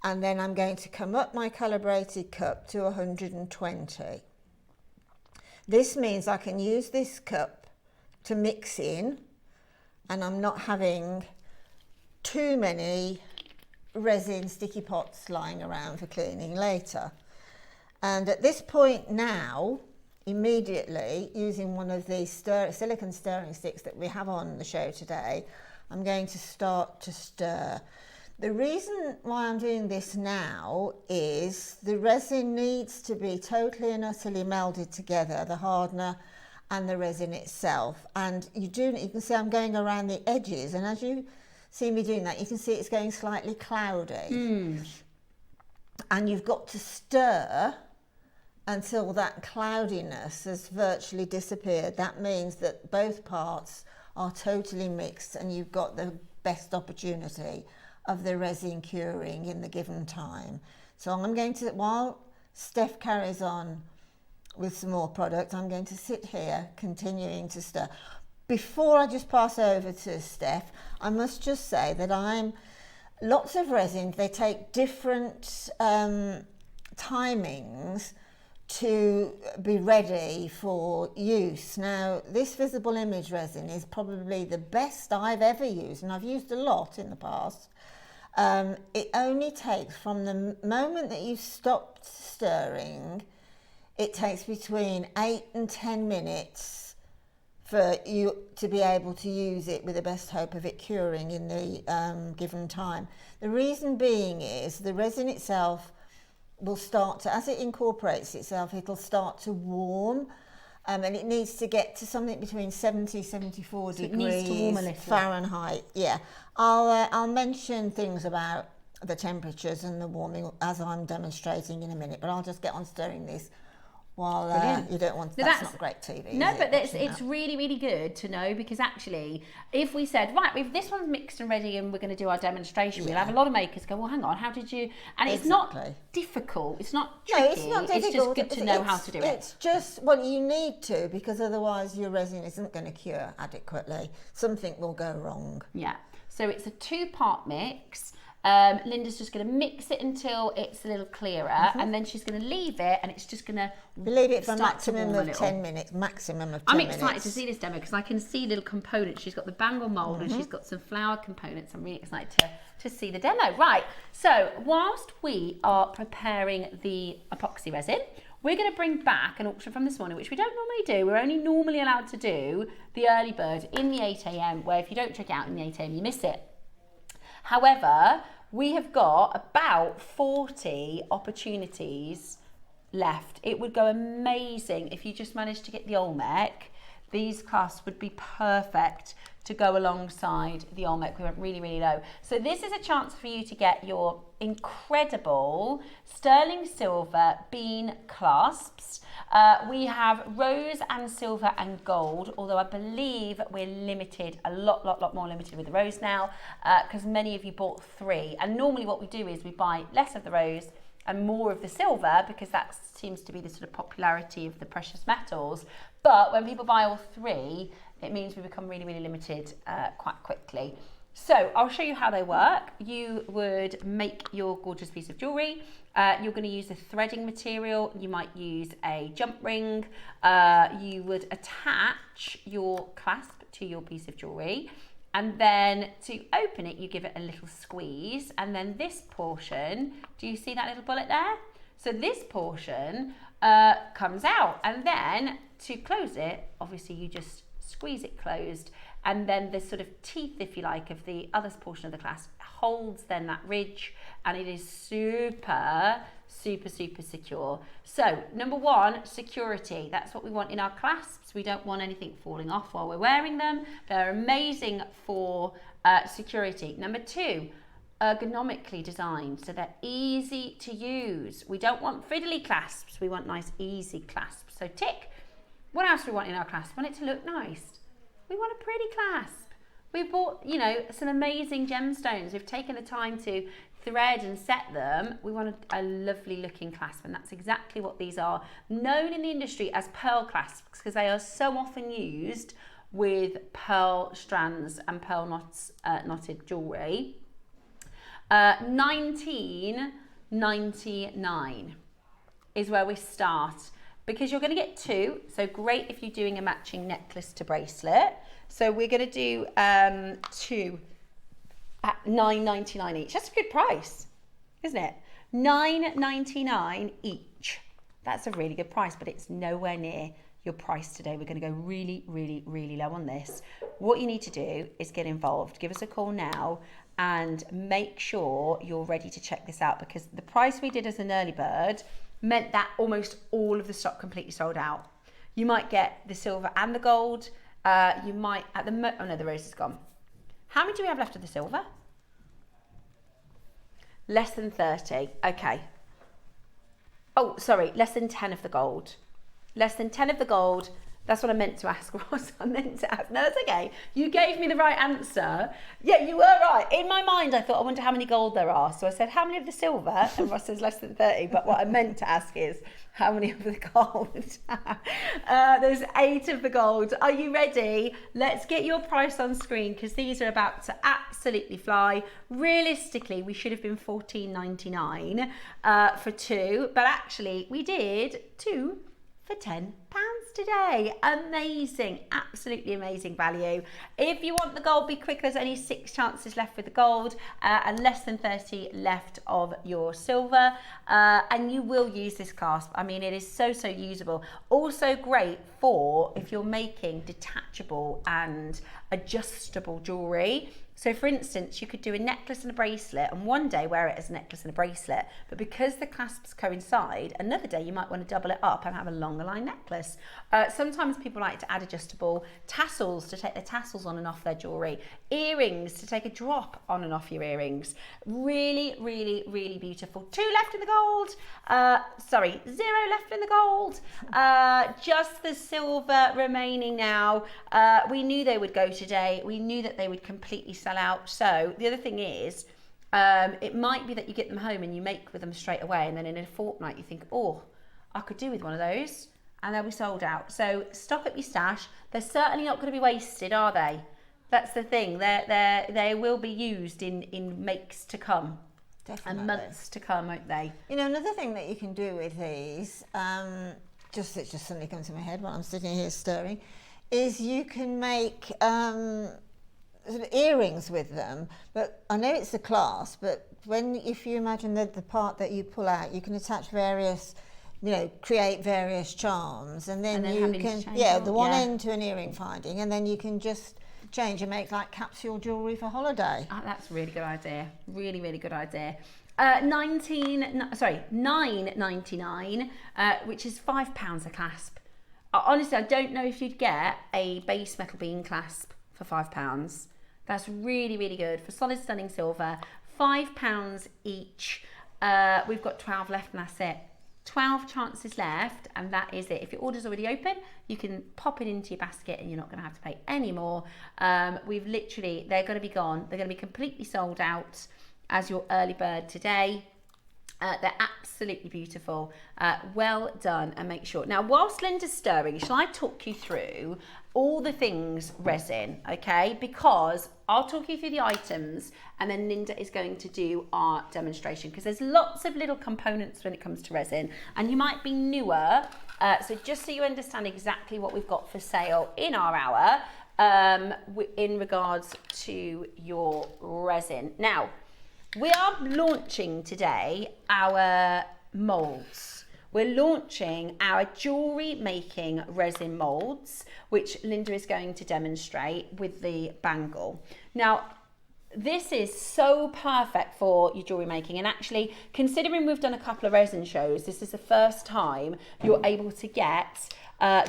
and then I'm going to come up my calibrated cup to 120. This means I can use this cup to mix in, and I'm not having too many resin sticky pots lying around for cleaning later. And at this point now, immediately, using one of these silicone stirring sticks that we have on the show today, I'm going to start to stir. The reason why I'm doing this now is the resin needs to be totally and utterly melded together, the hardener and the resin itself. And you can see I'm going around the edges, and as you see me doing that, you can see it's going slightly cloudy. And you've got to stir until that cloudiness has virtually disappeared. That means that both parts are totally mixed, and you've got the best opportunity of the resin curing in the given time. So I'm going to, while Steph carries on with some more product, I'm going to sit here continuing to stir. Before I just pass over to Steph, I must just say that lots of resins, they take different timings to be ready for use. Now, this visible image resin is probably the best I've ever used, and I've used a lot in the past. It only takes, from the moment that you stopped stirring, it takes between 8 and 10 minutes for you to be able to use it with the best hope of it curing in the given time. The reason being is the resin itself will start to, as it incorporates itself, it'll start to warm, and it needs to get to something between 70, 74 degrees it needs to warm a little. Fahrenheit. Yeah, I'll mention things about the temperatures and the warming as I'm demonstrating in a minute, but I'll just get on stirring this while you don't want, that's not great TV. No, but it's really, really good to know, because actually, if we said, right, if this one's mixed and ready and we're going to do our demonstration, we'll have a lot of makers go, well, hang on, how did you, and it's not difficult, it's not tricky, no, it's not difficult. It's just good to know how to do it. It's just, well, you need to, because otherwise your resin isn't going to cure adequately. Something will go wrong. Yeah, so it's a 2-part mix. Linda's just going to mix it until it's a little clearer, and then she's going to leave it, and it's just going to leave it for a maximum of 10 minutes. Maximum of 10 minutes. I'm excited to see this demo, because I can see little components. She's got the bangle mould, and she's got some flower components. I'm really excited to see the demo. Right, so whilst we are preparing the epoxy resin, we're going to bring back an auction from this morning, which we don't normally do. We're only normally allowed to do the early bird in the 8 a.m, where if you don't check out in the 8 a.m, you miss it. However, we have got about 40 opportunities left. It would go amazing if you just managed to get the Olmec. these clasps would be perfect to go alongside the Olmec. We went really, really low. So this is a chance for you to get your incredible sterling silver bean clasps. We have rose and silver and gold, although I believe we're limited, a lot more limited with the rose now, because many of you bought 3. And normally what we do is we buy less of the rose and more of the silver, because that seems to be the sort of popularity of the precious metals. But when people buy all 3, it means we become really, really limited quite quickly. So I'll show you how they work. You would make your gorgeous piece of jewellery. You're going to use a threading material. You might use a jump ring. You would attach your clasp to your piece of jewellery. And then to open it, you give it a little squeeze. And then this portion, do you see that little bullet there? So this portion comes out. And then to close it, obviously you just squeeze it closed. And then the sort of teeth, if you like, of the other portion of the clasp holds then that ridge, and it is super secure. So number 1, security. That's what we want in our clasps. We don't want anything falling off while we're wearing them. They're amazing for security. Number 2, ergonomically designed, so they're easy to use. We don't want fiddly clasps. We want nice, easy clasps. So tick. What else do we want in our clasp? We want it to look nice. We want a pretty clasp. We bought, you know, some amazing gemstones. We've taken the time to thread and set them. We want a lovely looking clasp, and that's exactly what these are. Known in the industry as pearl clasps, because they are so often used with pearl strands and pearl knots, knotted jewellery. $19.99 is where we start, because you're going to get 2, so great if you're doing a matching necklace to bracelet. So we're going to do 2 at $9.99 each. That's a good price, isn't it? $9.99 each. That's a really good price, but it's nowhere near your price today. We're going to go really low on this. What you need to do is get involved. Give us a call now and make sure you're ready to check this out, because the price we did as an early bird meant that almost all of the stock completely sold out. You might get the silver and the gold. You might, oh no, the rose is gone. How many do we have left of the silver? Less than 30, okay. Oh, sorry, less than 10 of the gold. Less than 10 of the gold. That's what I meant to ask, Ross. I meant to ask. No, that's okay. You gave me the right answer. Yeah, you were right. In my mind, I thought, I wonder how many gold there are. So I said, how many of the silver? And Ross says less than 30. But what I meant to ask is, how many of the gold? There's 8 of the gold. Are you ready? Let's get your price on screen, because these are about to absolutely fly. Realistically, we should have been $14.99 for 2. But actually, we did 2 for £10 today. Amazing, absolutely amazing value. If you want the gold, be quick. There's only 6 chances left with the gold and less than 30 left of your silver. And you will use this clasp. I mean, it is so usable. Also great for if you're making detachable and adjustable jewellery. So for instance, you could do a necklace and a bracelet and one day wear it as a necklace and a bracelet, but because the clasps coincide, another day you might want to double it up and have a longer line necklace. Sometimes people like to add adjustable tassels to take their tassels on and off their jewellery, earrings to take a drop on and off your earrings. Really beautiful. 2 left in the gold. 0 left in the gold. Just the silver remaining now. We knew they would go today. We knew that they would completely sell out. So the other thing is, it might be that you get them home and you make with them straight away, and then in a fortnight you think, oh, I could do with one of those, and they'll be sold out. So stock up your stash. They're certainly not going to be wasted, are they? That's the thing. They will be used in makes to come. Definitely. And months to come, won't they? You know, another thing that you can do with these, it just suddenly comes to my head while I'm sitting here stirring, is you can make sort of earrings with them. But I know it's the clasp, but if you imagine the part that you pull out, you can attach various, you know, create various charms, and then you can, the one end to an earring finding, and then you can just change and make like capsule jewellery for holiday. Oh, that's a really good idea. Really good idea. $9.99, which is £5 a clasp. honestly, I don't know if you'd get a base metal bean clasp for £5. That's really, really good for solid stunning silver. £5 each. We've got 12 left and that's it. 12 chances left and that is it. If your order's already open, you can pop it into your basket and you're not going to have to pay any more. They're going to be gone. They're going to be completely sold out as your early bird today. They're absolutely beautiful. Well done, and make sure. Now, whilst Linda's stirring, shall I talk you through all the things resin, okay? Because I'll talk you through the items and then Linda is going to do our demonstration because there's lots of little components when it comes to resin and you might be newer. So just so you understand exactly what we've got for sale in our hour in regards to your resin. Now, we are launching today our moulds. We're launching our jewellery making resin moulds, which Linda is going to demonstrate with the bangle. Now, this is so perfect for your jewellery making, and actually, considering we've done a couple of resin shows, this is the first time you're able to get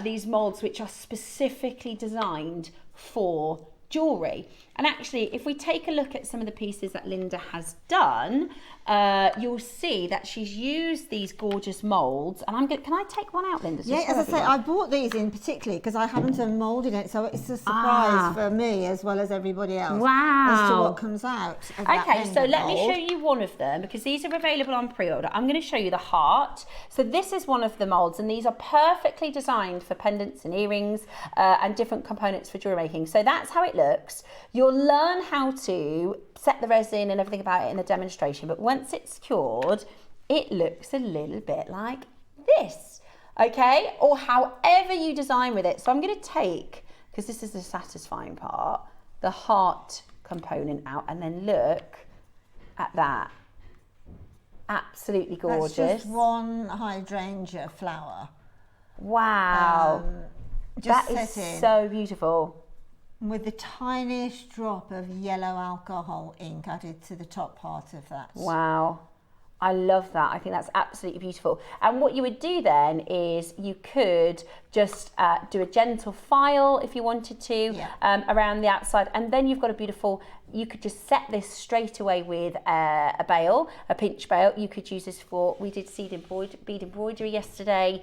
these moulds which are specifically designed for jewellery. And actually, if we take a look at some of the pieces that Linda has done, you'll see that she's used these gorgeous moulds. And can I take one out, Linda? Yeah, as I say, I bought these in particularly because I haven't moulded it, so it's a surprise for me as well as everybody else. Wow. As to what comes out of that Okay, end so of let me mould. show you one of them because these are available on pre-order. I'm going to show you the heart. So this is one of the moulds, and these are perfectly designed for pendants and earrings and different components for jewellery making. So that's how it looks. You'll learn how to set the resin and everything about it in the demonstration, but once it's cured, it looks a little bit like this, okay? Or however you design with it. So I'm going to take, because this is the satisfying part, the heart component out, and then look at that. Absolutely gorgeous. That's just one hydrangea flower. Wow. That is so beautiful. With the tiniest drop of yellow alcohol ink added to the top part of that. Wow. I love that. I think that's absolutely beautiful. And what you would do then is you could just do a gentle file if you wanted to around the outside, and then you've got a beautiful, you could just set this straight away with a bail, a pinch bail. You could use this for, we did bead embroidery yesterday.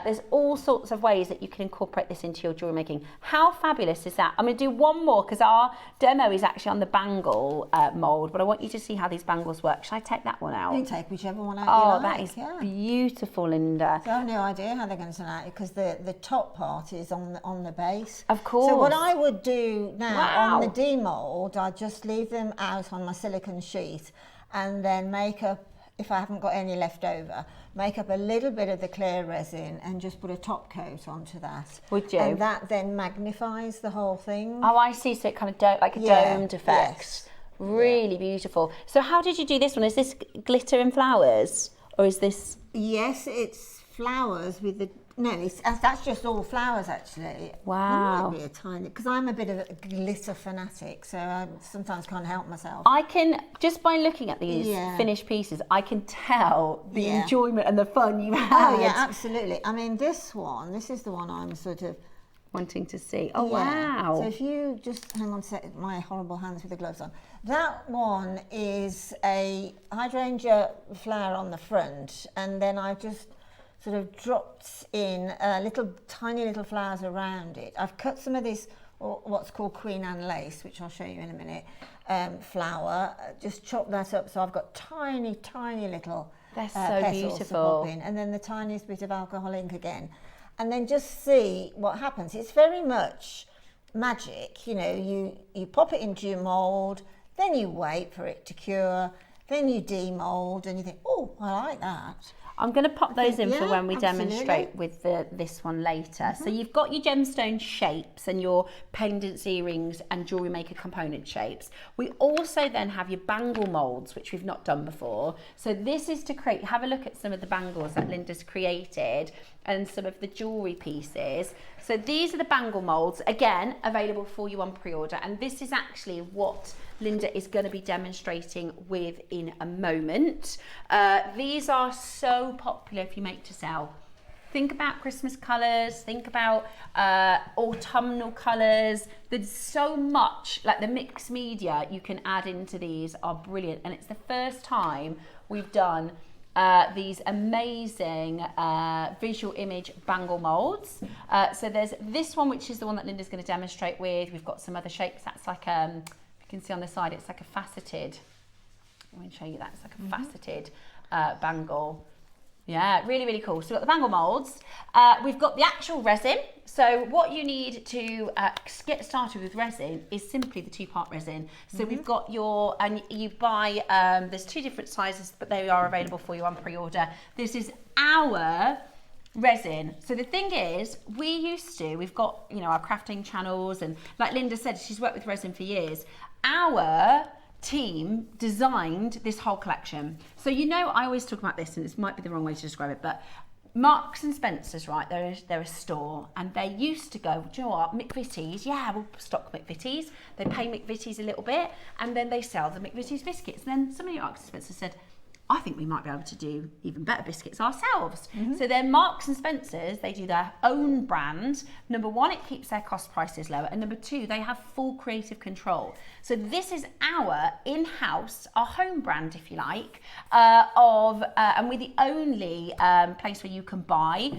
There's all sorts of ways that you can incorporate this into your jewellery making. How fabulous is that? I'm going to do one more because our demo is actually on the bangle mould, but I want you to see how these bangles work. Should I take that one out? You can take whichever one out you like. That is beautiful, Linda. So I have no idea how they're going to turn out because the top part is on the base. Of course. So what I would do now on the demould, I'd just leave them out on my silicone sheet and then make up, if I haven't got any left over, make up a little bit of the clear resin and just put a top coat onto that. Would you? And that then magnifies the whole thing. Oh, I see. So it kind of like a domed effect. Yes. Really beautiful. So how did you do this one? Is this glitter and flowers, or is this? Yes, it's flowers with the. No, that's just all flowers actually. Wow. It might be a tiny, because I'm a bit of a glitter fanatic, so I sometimes can't help myself. I can, just by looking at these finished pieces, I can tell the enjoyment and the fun you had. Oh yeah, absolutely. I mean, this is the one I'm sort of wanting to see. Oh wow. So if you just hang on a sec, my horrible hands with the gloves on. That one is a hydrangea flower on the front, and then I just sort of dropped in tiny little flowers around it. I've cut some of this, or what's called Queen Anne lace, which I'll show you in a minute, flower, just chop that up so I've got tiny little petals to pop in, and then the tiniest bit of alcohol ink again, and then just see what happens. It's very much magic, you know, you pop it into your mould, then you wait for it to cure, then you demould, and you think, oh, I like that. I'm going to pop those in for when we demonstrate with this one later. So you've got your gemstone shapes and your pendants, earrings and jewellery maker component shapes. We also then have your bangle moulds, which we've not done before. So this is to have a look at some of the bangles that Linda's created and some of the jewellery pieces. So these are the bangle moulds, again, available for you on pre-order. And this is actually what Linda is going to be demonstrating with in a moment. These are so popular if you make to sell. Think about Christmas colours, think about autumnal colours. There's so much, like the mixed media you can add into these are brilliant. And it's the first time we've done these amazing visual image bangle molds. So there's this one, which is the one that Linda's going to demonstrate with. We've got some other shapes. That's like, you can see on the side, it's like a faceted, let me show you that. It's like a faceted bangle. Yeah, really, really cool. So we've got the bangle molds. We've got the actual resin. So what you need to get started with resin is simply the 2-part resin. So we've got your, and you buy, there's 2 different sizes, but they are available for you on pre-order. This is our resin. So the thing is, we've got, you know, our crafting channels, and like Linda said, she's worked with resin for years. Our team designed this whole collection. So, you know, I always talk about this, and this might be the wrong way to describe it, but Marks and Spencer's, right, they're a store, and they used to go, do you know what, McVitie's, yeah, we'll stock McVitie's. They pay McVitie's a little bit, and then they sell the McVitie's biscuits. And then somebody at Marks and Spencer said, I think we might be able to do even better biscuits ourselves. So then Marks and Spencer's, they do their own brand. Number 1, it keeps their cost prices lower. And number 2, they have full creative control. So this is our in-house, our home brand, if you like, and we're the only place where you can buy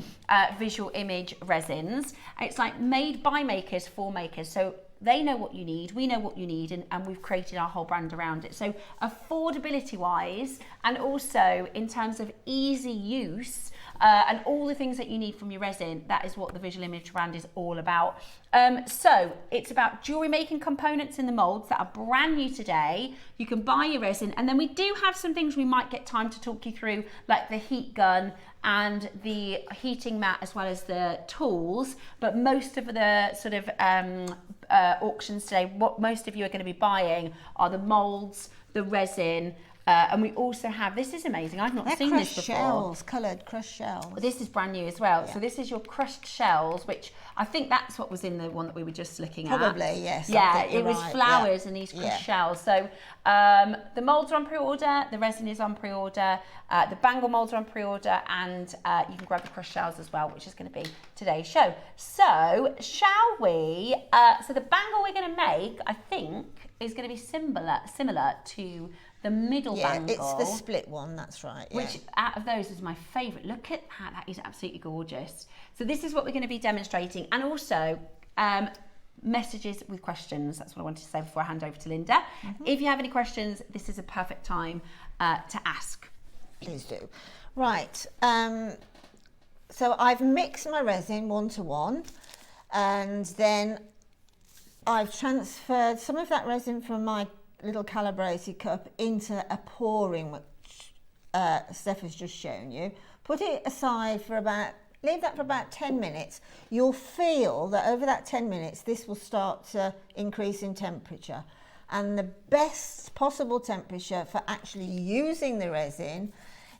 visual image resins. It's like made by makers for makers. So they know what you need, we know what you need, and we've created our whole brand around it. So affordability wise, and also in terms of easy use, and all the things that you need from your resin, that is what the visual image brand is all about. So it's about jewellery making components in the molds that are brand new today. You can buy your resin, and then we do have some things we might get time to talk you through, like the heat gun and the heating mat, as well as the tools. But most of the sort of auctions today, what most of you are going to be buying are the molds, the resin, and we also have, this is amazing, I've not seen this before. Shells, coloured crushed shells. This is brand new as well. Yeah. So this is your crushed shells, which I think that's what was in the one that we were just looking at. Probably, yes. Yeah, it was flowers and these crushed shells. So the molds are on pre-order, the resin is on pre-order, the bangle molds are on pre-order, and you can grab the crushed shells as well, which is going to be today's show. So shall we, so the bangle we're going to make, I think, is going to be similar to the middle bangle. It's the split one, that's right. Yeah. Which out of those is my favourite. Look at that, that is absolutely gorgeous. So this is what we're going to be demonstrating, and also messages with questions. That's what I wanted to say before I hand over to Linda. If you have any questions, this is a perfect time to ask. Please do. Right, so I've mixed my resin 1-to-1, and then I've transferred some of that resin from my little calibrated cup into a pouring, which Steph has just shown you. Put it aside for leave that for about 10 minutes. You'll feel that over that 10 minutes, this will start to increase in temperature. And the best possible temperature for actually using the resin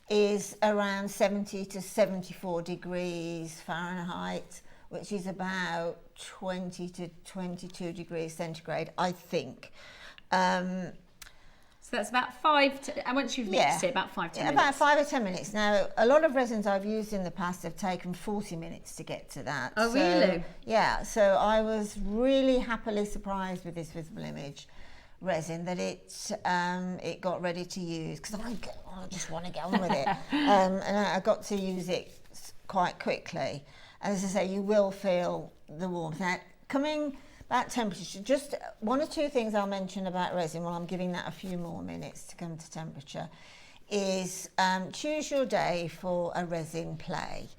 is around 70 to 74 degrees Fahrenheit, which is about 20 to 22 degrees centigrade, I think. So that's about 5 to, and once you've mixed it, about 5 to 10 minutes. About 5 or 10 minutes. Now, a lot of resins I've used in the past have taken 40 minutes to get to that. Oh, really? Yeah, so I was really happily surprised with this visible image resin that it got ready to use, because I just want to get on with it. And I got to use it quite quickly. And as I say, you will feel the warmth. Now, coming back temperature, just 1 or 2 things I'll mention about resin while I'm giving that a few more minutes to come to temperature is choose your day for a resin play.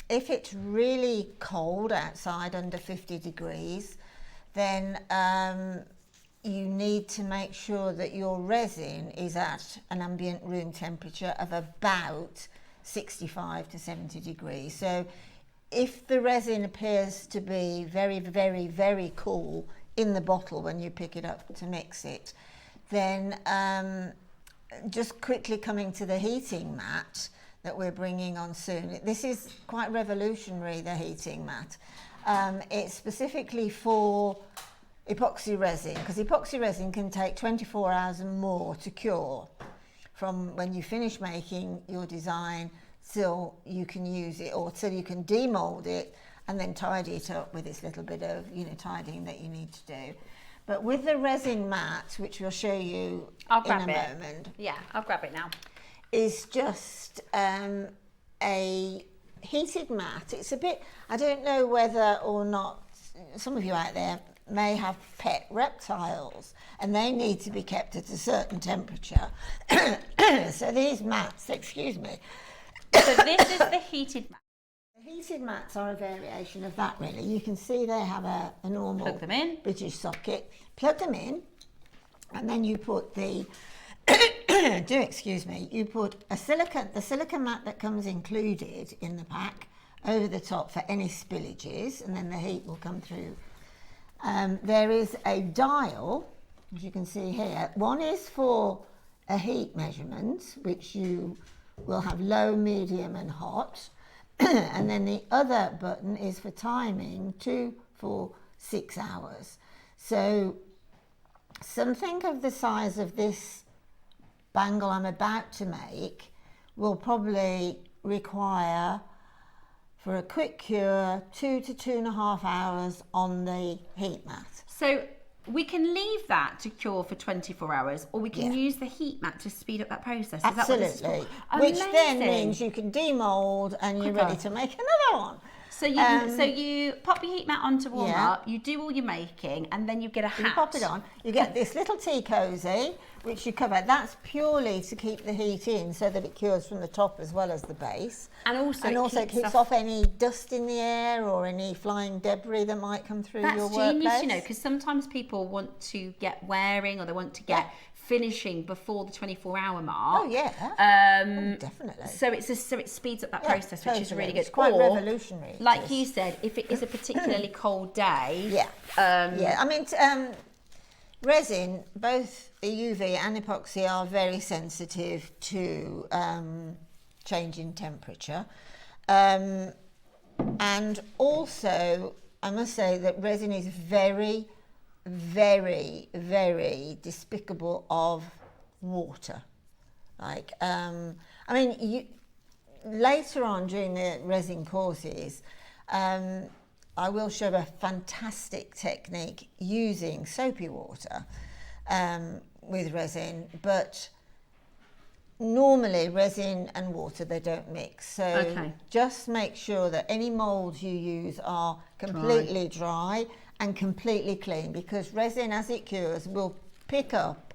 If it's really cold outside, under 50 degrees, then you need to make sure that your resin is at an ambient room temperature of about 65 to 70 degrees. So if the resin appears to be very, very, very cool in the bottle when you pick it up to mix it, then just quickly coming to the heating mat that we're bringing on soon. This is quite revolutionary, the heating mat. It's specifically for epoxy resin, because epoxy resin can take 24 hours and more to cure from when you finish making your design till you can use it, or till you can demold it and then tidy it up with this little bit of, you know, tidying that you need to do. But with the resin mat, which we'll show you in a moment. Yeah, I'll grab it now. Is just a heated mat. It's a bit, I don't know whether or not some of you out there may have pet reptiles and they need to be kept at a certain temperature. So these mats, excuse me. So this is the heated mat. The heated mats are a variation of that, really. You can see they have a normal Plug them in. British socket. Plug them in, and then you put the you put the silicone mat that comes included in the pack over the top for any spillages, and then the heat will come through. There is a dial, as you can see here. One is for a heat measurement, which you will have low, medium and hot. And then the other button is for timing, 2, 4, 6 hours. So something of the size of this bangle I'm about to make will probably require, for a quick cure, 2 to 2.5 hours on the heat mat. So we can leave that to cure for 24 hours, or we can use the heat mat to speed up that process. Is Absolutely. That what this is for? Which then Amazing. means you can demold and you're Quicker. ready to make another one. So you pop your heat mat on to warm up, you do all your making, and then you get a hat. You pop it on, you get this little tea cosy, which you cover. That's purely to keep the heat in so that it cures from the top as well as the base. And also it keeps off any dust in the air or any flying debris that might come through your workplace. That's genius, you know, because sometimes people want to get wearing or they want to get finishing before the 24-hour mark. Oh yeah, definitely. So it speeds up that process, which is really good. It's quite or, revolutionary. Like you said, if it is a particularly cold day. I mean, resin, both the UV and epoxy, are very sensitive to change in temperature. And also, I must say that resin is very, very, very despicable of water. Like, I mean, later on during the resin courses, I will show a fantastic technique using soapy water with resin, but normally resin and water, they don't mix. So just make sure that any molds you use are completely dry and completely clean, because resin, as it cures, will pick up.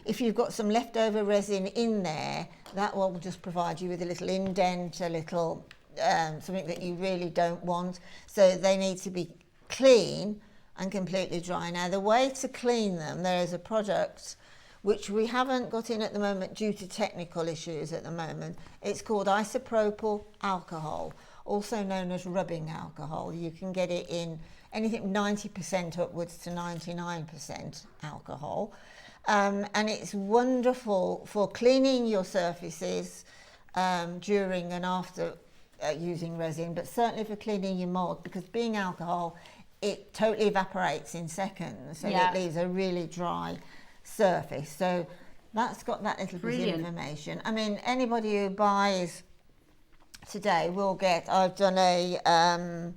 If you've got some leftover resin in there, that will just provide you with a little indent, a little something that you really don't want. So they need to be clean and completely dry. Now, the way to clean them, there is a product which we haven't got in at the moment due to technical issues at the moment. It's called isopropyl alcohol, also known as rubbing alcohol. You can get it in anything 90% upwards to 99% alcohol. And it's wonderful for cleaning your surfaces during and after using resin, but certainly for cleaning your mold, because being alcohol, it totally evaporates in seconds, so it leaves a really dry surface. So that's got that little bit of information. I mean, anybody who buys today will get, I've done a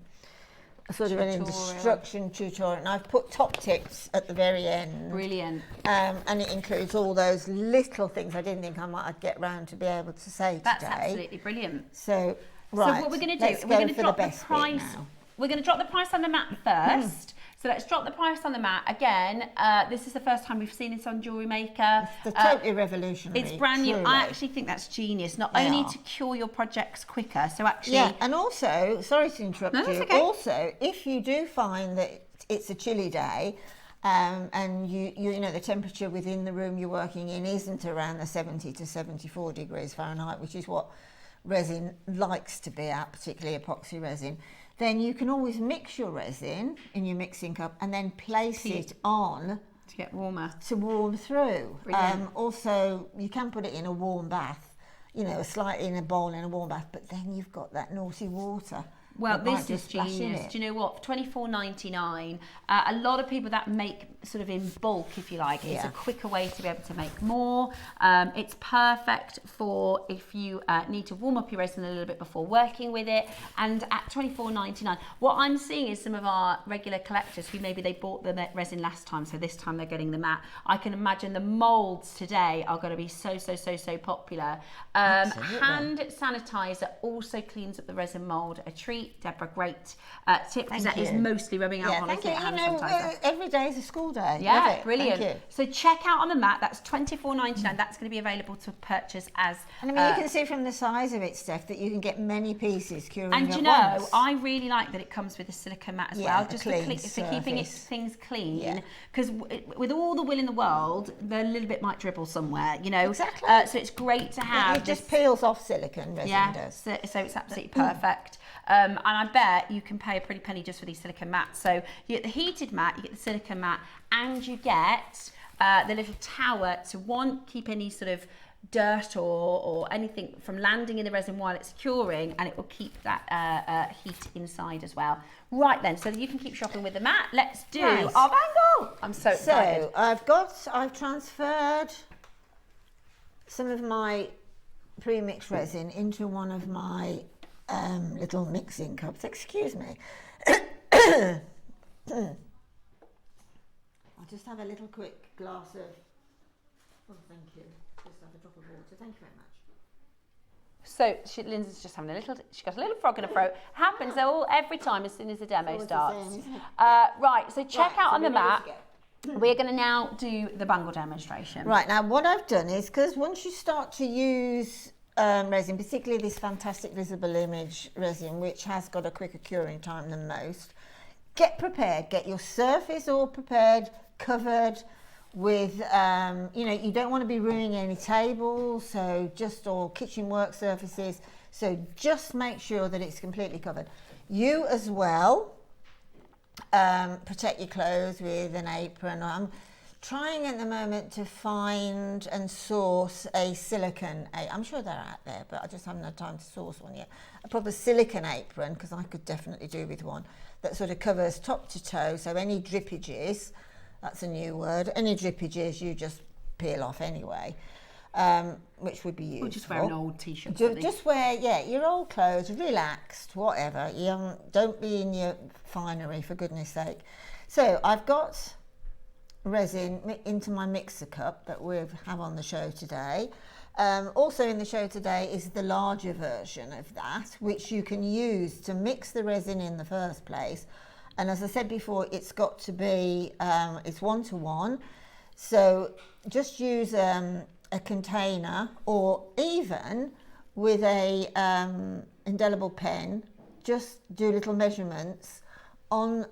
sort of an instruction tutorial, and I've put top tips at the very end. Brilliant. And it includes all those little things I didn't think I'd get round to be able to say today. That's absolutely brilliant. So, So what we're going to do, we're going to drop the price. We're going to drop the price on the mat first. So let's drop the price on the mat. Again, this is the first time we've seen this on Jewellery Maker. It's totally revolutionary. It's brand new. Truly. I actually think that's genius. Not only to cure your projects quicker, so actually... Yeah, and also, sorry to interrupt you, that's okay. Also, if you do find that it's a chilly day, and you know the temperature within the room you're working in isn't around the 70 to 74 degrees Fahrenheit, which is what resin likes to be at, particularly epoxy resin, then you can always mix your resin in your mixing cup and then place it on to get warmer, to warm through. Brilliant. Also, you can put it in a warm bath, you know, slightly in a bowl in a warm bath, but then you've got that naughty water Well, It might this is just splash in genius. it. Do you know what? $24.99. A lot of people that make sort of in bulk, if you like. It's a quicker way to be able to make more. It's perfect for if you need to warm up your resin a little bit before working with it. And at $24.99, what I'm seeing is some of our regular collectors who maybe they bought the resin last time, so this time they're getting the matte. I can imagine the molds today are going to be so popular. Hand sanitizer also cleans up the resin mold. A treat. Deborah, great tip, because that is mostly rubbing alcohol. Thank you. You know, every day is a school day. Yeah, brilliant. So check out on the mat. That's $24.99. That's going to be available to purchase as. And I mean, you can see from the size of it, Steph, that you can get many pieces curing. And you know, I really like that it comes with a silicone mat as well, just for keeping things clean. Because with all the will in the world, the little bit might dribble somewhere. You know, exactly. So it's great to have. It just peels off silicone. Resin does. So it's absolutely perfect. And I bet you can pay a pretty penny just for these silicone mats. So you get the heated mat, you get the silicone mat, and you get the little tower to keep any sort of dirt or anything from landing in the resin while it's curing, and it will keep that heat inside as well. Right then, so that you can keep shopping with the mat, let's do our bangle. I'm so excited. So I've transferred some of my pre-mixed resin into one of my little mixing cups. Excuse me. I'll just have a little quick glass of. Oh, thank you. Just have a drop of water. Thank you very much. So Linda's just having she got a little frog in her throat. Happens every time as soon as the demo starts. Right, so check out on the mat. We're going to now do the bangle demonstration. Right, now what I've done is, because once you start to use resin, particularly this fantastic visible image resin, which has got a quicker curing time than most, get prepared, get your surface all prepared, covered with, you know, you don't want to be ruining any tables, or kitchen work surfaces, so just make sure that it's completely covered. You as well, protect your clothes with an apron. I'm trying at the moment to find and source a silicone, I'm sure they're out there, but I just haven't had time to source one yet. A proper silicone apron, because I could definitely do with one, that sort of covers top to toe, so any drippages, that's a new word, any drippages you just peel off anyway, which would be useful. Or just wear an old t-shirt. Just wear, your old clothes, relaxed, whatever. Don't be in your finery, for goodness sake. So I've got resin into my mixer cup that we have on the show today. Also in the show today is the larger version of that, which you can use to mix the resin in the first place. And as I said before, it's got to be, it's 1-to-1. So just use a container, or even with a indelible pen, just do little measurements on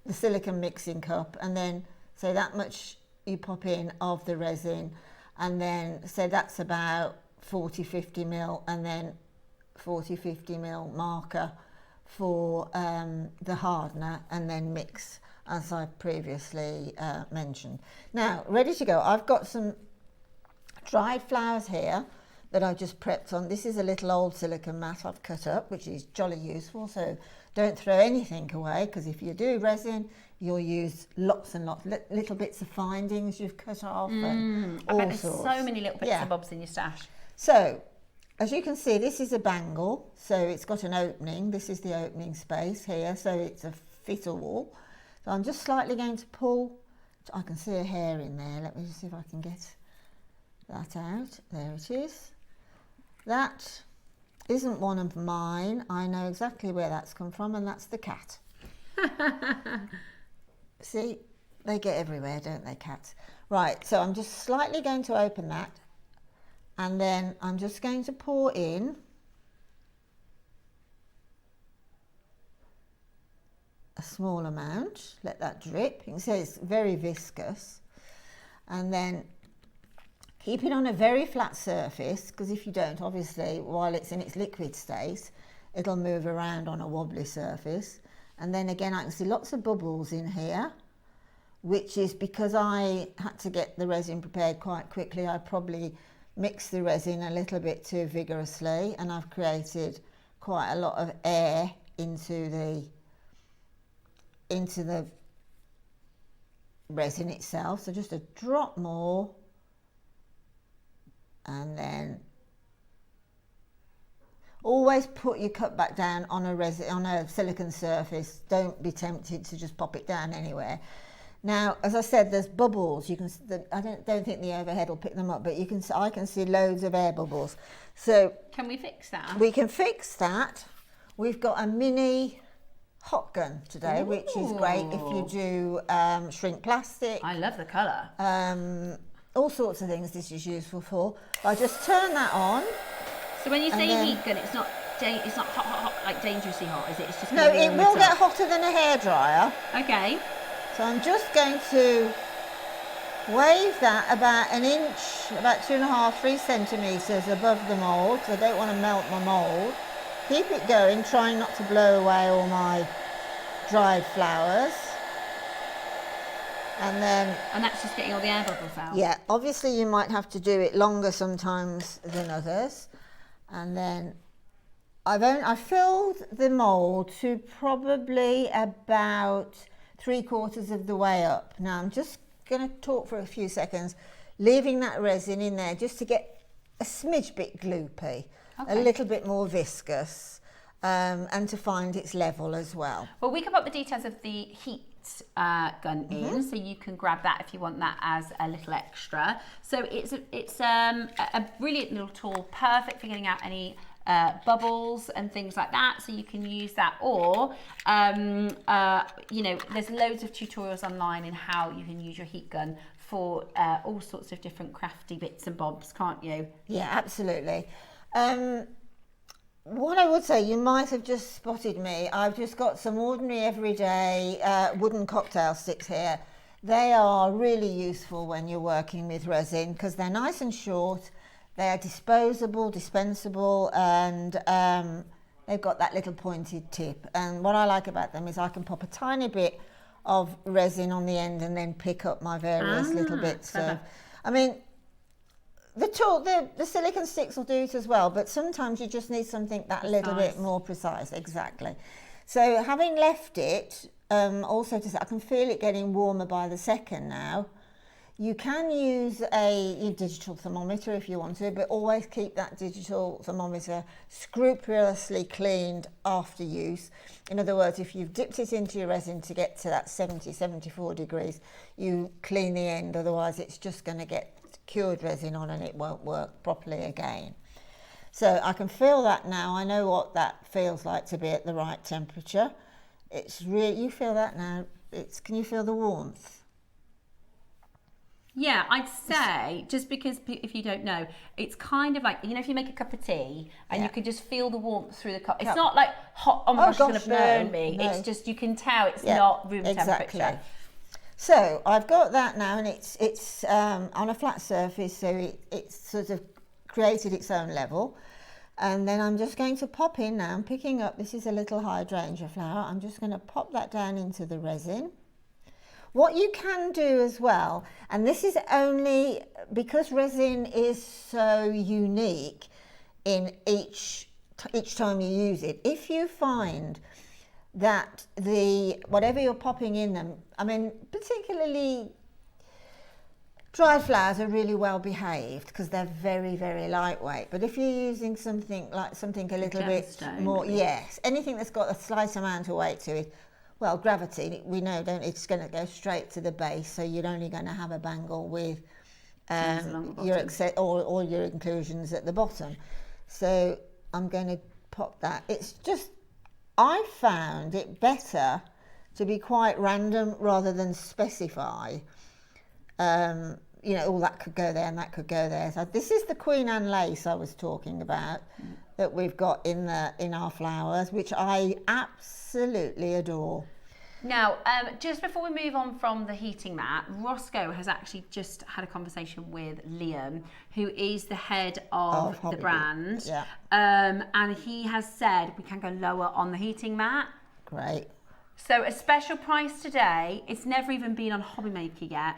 the silicone mixing cup, and then say that much you pop in of the resin, and then say that's about 40-50 ml, and then 40-50 ml marker for the hardener, and then mix as I previously mentioned. Now, ready to go. I've got some dried flowers here that I've just prepped on. This is a little old silicone mat I've cut up, which is jolly useful, so don't throw anything away, because if you do resin, you'll use lots and lots, little bits of findings you've cut off, and all I bet there's sorts. so many little bits and bobs in your stash. So, as you can see, this is a bangle, so it's got an opening. This is the opening space here, so it's a fit all. So I'm just slightly going to pull, I can see a hair in there. Let me just see if I can get that out. There it is. That isn't one of mine. I know exactly where that's come from, and that's the cat. See, they get everywhere, don't they, cats? Right, so I'm just slightly going to open that, and then I'm just going to pour in a small amount, let that drip. You can see it's very viscous, and then keep it on a very flat surface, because if you don't, obviously, while it's in its liquid state, it'll move around on a wobbly surface. And then again, I can see lots of bubbles in here, which is because I had to get the resin prepared quite quickly. I probably mixed the resin a little bit too vigorously, and I've created quite a lot of air into the resin itself. So just a drop more, and then always put your cup back down on a silicone surface. Don't be tempted to just pop it down anywhere. Now, as I said, there's bubbles. You can. I don't think the overhead will pick them up, but you can. I can see loads of air bubbles. So can we fix that? We can fix that. We've got a mini hot gun today, which is great if you do shrink plastic. I love the colour. All sorts of things this is useful for. I just turn that on. So when you say heat gun, it's not hot, like dangerously hot, is it? It's just no, it will get hotter than a hairdryer. Okay. So I'm just going to wave that about an inch, about 2.5, 3 centimetres above the mould, because I don't want to melt my mould. Keep it going, trying not to blow away all my dried flowers. And that's just getting all the air bubbles out. Yeah, obviously you might have to do it longer sometimes than others. And then I filled the mould to probably about 3/4 of the way up. Now I'm just going to talk for a few seconds, leaving that resin in there just to get a smidge bit gloopy, a little bit more viscous, and to find its level as well. Well, we can put the details of the heat gun in, so you can grab that if you want that as a little extra. So it's a brilliant little tool, perfect for getting out any bubbles and things like that, so you can use that, or you know, there's loads of tutorials online in how you can use your heat gun for all sorts of different crafty bits and bobs, can't you? Yeah, absolutely. What I would say, you might have just spotted me. I've just got some ordinary everyday wooden cocktail sticks here. They are really useful when you're working with resin because they're nice and short. They are disposable, dispensable, and they've got that little pointed tip. And what I like about them is I can pop a tiny bit of resin on the end and then pick up my various little bits. So, I mean, the silicone sticks will do it as well, but sometimes you just need something that little bit more precise. Exactly. So having left it, also to say, I can feel it getting warmer by the second now. You can use a digital thermometer if you want to, but always keep that digital thermometer scrupulously cleaned after use. In other words, if you've dipped it into your resin to get to that 70, 74 degrees, you clean the end, otherwise it's just going to get cured resin on and it won't work properly again. So I can feel that now. I know what that feels like to be at the right temperature. It's really, you feel that now. Can you feel the warmth? Yeah, I'd say, just because if you don't know, it's kind of like, you know, if you make a cup of tea and you can just feel the warmth through the cup. It's not like hot, oh my gosh, it's going to burn me. No. It's just, you can tell it's not room temperature. So I've got that now, and it's on a flat surface, so it's sort of created its own level. And then I'm just going to pop in now. I'm picking up, this is a little hydrangea flower. I'm just going to pop that down into the resin. What you can do as well, and this is only because resin is so unique in each time you use it. If you find that whatever you're popping in them, I mean, particularly dried flowers are really well behaved because they're very, very lightweight. But if you're using something a little bit more, yes, anything that's got a slight amount of weight to it, well, gravity, we know, it's going to go straight to the base, so you're only going to have a bangle with all your inclusions at the bottom. So I'm going to pop that. It's just, I found it better to be quite random rather than specify, you know, that could go there and that could go there. So this is the Queen Anne lace I was talking about that we've got in our flowers, which I absolutely adore. Now, just before we move on from the heating mat, Roscoe has actually just had a conversation with Liam, who is the head of the brand. Yeah. And he has said we can go lower on the heating mat. Great. So a special price today. It's never even been on HobbyMaker yet.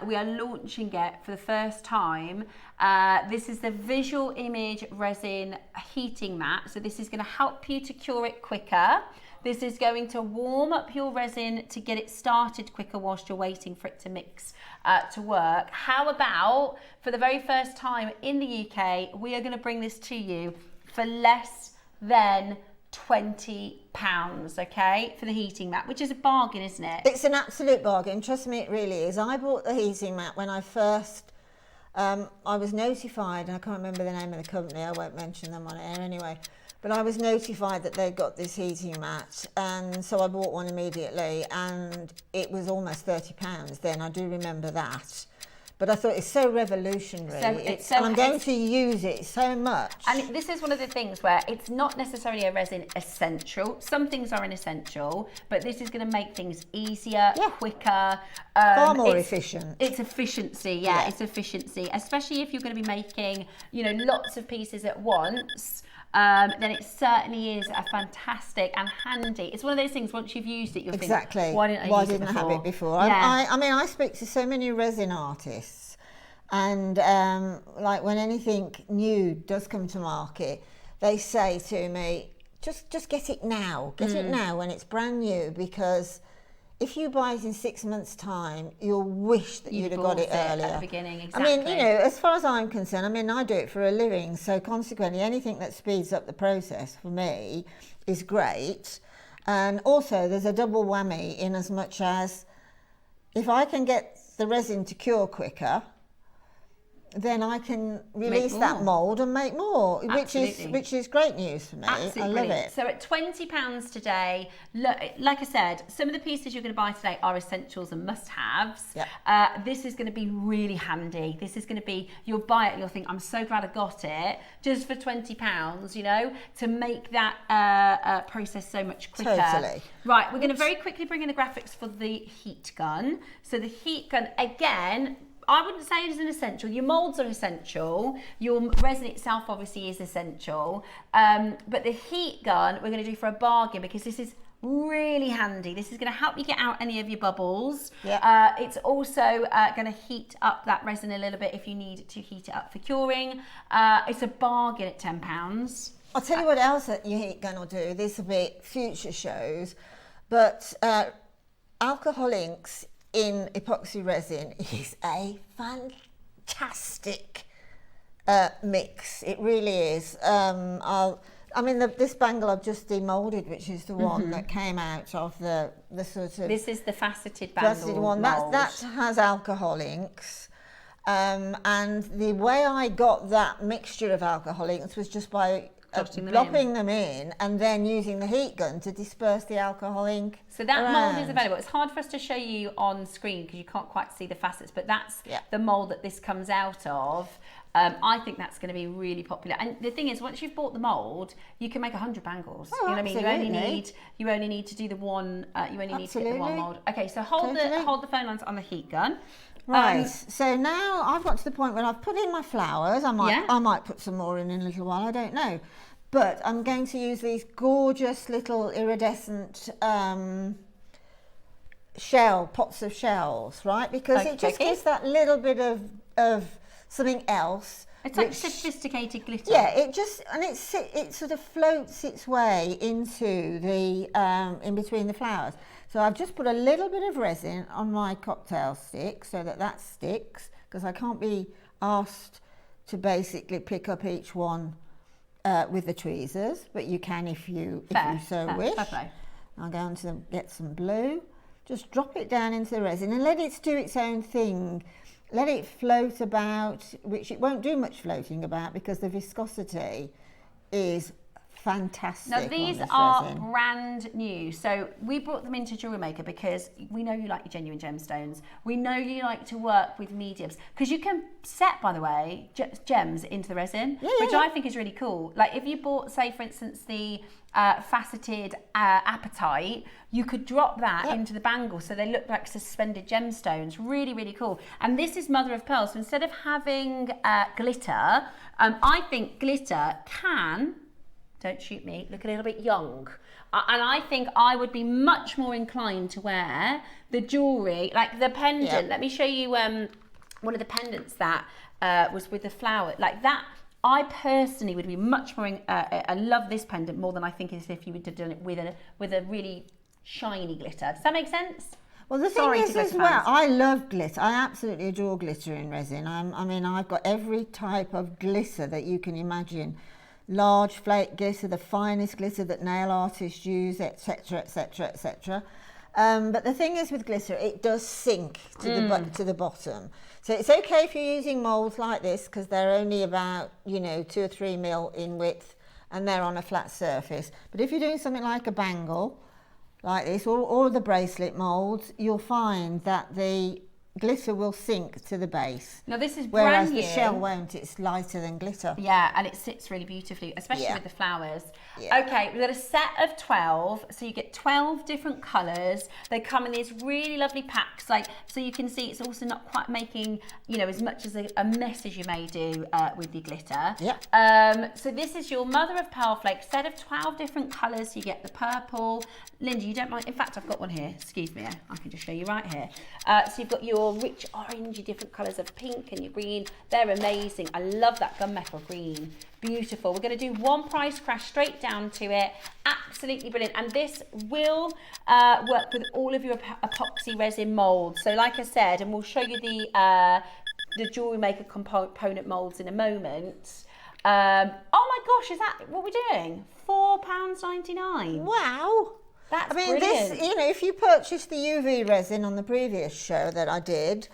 We are launching it for the first time. This is the visual image resin heating mat. So this is going to help you to cure it quicker. This is going to warm up your resin to get it started quicker whilst you're waiting for it to mix to work. How about, for the very first time in the UK, we are going to bring this to you for less than £20, okay, for the heating mat, which is a bargain, isn't it? It's an absolute bargain. Trust me, it really is. I bought the heating mat when I first, I was notified, and I can't remember the name of the company, I won't mention them on air anyway, but I was notified that they got this heating mat, and so I bought one immediately, and it was almost £30 then, I do remember that. But I thought it's so revolutionary. I'm going to use it so much. And this is one of the things where it's not necessarily a resin essential. Some things are an essential, but this is going to make things easier, quicker. Far more efficient. It's efficiency, it's efficiency. Especially if you're going to be making, lots of pieces at once. Then it certainly is a fantastic and handy. It's one of those things, once you've used it, you'll think, why didn't I have it before? Yeah. I mean, I speak to so many resin artists, and like when anything new does come to market, they say to me, just get it now. Get it now when it's brand new, because if you buy it in 6 months' time, you'll wish that you'd have got it earlier. At the beginning, exactly. I mean, as far as I'm concerned, I do it for a living, so consequently, anything that speeds up the process for me is great. And also, there's a double whammy in as much as if I can get the resin to cure quicker, then I can release that mould and make more, which is great news for me. Absolutely. I love it. So at £20 today, like I said, some of the pieces you're going to buy today are essentials and must-haves. Yep. This is going to be really handy. This is going to be, you'll buy it and you'll think, I'm so glad I got it, just for £20, to make that process so much quicker. Totally. Right, we're going to very quickly bring in the graphics for the heat gun. So the heat gun, again, I wouldn't say it is an essential. Your moulds are essential. Your resin itself obviously is essential. But the heat gun we're going to do for a bargain, because this is really handy. This is going to help you get out any of your bubbles. Yeah. It's also going to heat up that resin a little bit if you need to heat it up for curing. It's a bargain at £10. I'll tell you what else that your heat gun will do. This will be future shows, but alcohol inks in epoxy resin is a fantastic mix. It really is. This bangle I've just demolded, which is the one that came out of the sort of... This is the faceted bangle one. That has alcohol inks. And the way I got that mixture of alcohol inks was just by dropping them in and then using the heat gun to disperse the alcohol ink. So that mould is available. It's hard for us to show you on screen because you can't quite see the facets, but that's the mould that this comes out of. I think that's going to be really popular. And the thing is, once you've bought the mould, you can make 100 bangles. Oh, you know what I mean? You only need to do the one. You only need to get the one mould. Okay, so hold the phone lines on the heat gun. Right. So now I've got to the point where I've put in my flowers. I might put some more in a little while. I don't know. But I'm going to use these gorgeous little iridescent pots of shells, right? Because it just gives that little bit of something else. It's like sophisticated glitter. Yeah, it sort of floats its way into the in between the flowers. So I've just put a little bit of resin on my cocktail stick so that sticks, because I can't be asked to basically pick up each one with the tweezers, but you can if you so wish. I'll go on to get some blue. Just drop it down into the resin and let it do its own thing. Let it float about, which it won't do much floating about because the viscosity is fantastic. Now these are brand new, so we brought them into JewelleryMaker because we know you like your genuine gemstones. We know you like to work with mediums, because you can set, by the way, gems into the resin, which I think is really cool. Like if you bought, say for instance, the faceted apatite, you could drop that into the bangle so they look like suspended gemstones. Really, really cool. And this is mother of pearl, so instead of having glitter, I think glitter can, don't shoot me, look a little bit young. And I think I would be much more inclined to wear the jewellery, like the pendant. Yeah. Let me show you one of the pendants that was with the flower. Like that, I personally would be much more, I love this pendant more than I think is if you would have done it with a really shiny glitter. Does that make sense? Well, the thing is as well, I love glitter. I absolutely adore glitter in resin. I mean, I've got every type of glitter that you can imagine. Large flake glitter, the finest glitter that nail artists use, etc., etc., etc. But the thing is with glitter, it does sink to the bottom. So it's okay if you're using moulds like this because they're only about, 2 or 3 mil in width and they're on a flat surface. But if you're doing something like a bangle, like this, or the bracelet moulds, you'll find that the glitter will sink to the base. Now this is whereas brand new. the shell won't. It's lighter than glitter. Yeah, and it sits really beautifully, especially with the flowers. Yeah. Okay, we've got a set of 12, so you get 12 different colours. They come in these really lovely packs, so you can see it's also not quite making, as much as a mess as you may do with your glitter. Yeah. So this is your mother of pearl flakes, set of 12 different colours. You get the purple. Linda, you don't mind? In fact, I've got one here. Excuse me, I can just show you right here. So you've got your rich orangey different colours of pink and your green. They're amazing. I love that gunmetal green. Beautiful. We're going to do one price crash straight down to it. Absolutely brilliant. And this will work with all of your epoxy resin moulds. So like I said, and we'll show you the JewelleryMaker component moulds in a moment. Oh my gosh, is that what we're doing? £4.99. Wow. That's brilliant. This, if you purchased the UV resin on the previous show that I did,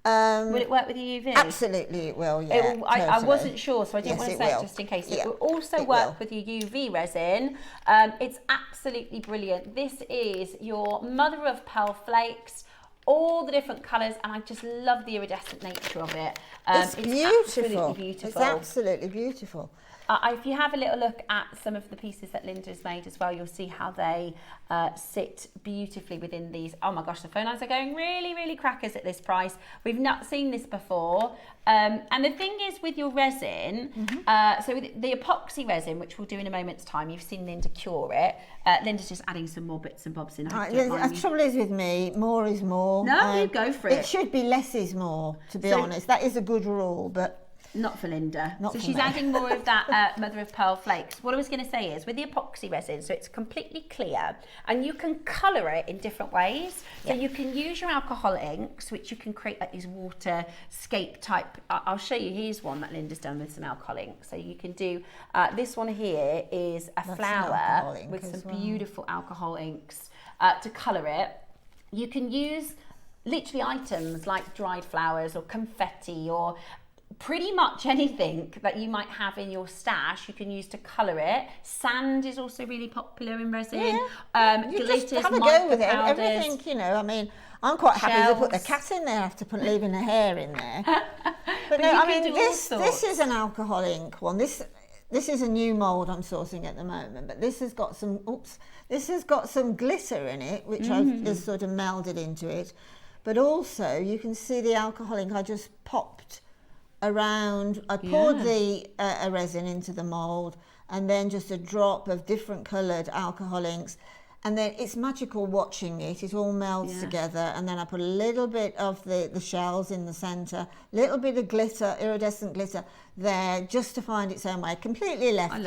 will it work with the UV? Absolutely, it will. Yeah, it will, I wasn't sure, so I didn't want to say it just in case. It will also work with your UV resin. It's absolutely brilliant. This is your mother of pearl flakes. All the different colours, and I just love the iridescent nature of it. It's beautiful. Absolutely beautiful. It's absolutely beautiful. If you have a little look at some of the pieces that Linda's made as well, you'll see how they sit beautifully within these. Oh my gosh, the phone lines are going really, really crackers at this price. We've not seen this before. And the thing is with your resin, so with the epoxy resin, which we'll do in a moment's time, you've seen Linda cure it. Linda's just adding some more bits and bobs in. The trouble is with me, more is more. No, you go for it. It should be less is more, to be honest. That is a good rule, but... Not for Linda. Not so for she's me. adding more of that mother of pearl flakes. What I was going to say is with the epoxy resin, so it's completely clear and you can colour it in different ways. So you can use your alcohol inks, which you can create like these waterscape type. I'll show you. Here's one that Linda's done with some alcohol ink. So you can do, this one here is a flower with some beautiful alcohol inks to colour it. You can use literally items like dried flowers or confetti or pretty much anything that you might have in your stash you can use to colour it. Sand is also really popular in resin. You Glitters, just have a go with it. powders, Everything, I mean, I'm quite happy to put the cat in there after leaving the hair in there. But no, I mean, this is an alcohol ink one. This is a new mould I'm sourcing at the moment, but this has got some, this has got some glitter in it, which I've just sort of melded into it. But also, you can see the alcohol ink I just popped around. I poured the resin into the mould and then just a drop of different coloured alcohol inks, and then it's magical watching it. It all melds together, and then I put a little bit of the shells in the centre, little bit of glitter, iridescent glitter there, just to find its own way. Completely left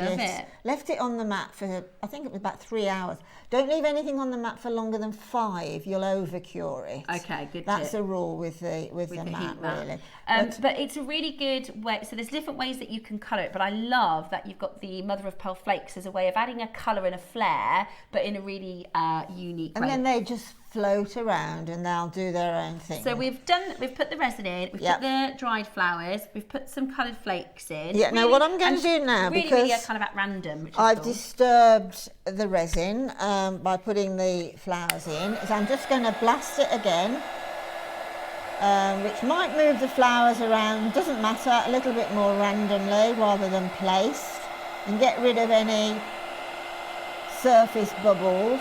left it on the mat for, I think it was about 3 hours. Don't leave anything on the mat for longer than 5, you'll over cure it. Okay, good That's tip. a rule with the mat, really. But it's a really good way, so there's different ways that you can colour it, but I love that you've got the mother of pearl flakes as a way of adding a colour and a flair, but in a really unique way. And then they just float around and they'll do their own thing. So we've put the resin in, we've put the dried flowers, we've put some coloured flakes in. Yeah, now what I'm going to do now, really, because really kind of at random, which is I've cool. disturbed the resin by putting the flowers in, is I'm just going to blast it again, which might move the flowers around, doesn't matter, a little bit more randomly rather than placed, and get rid of any surface bubbles.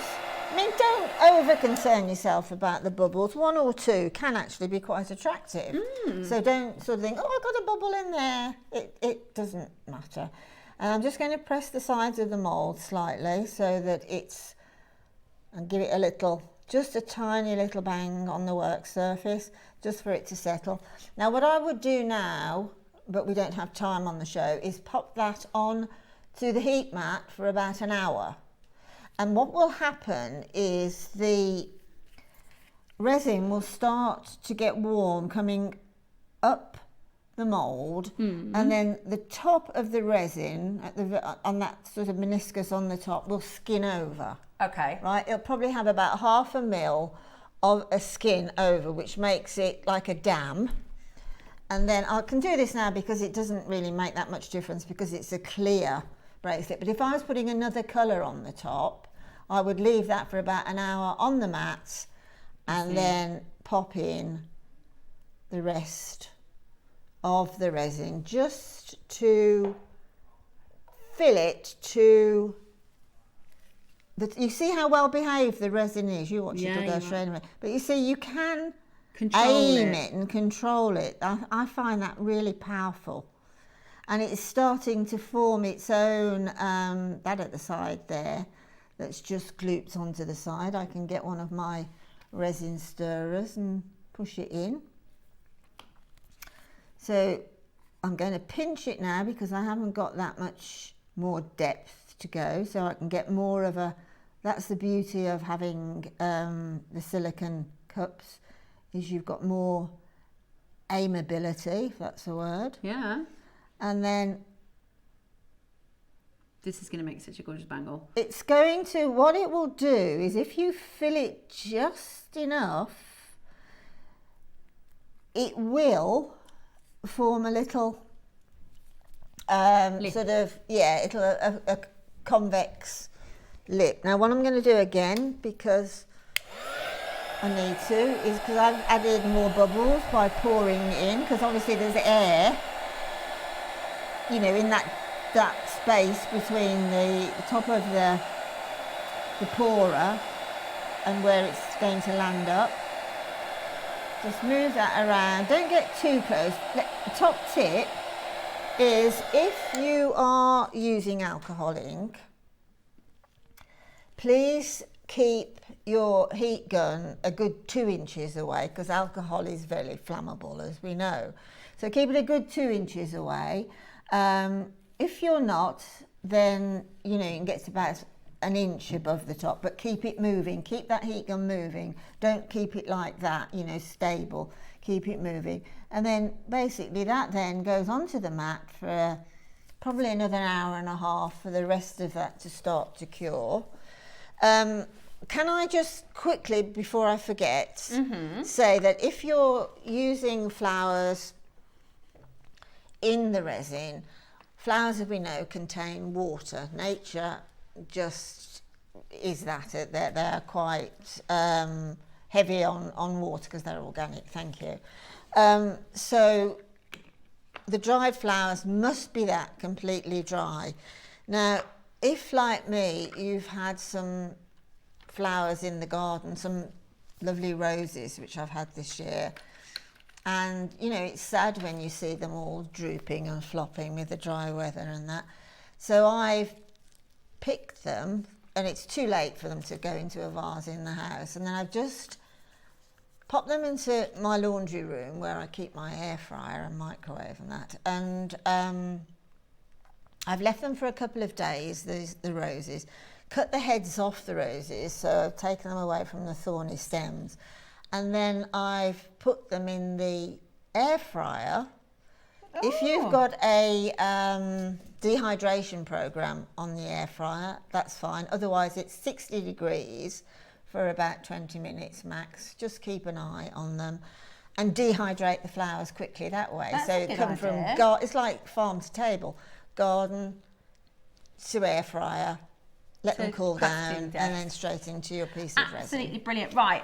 I mean, don't over-concern yourself about the bubbles. 1 or 2 can actually be quite attractive. So don't sort of think, oh, I've got a bubble in there. It doesn't matter. And I'm just going to press the sides of the mould slightly so that it's and give it a little, just a tiny little bang on the work surface, just for it to settle. Now what I would do now, but we don't have time on the show, is pop that on to the heat mat for about an hour. And what will happen is the resin will start to get warm coming up the mould, and then the top of the resin on that sort of meniscus on the top will skin over. Okay. Right, it'll probably have about 1/2 mil of a skin over, which makes it like a dam. And then I can do this now because it doesn't really make that much difference because it's a clear bracelet. But if I was putting another colour on the top, I would leave that for about an hour on the mat and then pop in the rest of the resin just to fill it to you see how well behaved the resin is. You watch it go straight away. But you see, you can aim it and control it. I find that really powerful. And it's starting to form its own, that at the side there, that's just glooped onto the side. I can get one of my resin stirrers and push it in. So I'm going to pinch it now because I haven't got that much more depth to go, so I can get more of a, that's the beauty of having the silicone cups, is you've got more aimability, if that's a word. Yeah. And then this is going to make such a gorgeous bangle. It's going to, what it will do is if you fill it just enough, it will form a little sort of, it'll a convex lip. Now what I'm going to do again, because I need to, is because I've added more bubbles by pouring in, because obviously there's air, you know, in that space between the top of the pourer and where it's going to land up. Just move that around, don't get too close. The top tip is if you are using alcohol ink, please keep your heat gun a good 2 inches away, because alcohol is very flammable, as we know. So keep it a good 2 inches away. If you're not, then you know you can get to about an inch above the top, but keep it moving, keep that heat gun moving, don't keep it like that, you know, stable, keep it moving. And then basically that then goes onto the mat for probably another hour and a half for the rest of that to start to cure. Can I just quickly, before I forget, say that if you're using flowers in the resin, flowers, as we know, contain water. Nature just is that. They're quite heavy on water because they're organic, thank you. So the dried flowers must be that completely dry. Now, if like me, you've had some flowers in the garden, some lovely roses, which I've had this year, and you know, it's sad when you see them all drooping and flopping with the dry weather and that. So I've picked them, and it's too late for them to go into a vase in the house, and then I've just popped them into my laundry room where I keep my air fryer and microwave and that, and I've left them for a couple of days, the roses, cut the heads off the roses, so I've taken them away from the thorny stems, and then I've put them in the air fryer. If you've got a dehydration program on the air fryer, that's fine. Otherwise, it's 60 degrees for about 20 minutes max. Just keep an eye on them and dehydrate the flowers quickly that way. That's so a good come idea. from it's like farm to table, garden to air fryer. Let them cool down and then straight into your piece of resin. Absolutely brilliant. Right,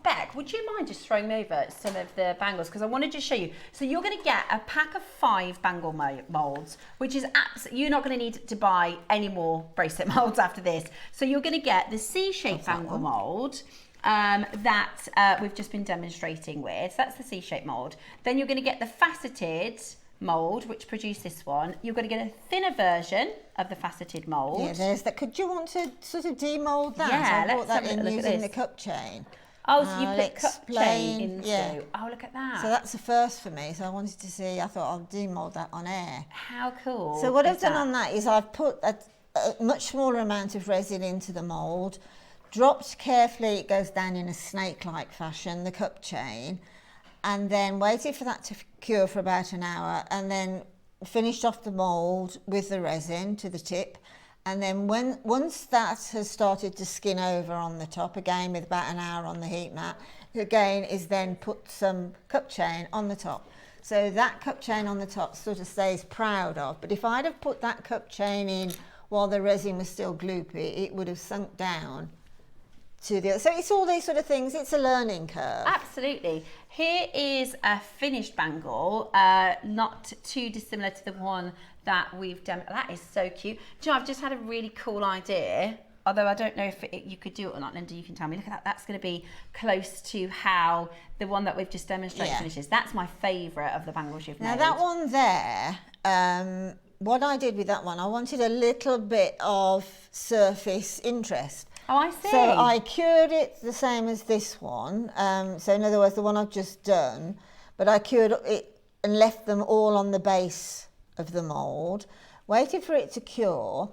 Beck, would you mind just throwing me over some of the bangles? Because I want to just show you. So you're going to get a pack of 5 bangle moulds, which is absolutely, you're not going to need to buy any more bracelet moulds after this. So you're going to get the C-shaped bangle mould that we've just been demonstrating with. So that's the C-shaped mould. Then you're going to get the faceted mould, which produced this one. You're going to get a thinner version of the faceted mould. Yeah, there's that. Could you want to sort of demould that? Yeah, I brought that let's have a in look at using this. the cup chain. Oh, so you I'll put cup chain into. Yeah. Oh, look at that. So that's a first for me. So I wanted to see. I thought I'll demould that on air. How cool. So what is I've done that? on that is I've put a much smaller amount of resin into the mould, dropped carefully. It goes down in a snake-like fashion, the cup chain, and then waited for that to cure for about an hour, and then finished off the mould with the resin to the tip. And then once that has started to skin over on the top, again with about an hour on the heat mat, again is then put some cup chain on the top. So that cup chain on the top sort of stays proud of. But if I'd have put that cup chain in while the resin was still gloopy, it would have sunk down to the other. So it's all these sort of things. It's a learning curve. Absolutely. Here is a finished bangle, not too dissimilar to the one that we've done. That is so cute. Do you know, I've just had a really cool idea, although I don't know if you could do it or not. Linda, you can tell me. Look at that. That's going to be close to how the one that we've just demonstrated finishes. That's my favourite of the bangles you've made. Now that one there, what I did with that one, I wanted a little bit of surface interest. Oh, I see. So I cured it the same as this one. So in other words, the one I've just done, but I cured it and left them all on the base of the mould, waited for it to cure,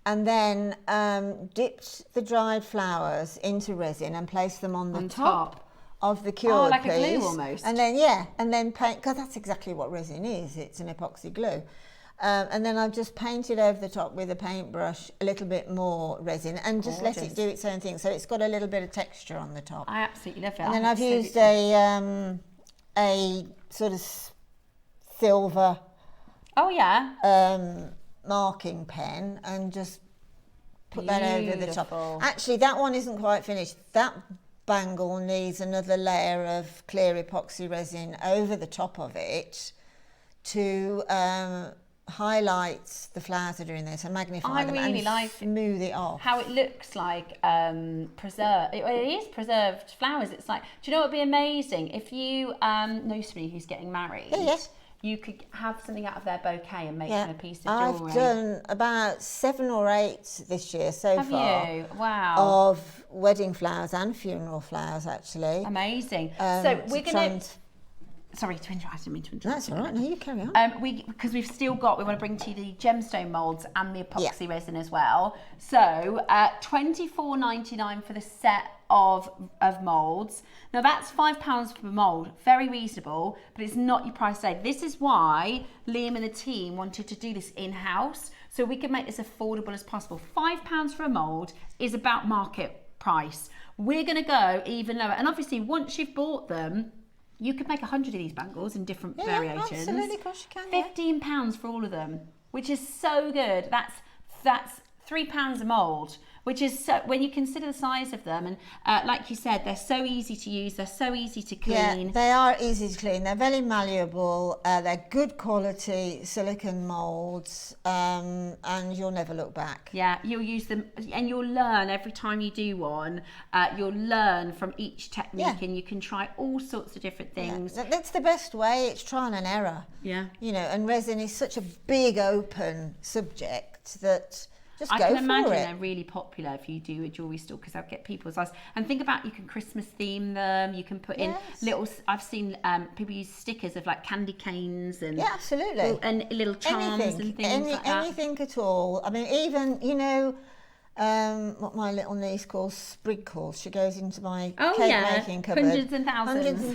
and then dipped the dried flowers into resin and placed them on the top of the cured like piece. a glue almost. And then and then paint, because that's exactly what resin is. It's an epoxy glue. And then I've just painted over the top with a paintbrush a little bit more resin and just let it do its own thing. So it's got a little bit of texture on the top. I absolutely love it. And then I've used a sort of silver marking pen and just put that over the top. Actually, that one isn't quite finished. That bangle needs another layer of clear epoxy resin over the top of it to highlight the flowers that are in there, so magnify them and like smooth it off. How it looks like preserved. It is preserved flowers. It's like, do you know what would be amazing? If you know somebody who's getting married, you could have something out of their bouquet and make them a piece of jewellery. I've done about 7 or 8 this year so far. Have you? Wow. Of wedding flowers and funeral flowers, actually. Amazing. So we're going to... Sorry to interrupt, I didn't mean to interrupt. That's all right, no, you carry on. Because we've still got, we want to bring to you the gemstone moulds and the epoxy resin as well. So $24.99 for the set of moulds. Now that's £5 per mould, very reasonable, but it's not your price today. This is why Liam and the team wanted to do this in-house, so we could make this affordable as possible. £5 for a mould is about market price. We're going to go even lower, and obviously once you've bought them, you could make 100 of these bangles in different variations. Absolutely, of course you can. £15 for all of them, which is so good. That's £3 a mould, which is so, when you consider the size of them, and like you said, they're so easy to use, they're so easy to clean. Yeah, they are easy to clean. They're very malleable. They're good quality silicone moulds, and you'll never look back. Yeah, you'll use them, and you'll learn every time you do one. You'll learn from each technique, and you can try all sorts of different things. Yeah, that's the best way. It's trial and error. Yeah, you know, and resin is such a big open subject that. I can imagine they're really popular if you do a jewellery store, because they'll get people's eyes. And think about, you can Christmas theme them, you can put in little, I've seen people use stickers of like candy canes and absolutely, and little charms and things like that. Anything at all. I mean, even, you know, what my little niece calls sprinkles. She goes into my cake making cupboard. Hundreds and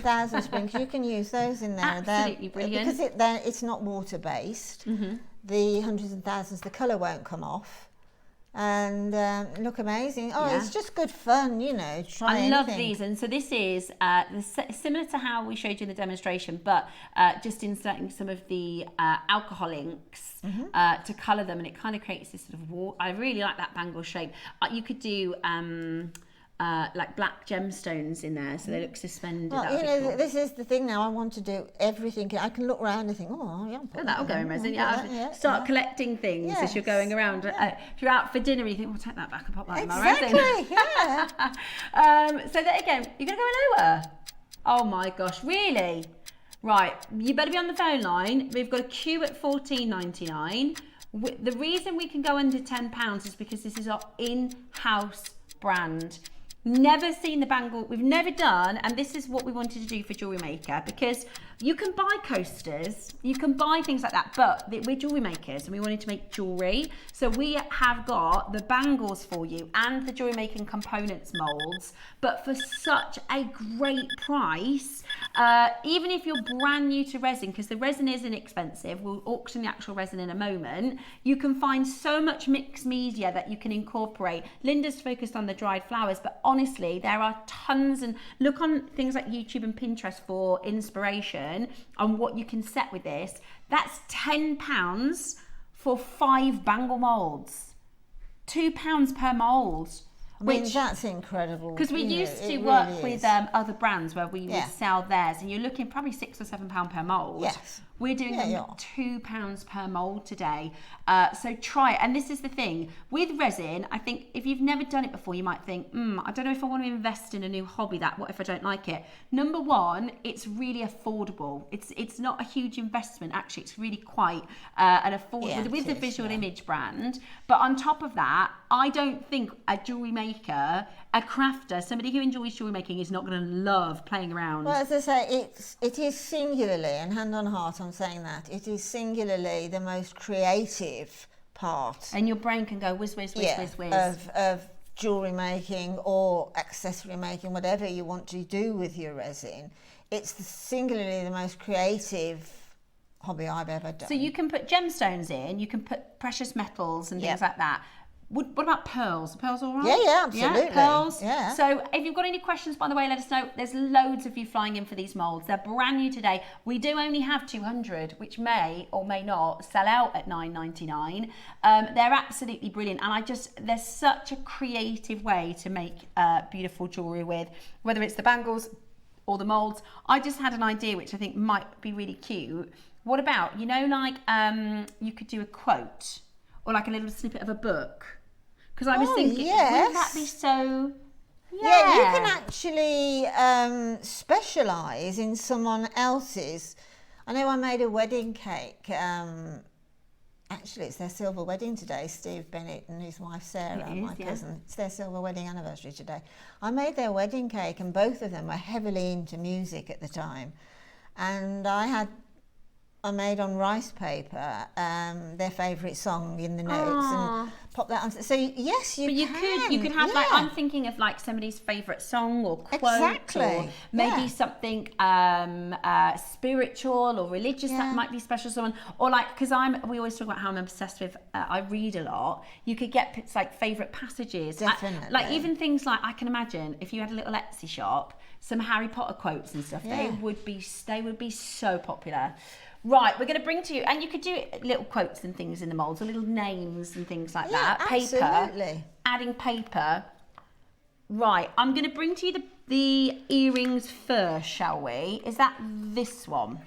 thousands sprinkles. You can use those in there. Absolutely brilliant. Because it's not water based. The hundreds and thousands, the colour won't come off. And look amazing. It's just good fun, you know. Try anything. I love these, and so this is similar to how we showed you in the demonstration, but just inserting some of the alcohol inks to colour them, and it kind of creates this sort of wall. I really like that bangle shape. You could do like black gemstones in there, so they look suspended. Well, you know, this is the thing now. I want to do everything. I can look around and think, that'll go in resin. Start collecting things as you're going around. If you're out for dinner, you think, take that back and pop that in my resin. So that again, you're going to go lower. Oh my gosh, really? Right, you better be on the phone line. We've got a queue at $14.99. The reason we can go under £10 is because this is our in-house brand. Never seen the bangle, we've never done, and this is what we wanted to do for Jewellery Maker, because you can buy coasters, you can buy things like that, but we're jewellery makers and we wanted to make jewellery. So we have got the bangles for you and the jewellery making components molds, but for such a great price. Even if you're brand new to resin, because the resin is inexpensive, we'll auction the actual resin in a moment, you can find so much mixed media that you can incorporate. Linda's focused on the dried flowers, but honestly, there are tons, and look on things like YouTube and Pinterest for inspiration on what you can set with this. That's £10 for 5 bangle molds, £2 per mold. I mean, that's incredible. Because we used to work with other brands where we would sell theirs, and you're looking probably £6 or £7 per mold. Yes. We're doing them £2 per mold today. So try it. And this is the thing with resin. I think if you've never done it before, you might think, I don't know if I want to invest in a new hobby. What if I don't like it? Number one, it's really affordable. It's not a huge investment. Actually, it's really quite an affordable with the visual image brand. But on top of that, I don't think a jewellery maker, a crafter, somebody who enjoys jewellery making is not going to love playing around. Well, as I say, it is singularly, and hand on heart I'm saying that, it is singularly the most creative part. And your brain can go whiz, whiz, whiz, whiz, whiz. Of jewellery making or accessory making, whatever you want to do with your resin. It's singularly the most creative hobby I've ever done. So you can put gemstones in, you can put precious metals and things like that. What about pearls? Are pearls all right? Yeah, absolutely. Yeah, pearls. Yeah. So if you've got any questions, by the way, let us know. There's loads of you flying in for these molds. They're brand new today. We do only have 200, which may or may not sell out at $9.99. They're absolutely brilliant. And there's such a creative way to make beautiful jewellery with, whether it's the bangles or the molds. I just had an idea, which I think might be really cute. What about, you could do a quote or like a little snippet of a book. Because I was thinking, wouldn't that be so... Yeah, you can actually specialise in someone else's. I know I made a wedding cake. Actually, it's their silver wedding today. Steve Bennett and his wife Sarah, my cousin. It's their silver wedding anniversary today. I made their wedding cake, and both of them were heavily into music at the time. And I made on rice paper their favourite song in the notes and pop that on. So yes, you could have like, I'm thinking of like somebody's favourite song or quote, or maybe something spiritual or religious that might be special to someone, or like, because we always talk about how I'm obsessed with I read a lot. You could get like favourite passages, definitely, like even things like, I can imagine if you had a little Etsy shop, some Harry Potter quotes and stuff, they would be so popular. Right, we're going to bring to you, and you could do little quotes and things in the moulds, or little names and things like that. Paper, absolutely. Adding paper. Right, I'm going to bring to you the earrings first, shall we? Is that this one?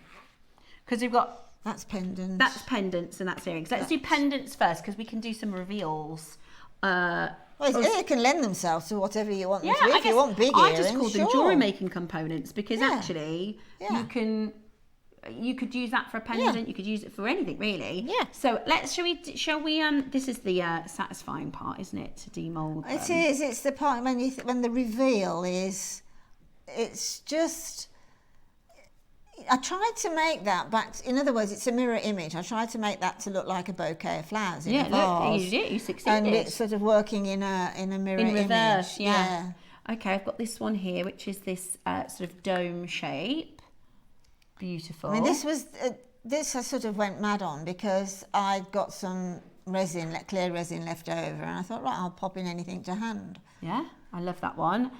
Because we've got... That's pendants. That's pendants and that's earrings. Let's do pendants first, because we can do some reveals. Well, they can lend themselves to whatever you want them to be. If you want big earrings, I just call them jewellery making components, because actually you could use that for a pendant, you could use it for anything really. Yeah. So shall we this is the satisfying part, isn't it, to demold them? It is, it's the part when the reveal is, it's just, I tried to make that back, in other words, it's a mirror image. I tried to make that to look like a bouquet of flowers in a vase. Look, you succeeded. And it's sort of working in a mirror image. In reverse, yeah. Okay, I've got this one here, which is this sort of dome shape. Beautiful. I mean, this I sort of went mad on, because I got some resin, clear resin left over, and I thought, right, I'll pop in anything to hand. Yeah, I love that one.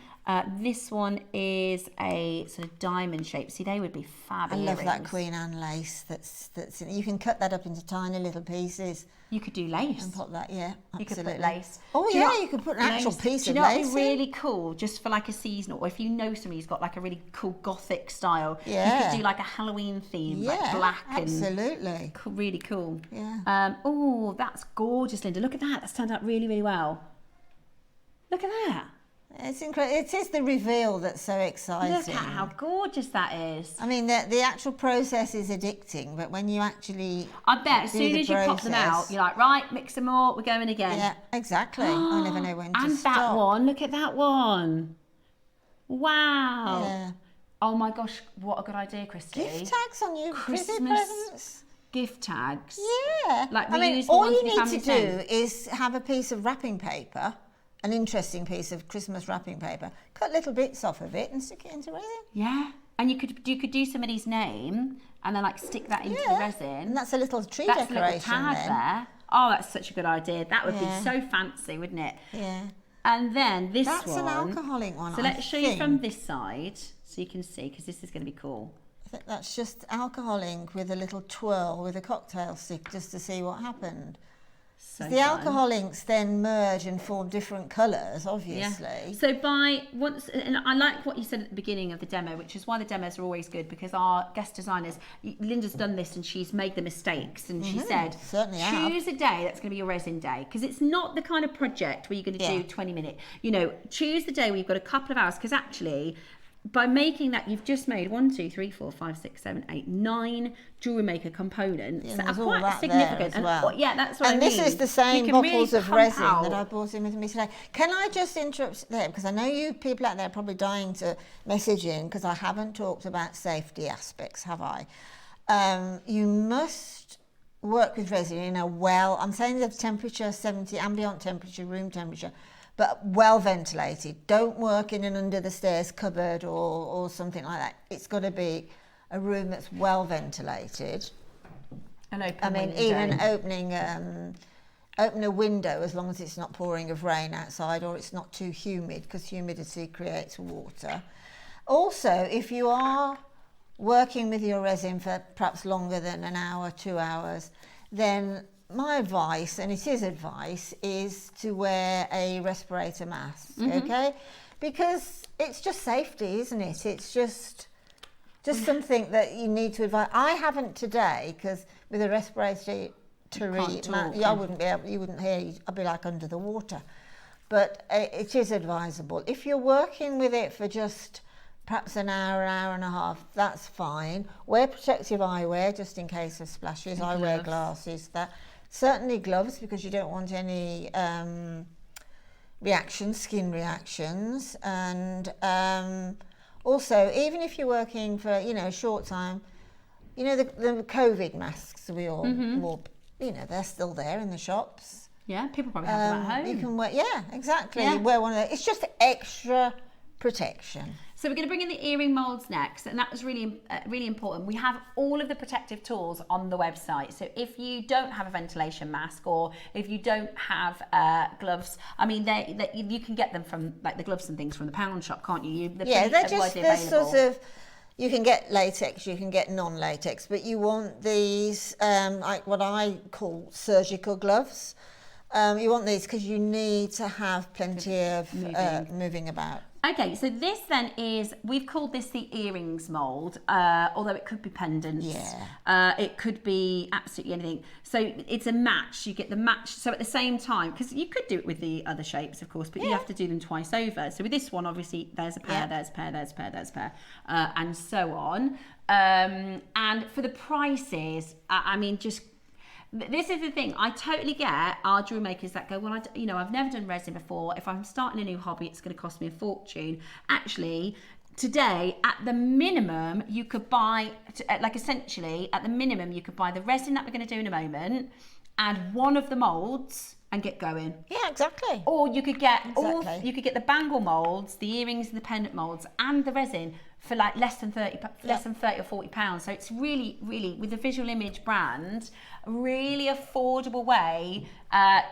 This one is a sort of diamond shape. See, they would be fab earrings. I love that Queen Anne lace. That's you can cut that up into tiny little pieces. You could do lace. And pop that, absolutely. You could put lace. Oh, you could put an actual piece of lace. Do you know what would be really cool, just for like a seasonal, or if you know somebody who's got like a really cool gothic style, you could do like a Halloween theme, like black absolutely. And really cool. Yeah. Oh, that's gorgeous, Linda. Look at that. That's turned out really, really well. Look at that. It's incredible. It is the reveal that's so exciting. Look at how gorgeous that is. I mean, the actual process is addicting, but when you actually I bet as soon as you pop them out, you're like, right, mix them all, we're going again. Yeah, exactly. I never know when to and stop. that one, look at that one. Wow. Yeah. Oh my gosh, what a good idea, Christy. Gift tags on your Christmas presents. Gift tags. Yeah. Like I mean, reusable all ones you for your need family to friends. do is have a piece of wrapping paper, an interesting piece of Christmas wrapping paper, cut little bits off of it and stick it into resin. Yeah. And you could do somebody's name and then like stick that into the resin. And that's a little tree That's decoration a little tag then. there. Oh, that's such a good idea. That would be Yeah. so fancy, wouldn't it? Yeah. And then this That's one. an alcoholic one, So I let's show you from think. this side so you can see, because this is going to be cool. I think that's just alcohol ink with a little twirl with a cocktail stick just to see what happened. So The fun. alcohol inks then merge and form different colours, obviously. Yeah. So and I like what you said at the beginning of the demo, which is why the demos are always good, because our guest designers, Linda's done this and she's made the mistakes, and she said, certainly have. choose a day that's going to be your resin day, because it's not the kind of project where you're going to do 20 minute, choose the day where you've got a couple of hours, because actually by making that, you've just made 1, 2, 3, 4, 5, 6, 7, 8, 9 jewellery maker components that are quite significant. As well. And, that's what I mean. And this is the same You can bottles really of pump resin out. that I brought in with me today. Can I just interrupt there, because I know you people out there are probably dying to message in, because I haven't talked about safety aspects, have I? You must work with resin in I'm saying the temperature, 70 ambient temperature, room temperature, but well ventilated. Don't work in an under the stairs cupboard or something like that. It's got to be a room that's well ventilated. An open window. Even open a window, as long as it's not pouring of rain outside or it's not too humid, because humidity creates water. Also, if you are working with your resin for perhaps longer than an hour, 2 hours, then my advice, and it is advice, is to wear a respirator mask, okay? Because it's just safety, isn't it? It's just something that you need to advise. I haven't today, because with a respiratory I wouldn't be able, you wouldn't hear, I'd be like under the water. But it is advisable. If you're working with it for just perhaps an hour and a half, that's fine. Wear protective eyewear just in case of splashes. I wear glasses. Certainly gloves, because you don't want any skin reactions. And also, even if you're working for, a short time, the COVID masks we all wore, they're still there in the shops. Yeah, people probably have them at home. You can wear, exactly. Yeah. You wear one of those. It's just extra protection. So we're going to bring in the earring moulds next, and that was really, really important. We have all of the protective tools on the website. So if you don't have a ventilation mask, or if you don't have gloves, I mean, you can get them from like the gloves and things from the pound shop, can't you? They're sort of. You can get latex, you can get non-latex, but you want these, like what I call surgical gloves. You want these because you need to have plenty of moving about. Okay, so this then we've called this the earrings mould, although it could be pendants. Yeah. It could be absolutely anything. So it's a match. You get the match. So at the same time, because you could do it with the other shapes, of course, but you have to do them twice over. So with this one, obviously, there's a pair, there's a pair, there's a pair, there's a pair, and so on. And for the prices, I mean, just... This is the thing, I totally get our jewelry makers that go, well, I've never done resin before. If I'm starting a new hobby, it's going to cost me a fortune. Actually, today, at the minimum, you could buy, essentially, at the minimum, you could buy the resin that we're going to do in a moment and one of the moulds and get going. Yeah, exactly. Or you could get the bangle moulds, the earrings and the pendant moulds and the resin for like less than 30 or 40 pounds. So it's really, really, with the Visual Image brand, a really affordable way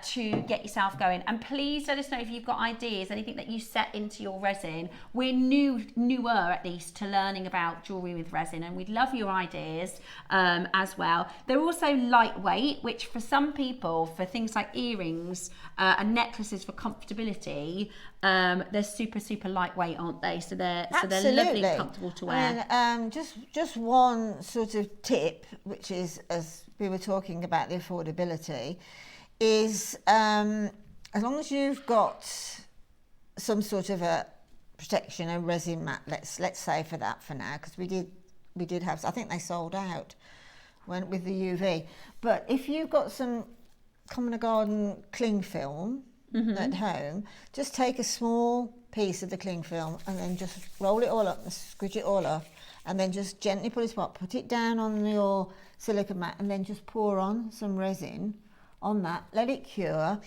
to get yourself going. And please let us know if you've got ideas, anything that you set into your resin. We're newer at least to learning about jewellery with resin, and we'd love your ideas as well. They're also lightweight, which for some people, for things like earrings and necklaces for comfortability, they're super, super lightweight, aren't they? So they're lovely and comfortable to wear. And just one sort of tip, which is, as we were talking about the affordability, is as long as you've got some sort of a protection, a resin mat, let's say for that for now, because we did have, I think they sold out with the UV. But if you've got some common garden cling film at home, just take a small piece of the cling film and then just roll it all up and squidge it all up, and then just gently pull it apart, put it down on your silicone mat, and then just pour on some resin on that, let it cure.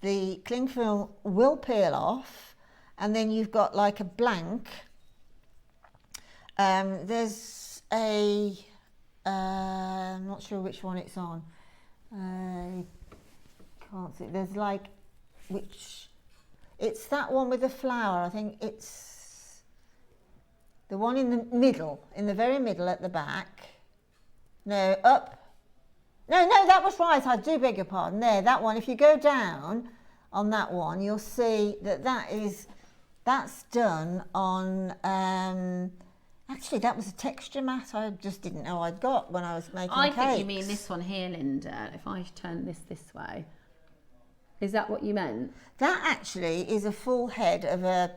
The cling film will peel off, and then you've got like a blank. There's a, I'm not sure which one it's on. Can't see. There's like, it's that one with the flower. I think it's the one in the middle, in the very middle at the back. No, up. No, that was right. I do beg your pardon. There, that one. If you go down on that one, you'll see that's done on. Actually, that was a texture mat. I just didn't know I'd got when I was making cakes. I think you mean this one here, Linda. If I turn this way, is that what you meant? That actually is a full head of a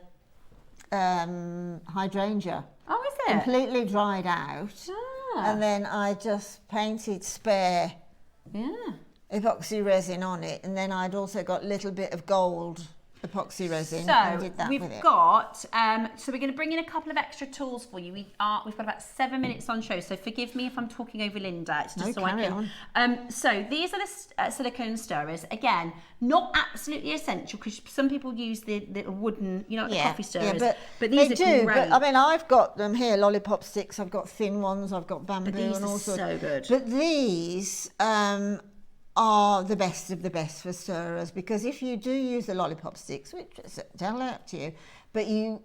hydrangea. Oh, is it? Completely dried out. And then I just painted spare epoxy resin on it, and then I'd also got a little bit of gold epoxy resin and did that with it. So we're going to bring in a couple of extra tools for you. We've got about 7 minutes on show, so forgive me if I'm talking over Linda. It's just so I can. So these are the silicone stirrers. Again, not absolutely essential because some people use the wooden, the coffee stirrers. But these are great. But I mean, I've got them here, lollipop sticks. I've got thin ones. I've got bamboo and all sorts. So good. But these are the best of the best for stirrers, because if you do use the lollipop sticks, which is totally up to you, but you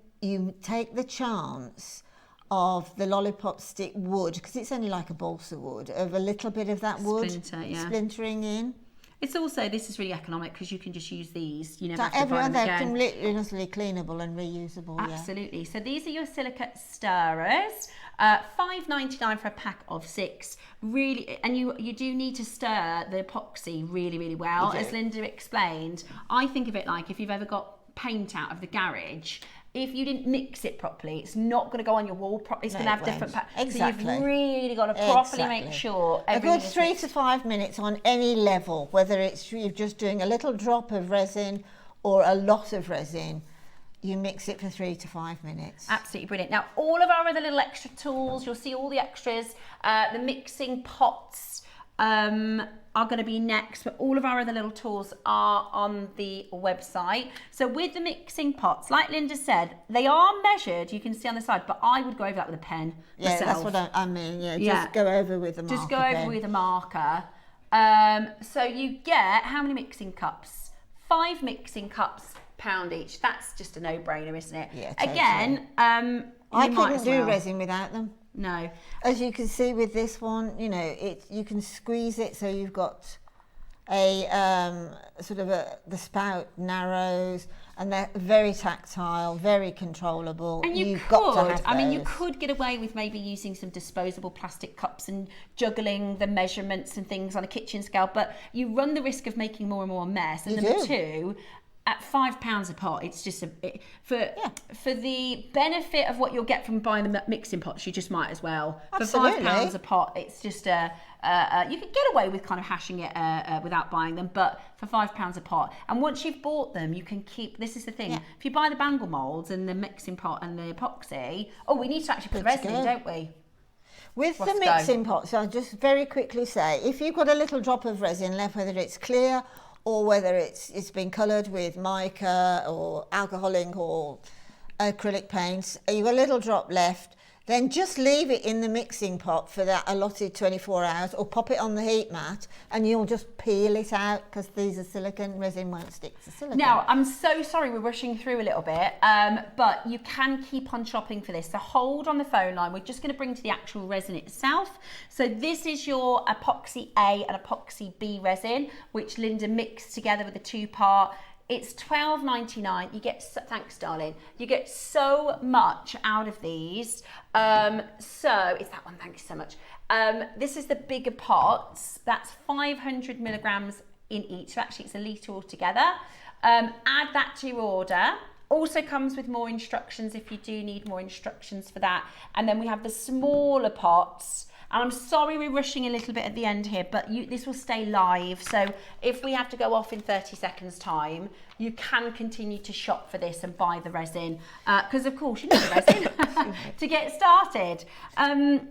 take the chance of the lollipop stick wood, because it's only like a balsa wood, of a little bit of that wood splintering in. It's also, this is really economic because you can just use these. You never have So to buy them they're again. completely cleanable and reusable. Absolutely. So these are your silica stirrers. $5.99 for a pack of 6. Really, and you do need to stir the epoxy really, really well. As Linda explained, I think of it like if you've ever got paint out of the garage. If you didn't mix it properly, it's not going to go on your wall properly. It's going to have different patterns. Exactly. So you've really got to properly make sure a good 3 to 5 minutes on any level, whether it's you're just doing a little drop of resin or a lot of resin, you mix it for 3 to 5 minutes. Absolutely brilliant. Now, all of our other little extra tools, you'll see all the extras, the mixing pots are going to be next, but all of our other little tools are on the website. So with the mixing pots, like Linda said, they are measured, you can see on the side, but I would go over that with a pen myself. That's what I mean, just go over with a marker. Just go over with a marker. So you get, how many mixing cups? 5 mixing cups, £1 each. That's just a no-brainer, isn't it? Yeah, totally. Again, I couldn't do resin without them. No. As you can see with this one, you can squeeze it so you've got a sort of the spout narrows, and they're very tactile, very controllable. And you could get away with maybe using some disposable plastic cups and juggling the measurements and things on a kitchen scale, but you run the risk of making more and more mess. And number two, at £5 a pot, it's just for the benefit of what you'll get from buying the mixing pots, you just might as well. Absolutely. For £5 a pot, it's just you could get away with kind of hashing it without buying them, but for £5 a pot. And once you've bought them, you can keep. This is the thing. Yeah. If you buy the bangle moulds and the mixing pot and the epoxy, we need to actually put the resin in, don't we? With the mixing pots, I'll just very quickly say, if you've got a little drop of resin left, whether it's clear or whether it's been coloured with mica or alcohol ink or acrylic paints, you've got a little drop left, then just leave it in the mixing pot for that allotted 24 hours, or pop it on the heat mat and you'll just peel it out, because these are silicone, resin won't stick to silicone. Now, I'm so sorry we're rushing through a little bit, but you can keep on shopping for this. So hold on the phone line. We're just going to bring to the actual resin itself. So this is your epoxy A and epoxy B resin, which Linda mixed together with a 2-part. It's $12.99. You get, thanks darling, you get so much out of these. So it's that one, thank you so much. This is the bigger pots. That's 500 milligrams in each. So actually it's a litre altogether. Add that to your order. Also comes with more instructions if you do need more instructions for that. And then we have the smaller pots. And I'm sorry we're rushing a little bit at the end here, but this will stay live. So if we have to go off in 30 seconds time, you can continue to shop for this and buy the resin. Because of course you need the resin to get started.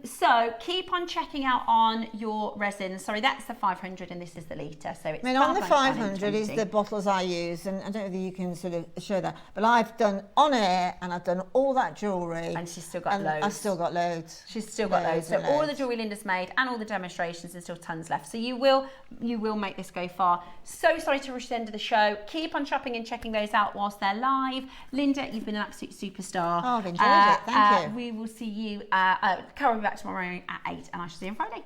So keep on checking out on your resin. Sorry, that's the 500 and this is the litre. So it's on the 500 is the bottles I use, and I don't know if you can sort of show that, but I've done on air and I've done all that jewellery. And she's still got loads. I've still got loads. She's still got loads. So all of the jewellery Linda's made and all the demonstrations, there's still tons left. So you will make this go far. So sorry to rush the end of the show. Keep on shopping and checking those out whilst they're live. Linda, you've been an absolute superstar. Oh, I've enjoyed it. Thank you. We will see you. Carol will be back tomorrow at 8 and I shall see you on Friday.